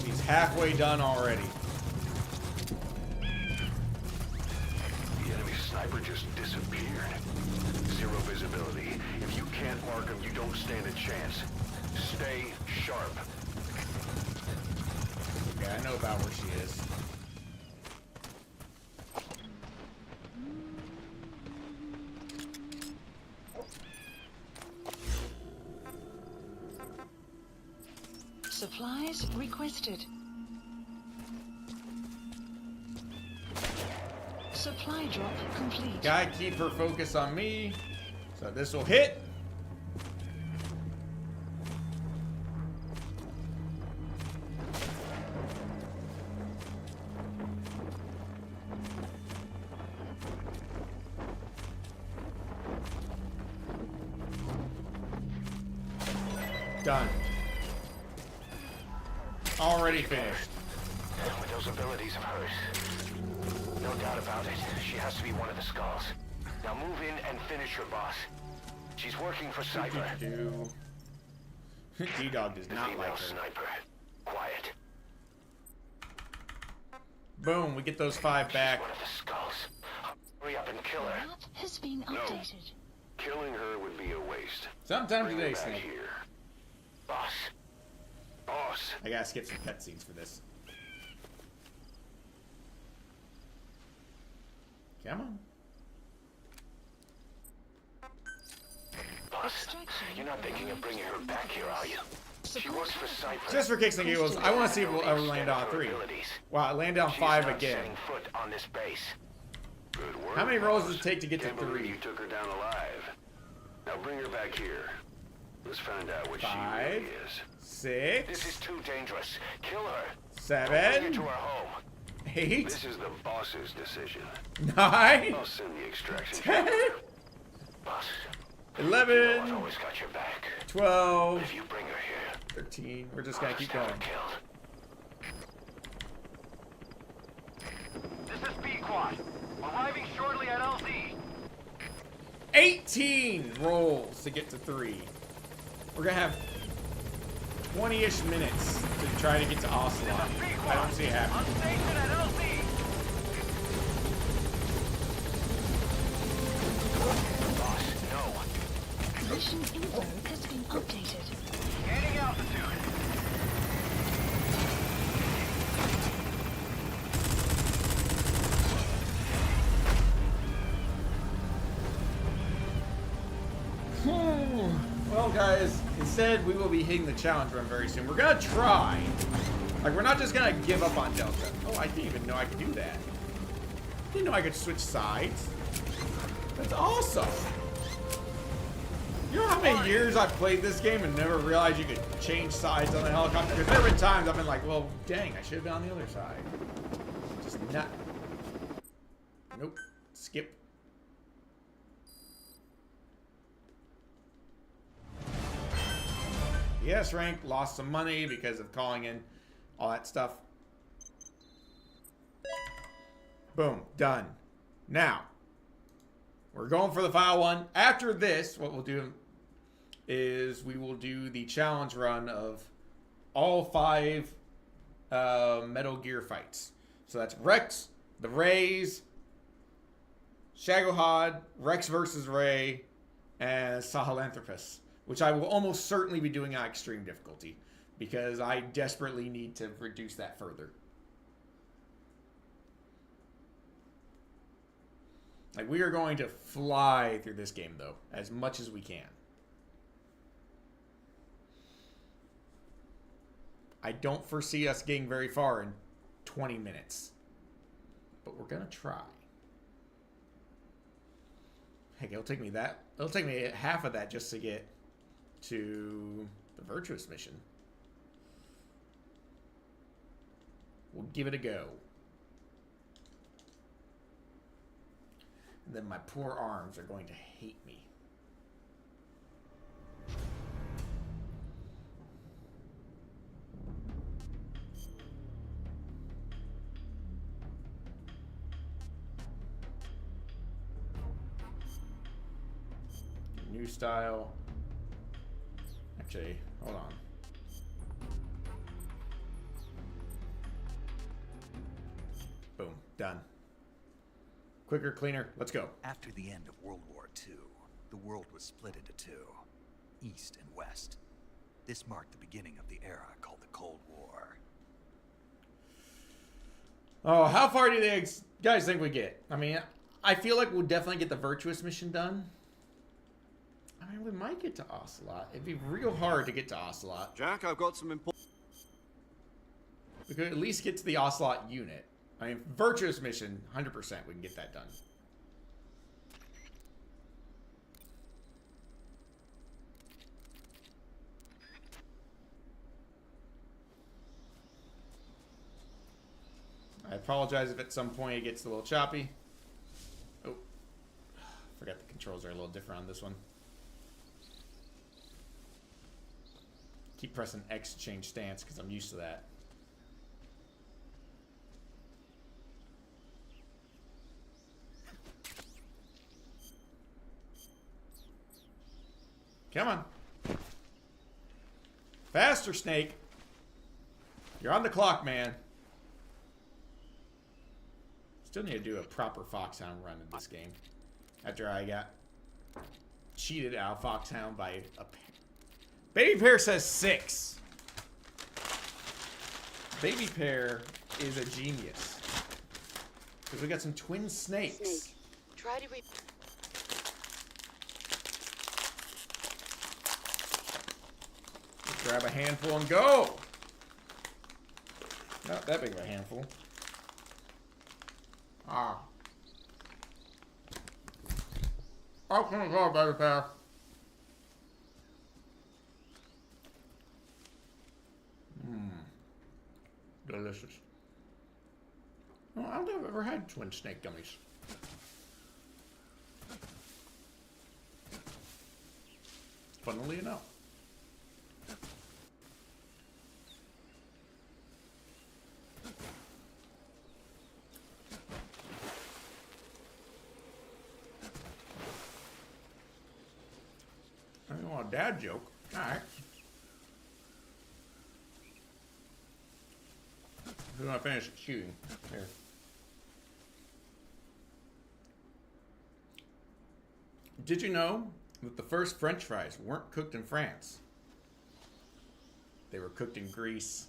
He's halfway done already. The enemy sniper just disappeared. Zero visibility. If you can't mark him, you don't stand a chance. Stay sharp. Yeah, I know about where she is. Supplies requested. Supply drop complete. Gotta keep her focus on me. So this will hit. Done. Already finished. With those abilities of hers. No doubt about it. She has to be one of the skulls. Now move in and finish her boss. She's working for Cypher. D-Dog does not like her. Sniper. Quiet. Boom, we get those 5 back. One of the skulls. Hurry up and kill her. Map has been updated. Killing her would be a waste. Sometime Bring today, her back Snake. here. Boss. Boss. I gotta skip some cutscenes for this. Come on. Boss, you're not thinking of bringing her back here, are you? She works for Cypher. Just for kicks and giggles, I want to see if we'll ever land on 3. Wow, land on 5 again. Setting foot on this base. Good work. How many rolls does it take to get to Can't believe 3? you took her down alive. Now bring her back here. Let's find out what 5, she really is. 6. This is too dangerous. Kill her. 7. Bring her to her home. 8. This is the boss's decision. 9. I'll send the extraction. 10. Boss. 11. You know I've always got your back. 12. If you bring her here, 13. We're just gonna keep going. This is B-Quad. Arriving shortly at LZ. 18 rolls to get to 3. We're gonna have 20-ish minutes to try to get to Ocelot. I don't see it happening. On station at LZ. Boss, no. Mission info has been updated. Gaining altitude. no, guys. Instead, we will be hitting the challenge run very soon. We're gonna try. Like, we're not just gonna give up on Delta. Oh, I didn't even know I could do that. Didn't know I could switch sides. That's awesome. You know how many years I've played this game and never realized you could change sides on the helicopter? Because there have been times I've been like, well, dang, I should have been on the other side. Just not. Nope. Skip. Yes, rank. Lost some money because of calling in all that stuff. Boom. Done. Now, we're going for the final one. After this, what we'll do is we will do the challenge run of all 5 Metal Gear fights. So that's Rex, the Rays, Shagohod, Rex versus Ray, and Sahelanthropus, which I will almost certainly be doing on extreme difficulty because I desperately need to reduce that further. Like, we are going to fly through this game, though, as much as we can. I don't foresee us getting very far in 20 minutes. But we're going to try. Heck, it'll take me half of that just to get to the Virtuous mission. We'll give it a go. And then my poor arms are going to hate me. New style. Actually, hold on. Boom. Done. Quicker, cleaner. Let's go. After the end of World War II, the world was split into 2, East and West. This marked the beginning of the era called the Cold War. Oh, how far do you guys think we get? I mean, I feel like we'll definitely get the Virtuous mission done. I mean, we might get to Ocelot. It'd be real hard to get to Ocelot. Jack, I've got some important... We could at least get to the Ocelot unit. I mean, Virtuous mission, 100% we can get that done. I apologize if at some point it gets a little choppy. Oh, forgot the controls are a little different on this one. Keep pressing X to change stance because I'm used to that. Come on. Faster, Snake. You're on the clock, man. Still need to do a proper Foxhound run in this game. After I got cheated out of Foxhound by a... Baby Pear says 6. Baby Pear is a genius. Because we got some twin snakes. Snake, try to grab a handful and go. Not that big of a handful. Ah. Oh, come on, go, Baby Pear. Delicious. Oh, I don't think I've ever had twin snake gummies. Funnily enough. I don't want a dad joke. All right. Who's gonna finish shooting? Here. Did you know that the first French fries weren't cooked in France? They were cooked in Greece.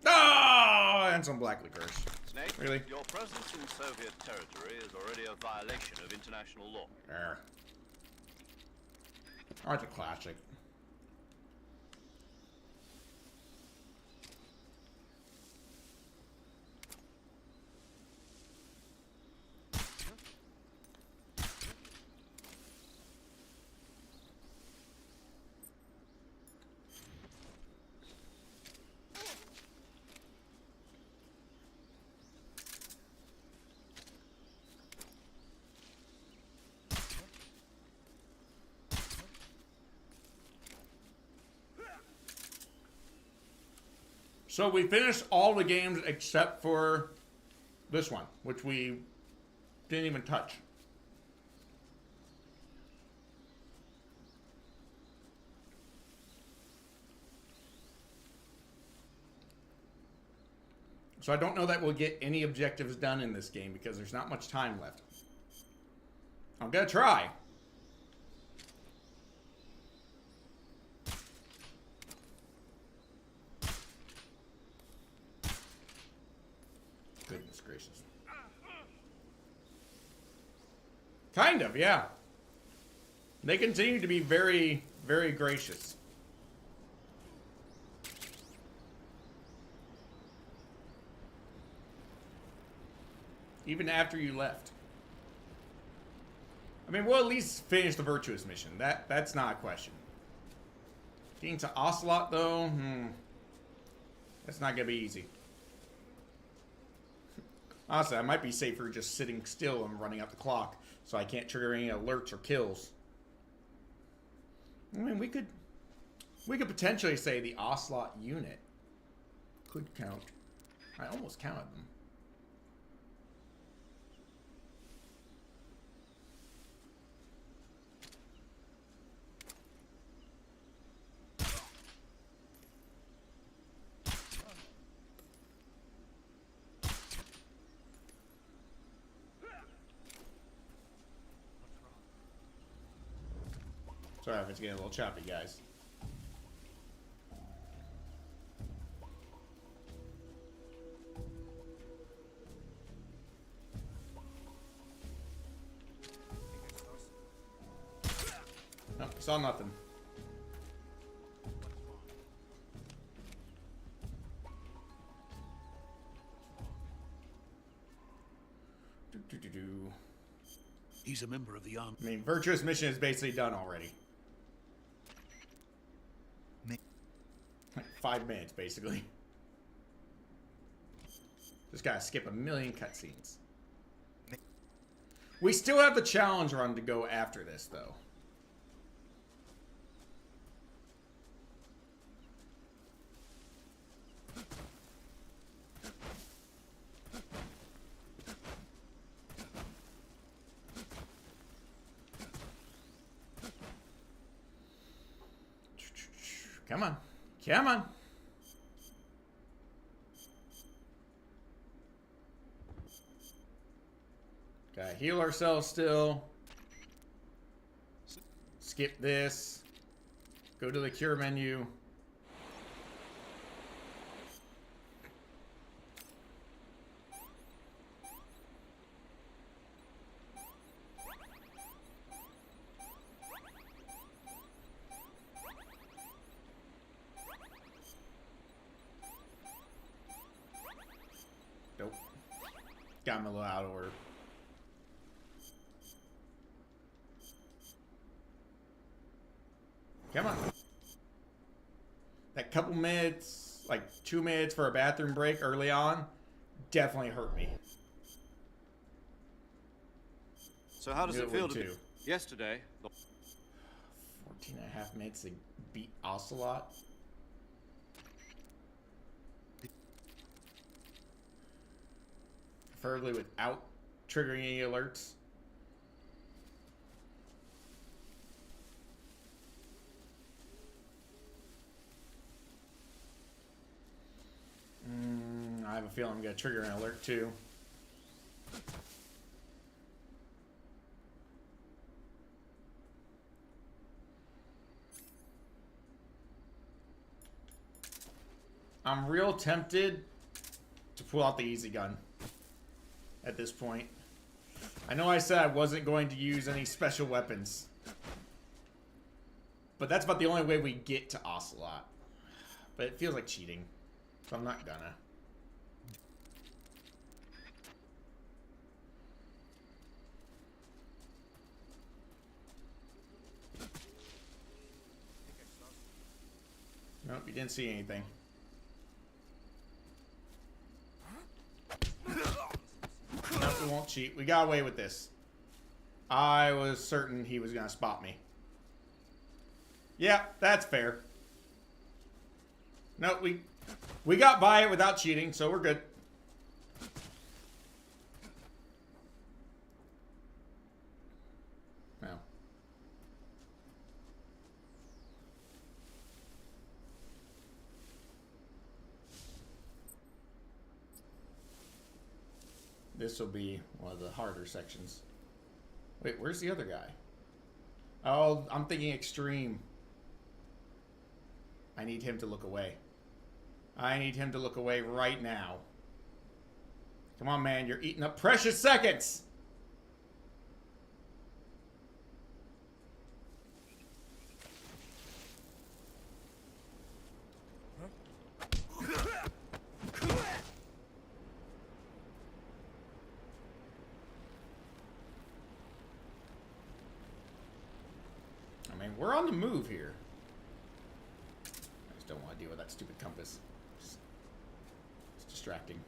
Oh, and some black licorice. Snake, really? Your presence in Soviet territory is already a violation of international law. Oh, it's a classic. So we finished all the games except for this one, which we didn't even touch. So I don't know that we'll get any objectives done in this game because there's not much time left. I'm gonna try. Goodness gracious. Kind of, yeah. They continue to be very, very gracious. Even after you left. I mean, we'll at least finish the virtuous mission. That's not a question. Getting to Ocelot, though, that's not gonna be easy. Honestly, I might be safer just sitting still and running out the clock, so I can't trigger any alerts or kills. I mean, we could potentially say the Ocelot unit could count. I almost counted them. Sorry if it's getting a little choppy, guys. Nope, saw nothing. He's a member of the army. I mean, virtuous mission is basically done already. 5 minutes, basically. Just gotta skip a million cutscenes. We still have the challenge run to go after this, though. Come on. Come on. Gotta heal ourselves still. Skip this. Go to the cure menu. Nope. Got him a little out of order. Come on. That couple minutes, like 2 minutes for a bathroom break early on, definitely hurt me. So how does it feel to be? Yesterday, 14 and a half minutes to beat Ocelot. Preferably without triggering any alerts. I have a feeling I'm going to trigger an alert too. I'm real tempted to pull out the easy gun at this point. I know I said I wasn't going to use any special weapons. but that's about the only way we get to Ocelot. But it feels like cheating, so I'm not gonna. Nope, you didn't see anything. Nope, we won't cheat. We got away with this. I was certain he was gonna spot me. Yeah, that's fair. Nope, we got by it without cheating, so we're good. Well. This will be one of the harder sections. Wait, where's the other guy? Oh, I'm thinking extreme. I need him to look away. I need him to look away right now. Come on, man. You're eating up precious seconds. I mean, we're on the move here. I just don't want to deal with that stupid compass. It's distracting.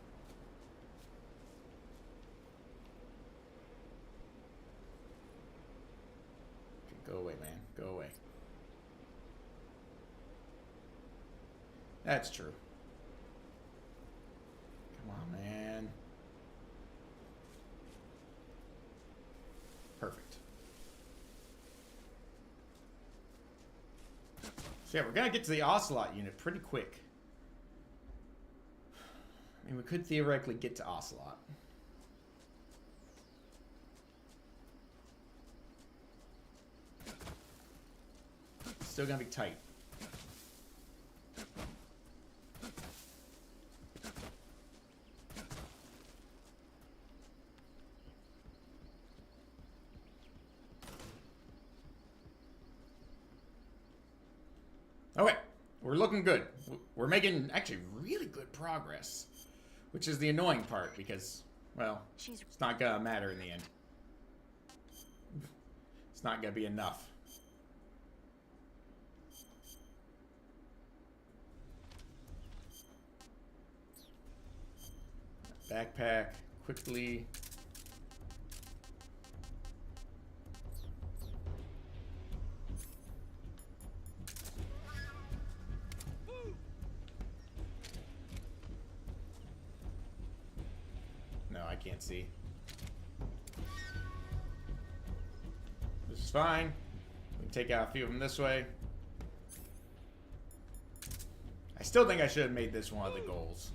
Okay, go away, man. Go away. That's true. Come on, man. Perfect. So yeah, we're gonna get to the Ocelot unit pretty quick. I mean, we could theoretically get to Ocelot. Still gonna be tight. Okay, we're looking good. We're making actually really good progress, which is the annoying part because, well, it's not gonna matter in the end. It's not gonna be enough. Backpack quickly. No, I can't see. This is fine. We can take out a few of them this way. I still think I should have made this one of the goals.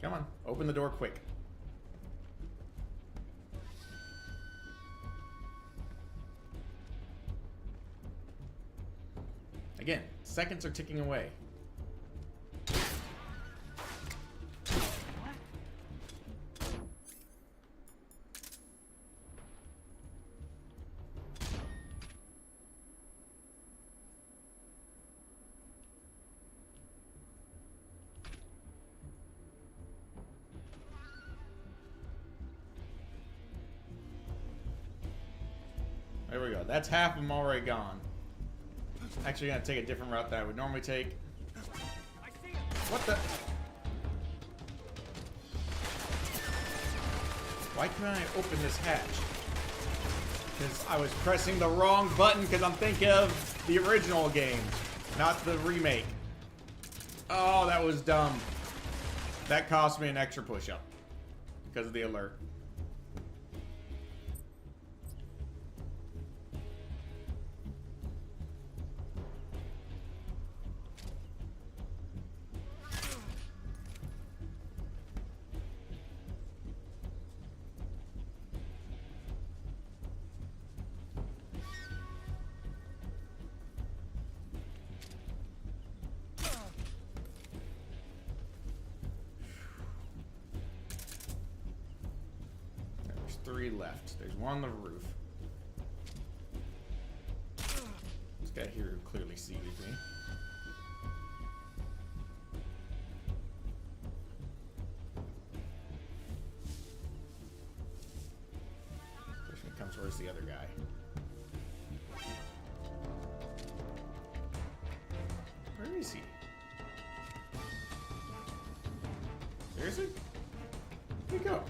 Come on, open the door quick. Again, seconds are ticking away. There we go. That's half of them already gone. Actually, gonna take a different route than I would normally take. What the? Why couldn't I open this hatch? Because I was pressing the wrong button because I'm thinking of the original game, not the remake. Oh, that was dumb. That cost me an extra push-up because of the alert. There's 3 left. There's one on the roof. counts. Where's the other guy? Where is he? Seriously? Where'd he go?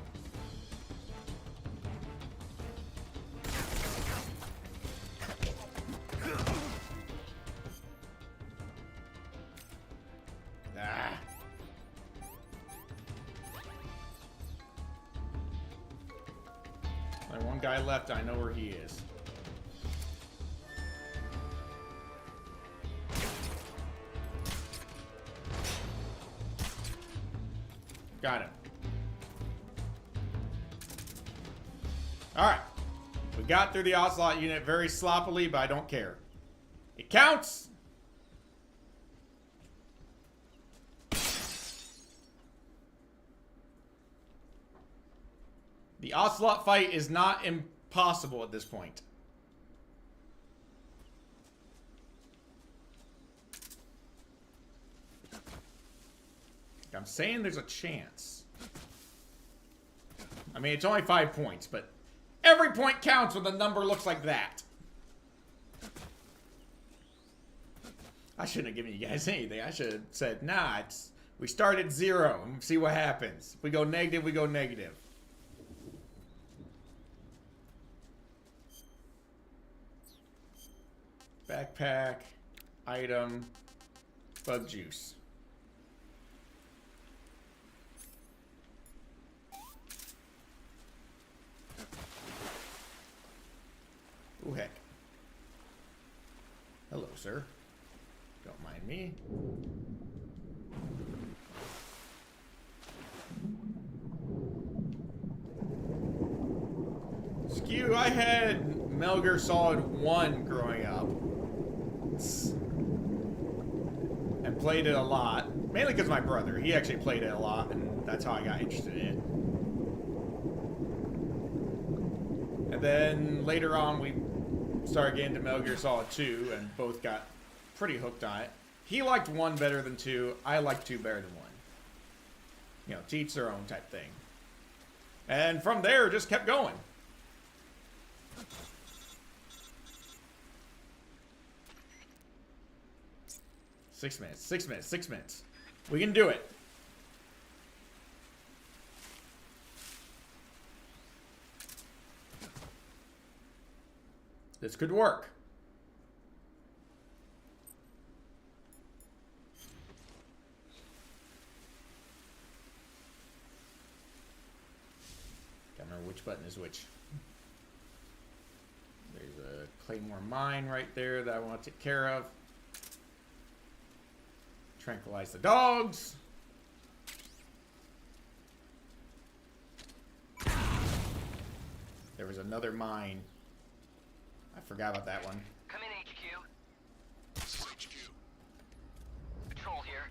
Ah. Only one guy left. I know where he is. Got him. Alright. We got through the Ocelot unit very sloppily, but I don't care. It counts! The Ocelot fight is not impossible at this point. I'm saying there's a chance. I mean, it's only 5 points, but every point counts when the number looks like that. I shouldn't have given you guys anything. I should have said, nah, we start at 0 and see what happens. If we go negative, we go negative. Backpack, item, bug juice. Ooh, heck. Hello, sir. Don't mind me. Skew, I had Metal Gear Solid 1 growing up. And played it a lot. Mainly because my brother. He actually played it a lot, and that's how I got interested in it. And then later on, we started getting to Metal Gear Solid 2, and both got pretty hooked on it. He liked 1 better than 2. I liked 2 better than 1. You know, to each their own type thing. And from there, just kept going. Six minutes. We can do it. This could work. Can't remember which button is which. There's a Claymore mine right there that I want to take care of. Tranquilize the dogs. There was another mine. I forgot about that one. Come in, HQ. This is HQ. Patrol here.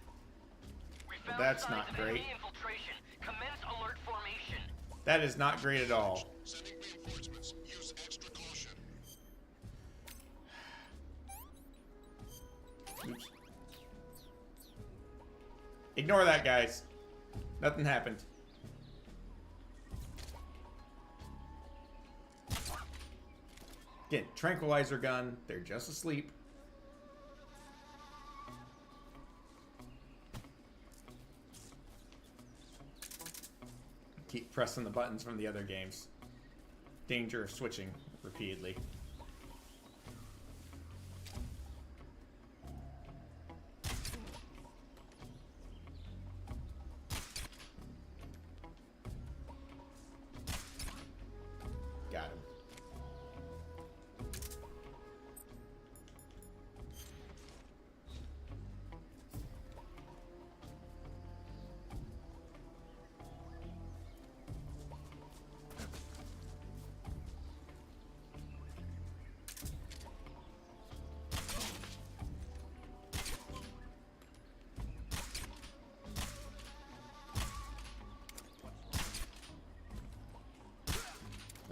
We found That's signs not of great. enemy infiltration. Commence alert formation. That is not great at all. Sending reinforcements. Use extra caution. Oops. Ignore that, guys. Nothing happened. Again, tranquilizer gun. They're just asleep. Keep pressing the buttons from the other games. Danger of switching repeatedly. Got him.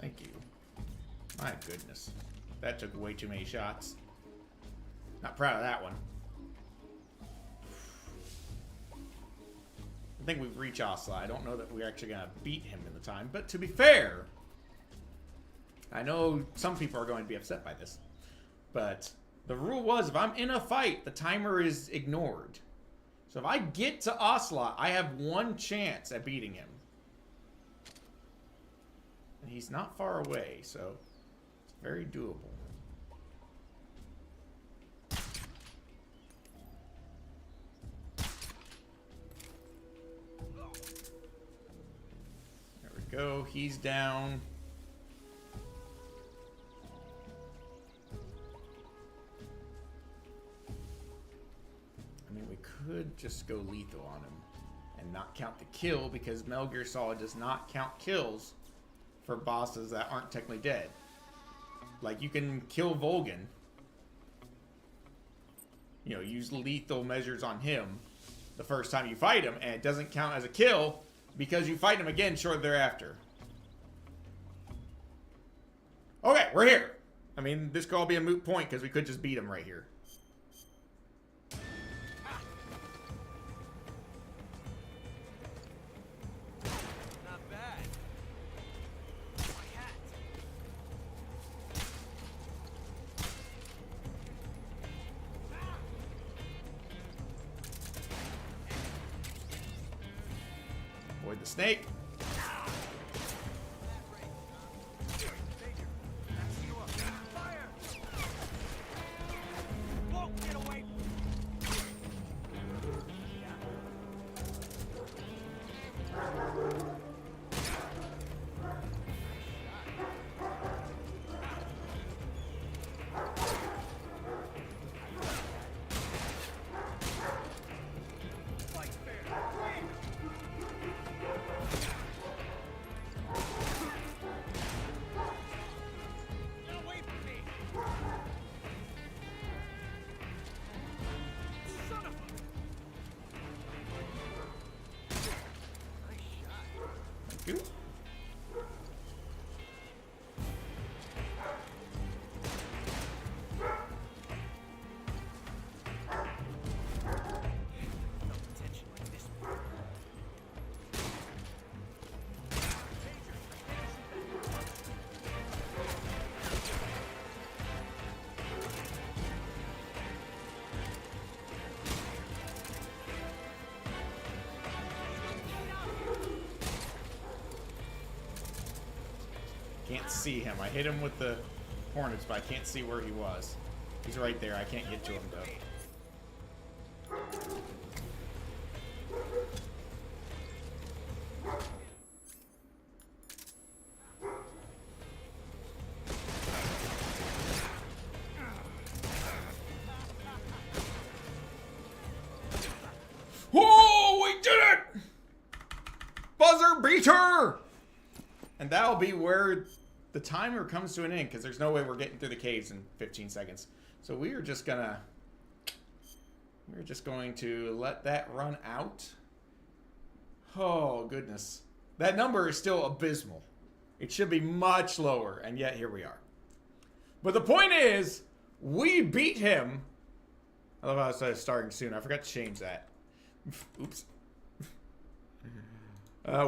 Thank you. My goodness. That took way too many shots. Not proud of that one. I think we've reached Osla. I don't know that we're actually going to beat him in the time. But to be fair, I know some people are going to be upset by this, but the rule was if I'm in a fight, the timer is ignored. So if I get to Ocelot, I have one chance at beating him. And he's not far away, so it's very doable. There we go. He's down. I mean, we could just go lethal on him and not count the kill, because Metal Gear Solid does not count kills for bosses that aren't technically dead. Like, you can kill Volgan, you know, use lethal measures on him the first time you fight him, and it doesn't count as a kill because you fight him again shortly thereafter. Okay, we're here. I mean, this could all be a moot point because we could just beat him right here. Avoid the snake. Can't see him. I hit him with the hornets, but I can't see where he was. He's right there. I can't get to him, though. Whoa! We did it! Buzzer beater! And that'll be where the timer comes to an end, because there's no way we're getting through the caves in 15 seconds. So we're just going to let that run out. Oh, goodness. That number is still abysmal. It should be much lower, and yet here we are. But the point is, we beat him. I love how I said starting soon. I forgot to change that. Oops.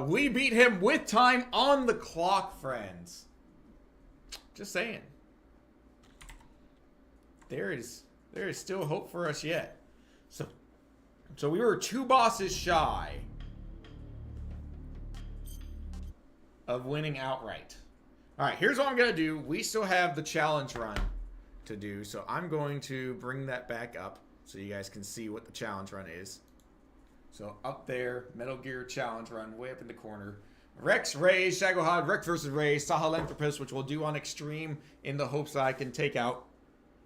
We beat him with time on the clock, friends. Just saying. There is still hope for us yet. So we were 2 bosses shy of winning outright. All right, here's what I'm going to do. We still have the challenge run to do, so I'm going to bring that back up so you guys can see what the challenge run is. So up there, Metal Gear Challenge Run, way up in the corner. Rex, Rage, Shagohod, Rex versus Rage, Sahelanthropus, which we'll do on Extreme in the hopes that I can take out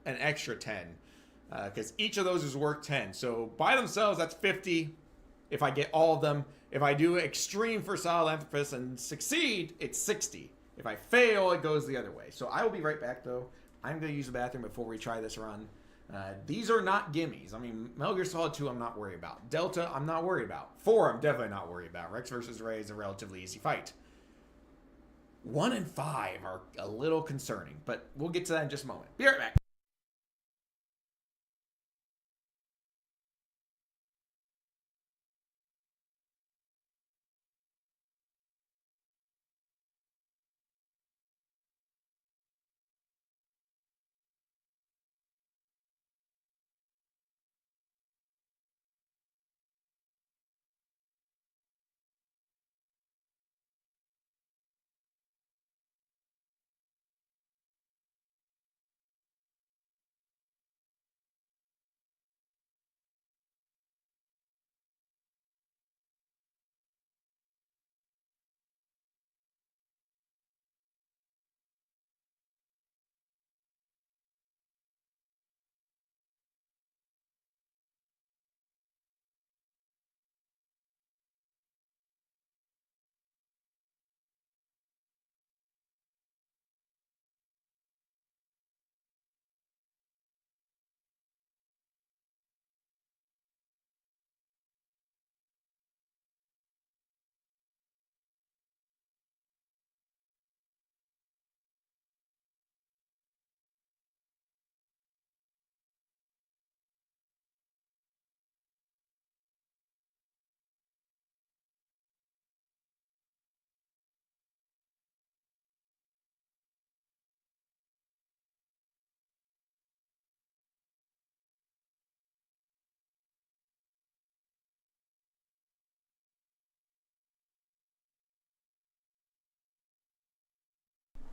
an extra 10. Because each of those is worth 10. So by themselves, that's 50 if I get all of them. If I do Extreme for Sahelanthropus and succeed, it's 60. If I fail, it goes the other way. So I will be right back, though. I'm going to use the bathroom before we try this run. These are not gimmies. I mean, Metal Gear Solid 2, I'm not worried about. Delta, I'm not worried about. 4, I'm definitely not worried about. Rex versus Ray is a relatively easy fight. 1 and 5 are a little concerning, but we'll get to that in just a moment. Be right back.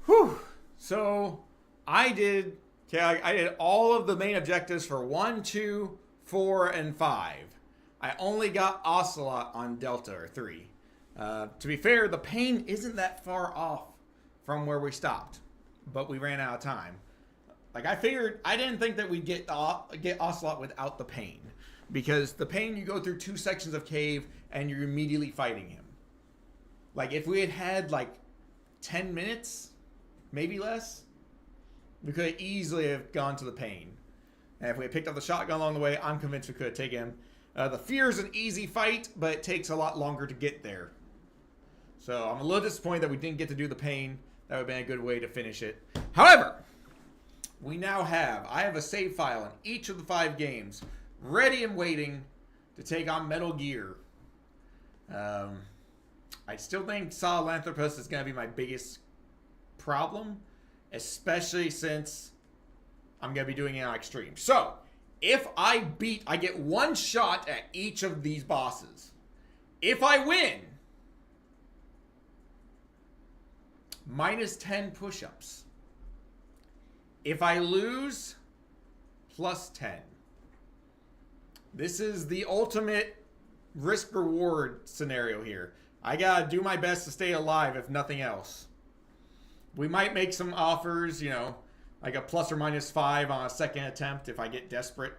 Whew. So I did all of the main objectives for 1, 2, 4, and 5. I only got Ocelot on Delta or 3. To be fair, the pain isn't that far off from where we stopped, but we ran out of time. Like I didn't think that we'd get Ocelot without the pain, because the pain, you go through 2 sections of cave and you're immediately fighting him. Like if we had had like 10 minutes, maybe less, we could easily have gone to the pain. And if we had picked up the shotgun along the way, I'm convinced we could have taken him. The fear is an easy fight, but it takes a lot longer to get there. So I'm a little disappointed that we didn't get to do the pain. That would have been a good way to finish it. However, I have a save file in each of the 5 games, ready and waiting to take on Metal Gear. I still think Sahelanthropus is going to be my biggest problem, especially since I'm going to be doing it on Extreme. So, if I get 1 shot at each of these bosses. If I win, minus 10 push-ups. If I lose, plus 10. This is the ultimate risk-reward scenario here. I gotta do my best to stay alive, if nothing else. We might make some offers, you know, like a plus or minus 5 on a second attempt if I get desperate.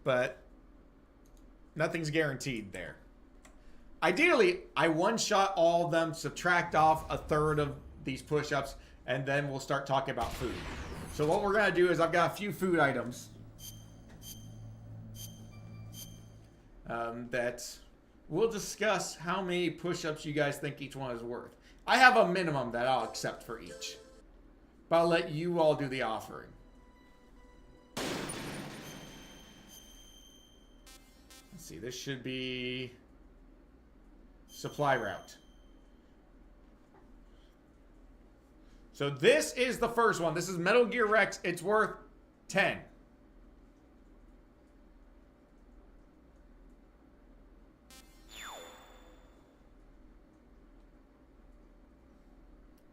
But nothing's guaranteed there. Ideally, I one-shot all of them, subtract off a third of these push-ups, and then we'll start talking about food. So what we're going to do is I've got a few food items that we'll discuss how many push-ups you guys think each one is worth. I have a minimum that I'll accept for each, but I'll let you all do the offering. Let's see, this should be supply route. So this is the first one. This is Metal Gear Rex. It's worth 10.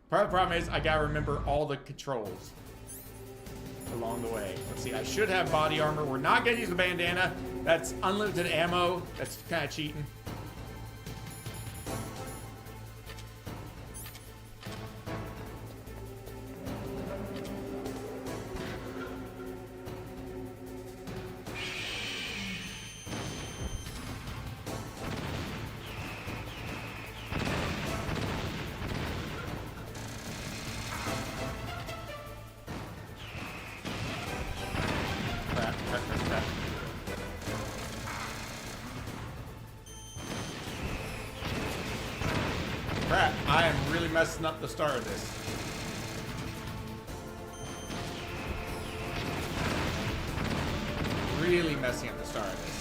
Part of the problem is I gotta remember all the controls along the way. Let's see, I should have body armor. We're not gonna use the bandana. That's unlimited ammo. That's kind of cheating. Crap, I am really messing up the start of this. Really messing up the start of this.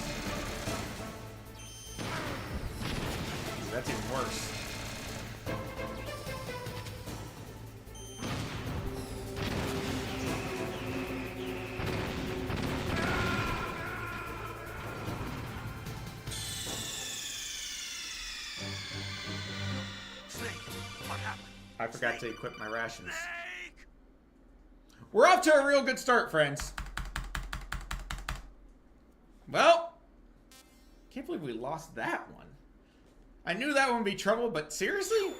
Ooh, that's even worse. I forgot to equip my rations. We're off to a real good start, friends. Well, can't believe we lost that one. I knew that one would be trouble, but seriously?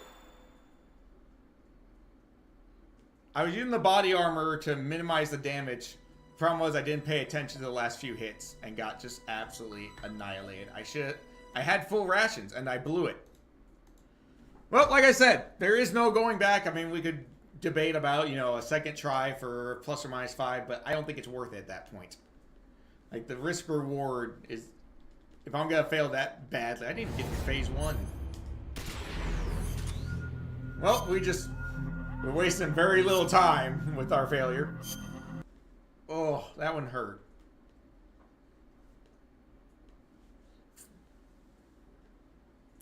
I was using the body armor to minimize the damage. Problem was I didn't pay attention to the last few hits and got just absolutely annihilated. I had full rations and I blew it. Well, like I said, there is no going back. I mean, we could debate about, you know, a second try for plus or minus 5, but I don't think it's worth it at that point. Like, the risk reward is, if I'm going to fail that badly, I didn't get to phase 1. Well, we're wasting very little time with our failure. Oh, that one hurt.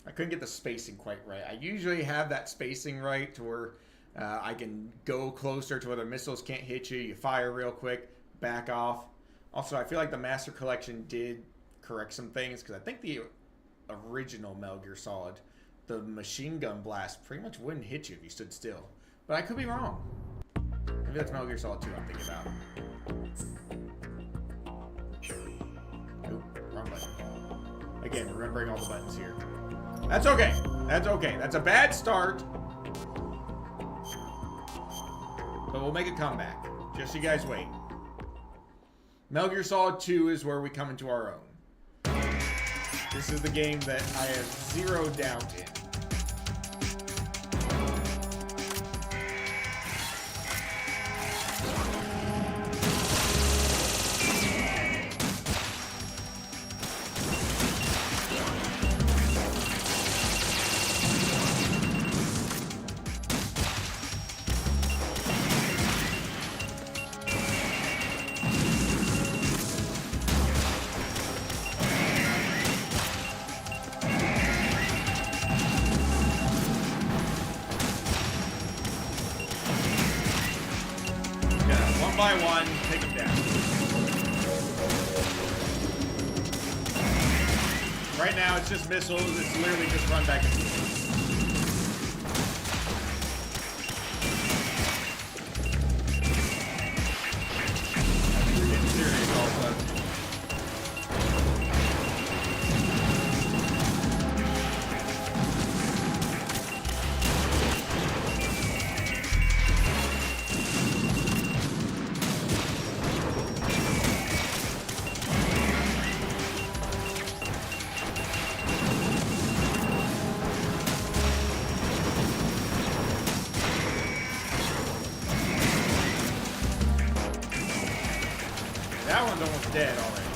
I couldn't get the spacing quite right. I usually have that spacing right to where I can go closer to where the missiles can't hit you. You fire real quick, back off. Also, I feel like the Master Collection did correct some things, because I think the original Metal Gear Solid, the machine gun blast pretty much wouldn't hit you if you stood still. But I could be wrong. Maybe that's Metal Gear Solid 2 I'm thinking about. Nope, wrong button. Again, remembering all the buttons here. That's okay. That's okay. That's a bad start. But we'll make a comeback. Just so you guys wait. Metal Gear Solid 2 is where we come into our own. This is the game that I have zero doubt in. By one, take them down. Right now, it's just missiles. It's literally just run back and forth. We're getting serious all of a sudden. That one's almost dead already.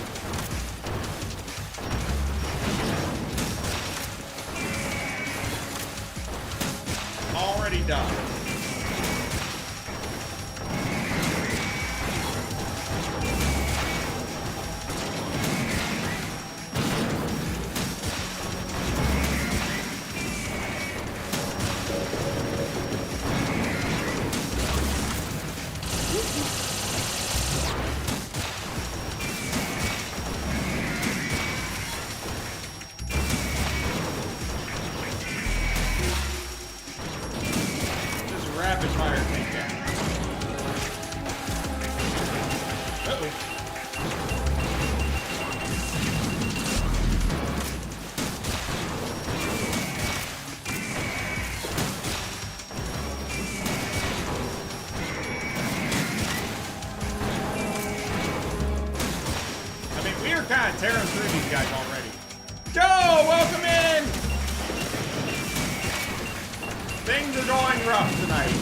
Already done. Rapid fire takedown. Uh-oh. I mean, we are kind of tearing through these guys already. Joe, welcome in! Things are going rough tonight.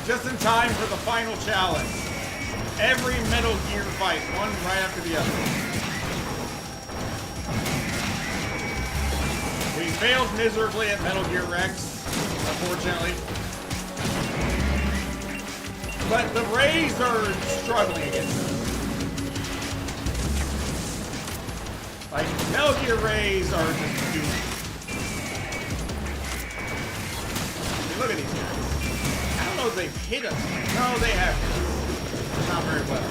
Just in time for the final challenge. Every Metal Gear fight, one right after the other. We failed miserably at Metal Gear Rex, unfortunately. But the Rays are struggling against us. Like, Metal Gear Rays are just doomed. Look at these guys. I don't know if they've hit us. No, they have hit us. Not very well.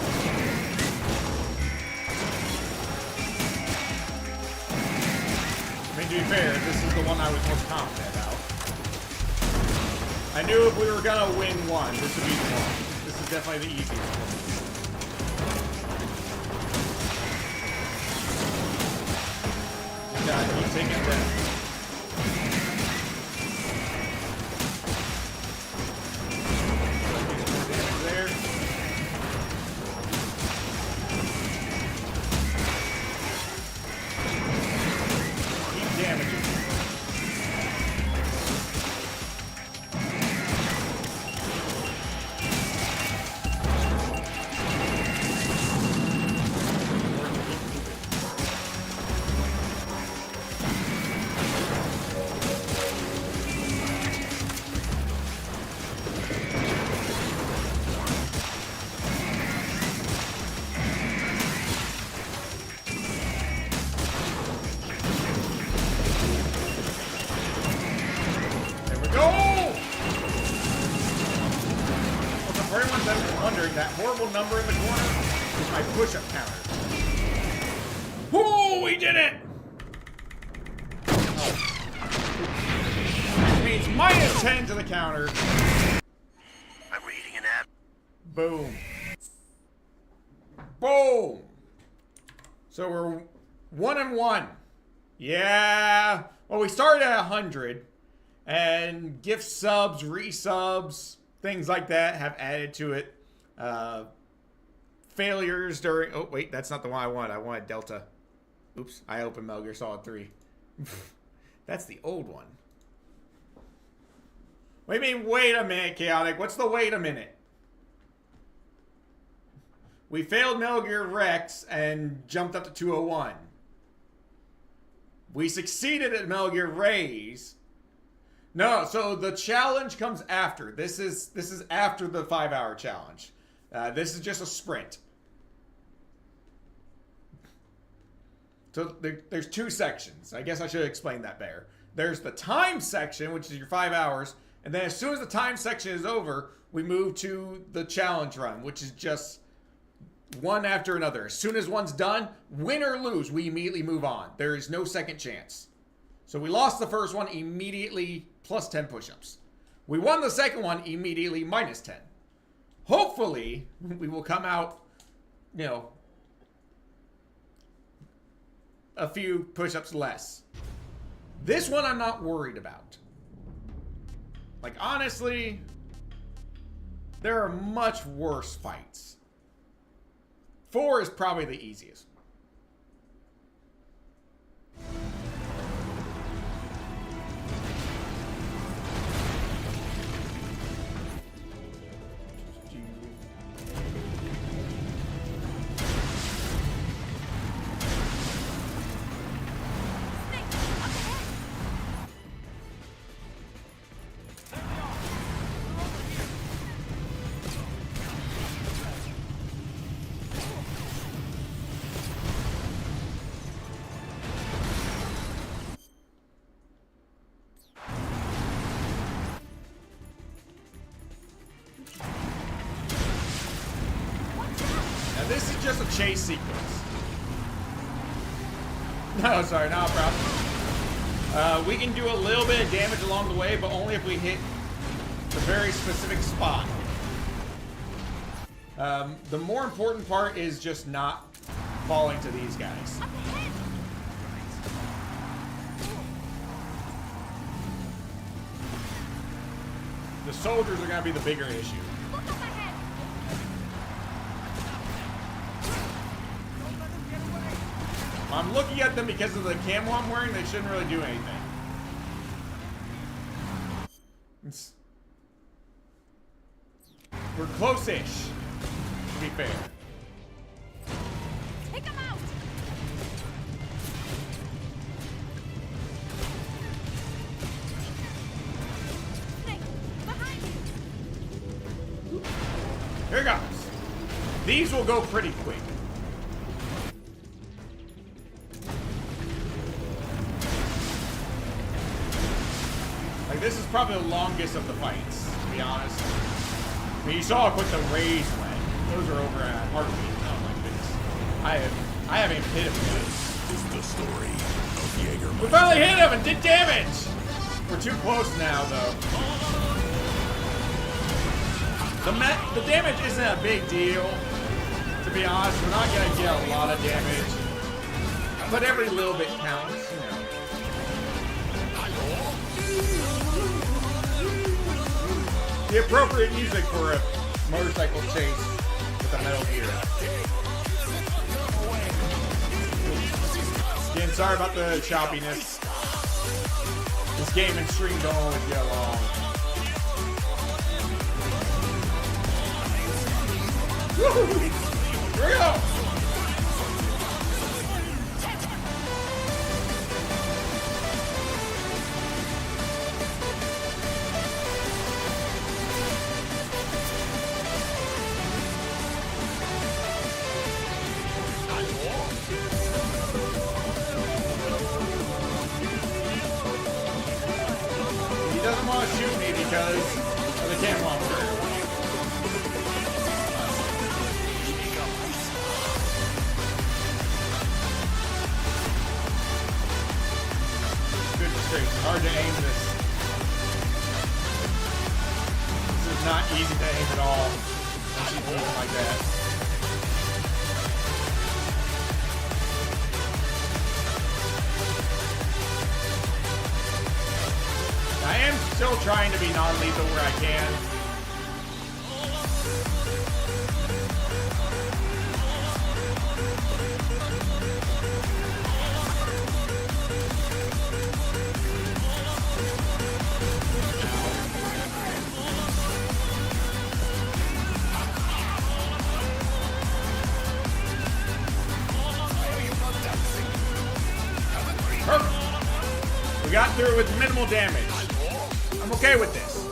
I mean, to be fair, this is the one I was most confident about. I knew if we were gonna win one, this would be the one. This is definitely the easiest one. God, keep taking breath. That horrible number in the corner is my push-up counter. Oh, we did it! Oh. Minus 10 to the counter. I'm reading an app. Boom. Boom. So we're 1-1. Yeah. Well, we started at 100. And gift subs, resubs, things like that have added to it. Failures during... Oh, wait. That's not the one I wanted. I wanted Delta. Oops. I opened Metal Gear Solid 3. That's the old one. What do you mean, wait a minute, Chaotic? What's the wait a minute? We failed Metal Gear Rex and jumped up to 201. We succeeded at Metal Gear Raise. No, so the challenge comes after. This is after the 5-hour challenge. This is just a sprint. So there's two sections. I guess I should explain that better. There's the time section, which is your 5 hours. And then as soon as the time section is over, we move to the challenge run, which is just one after another. As soon as one's done, win or lose, we immediately move on. There is no second chance. So we lost the first one, immediately plus 10 push-ups. We won the second one, immediately minus 10. Hopefully, we will come out, you know, a few push-ups less. This one I'm not worried about. Like, honestly, there are much worse fights. 4 is probably the easiest. This is just a chase sequence. No, sorry, not a problem. We can do a little bit of damage along the way, but only if we hit the very specific spot. The more important part is just not falling to these guys. The soldiers are going to be the bigger issue. I'm looking at them because of the camo I'm wearing. They shouldn't really do anything. We're close-ish, to be fair. Take him out! Snake, behind you! Here it goes. These will go pretty quick. Like, this is probably the longest of the fights, to be honest. I mean, you saw how quick the rays went. Those are over at heartbeat. Oh my goodness. I haven't even hit him yet. This is the story of Jaeger. We finally hit him and did damage! We're too close now, though. The damage isn't a big deal. To be honest, we're not going to get a lot of damage. But every little bit counts, you know. The appropriate music for a motorcycle chase with a Metal Gear. Again, sorry about the choppiness. This game and stream don't always get along. Woo! Here we go! He doesn't want to shoot me because of the camo I'm wearing. Good straight. Hard to aim this. something like that. I am still trying to be non-lethal where I can. Perfect. We got through with minimal damage. I'm okay with this.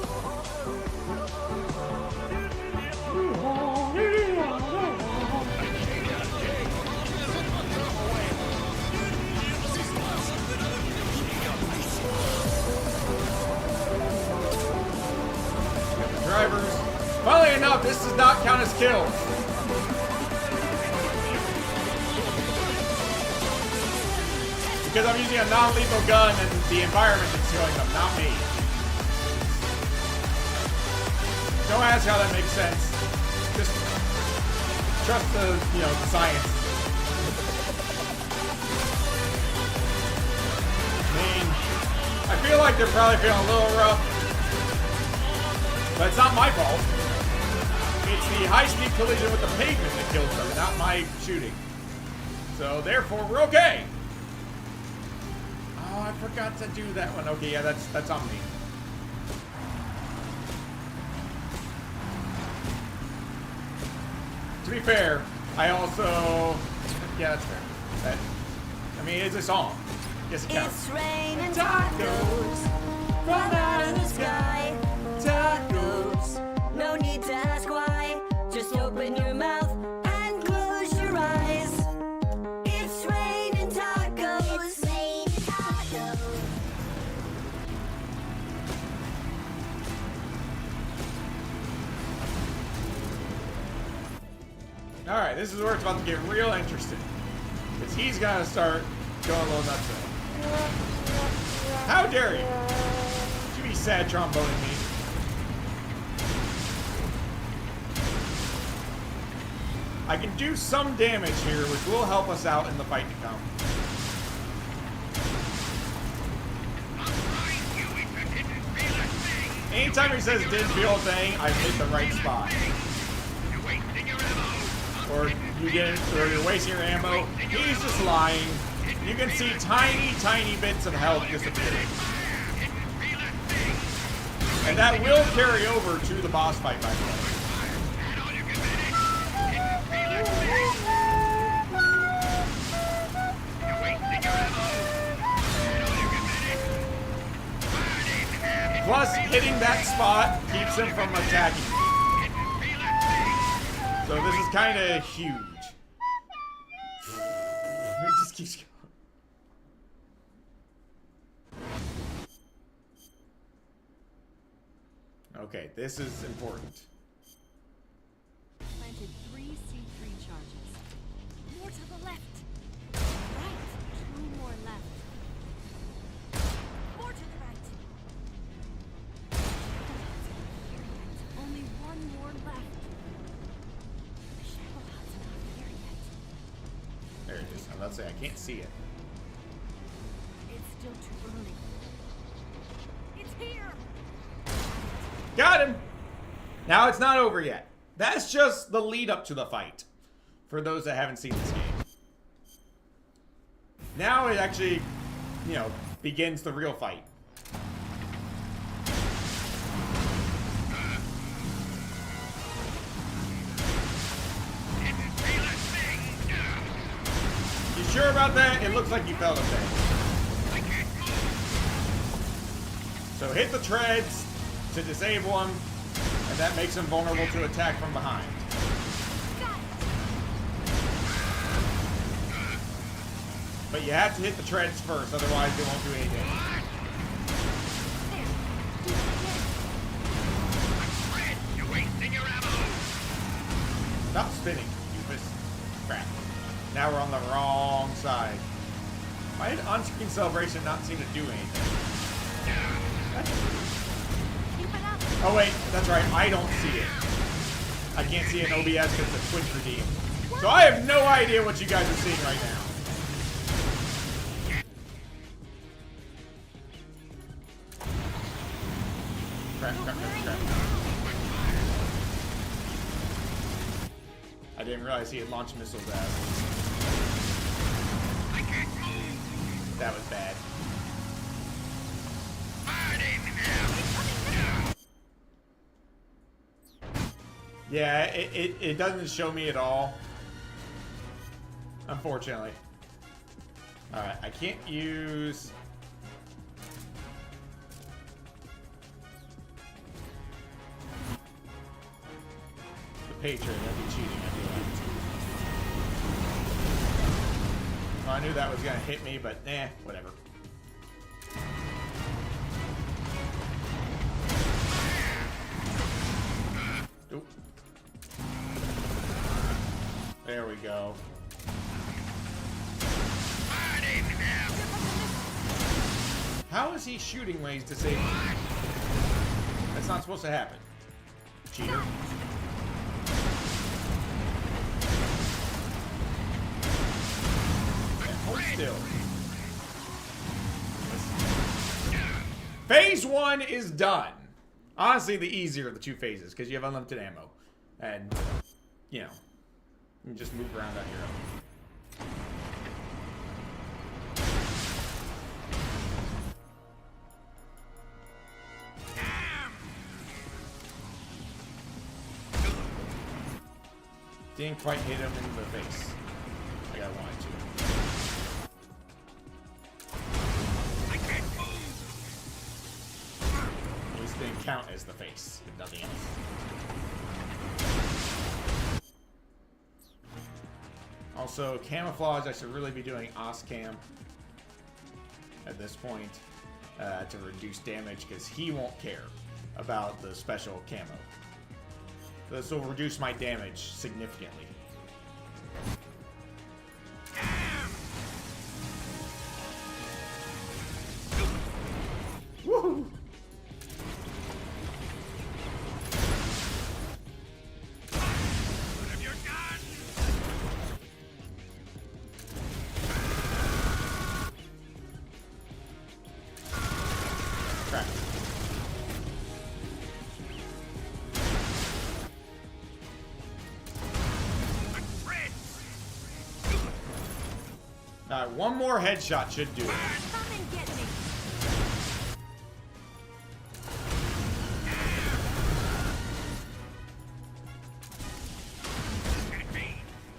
Drivers. Funnily enough, this does not count as kills. Because I'm using a non-lethal gun and the environment is killing them, not me. Don't ask how that makes sense. Just trust the, the science. I mean, I feel like they're probably feeling a little rough. But it's not my fault. It's the high-speed collision with the pavement that kills them, not my shooting. So, therefore, we're okay. Oh, I forgot to do that one. Okay, yeah, that's on me. To be fair, I also... Yeah, that's fair. I mean, it's a song. Yes, it counts. It's raining tacos from out of the sky. Tacos, no need to ask why. Just open your mouth and close your eyes. It's raining tacos. It's raining tacos. Alright, this is where it's about to get real interesting. Because he's gonna start going a little nuts. How dare you? You be sad tromboning me. I can do some damage here, which will help us out in the fight to come. Anytime he says didn't feel a thing, I've hit the right spot. Or you're wasting your ammo. He's just lying. You can see tiny, tiny bits of health disappearing. And that will carry over to the boss fight, by the way. Plus, hitting that spot keeps him from attacking you. So this is kind of huge. It just keeps going. Okay, this is important. Planted 3 C3 charges. More to the left. Right. 2 more left. More to the right. Only 1 more left. The shadow hut's not here yet. There it is. I'm about to say, I can't see it. It's still too early. It's here! Got him! Now it's not over yet. That's just the lead up to the fight. For those that haven't seen this game. Now it actually, begins the real fight. You sure about that? It looks like you felt a thing. So hit the treads to disable him, and that makes him vulnerable to attack from behind. But you have to hit the treads first, otherwise they won't do any damage. Stop spinning, you piss. Crap. Now we're on the wrong side. Why did on-screen celebration not seem to do anything? Oh wait, that's right, I don't see it. I can't see an OBS because it's a Twitch redeem. So I have no idea what you guys are seeing right now. Crap, crap, crap, crap. I didn't realize he had launched missiles at us. That was bad. Yeah, it doesn't show me at all. Unfortunately. Alright, I can't use... the Patriot. That'd be cheating, I feel like. Well, I knew that was gonna hit me, but nah, whatever. Oop. There we go. How is he shooting ways to save me? That's not supposed to happen. Cheater. Hold still. Phase 1 is done. Honestly, the easier of the two phases, because you have unlimited ammo. And, you know, you can just move around on your own. Didn't quite hit him in the face like I wanted to. I can't move. At least didn't count as the face, if nothing else. Also, camouflage, I should really be doing OSCAM at this point to reduce damage, because he won't care about the special camo. This will reduce my damage significantly. Woohoo! Crap. Alright, one more headshot should do it. Come and get me.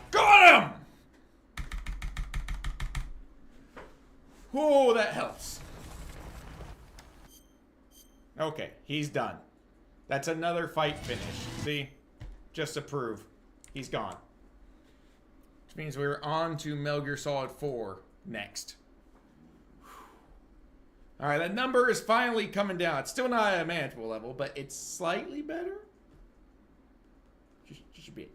Got him! Oh, that helps. Okay, he's done. That's another fight finish. See? Just to prove. He's gone. Which means we're on to Metal Gear Solid 4 next. Alright, that number is finally coming down. It's still not at a manageable level, but it's slightly better. Should be.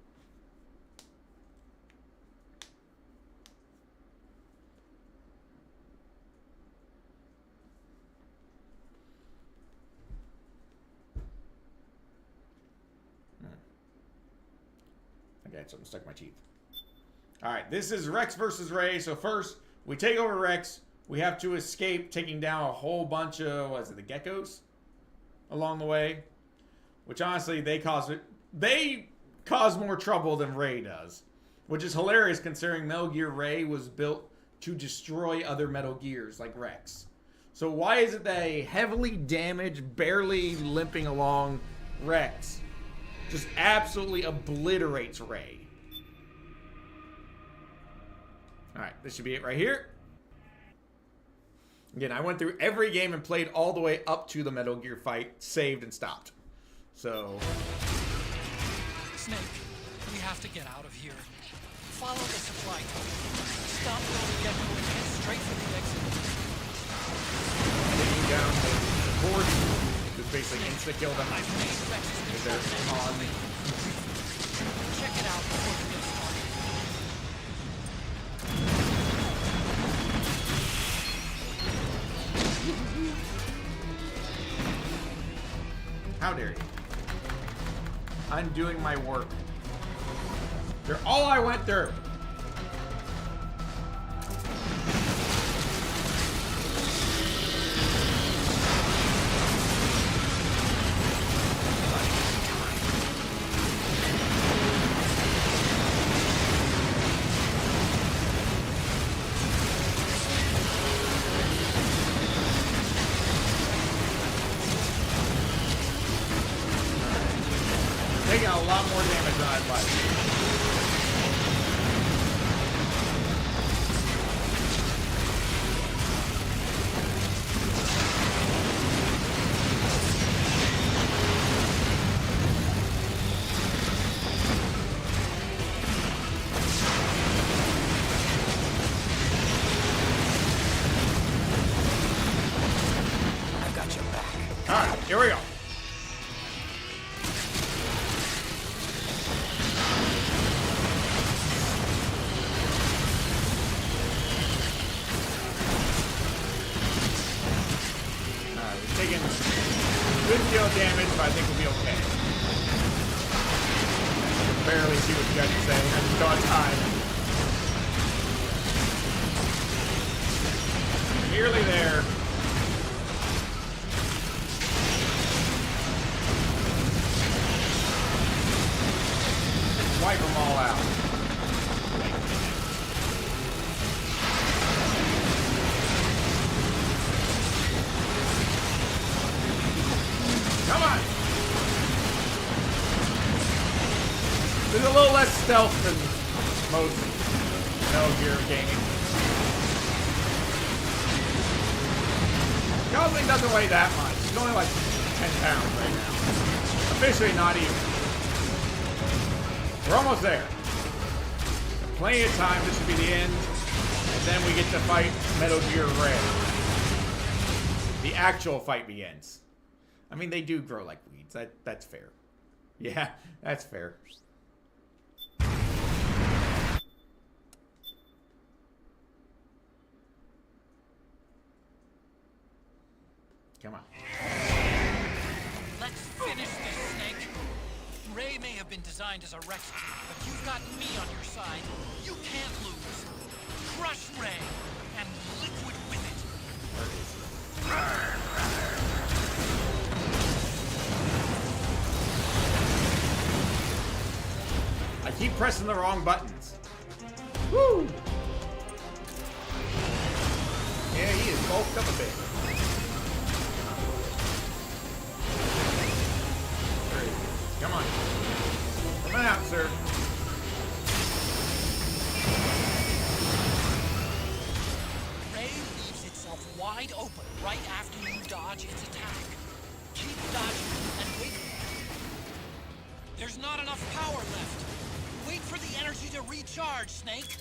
I got something stuck in my teeth. Alright, this is Rex versus Ray. So first, we take over Rex. We have to escape, taking down a whole bunch of, what is it, the geckos? Along the way. Which honestly, they cause more trouble than Ray does. Which is hilarious considering Metal Gear Ray was built to destroy other Metal Gears like Rex. So why is it that a heavily damaged, barely limping along Rex just absolutely obliterates Ray? Alright, this should be it right here. Again, I went through every game and played all the way up to the Metal Gear fight, saved and stopped. So... Snake, we have to get out of here. Follow the supply tunnel. Stop going get moving and head straight for the exit. Taking down the board, just basically insta-kill them. Because they're on. Check it out before you get started. How dare you? undoing my work. They're all I went through. Taking a lot more damage than I'd like. I've got your back. Alright, here we go. Taking good deal of damage, but I think we'll be okay. I can barely see what you guys are saying. I just don't have time. Nearly there. Wipe them all out. Come on! There's a little less stealth than most Metal Gear gaming. Gosling doesn't weigh that much. He's only like 10 pounds right now. Officially not even. We're almost there. Plenty of time. This should be the end. And then we get to fight Metal Gear Red. The actual fight begins. I mean, they do grow like weeds. That's fair. Yeah, that's fair. Come on. Let's finish this, Snake. Ray may have been designed as a rescue, but you've got me on your side. You can't lose. Crush Ray and liquid with it. I keep pressing the wrong buttons. Woo! Yeah, he is bulked up a bit. Come on. Come on out, sir. Ray leaves itself wide open right after you dodge its attack. Keep dodging and wait for it. There's not enough power left. Wait for the energy to recharge, Snake.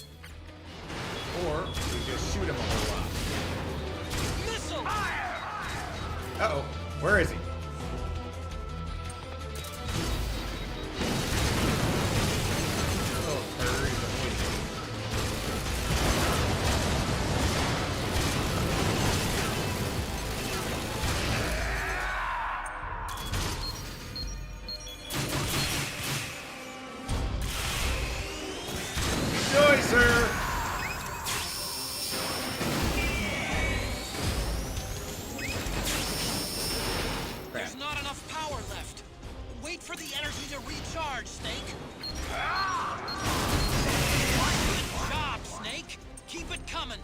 Or we just shoot him a whole lot. Missile! Fire! Uh-oh. Where is he? Enjoy, sir! There's not enough power left. Wait for the energy to recharge, Snake. Good job, Snake. Keep it coming.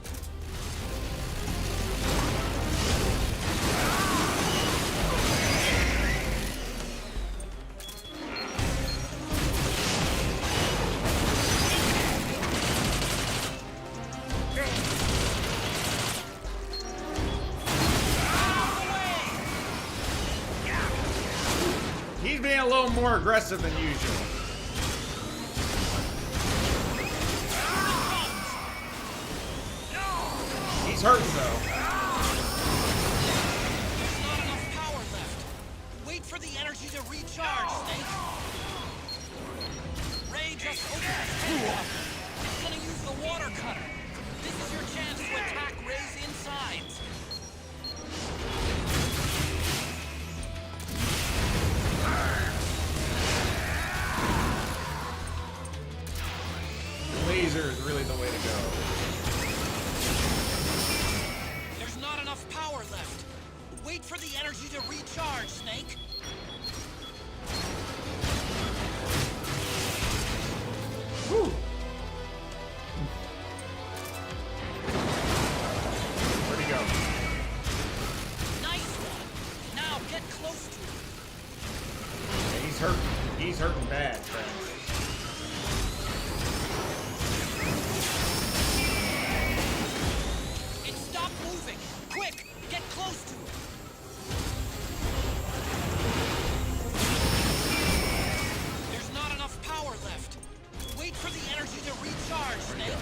He's being a little more aggressive than usual. He's hurting though. There's not enough power left. Wait for the energy to recharge, Snake. Ray just opened his head up. It's gonna use the water cutter. This is your chance to attack Ray's insides. the energy to recharge, Snake. Whew. Where'd he go? Nice one. Now get close to him. Yeah, he's hurting. He's hurting bad, friends. And stop moving. Quick, get close to him. There's not enough power left. Wait for the energy to recharge, Snake.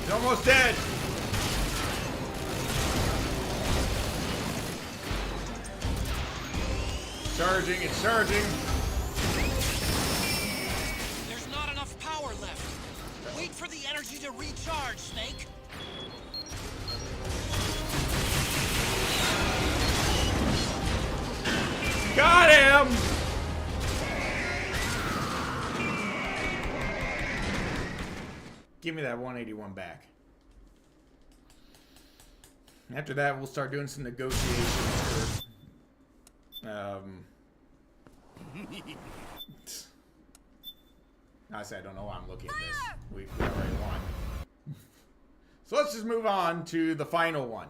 He's almost dead. Charging, it's charging. There's not enough power left. Wait for the energy to recharge, Snake. Got him! Give me that 181 back. After that, we'll start doing some negotiations for, I say I don't know why I'm looking at this. We already won. So let's just move on to the final one,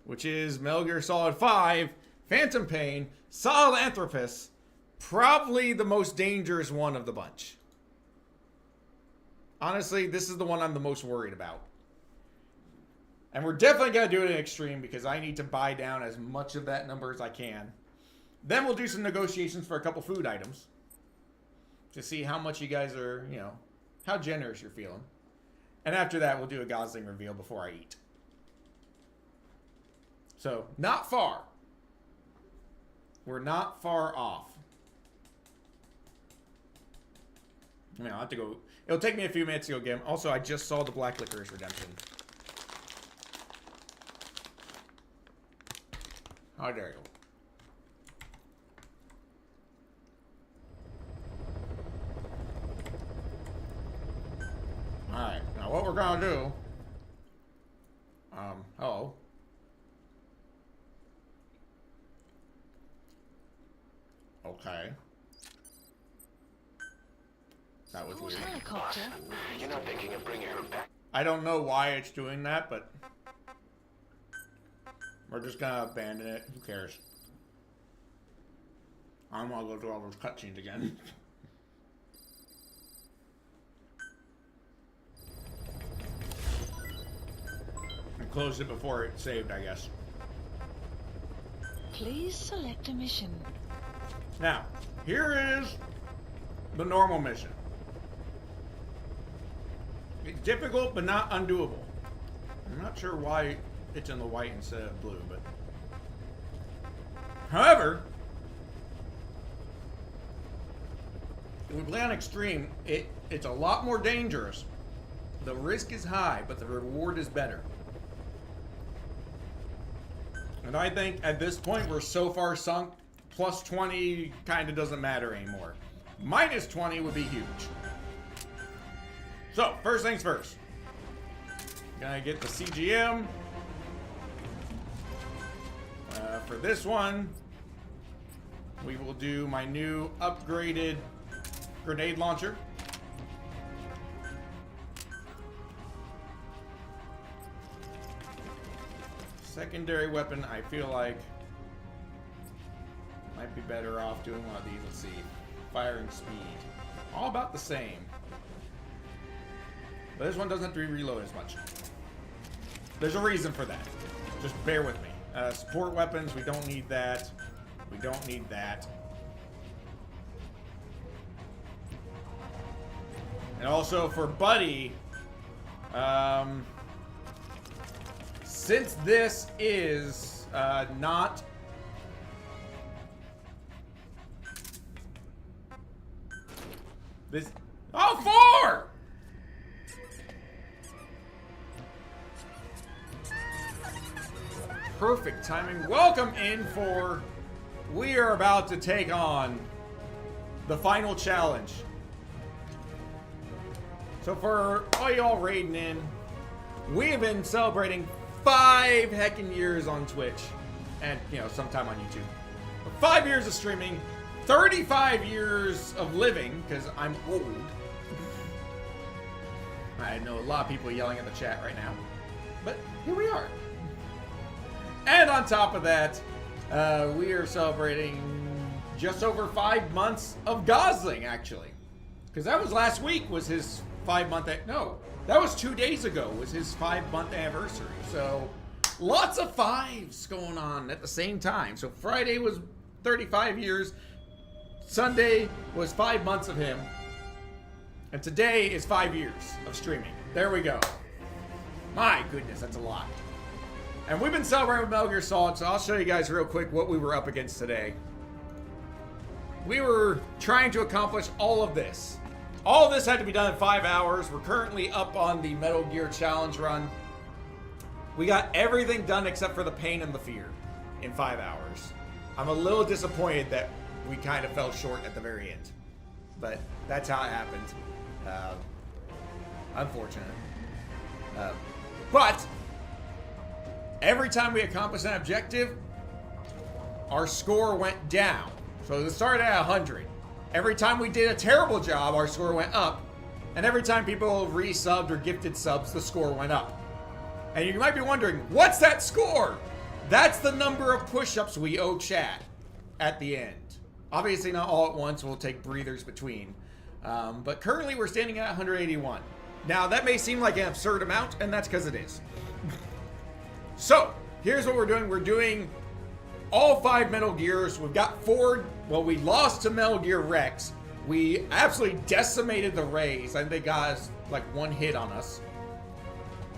which is Metal Gear Solid 5, Phantom Pain, Sahelanthropus, probably the most dangerous one of the bunch. Honestly, this is the one I'm the most worried about. And we're definitely going to do it in extreme because I need to buy down as much of that number as I can. Then we'll do some negotiations for a couple food items to see how much you guys are, you know, how generous you're feeling. And after that, we'll do a Gosling reveal before I eat. So, not far. We're not far off. I mean, I'll have to go. It'll take me a few minutes to go get them. Also, I just saw the Black Licorice Redemption. How dare you? Alright, now what we're gonna do... hello. Okay. That was weird. Helicopter. You're not thinking of bringing her back? I don't know why it's doing that, but... we're just gonna abandon it. Who cares? I'm gonna go through all those cutscenes again. I closed it before it saved, I guess. Please select a mission. Now, here is the normal mission. It's difficult, but not undoable. I'm not sure why it's in the white instead of blue, but... however, if we play on extreme, it's a lot more dangerous. The risk is high, but the reward is better. And I think at this point, we're so far sunk, plus 20 kind of doesn't matter anymore. Minus 20 would be huge. So, first things first. Gonna get the CGM. For this one, we will do my new upgraded grenade launcher. Secondary weapon, I feel like might be better off doing one of these. Let's see. Firing speed. All about the same. But this one doesn't have to be reloaded as much. There's a reason for that. Just bear with me. Support weapons, we don't need that. We don't need that. And also for Buddy, since this is not... this... oh, 4! Perfect timing. Welcome in for... we are about to take on the final challenge. So for all y'all raiding in, we have been celebrating 5 heckin' years on Twitch. And, you know, sometime on YouTube. 5 years of streaming, 35 years of living, because I'm old. I know a lot of people yelling in the chat right now. But here we are. And on top of that, we are celebrating just over 5 months of Gosling, actually. Because that was last week, was his 5-month... No, that was 2 days ago, was his 5-month anniversary. So, lots of 5s going on at the same time. So, Friday was 35 years. Sunday was 5 months of him. And today is 5 years of streaming. There we go. My goodness, that's a lot. And we've been celebrating with Metal Gear Solid, so I'll show you guys real quick what we were up against today. We were trying to accomplish all of this. All of this had to be done in 5 hours. We're currently up on the Metal Gear Challenge run. We got everything done except for the pain and the fear in 5 hours. I'm a little disappointed that we kind of fell short at the very end. But that's how it happened. Unfortunate. But every time we accomplished an objective, our score went down. So it started at 100. Every time we did a terrible job, our score went up. And every time people resubbed or gifted subs, the score went up. And you might be wondering, what's that score? That's the number of push-ups we owe chat at the end. Obviously not all at once, we'll take breathers between. But currently we're standing at 181. Now that may seem like an absurd amount, and that's because it is. So, here's what we're doing. We're doing all 5 Metal Gears. We've got 4, well, we lost to Metal Gear Rex. We absolutely decimated the Rays. I think they got us like 1 hit on us.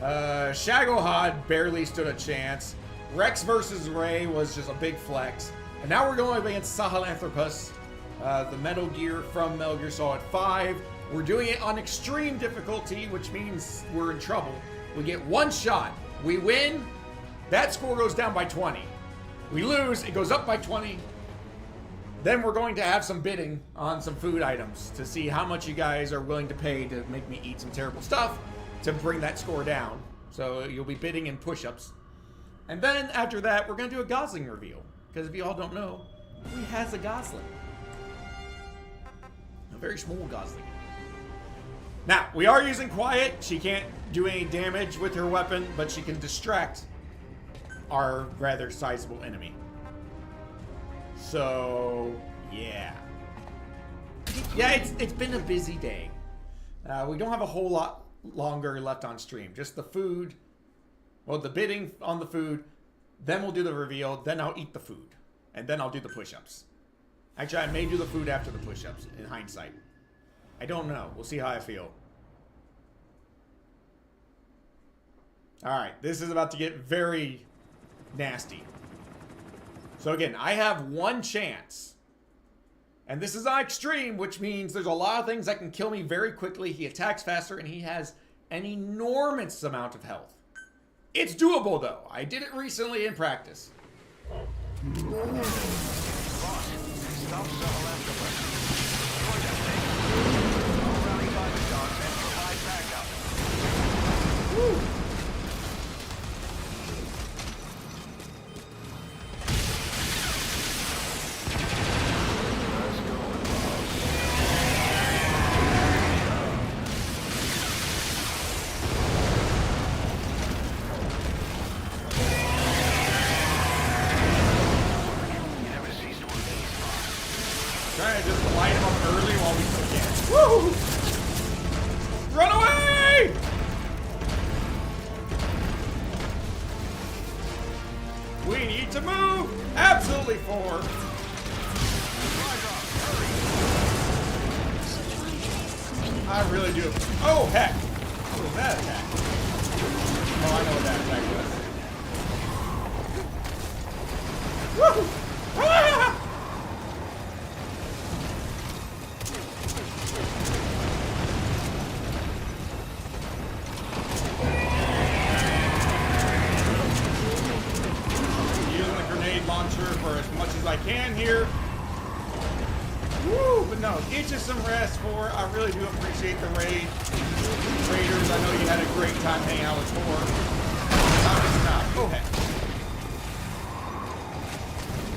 Shagohod barely stood a chance. Rex versus Ray was just a big flex. And now we're going up against Sahelanthropus, the Metal Gear from Metal Gear Solid 5. We're doing it on extreme difficulty, which means we're in trouble. We get 1 shot. We win, that score goes down by 20. We lose, it goes up by 20. Then we're going to have some bidding on some food items to see how much you guys are willing to pay to make me eat some terrible stuff to bring that score down. So you'll be bidding in push-ups. And then after that, we're going to do a Gosling reveal. Because if you all don't know, he has a Gosling. A very small Gosling. Now, we are using Quiet. She can't do any damage with her weapon, but she can distract our rather sizable enemy. So, yeah. Yeah, it's been a busy day. We don't have a whole lot longer left on stream. Just the food. Well, the bidding on the food. Then we'll do the reveal. Then I'll eat the food. And then I'll do the push-ups. Actually, I may do the food after the push-ups, in hindsight. I don't know. We'll see how I feel. Alright, this is about to get very nasty. So again, I have 1 chance. And this is on extreme, which means there's a lot of things that can kill me very quickly. He attacks faster, and he has an enormous amount of health. It's doable, though. I did it recently in practice. Woo. Trying to just light him up early while we still can. Woo! Run away! We need to move! Absolutely forward! I really do. Oh, heck! What was that attack? Oh, I know what that attack was. Woo! Ah! Using the grenade launcher for as much as I can here. Woo! But no, get you some rest for it. I really do appreciate the raid. Raiders, I know you had a great time hanging out with Tor. Not just not. Go ahead.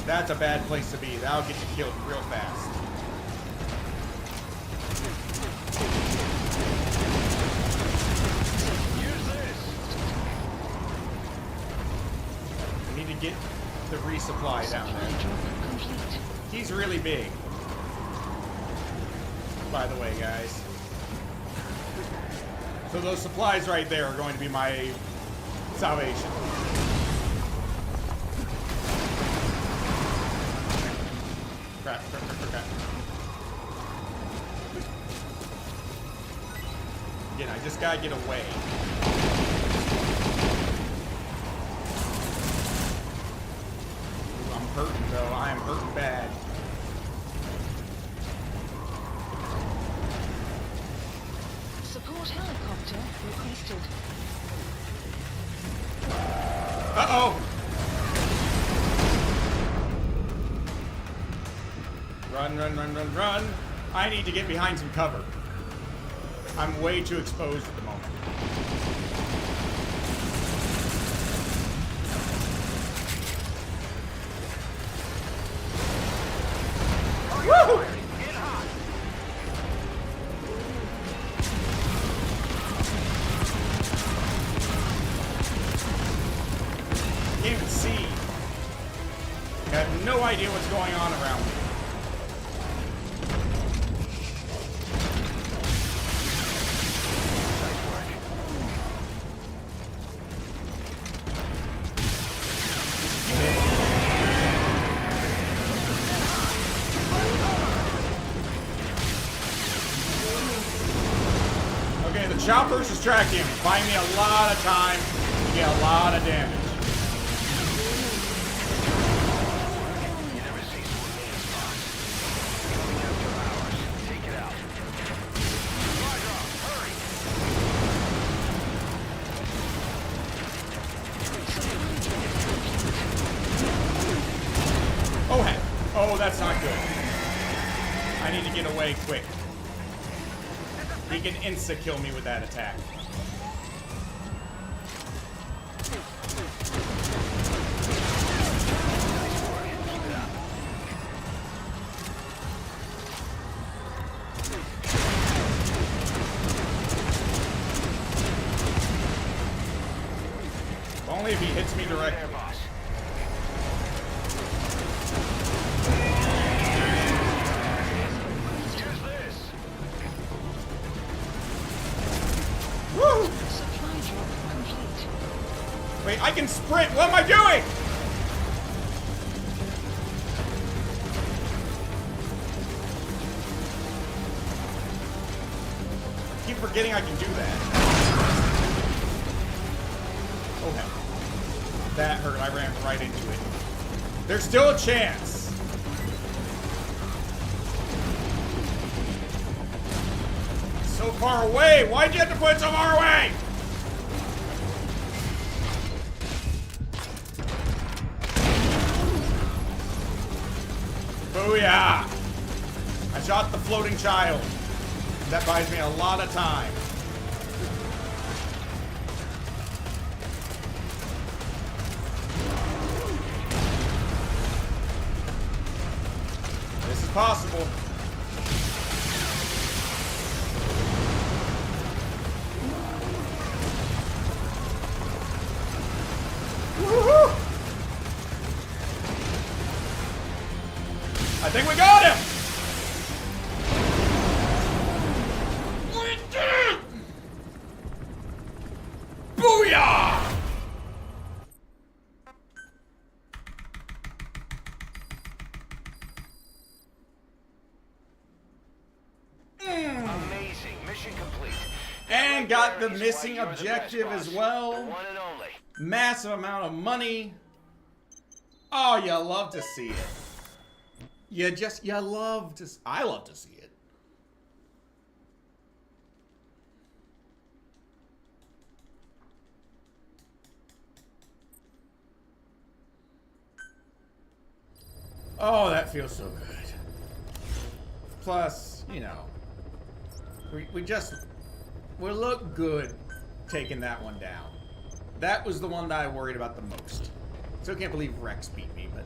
That's a bad place to be. That'll get you killed real fast. I need to get the resupply down there. He's really big. By the way, guys. So those supplies right there are going to be my salvation. Crap. Again, I just gotta get away. Ooh, I'm hurting though. I am hurting bad. Support helicopter requested. Uh-oh! Run. I need to get behind some cover. I'm way too exposed at the moment. Woo! Can't even see. I have no idea what's going on around me. Okay, the choppers distract him, buying me a lot of time to get a lot of damage. Oh heck. Oh, that's not good. I need to get away quick. He can insta-kill me with that attack. Only if he hits me directly. Woo! Wait, I can sprint! What am I doing? I keep forgetting I can do that. Oh hell. That hurt. I ran right into it. There's still a chance. So far away. Why'd you have to put it so far away? Booyah! I shot the floating child. That buys me a lot of time. This is possible. Woohoo! I think we got him! We did it! Booyah! Amazing. Mission complete. And got the missing objective as well. The one and only. Massive amount of money. Oh, you love to see it. I love to see it. Oh, that feels so good. plus, you know, we look good taking that one down. That was the one that I worried about the most. Still can't believe Rex beat me, but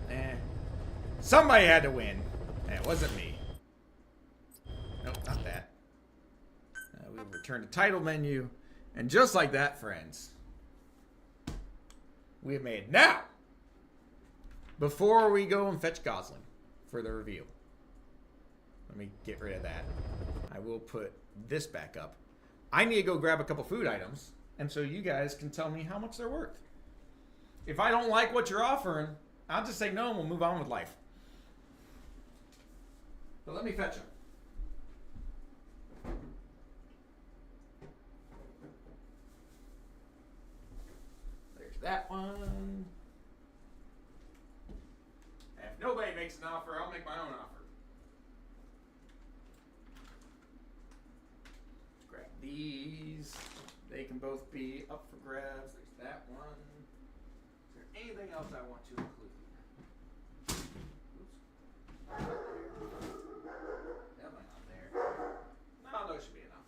somebody had to win. And it wasn't me. Nope, not that. We'll return to title menu. And just like that, friends, we have made it. Now, before we go and fetch Gosling for the review, let me get rid of that. I will put this back up. I need to go grab a couple food items, and so you guys can tell me how much they're worth. If I don't like what you're offering, I'll just say no and we'll move on with life. But let me fetch them. There's that one. And if nobody makes an offer, I'll make my own offer. Let's grab these. They can both be up for grabs. There's that one. Is there anything else I want to include? Oops. Definitely not there. No, those should be enough.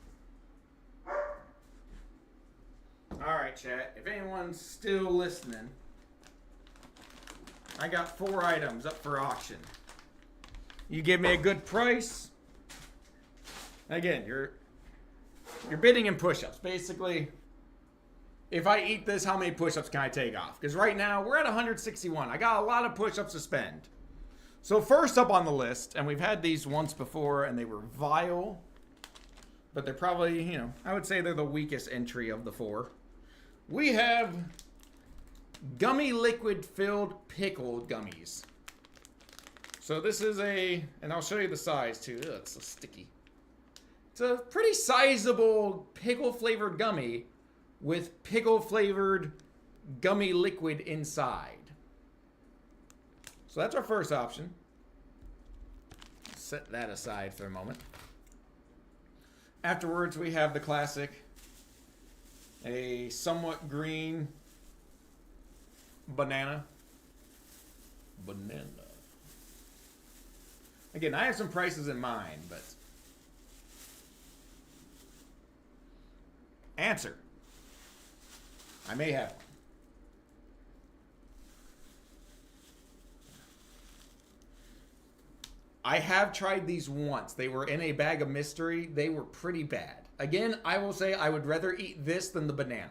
Alright, chat. If anyone's still listening, I got 4 items up for auction. You give me a good price. Again, you're bidding in push-ups. Basically, if I eat this, how many push-ups can I take off? Because right now, we're at 161. I got a lot of push-ups to spend. So first up on the list, and we've had these once before, and they were vile. But they're probably, you know, I would say they're the weakest entry of the 4. We have gummy liquid-filled pickled gummies. So this is and I'll show you the size too. Ugh, it's so sticky. It's a pretty sizable pickle-flavored gummy with pickle-flavored gummy liquid inside. So that's our first option. Set that aside for a moment. Afterwards, we have the classic, a somewhat green banana. Again, I have some prices in mind, but answer. I may have one. I have tried these once. They were in a bag of mystery. They were pretty bad. Again, I will say I would rather eat this than the banana.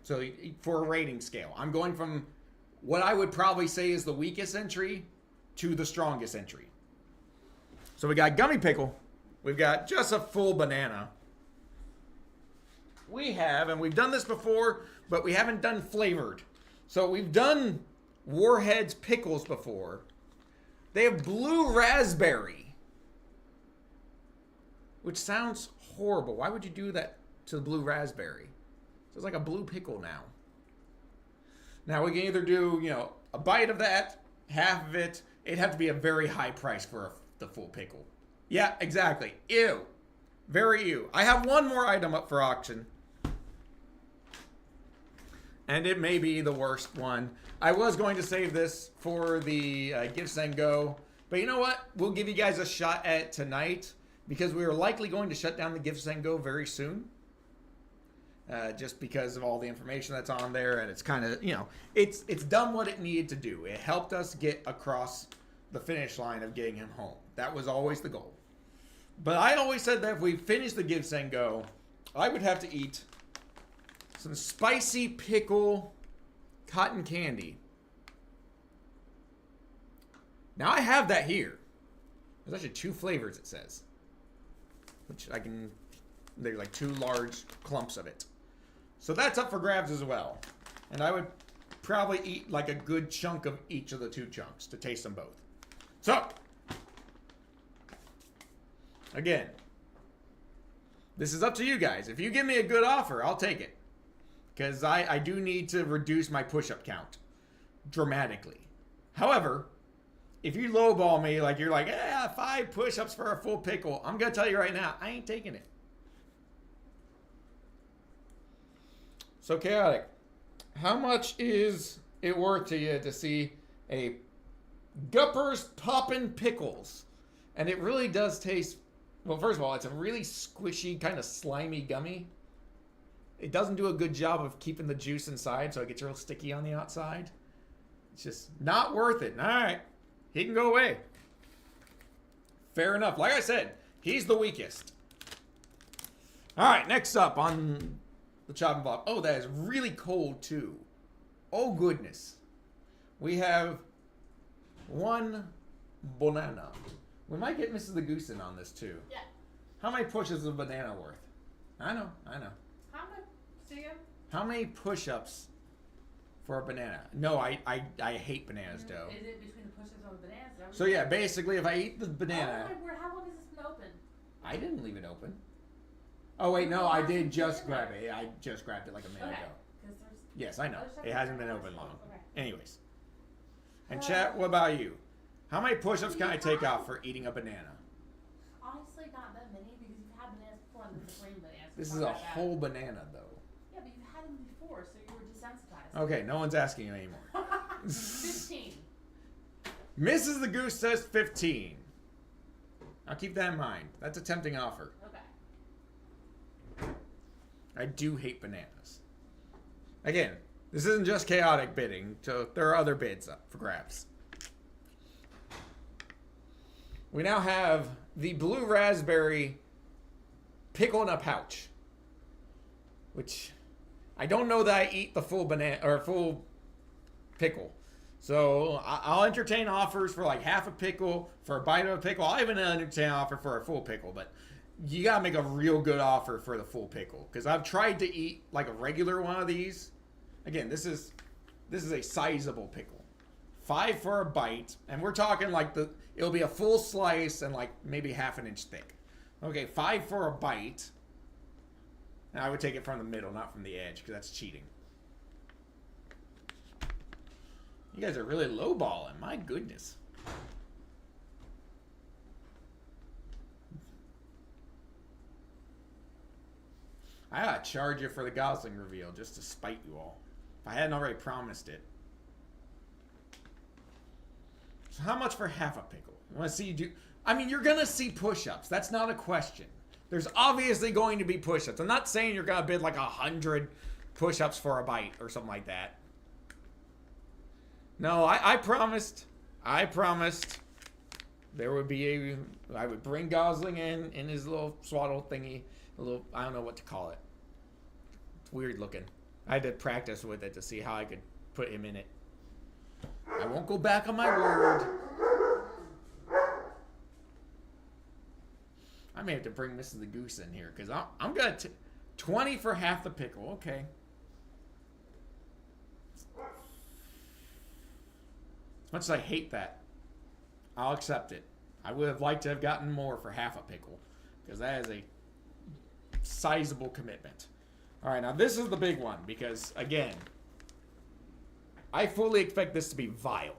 So for a rating scale, I'm going from what I would probably say is the weakest entry to the strongest entry. So we got gummy pickle. We've got just a full banana. We have, and we've done this before, but we haven't done flavored. So we've done Warhead's pickles before. They have blue raspberry, which sounds horrible. Why would you do that to the blue raspberry? So it's like a blue pickle now. Now we can either do, you know, a bite of that, half of it. It'd have to be a very high price for the full pickle. Yeah, exactly. Ew. Very ew. I have one more item up for auction. And it may be the worst one. I was going to save this for the Gifts and Go. But you know what? We'll give you guys a shot at it tonight. Because we are likely going to shut down the Gifts and Go very soon. Just because of all the information that's on there. And it's kind of, you know, it's done what it needed to do. It helped us get across the finish line of getting him home. That was always the goal. But I always said that if we finish the Gifts and Go, I would have to eat some spicy pickle cotton candy. Now I have that here. There's actually 2 flavors, it says. Which I can... They're like 2 large clumps of it. So that's up for grabs as well. And I would probably eat like a good chunk of each of the 2 chunks to taste them both. So, again, this is up to you guys. If you give me a good offer, I'll take it. Because I do need to reduce my push-up count dramatically. However, if you lowball me, like you're like, 5 push-ups for a full pickle, I'm going to tell you right now, I ain't taking it. So, Chaotic, how much is it worth to you to see a Gupper's Poppin' Pickles And it really does taste... Well, first of all, it's a really squishy, kind of slimy gummy. It doesn't do a good job of keeping the juice inside, so it gets real sticky on the outside. It's just not worth it. All right. He can go away. Fair enough. Like I said, he's the weakest. All right, next up on the chopping block. Oh, that is really cold, too. Oh, goodness. We have one banana. We might get Mrs. the Goose in on this, too. Yeah. How many pushes is a banana worth? I know. How much? See him? How many push-ups for a banana? No, I hate bananas, though. Is it between the push-ups on the bananas? So yeah, basically, if I eat the banana... Oh, wait, how long has this been open? I didn't leave it open. Oh, wait, no, I did just grab it. I just grabbed it like a minute ago. Yes, I know. It hasn't been open long. Anyways. And chat, what about you? How many push-ups can I take off for eating a banana? Honestly, not that many because you've had bananas before and the green bananas. This is a whole banana, though. Yeah, but you've had them before, so you were desensitized. Okay, no one's asking you anymore. 15. Mrs. the Goose says 15. I'll keep that in mind. That's a tempting offer. Okay. I do hate bananas. Again, this isn't just chaotic bidding, so there are other bids up for grabs. We now have the blue raspberry pickle in a pouch, which I don't know that I eat the full banana or full pickle. So I'll entertain offers for like half a pickle, for a bite of a pickle. I'll even entertain an offer for a full pickle, but you gotta make a real good offer for the full pickle, because I've tried to eat like a regular one of these. Again, this is a sizable pickle. 5 for a bite, and we're talking like it'll be a full slice and like maybe half an inch thick. Okay, 5 for a bite. And I would take it from the middle, not from the edge, because that's cheating. You guys are really lowballing. My goodness. I gotta charge you for the Gosling reveal just to spite you all. If I hadn't already promised it. So how much for half a pickle? I want to see you do... I mean, you're going to see push-ups. That's not a question. There's obviously going to be push-ups. I'm not saying you're going to bid like 100 push-ups for a bite or something like that. No, I promised there would be I would bring Gosling in his little swaddle thingy. A little, I don't know what to call it. It's weird looking. I had to practice with it to see how I could put him in it. I won't go back on my word. I may have to bring Mrs. the Goose in here, because I'm going to... 20 for half the pickle. Okay. As much as I hate that, I'll accept it. I would have liked to have gotten more for half a pickle, because that is a sizable commitment. All right, now this is the big one, because, again, I fully expect this to be vile.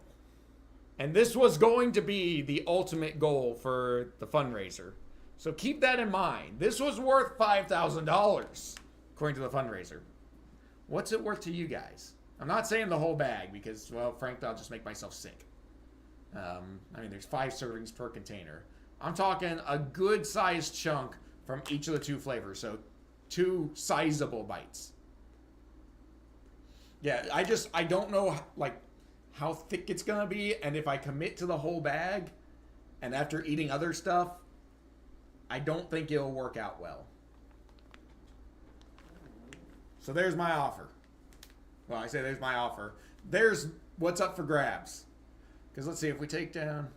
And this was going to be the ultimate goal for the fundraiser. So keep that in mind. This was worth $5,000, according to the fundraiser. What's it worth to you guys? I'm not saying the whole bag, because, well, frankly, I'll just make myself sick. I mean, there's 5 servings per container. I'm talking a good-sized chunk from each of the 2 flavors. So 2 sizable bites. Yeah, I don't know, like, how thick it's going to be. And if I commit to the whole bag, and after eating other stuff, I don't think it'll work out well. So there's my offer. Well, I say there's my offer. There's what's up for grabs. Because let's see, if we take down...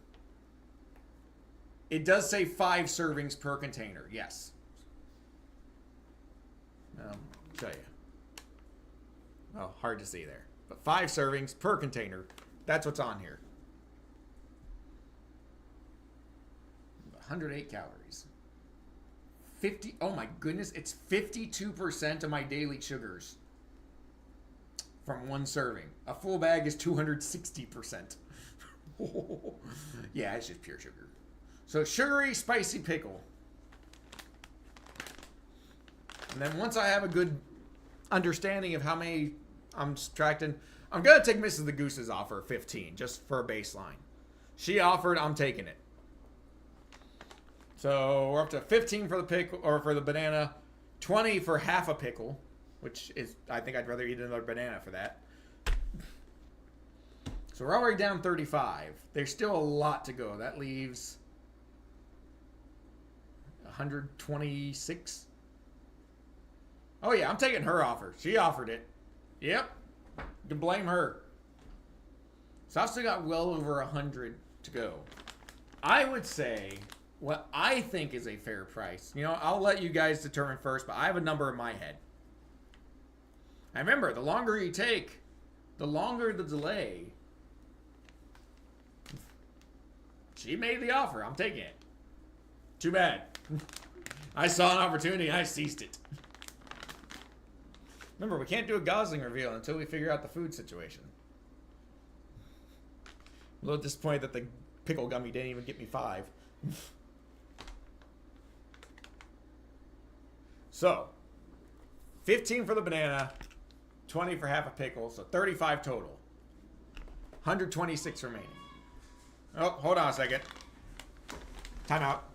It does say 5 servings per container. Yes. Show you. Well, hard to see there. But 5 servings per container. That's what's on here. 108 calories. 50... Oh my goodness. It's 52% of my daily sugars. From 1 serving. A full bag is 260%. Yeah, it's just pure sugar. So sugary, spicy pickle. And then once I have a good understanding of how many I'm subtracting, I'm going to take Mrs. the Goose's offer of 15, just for a baseline. She offered, I'm taking it. So we're up to 15 for the pickle, or for the banana, 20 for half a pickle, which is, I think I'd rather eat another banana for that. So we're already down 35. There's still a lot to go. That leaves 126. Oh yeah, I'm taking her offer. She offered it. Yep. You can blame her. So I've still got well over 100 to go. I would say what I think is a fair price. You know, I'll let you guys determine first, but I have a number in my head. And remember, the longer you take, the longer the delay. She made the offer. I'm taking it. Too bad. I saw an opportunity and I seized it. Remember, we can't do a Gosling reveal until we figure out the food situation. I'm a little disappointed that the pickle gummy didn't even get me 5. So, 15 for the banana, 20 for half a pickle, so 35 total. 126 remaining. Oh, hold on a second. Time out.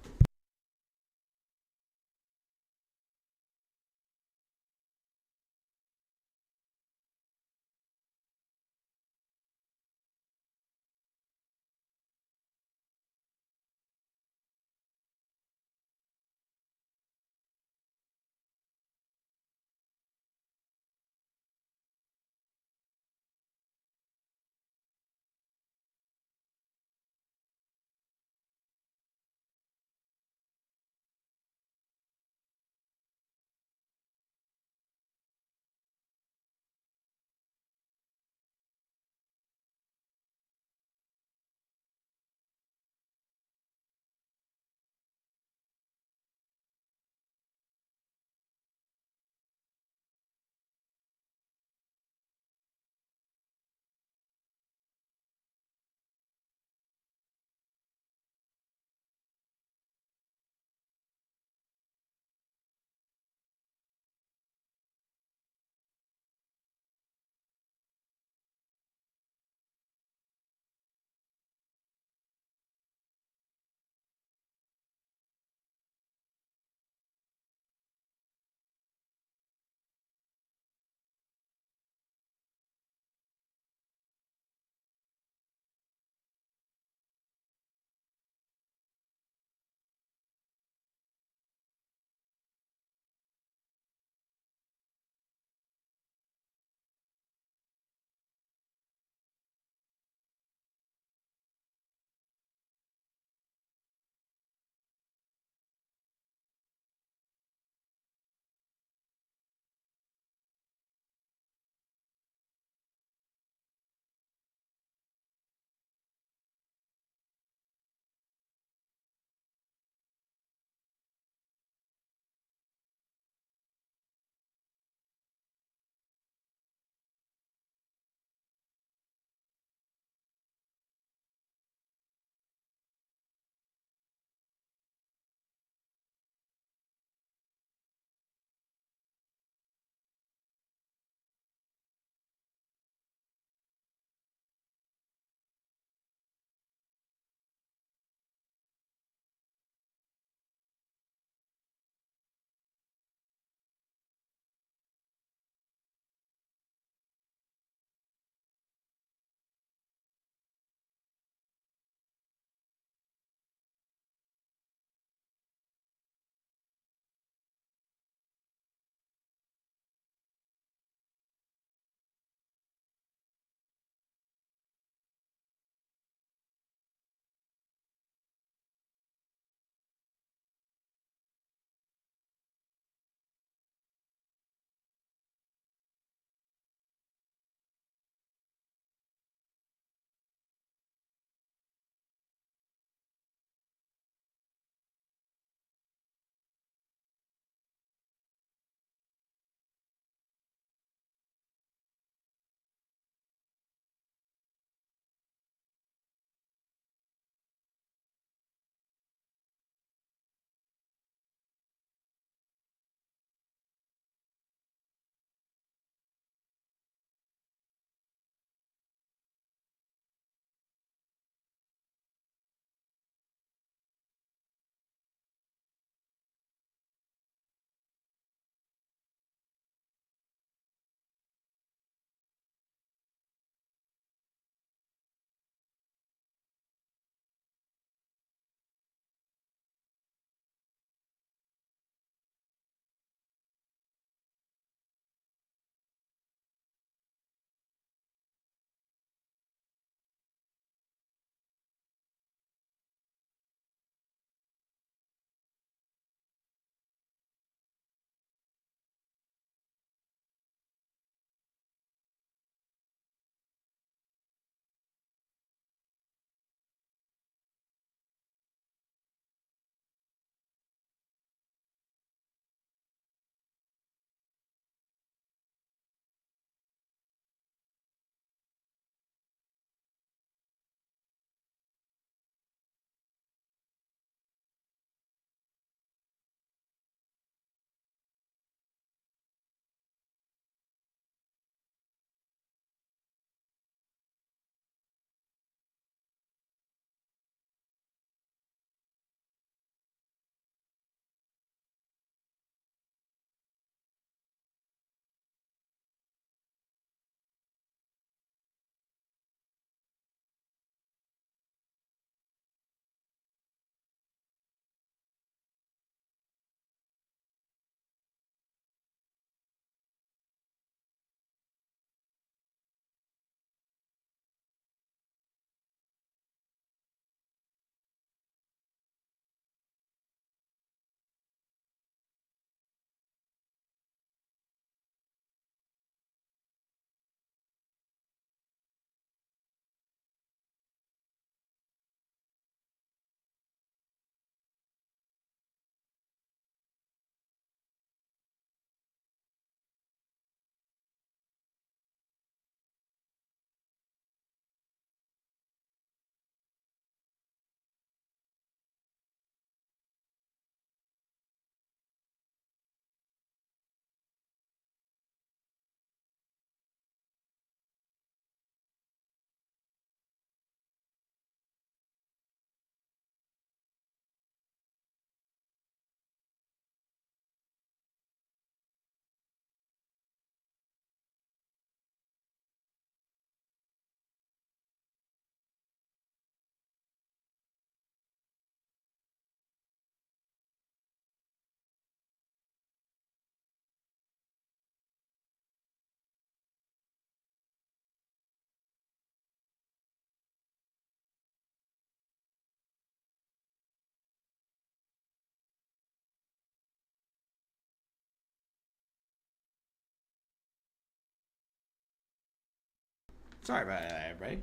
Sorry about that, everybody.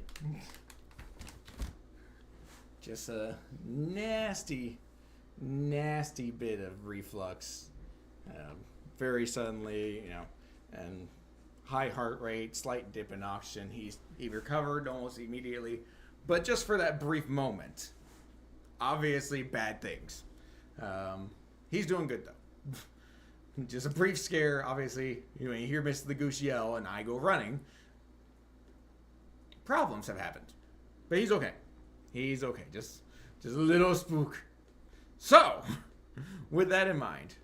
Just a nasty bit of reflux. Very suddenly, you know, and high heart rate, slight dip in oxygen. He recovered almost immediately, but just for that brief moment. Obviously, bad things. He's doing good though. Just a brief scare. Obviously, you hear Mr. the Goose yell, and I go running. Problems have happened, but he's okay. He's okay. Just a little spook. So, with that in mind,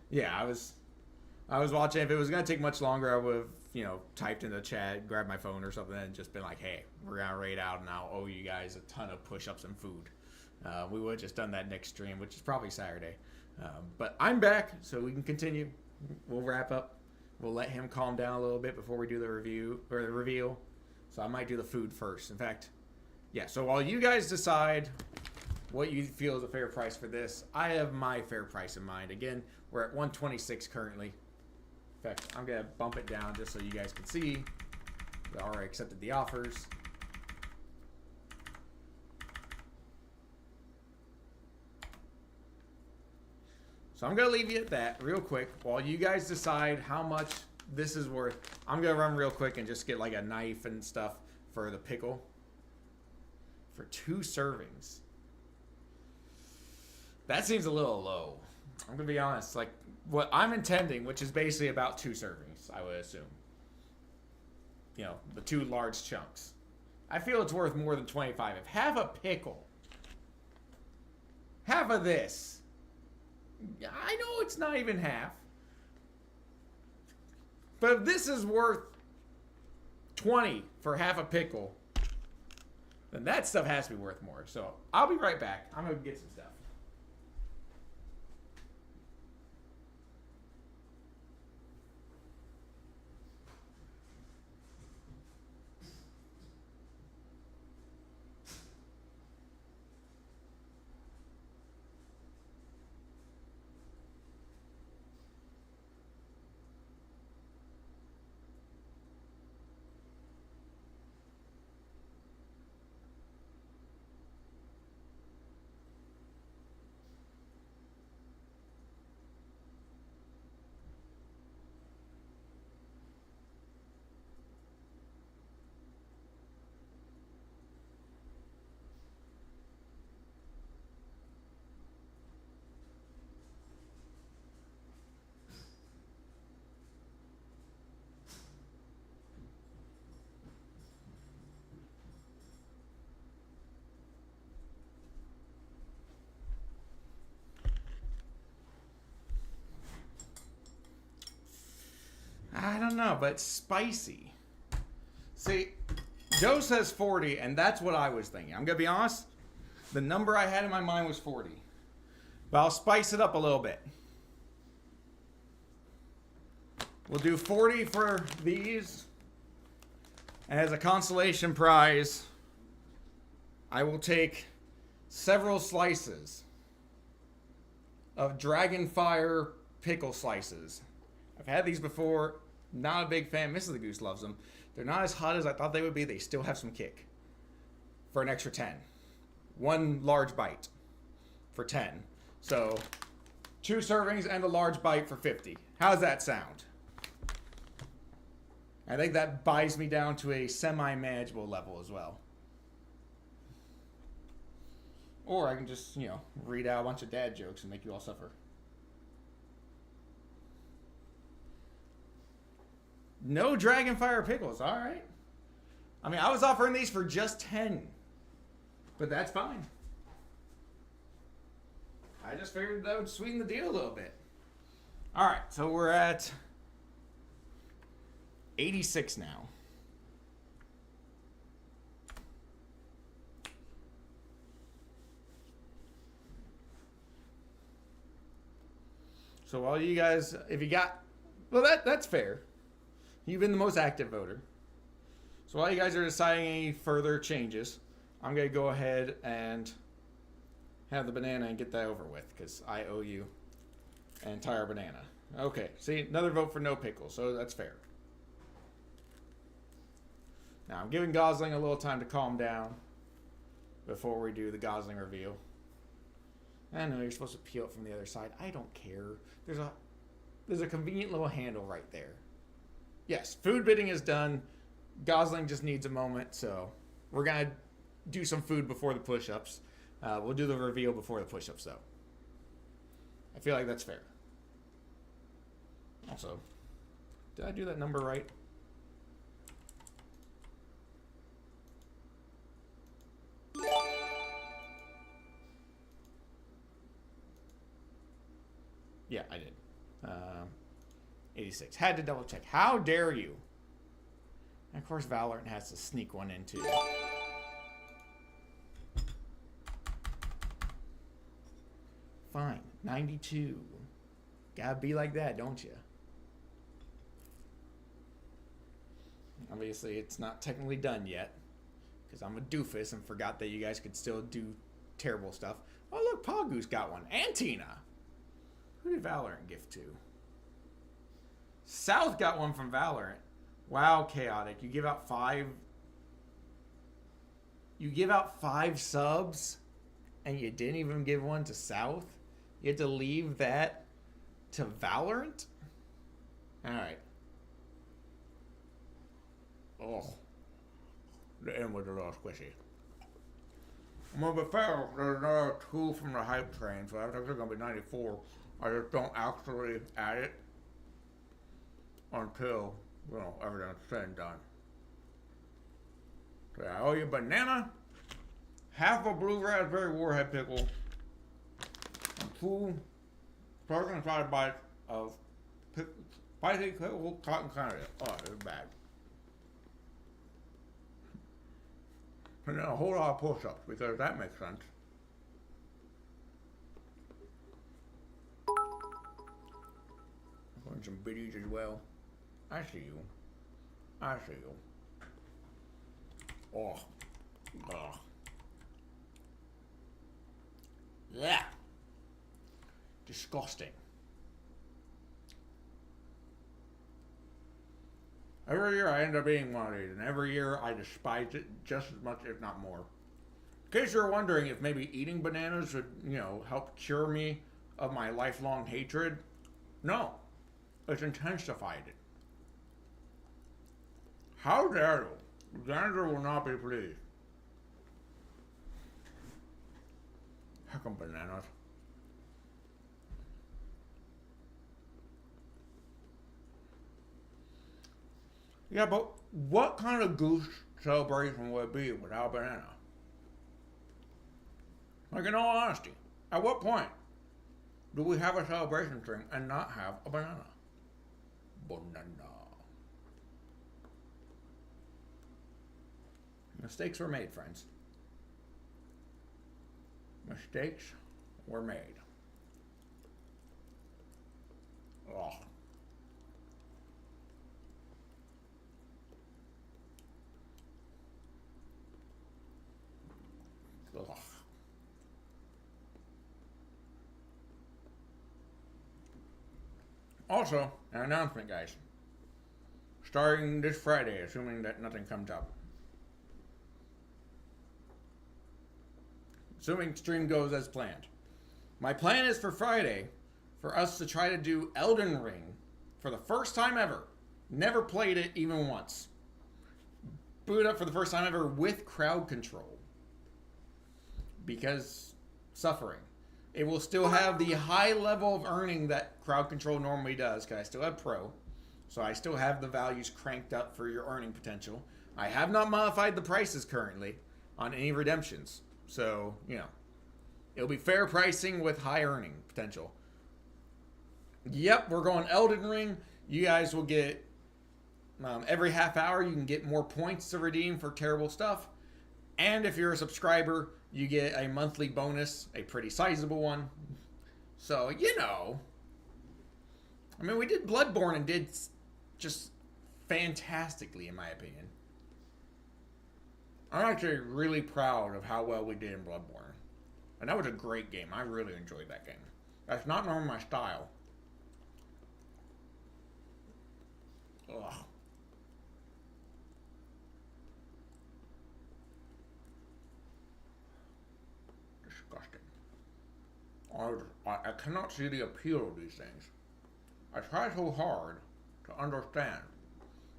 yeah, I was watching. If it was gonna take much longer, I would have, you know, typed in the chat, grabbed my phone or something, and just been like, "Hey, we're gonna raid out, and I'll owe you guys a ton of push-ups and food." We would have just done that next stream, which is probably Saturday. But I'm back, so we can continue. We'll wrap up. We'll let him calm down a little bit before we do the review or the reveal. So I might do the food first. In fact, yeah. So while you guys decide what you feel is a fair price for this, I have my fair price in mind. Again, we're at $126 currently. In fact, I'm gonna bump it down just so you guys can see. We already accepted the offers. So I'm going to leave you at that real quick while you guys decide how much this is worth. I'm going to run real quick and just get like a knife and stuff for the pickle. For 2 servings. That seems a little low. I'm going to be honest. Like what I'm intending, which is basically about 2 servings, I would assume. You know, the 2 large chunks. I feel it's worth more than 25. If half a pickle, half of this, I know it's not even half. But if this is worth 20 for half a pickle, then that stuff has to be worth more. So I'll be right back. I'm going to get some stuff. I don't know, but it's spicy. See, Joe says 40, and that's what I was thinking. I'm going to be honest. The number I had in my mind was 40. But I'll spice it up a little bit. We'll do 40 for these. And as a consolation prize, I will take several slices of Dragonfire pickle slices. I've had these before. Not a big fan. Mrs. the Goose loves them. They're not as hot as I thought they would be. They still have some kick. For an extra 10. 1 large bite for 10. So 2 servings and a large bite for 50. How's that sound? I think that buys me down to a semi-manageable level as well. Or I can just, you know, read out a bunch of dad jokes and make you all suffer. No Dragonfire pickles. All right. I mean, I was offering these for just 10. But that's fine. I just figured that would sweeten the deal a little bit. All right. So we're at 86 now. So while you guys, if you got, well, that's fair. You've been the most active voter. So while you guys are deciding any further changes, I'm going to go ahead and have the banana and get that over with because I owe you an entire banana. Okay, see, another vote for no pickles, so that's fair. Now, I'm giving Gosling a little time to calm down before we do the Gosling reveal. I know you're supposed to peel it from the other side. I don't care. There's a convenient little handle right there. Yes, food bidding is done. Gosling just needs a moment, so we're going to do some food before the push-ups. We'll do the reveal before the push-ups, though. I feel like that's fair. Also, did I do that number right? Yeah, I did. 86. Had to double check. How dare you? And of course, Valorant has to sneak one in too. Fine. 92. Gotta be like that, don't you? Obviously, it's not technically done yet. Because I'm a doofus and forgot that you guys could still do terrible stuff. Oh, look, Paul Goose got one. And Tina. Who did Valorant gift to? South got one from Valorant. Wow, chaotic. You give out 5. You give out 5 subs, and you didn't even give one to South. You had to leave that to Valorant. All right. Oh, the end was a little squishy. I'm gonna be fair. There's another 2 from the hype train, so I think it's gonna be 94. I just don't actually add it until, you know, everything's said and done. So I owe you banana, half a blue raspberry warhead pickle, and 2 frozen side bites of spicy pickle cotton candy. Oh, it's bad. And then a whole lot of push-ups, because that makes sense. And some biddies as well. I see you. I see you. Oh. Oh. Yeah. Disgusting. Every year I end up eating one of these, and every year I despise it just as much, if not more. In case you're wondering if maybe eating bananas would, you know, help cure me of my lifelong hatred, no. It's intensified it. How dare you? Xander will not be pleased. Heckin' bananas. Yeah, but what kind of goose celebration would it be without a banana? Like, in all honesty, at what point do we have a celebration string and not have a banana? Banana. Mistakes were made, friends. Mistakes were made. Oh. Ugh. Also, an announcement, guys. Starting this Friday, assuming that nothing comes up. Assuming stream goes as planned. My plan is for Friday for us to try to do Elden Ring for the first time ever. Never played it even once. Boot it up for the first time ever with crowd control. Because suffering. It will still have the high level of earning that crowd control normally does, because I still have pro. So I still have the values cranked up for your earning potential. I have not modified the prices currently on any redemptions. So, you know, it'll be fair pricing with high earning potential. Yep, we're going Elden Ring. You guys will get, every half hour, you can get more points to redeem for terrible stuff. And if you're a subscriber, you get a monthly bonus, a pretty sizable one. So, you know. I mean, we did Bloodborne and did just fantastically, in my opinion. I'm actually really proud of how well we did in Bloodborne. And that was a great game. I really enjoyed that game. That's not normally my style. Ugh. Disgusting. I cannot see the appeal of these things. I try so hard to understand.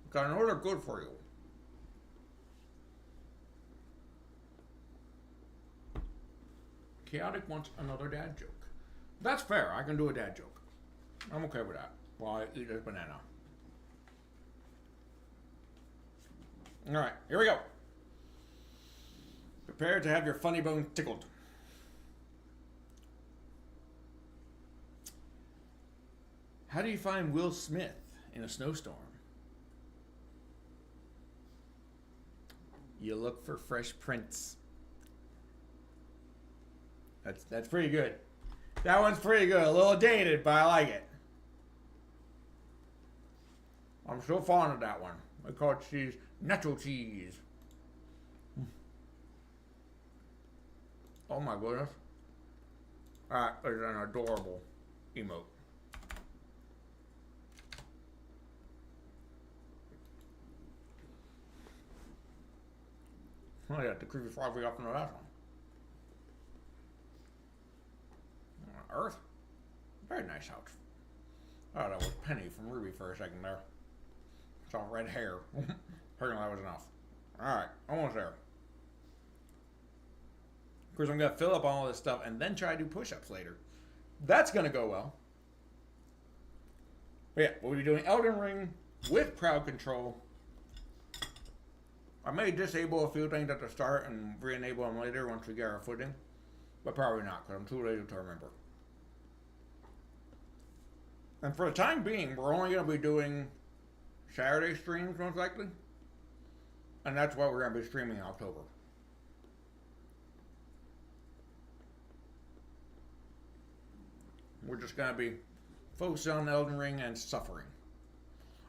Because I know they're good for you. Chaotic wants another dad joke. That's fair. I can do a dad joke. I'm okay with that while I eat this banana. Alright, here we go. Prepare to have your funny bone tickled. How do you find Will Smith in a snowstorm? You look for fresh prints. That's pretty good. That one's pretty good. A little dated, but I like it. I'm so fond of that one. I call it cheese. Nacho cheese. Oh my goodness. That is an adorable emote. Oh yeah, the creepy frog we got from the last one. Earth? Very nice house. Oh, that was Penny from Ruby for a second there. It's all red hair. Apparently that was enough. Alright, almost there. Of course, I'm going to fill up all this stuff and then try to do push-ups later. That's going to go well. But yeah, we'll be doing Elden Ring with crowd control. I may disable a few things at the start and re-enable them later once we get our footing. But probably not, because I'm too lazy to remember. And for the time being, we're only going to be doing Saturday streams, most likely. And that's what we're going to be streaming in October. We're just going to be focused on Elden Ring and suffering.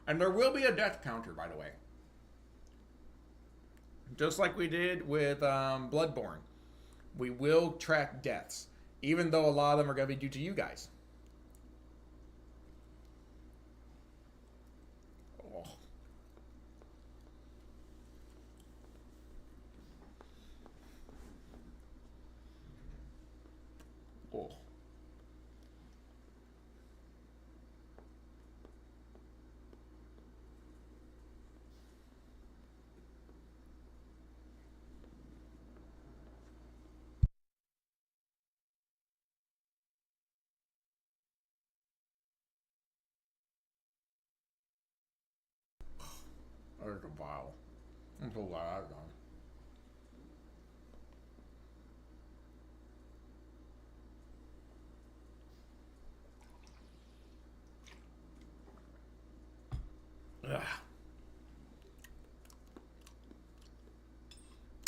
And there will be a death counter, by the way. Just like we did with Bloodborne. We will track deaths. Even though a lot of them are going to be due to you guys. Oh. Oh. There's a vial. I'm so glad I done. Ugh.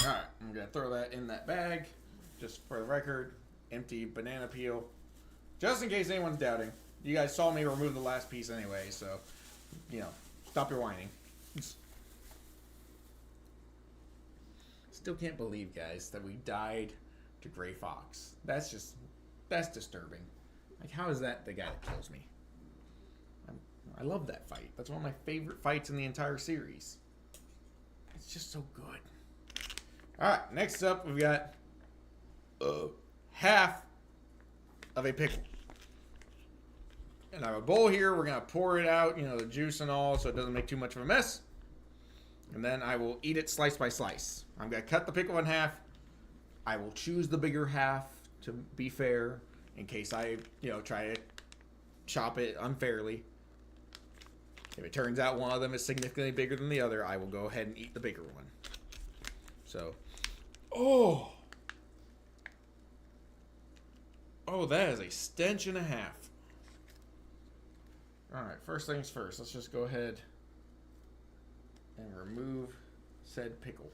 Alright, I'm going to throw that in that bag. Just for the record, empty banana peel. Just in case anyone's doubting. You guys saw me remove the last piece anyway, so, you know, stop your whining. Still can't believe, guys, that we died to Gray Fox. That's disturbing. Like, how is that the guy that kills me? I love that fight. That's one of my favorite fights in the entire series. It's just so good. Alright, next up we've got half of a pickle. And I have a bowl here. We're going to pour it out, you know, the juice and all, so it doesn't make too much of a mess. And then I will eat it slice by slice. I'm going to cut the pickle in half. I will choose the bigger half to be fair, in case I, you know, try to chop it unfairly. If it turns out one of them is significantly bigger than the other, I will go ahead and eat the bigger one. So, oh, that is a stench and a half. All right, first things first. Let's just go ahead and remove said pickle.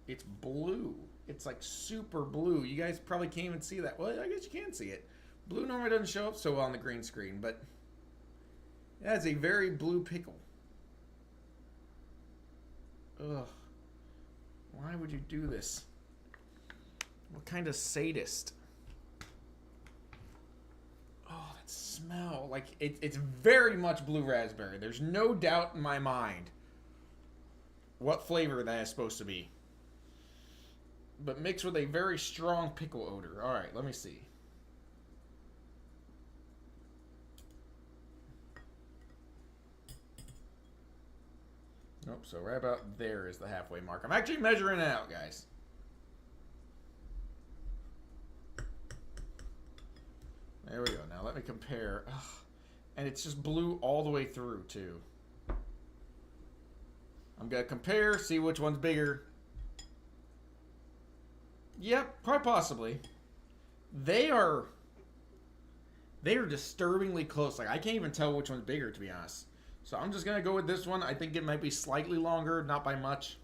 It's blue. It's like super blue. You guys probably can't even see that. Well, I guess you can see it. Blue normally doesn't show up so well on the green screen, but that is a very blue pickle. Ugh. Why would you do this? What kind of sadist? Oh, that's smell. Like, it's very much blue raspberry. There's no doubt in my mind what flavor that is supposed to be. But mixed with a very strong pickle odor. Alright, let me see. Nope, so right about there is the halfway mark. I'm actually measuring it out, guys. There we go. Now let me compare. Ugh. And it's just blue all the way through, too. I'm going to compare, see which one's bigger. Yep, quite possibly. They are disturbingly close. Like, I can't even tell which one's bigger, to be honest. So I'm just going to go with this one. I think it might be slightly longer, not by much.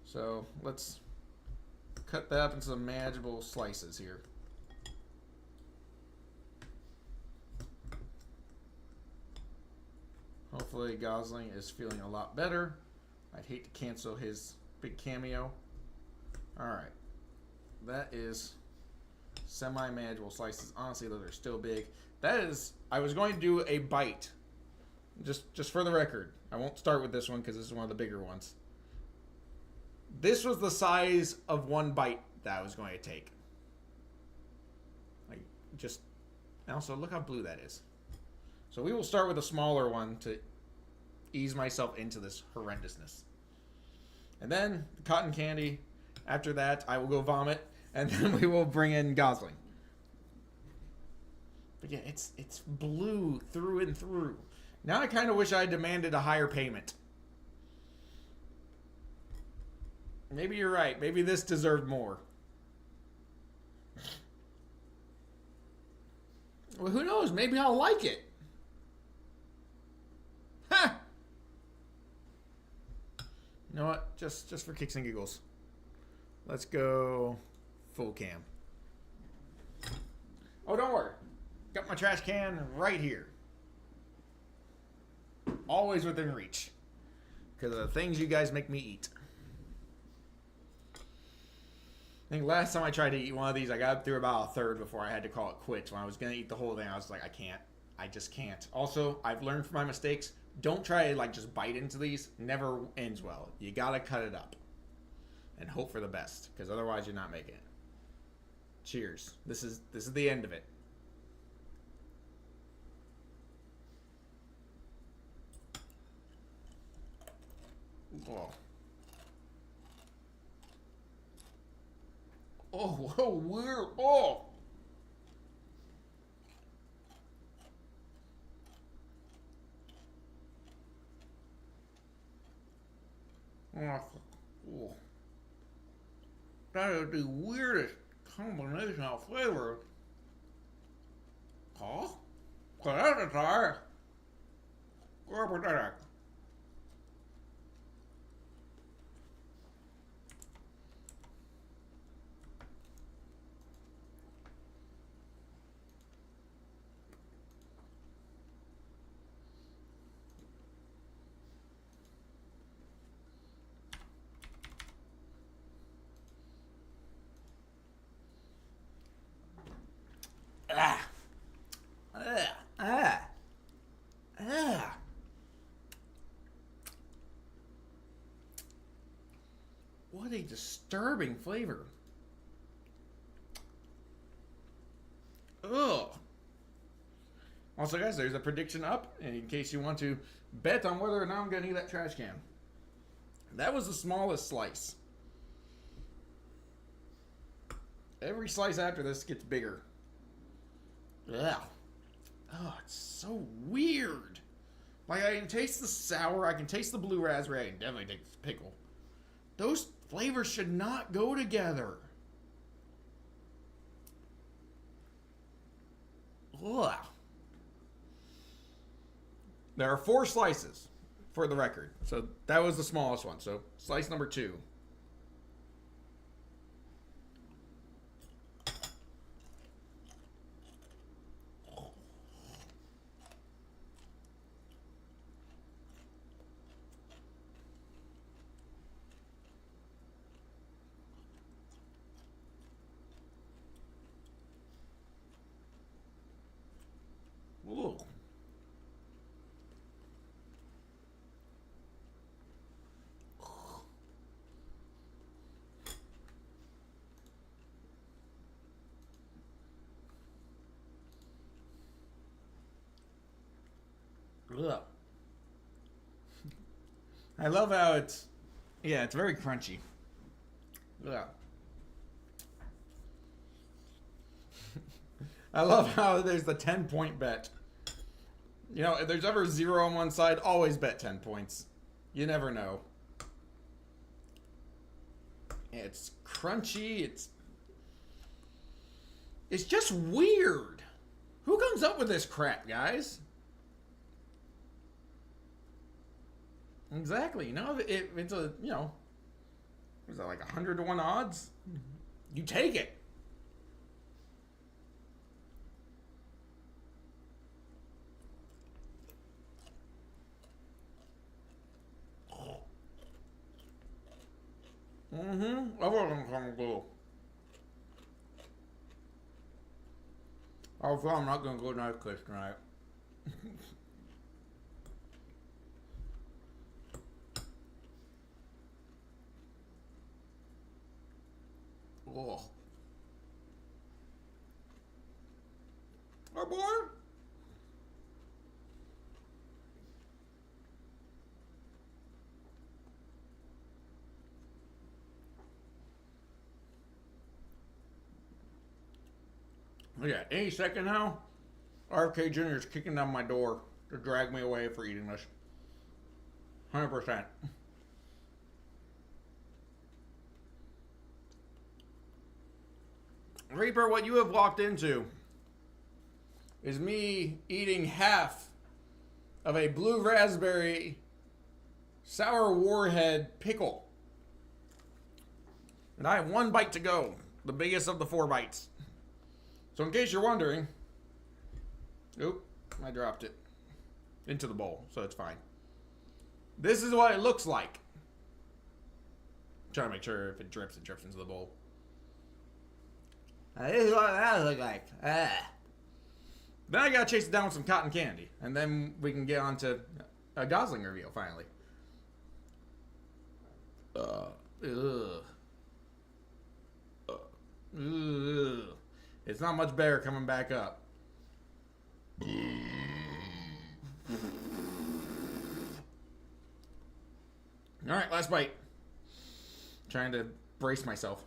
So let's cut that up into some manageable slices here. Hopefully Gosling is feeling a lot better. I'd hate to cancel his big cameo. Alright. That is semi-manageable slices. Honestly, those are still big. That is... I was going to do a bite. Just for the record. I won't start with this one because this is one of the bigger ones. This was the size of one bite that I was going to take. Like, just... Also, look how blue that is. So we will start with a smaller one to ease myself into this horrendousness. And then cotton candy. After that, I will go vomit, and then we will bring in Gosling. But yeah, it's blue through and through. Now I kind of wish I demanded a higher payment. Maybe you're right. Maybe this deserved more. Well, who knows? Maybe I'll like it. Ha! You know what? Just for kicks and giggles. Let's go full cam. Oh, don't worry. Got my trash can right here. Always within reach. Because of the things you guys make me eat. I think last time I tried to eat one of these, I got through about a third before I had to call it quits. When I was going to eat the whole thing, I was like, I can't. I just can't. Also, I've learned from my mistakes. Don't try to like just bite into these. Never ends well. You got to cut it up. And hope for the best. Because otherwise you're not making it. Cheers. This is the end of it. Oh. Oh, whoa, weird. Oh. Oh. That is the weirdest combination of flavors. Huh? That's a tire. Grab that. What a disturbing flavor. Ugh. Also, guys, there's a prediction up, and in case you want to bet on whether or not I'm going to eat that trash can. That was the smallest slice. Every slice after this gets bigger. Yeah. Oh, it's so weird. Like, I can taste the sour, I can taste the blue raspberry, I can definitely taste the pickle. Those flavors should not go together. Ugh. There are 4 slices, for the record. So that was the smallest one. So slice number 2. Ugh. I love how it's, yeah, it's very crunchy. Ugh. I love how there's the 10-point bet. You know, if there's ever 0 on one side, always bet 10 points. You never know. It's crunchy. It's just weird. Who comes up with this crap, guys? Exactly. You know, it's a, you know, what is that, like 100 to 1 odds? You take it. Mm-hmm. I wasn't gonna go. Also, I'm not gonna go night cliff tonight. Oh. Our boy. Yeah, any second now, RFK Jr. is kicking down my door to drag me away for eating this. 100%. Reaper, what you have walked into is me eating half of a blue raspberry sour warhead pickle. And I have 1 bite to go, the biggest of the 4 bites. So in case you're wondering, oop, I dropped it into the bowl, so it's fine. This is what it looks like. I'm trying to make sure if it drips into the bowl. This is what that looks like. Then I gotta chase it down with some cotton candy, and then we can get on to a Gosling reveal finally. Ugh. It's not much better coming back up. Alright, last bite. Trying to brace myself.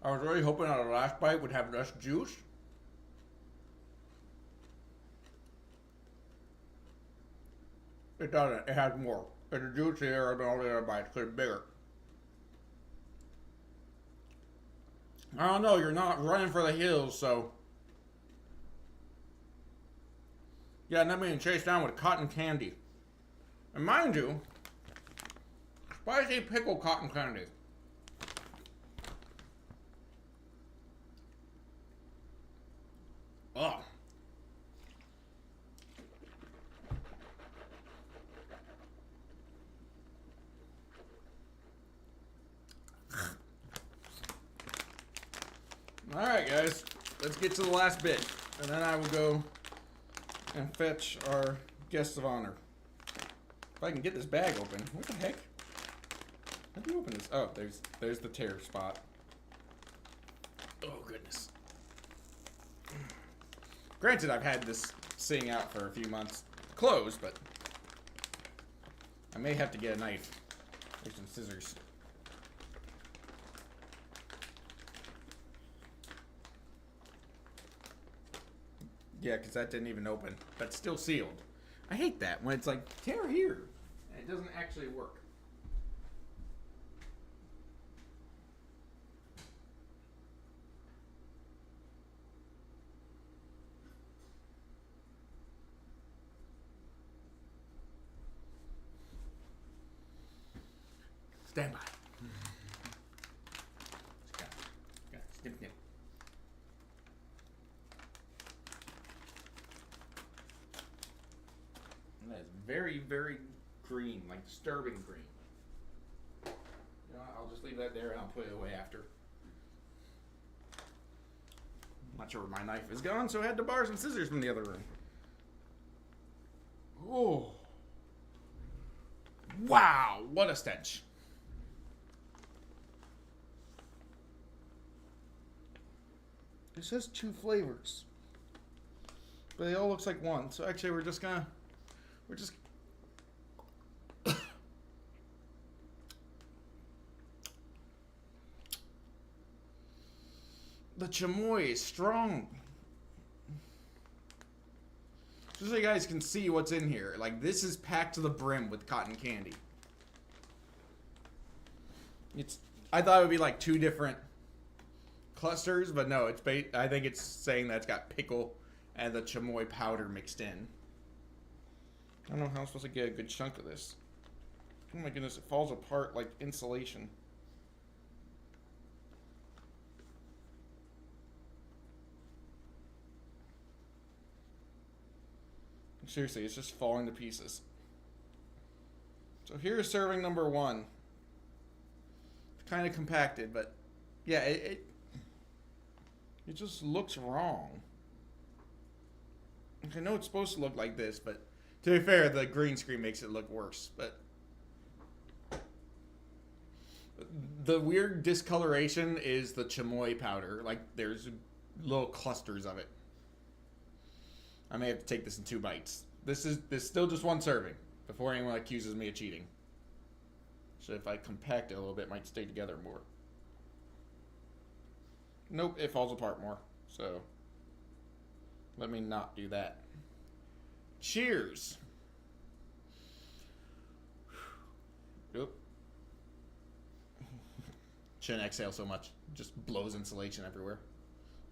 I was really hoping that the last bite would have less juice. It doesn't. It has more. It's juicier than all the other bites because it's bigger. I don't know. You're not running for the hills, so. Yeah, not being chased down with cotton candy. And mind you, spicy pickle cotton candy. Ugh. Alright guys, let's get to the last bit, and then I will go and fetch our guest of honor. If I can get this bag open. What the heck? How do you open this? Oh, there's the tear spot. Oh goodness. Granted, I've had this sitting out for a few months closed, but I may have to get a knife or some scissors. Yeah, because that didn't even open. That's still sealed. I hate that when it's like, tear here. And it doesn't actually work. Stand by. Got it. Snip, snip. And that is very, very green, like disturbing green. just leave that there and I'll put it away after. I'm not sure where my knife is gone, so I had to borrow some scissors from the other room. Oh. Wow, what a stench. It says 2 flavors. But they all looks like one. So actually we're just the chamoy is strong. Just so you guys can see what's in here. Like, this is packed to the brim with cotton candy. I thought it would be like 2 different clusters, but no, I think it's saying that it's got pickle and the chamoy powder mixed in. I don't know how I'm supposed to get a good chunk of this. Oh my goodness, it falls apart like insulation. Seriously, it's just falling to pieces. So here's serving number 1. It's kind of compacted, but yeah, it just looks wrong. I know it's supposed to look like this, but to be fair, the green screen makes it look worse. But the weird discoloration is the chamoy powder. Like, there's little clusters of it. I may have to take this in 2 bites. This is still just 1 serving before anyone accuses me of cheating. So if I compact it a little bit, it might stay together more. Nope, it falls apart more. So let me not do that. Cheers. Oop. Shouldn't exhale so much. Just blows insulation everywhere.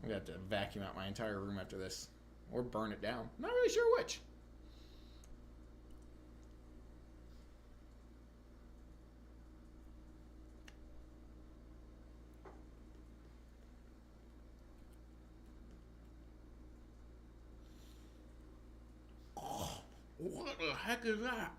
I'm gonna have to vacuum out my entire room after this. Or burn it down. Not really sure which. Oh, what the heck is that?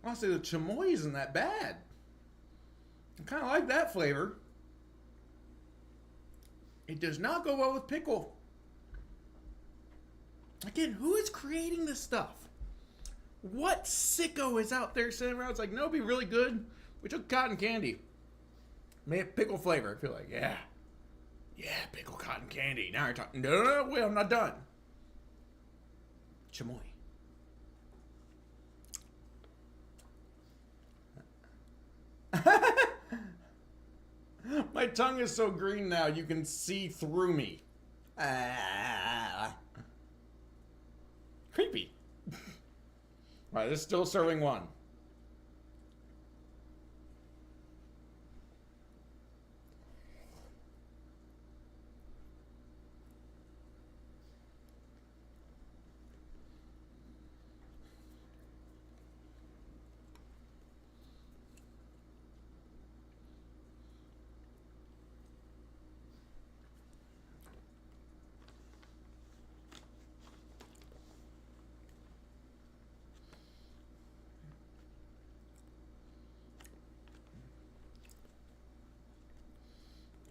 Honestly, the chamoy isn't that bad. I kind of like that flavor. It does not go well with pickle. Again, who is creating this stuff? What sicko is out there sitting around? It's like, no, it'd be really good. We took cotton candy. Made it pickle flavor. I feel like, yeah, pickle cotton candy. Now you're talking. No, wait, I'm not done. Chamoy. My tongue is so green now, you can see through me. Creepy. Alright, this is still serving 1.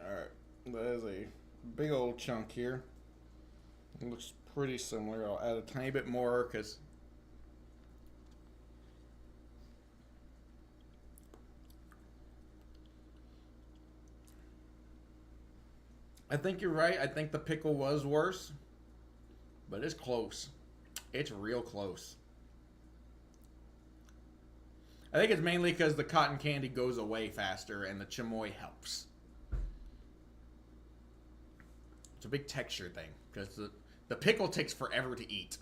Alright, that is a big old chunk here. It looks pretty similar. I'll add a tiny bit more because I think you're right. I think the pickle was worse, but it's close. It's real close. I think it's mainly because the cotton candy goes away faster and the chamoy helps. It's a big texture thing because the pickle takes forever to eat.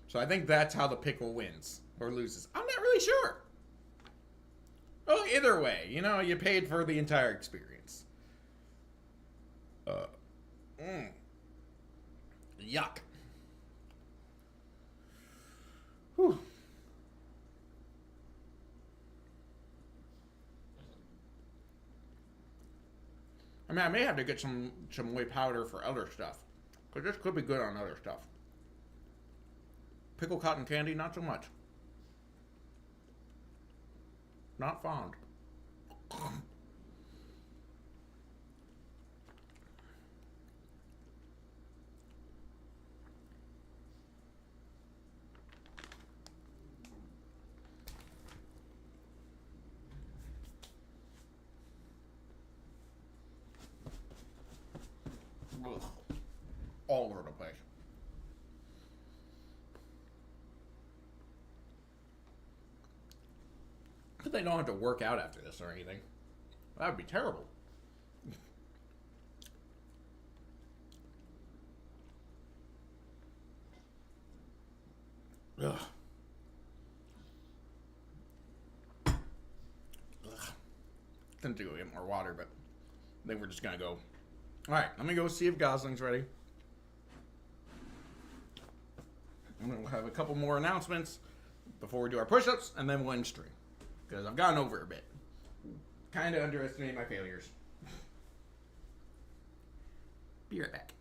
So I think that's how the pickle wins or loses. I'm not really sure. Well, either way, you know, you paid for the entire experience. Yuck. Whew. mean, I may have to get some whey powder for other stuff. Because this could be good on other stuff. Pickle cotton candy, not so much. Not fond. Ugh. All over the place. But they don't have to work out after this or anything. That would be terrible. Ugh. Then to go get more water, but I think we're just gonna go. All right, let me go see if Gosling's ready. And then we'll have a couple more announcements before we do our push-ups, and then we'll end stream. Because I've gotten over a bit. Kind of underestimated my failures. Be right back.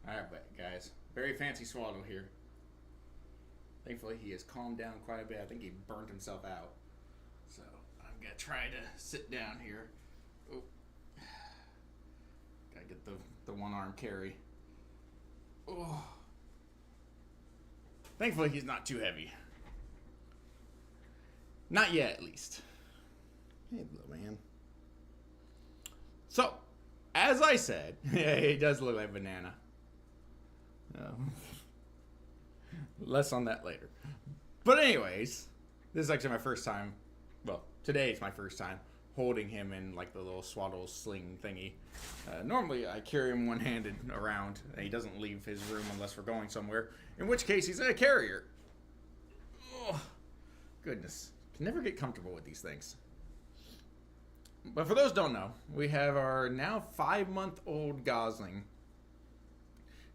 Alright, but guys, very fancy swallow here. Thankfully, he has calmed down quite a bit. I think he burnt himself out. So, I'm going to try to sit down here. Oh. Gotta get the one-arm carry. Oh. Thankfully, he's not too heavy. Not yet, at least. Hey, little man. So, as I said, yeah, he does look like a banana. Less on that later. But anyways, this is actually my first time. Well, today is my first time holding him in like the little swaddle sling thingy. Normally I carry him one-handed around, and he doesn't leave his room unless we're going somewhere, in which case he's a carrier. Oh, goodness. Can never get comfortable with these things. But for those who don't know, we have our now 5-month-old Gosling.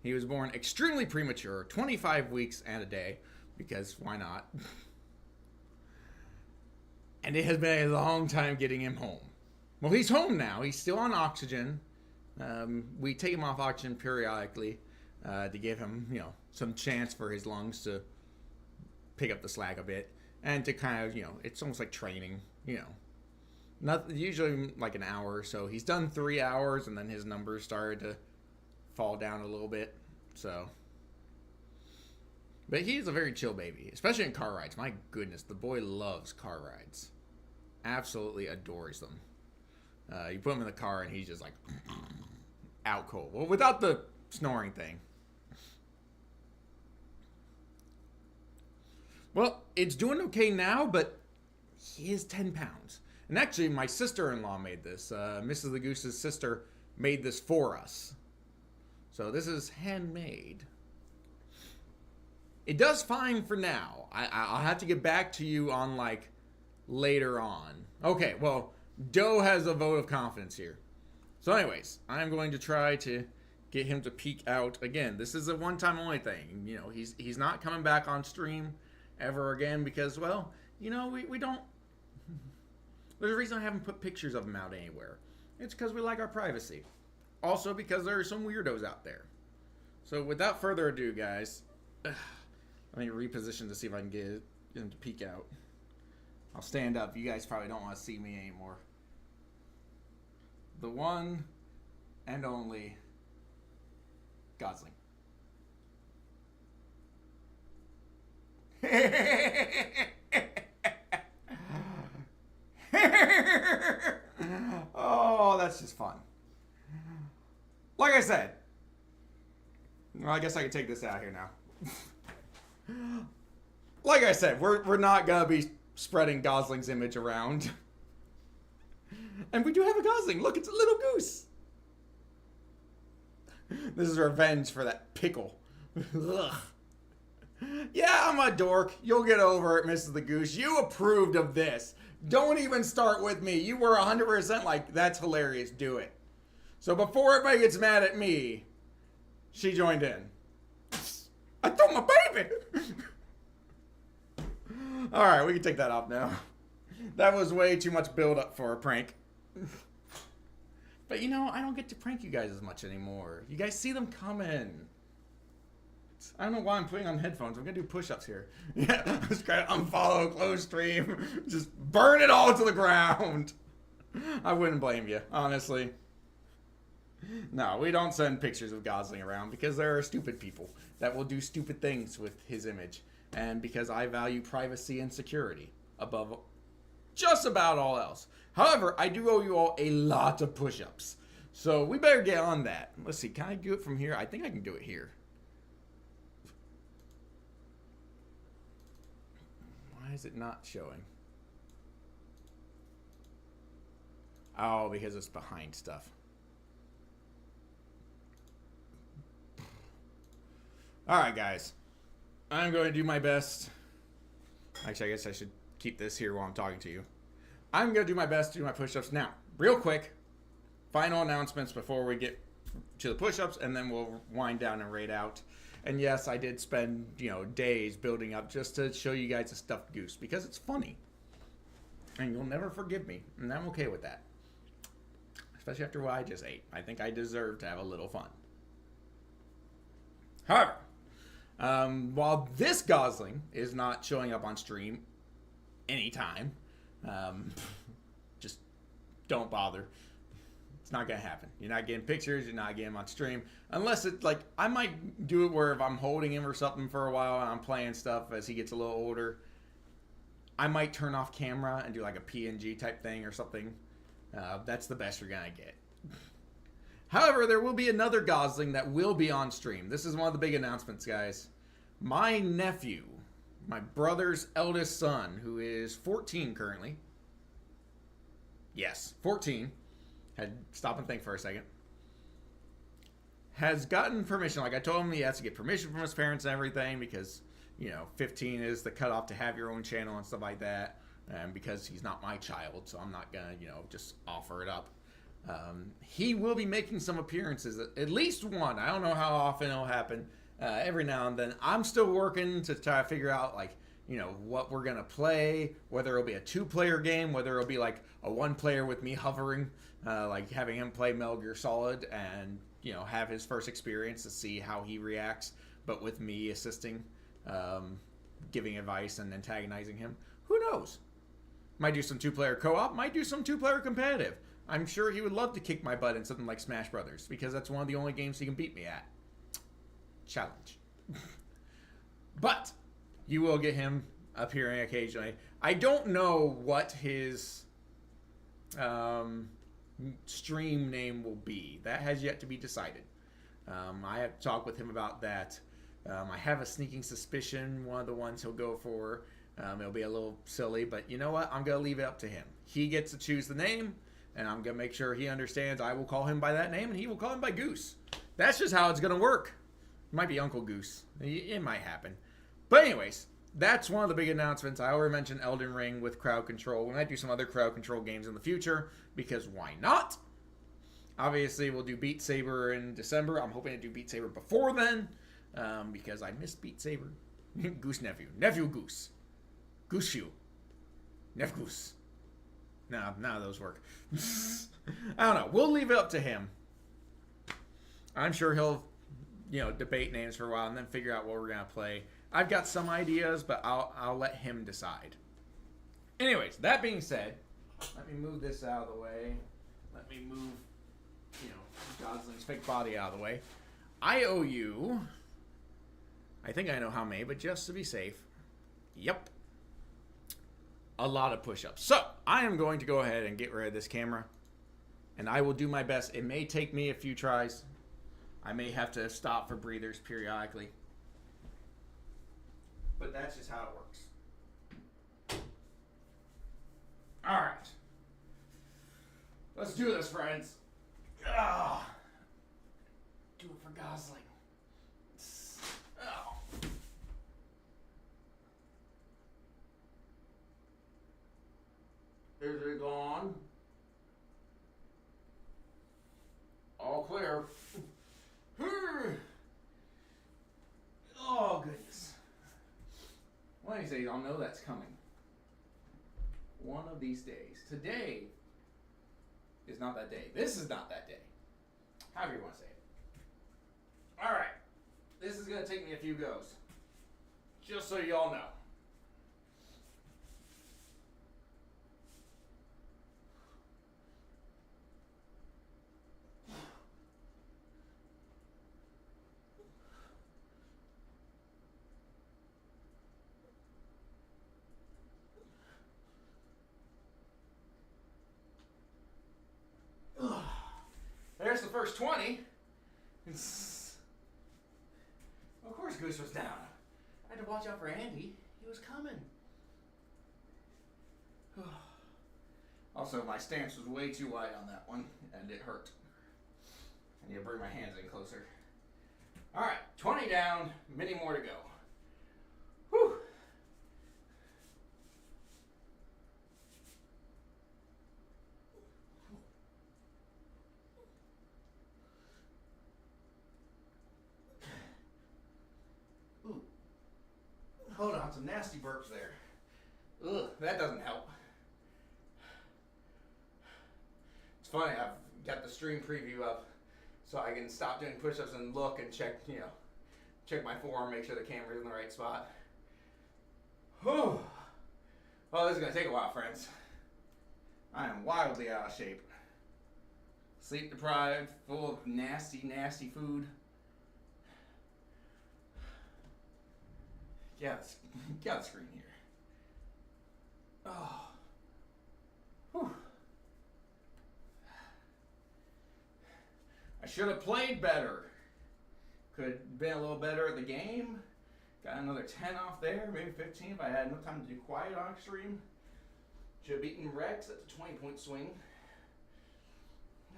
He was born extremely premature, 25 weeks and a day, because why not? And it has been a long time getting him home. Well, he's home now. He's still on oxygen. We take him off oxygen periodically to give him, you know, some chance for his lungs to pick up the slack a bit. And to kind of, you know, it's almost like training, you know. Not usually like an hour or so. He's done 3 hours, and then his numbers started to fall down a little bit. So, but he's a very chill baby, especially in car rides. My goodness, the boy loves car rides. Absolutely adores them. You put him in the car, and he's just like out cold. Well, without the snoring thing. Well, it's doing okay now, but he is 10 pounds. And actually, my sister-in-law made this. Mrs. the Goose's sister made this for us. So this is handmade. It does fine for now. I'll have to get back to you on, like, later on. Okay, well, Doe has a vote of confidence here. So anyways, I'm going to try to get him to peek out again. This is a one-time only thing. You know, he's not coming back on stream ever again because, well, you know, we don't... There's a reason I haven't put pictures of him out anywhere. It's because we like our privacy. Also because there are some weirdos out there. So without further ado, guys, let me reposition to see if I can get him to peek out. I'll stand up. You guys probably don't want to see me anymore. The one and only Gosling. Oh, that's just fun. Like I said, well, I guess I can take this out here now. Like I said, we're not gonna be spreading Gosling's image around. And we do have a Gosling. Look, it's a little goose. This is revenge for that pickle. Ugh. Yeah, I'm a dork. You'll get over it, Mrs. the Goose. You approved of this. Don't even start with me. You were 100% like, that's hilarious. Do it. So before everybody gets mad at me, she joined in. I told my baby. All right, we can take that off now. That was way too much build-up for a prank. But you know, I don't get to prank you guys as much anymore. You guys see them coming. I don't know why I'm putting on headphones. I'm gonna do push-ups here. Yeah, I'm just gonna unfollow, close stream, just burn it all to the ground. I wouldn't blame you, honestly. No, we don't send pictures of Gosling around because there are stupid people that will do stupid things with his image. And because I value privacy and security above just about all else. However, I do owe you all a lot of push-ups. So we better get on that. Let's see, can I do it from here? I think I can do it here. Why is it not showing? Oh, because it's behind stuff. Alright, guys. I'm going to do my best. Actually, I guess I should keep this here while I'm talking to you. I'm going to do my best to do my push-ups. Now, real quick, final announcements before we get to the push-ups, and then we'll wind down and raid out. And yes, I did spend, you know, days building up just to show you guys a stuffed goose, because it's funny. And you'll never forgive me, and I'm okay with that. Especially after what I just ate. I think I deserve to have a little fun. However, while this Gosling is not showing up on stream anytime, just don't bother. It's not gonna happen. You're not getting pictures, you're not getting him on stream. Unless it's like, I might do it where if I'm holding him or something for a while and I'm playing stuff as he gets a little older, I might turn off camera and do like a PNG type thing or something. That's the best you're gonna get. However, there will be another Gosling that will be on stream. This is one of the big announcements, guys. My nephew, my brother's eldest son, who is 14 currently, Yes, 14. Had stop and think for a second. Has gotten permission. Like I told him, he has to get permission from his parents and everything because, 15 is the cutoff to have your own channel and stuff like that. And because he's not my child, so I'm not gonna, just offer it up. He will be making some appearances, at least one. I don't know how often it'll happen. Every now and then. I'm still working to try to figure out, like, what we're gonna play, whether it'll be a 2-player game, whether it'll be like a 1-player with me hovering, like having him play Metal Gear Solid and have his first experience to see how he reacts, but with me assisting, giving advice and antagonizing him. Who knows? Might do some 2-player co-op, might do some 2-player competitive. I'm sure he would love to kick my butt in something like Smash Brothers because that's one of the only games he can beat me at. Challenge. But you will get him appearing occasionally. I don't know what his stream name will be. That has yet to be decided. I have talked with him about that. I have a sneaking suspicion one of the ones he'll go for. It'll be a little silly, but you know what? I'm going to leave it up to him. He gets to choose the name, and I'm going to make sure he understands I will call him by that name, and he will call him by Goose. That's just how it's going to work. It might be Uncle Goose. It might happen. But anyways, that's one of the big announcements. I already mentioned Elden Ring with crowd control. We might do some other crowd control games in the future, because why not? Obviously, we'll do Beat Saber in December. I'm hoping to do Beat Saber before then, because I miss Beat Saber. Goose Nephew. Nephew Goose. Goose Shoe. Neff Goose. No, none of those work. I don't know. We'll leave it up to him. I'm sure he'll, debate names for a while and then figure out what we're going to play. I've got some ideas, but I'll let him decide. Anyways, that being said, let me move this out of the way. Let me move, Gosling's fake body out of the way. I owe you, I think I know how many, but just to be safe, yep, a lot of push-ups. So, I am going to go ahead and get rid of this camera, and I will do my best. It may take me a few tries. I may have to stop for breathers periodically. But that's just how it works. Alright. Let's do this, friends. Do it for Gosling. Oh. Is it gone? All clear. Oh, goodness. One of these days, I'll know that's coming. One of these days. Today is not that day. This is not that day. However you want to say it. Alright. This is going to take me a few goes. Just so you all know. There's the first 20. Of course Goose was down. I had to watch out for Andy. He was coming. Also, my stance was way too wide on that one, and it hurt. I need to bring my hands in closer. Alright, 20 down, many more to go. Whew. Hold on, some nasty burps there. Ugh, that doesn't help. It's funny, I've got the stream preview up so I can stop doing push-ups and look and check, check my forearm, make sure the camera's in the right spot. Whew. Well, this is going to take a while, friends. I am wildly out of shape. Sleep deprived, full of nasty, nasty food. Get out the screen here. Oh. Whew. I should have played better. Could have been a little better at the game. Got another 10 off there, maybe 15 if I had no time to do quiet on stream. Should have beaten Rex. That's a 20-point swing.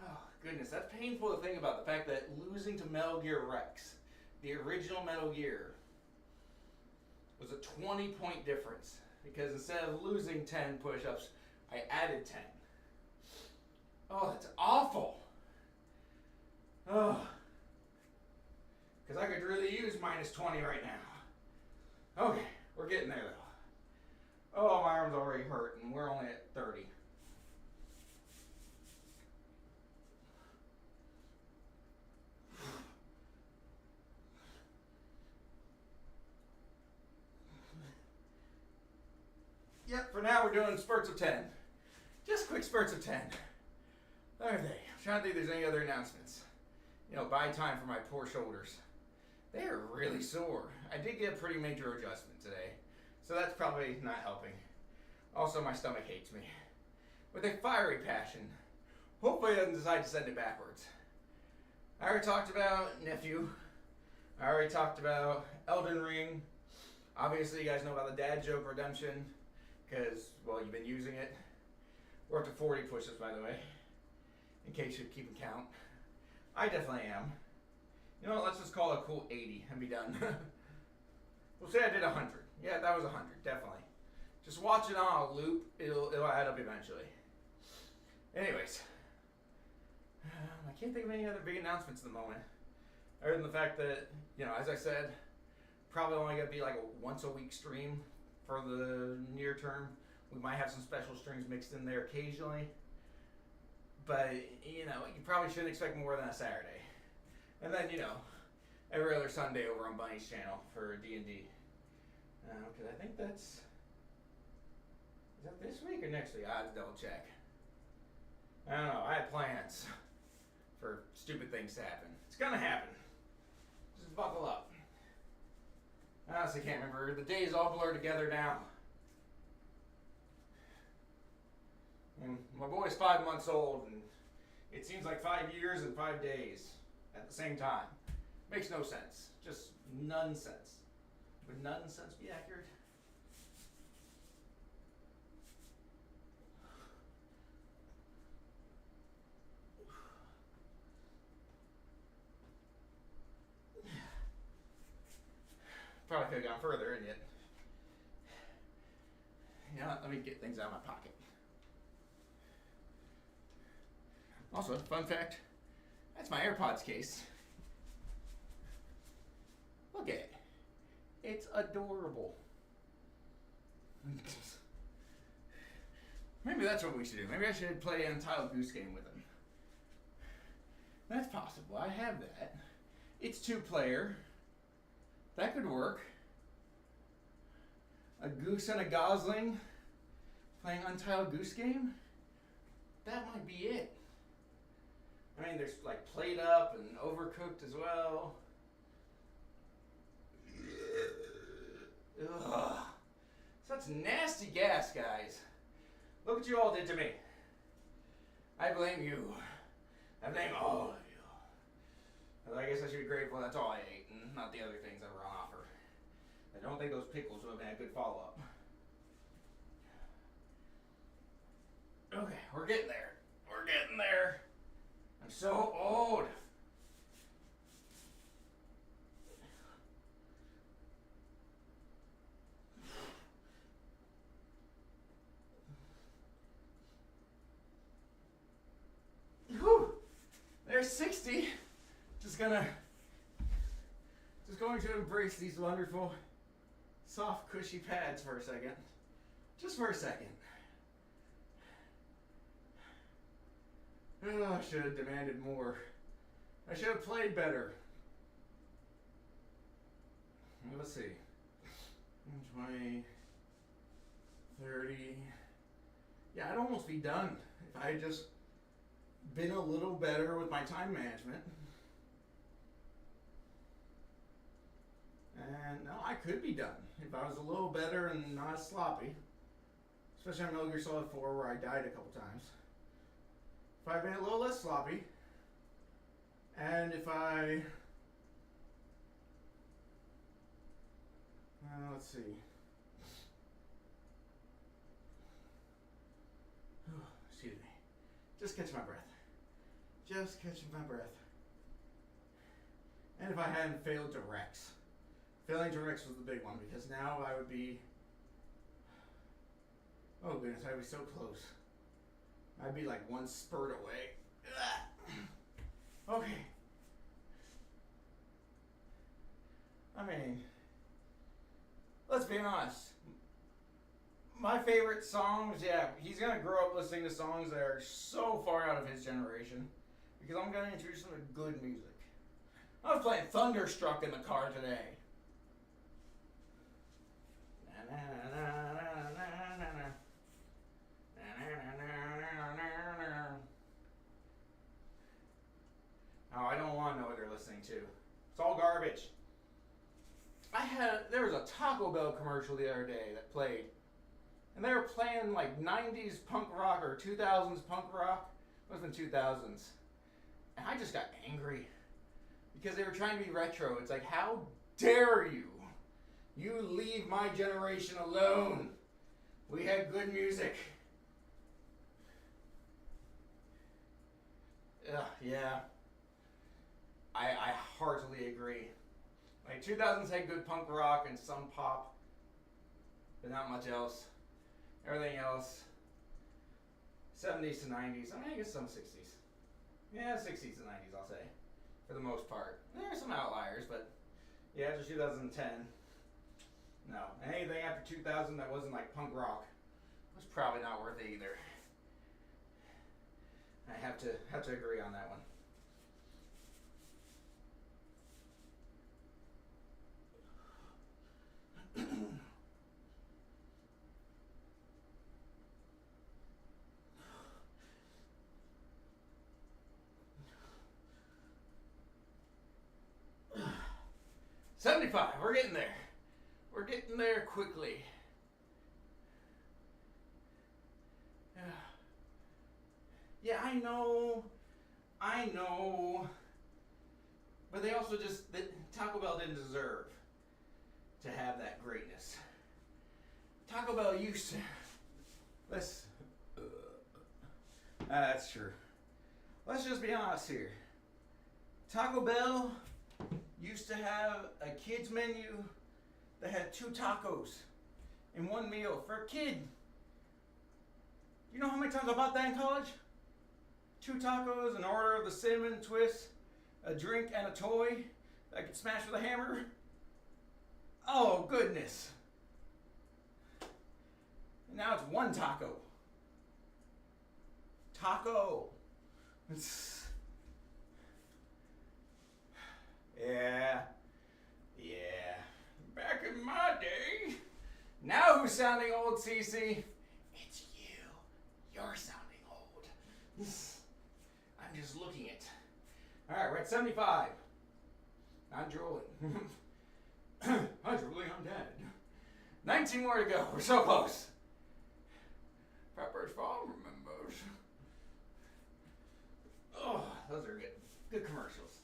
Oh, goodness. That's painful to think about. The fact that losing to Metal Gear Rex, the original Metal Gear, was a 20-point difference. Because instead of losing 10 push-ups, I added 10. Oh, that's awful. Oh. Because I could really use minus 20 right now. Okay, we're getting there though. Oh, my arm's already hurt and we're only at 30. Yep, for now we're doing spurts of 10. Just quick spurts of 10. There they. I'm trying to think if there's any other announcements. You know, buy time for my poor shoulders. They are really sore. I did get a pretty major adjustment today, so that's probably not helping. Also, my stomach hates me. With a fiery passion. Hopefully it doesn't decide to send it backwards. I already talked about Nephew. I already talked about Elden Ring. Obviously, you guys know about the dad joke redemption, because, well, you've been using it. We're up to 40 push-ups, by the way, in case you're keeping count. I definitely am. You know what, let's just call it a cool 80 and be done. We'll say I did 100. Yeah, that was 100, definitely. Just watch it on a loop, it'll add up eventually. Anyways, I can't think of any other big announcements at the moment. Other than the fact that, you know, as I said, probably only gonna be like a once a week stream for the near term. We might have some special streams mixed in there occasionally. But, you know, you probably shouldn't expect more than a Saturday. And then, you know, every other Sunday over on Bunny's channel for D&D. Because I think that's... Is that this week or next week? I have to double check. I don't know. I had plans for stupid things to happen. It's gonna happen. Just buckle up. I honestly can't remember. The days all blur together now. And my boy's 5 months old, and it seems like 5 years and 5 days at the same time. Makes no sense. Just nonsense. Would nonsense be accurate? Probably could have gone further, and yet... You know what? Let me get things out of my pocket. Also, fun fact, that's my AirPods case. Look at it. It's adorable. Maybe that's what we should do. Maybe I should play an Untitled Goose Game with him. That's possible. I have that. It's 2-player. That could work. A goose and a gosling playing Untitled Goose Game? That might be it. I mean, there's like Plate Up and Overcooked as well. Ugh. Such nasty gas, guys. Look what you all did to me. I blame you. I blame all of you. I guess I should be grateful that's all I ate and not the other things that were on offer. I don't think those pickles would have been a good follow-up. Okay, we're getting there. We're getting there. I'm so old. Whew. There's 60. Just going to embrace these wonderful, soft, cushy pads for a second. Just for a second. Oh, I should have demanded more. I should have played better. Let's see. 20, 30. Yeah, I'd almost be done if I had just been a little better with my time management. And no, I could be done if I was a little better and not as sloppy. Especially on Metal Gear Solid 4 where I died a couple times. If I'd been a little less sloppy, and if I, let's see, Excuse me. Just catching my breath. Just catching my breath. And if I hadn't failed directs. Failing directs was the big one because now I would be... Oh goodness, I'd be so close. I'd be like one spurt away. Okay. I mean, let's be honest. My favorite songs, yeah, he's going to grow up listening to songs that are so far out of his generation because I'm going to introduce him to good music. I was playing Thunderstruck in the car today. Oh, I don't want to know what they're listening to. It's all garbage. There was a Taco Bell commercial the other day that played. And they were playing like 90s punk rock or 2000s punk rock. It must have been 2000s. And I just got angry. Because they were trying to be retro. It's like, how dare you? You leave my generation alone. We had good music. Yeah. I heartily agree. Like 2000s had good punk rock and some pop, but not much else. Everything else, 70s to 90s. I mean, I guess some 60s. Yeah, 60s to 90s, I'll say, for the most part. There are some outliers, but yeah, after 2010, no. Anything after 2000 that wasn't like punk rock was probably not worth it either. I have to agree on that one. $75. We're getting there. We're getting there quickly. Yeah, I know. But they also Taco Bell didn't deserve to have that greatness. Taco Bell used to. That's true. Let's just be honest here. Taco Bell used to have a kid's menu that had 2 tacos in one meal for a kid. You know how many times I bought that in college? 2 tacos, an order of the cinnamon twist, a drink, and a toy that I could smash with a hammer. Oh, goodness. And now it's 1 taco. Taco. Yeah. Back in my day. Now who's sounding old, Cece? It's you. You're sounding old. I'm just looking it. All right, we're at 75. I'm drooling. I'm drooling, I'm dead. 19 more to go. We're so close. Pepper's Farm remembers. Oh, those are good. Good commercials.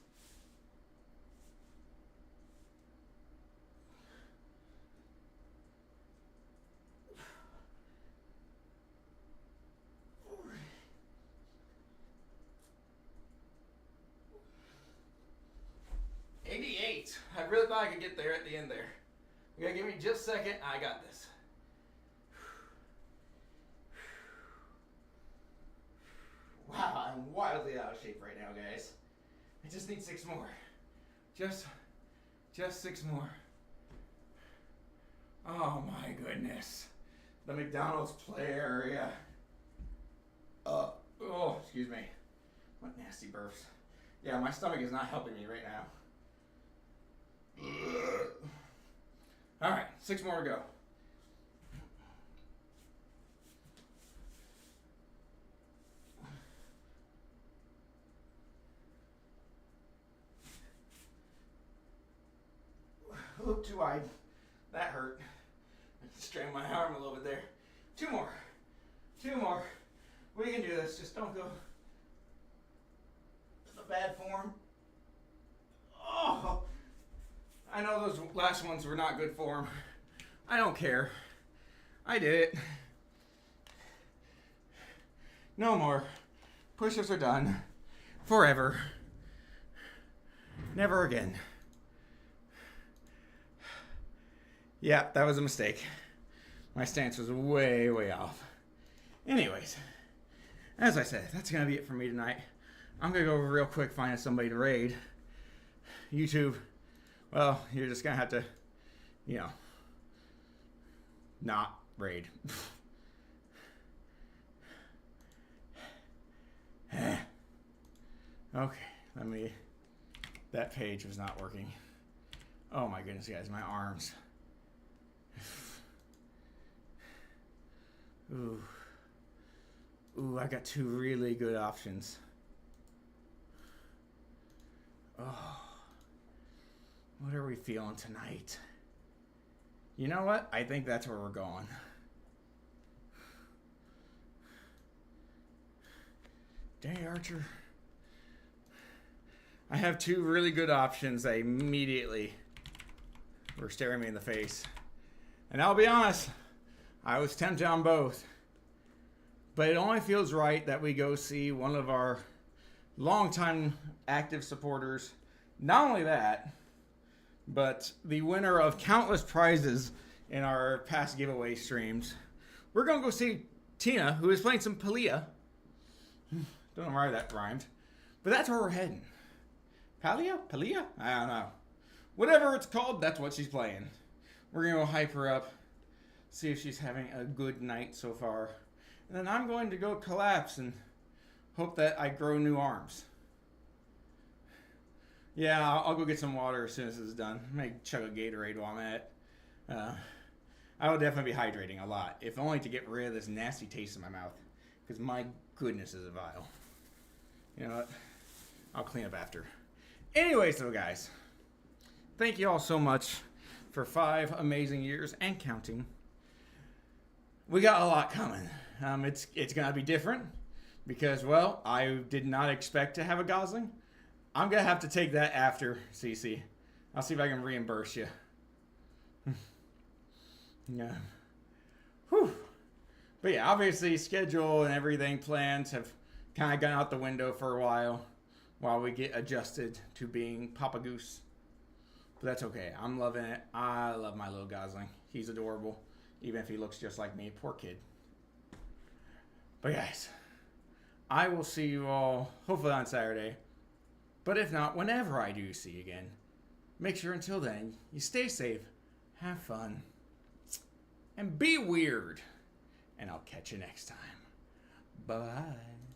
I really thought I could get there at the end there. You gotta give me just a second. I got this. Wow, I'm wildly out of shape right now, guys. I just need 6 more. Just 6 more. Oh my goodness. The McDonald's play area. Oh, excuse me. What nasty burps. Yeah, my stomach is not helping me right now. All right, 6 more to go. Oop, too wide. That hurt. I strained my arm a little bit there. 2 more. 2 more. We can do this. Just don't go to the bad form. Oh! I know those last ones were not good form. I don't care. I did it. No more. Push-ups are done. Forever. Never again. Yeah, that was a mistake. My stance was way, way off. Anyways, as I said, that's going to be it for me tonight. I'm going to go over real quick, finding somebody to raid. YouTube, well, you're just going to have to, you know, not raid. Okay, that page was not working. Oh my goodness, guys, my arms. Ooh. Ooh, I got two really good options. Oh. What are we feeling tonight? You know what? I think that's where we're going. Dang, Archer. I have two really good options that immediately were staring me in the face. And I'll be honest, I was tempted on both. But it only feels right that we go see one of our longtime active supporters. Not only that, but the winner of countless prizes in our past giveaway streams. We're going to go see Tina, who is playing some Palia. Don't know why that rhymed. But that's where we're heading. Palia? I don't know. Whatever it's called, that's what she's playing. We're going to go hype her up. See if she's having a good night so far. And then I'm going to go collapse and hope that I grow new arms. Yeah, I'll go get some water as soon as this is done. I may chug a Gatorade while I'm at it. I will definitely be hydrating a lot, if only to get rid of this nasty taste in my mouth. Because my goodness is it vile. You know what? I'll clean up after. Anyways, though, guys, thank you all so much for 5 amazing years and counting. We got a lot coming. It's gonna be different because, well, I did not expect to have a Gosling. I'm gonna have to take that after CC. I'll see if I can reimburse you. Yeah. Whew. But yeah, obviously schedule and everything plans have kind of gone out the window for a while we get adjusted to being Papa Goose. But that's okay. I'm loving it. I love my little Gosling. He's adorable, even if he looks just like me. Poor kid. But guys, I will see you all hopefully on Saturday. But if not, whenever I do see you again, make sure until then, you stay safe, have fun, and be weird. And I'll catch you next time. Bye-bye.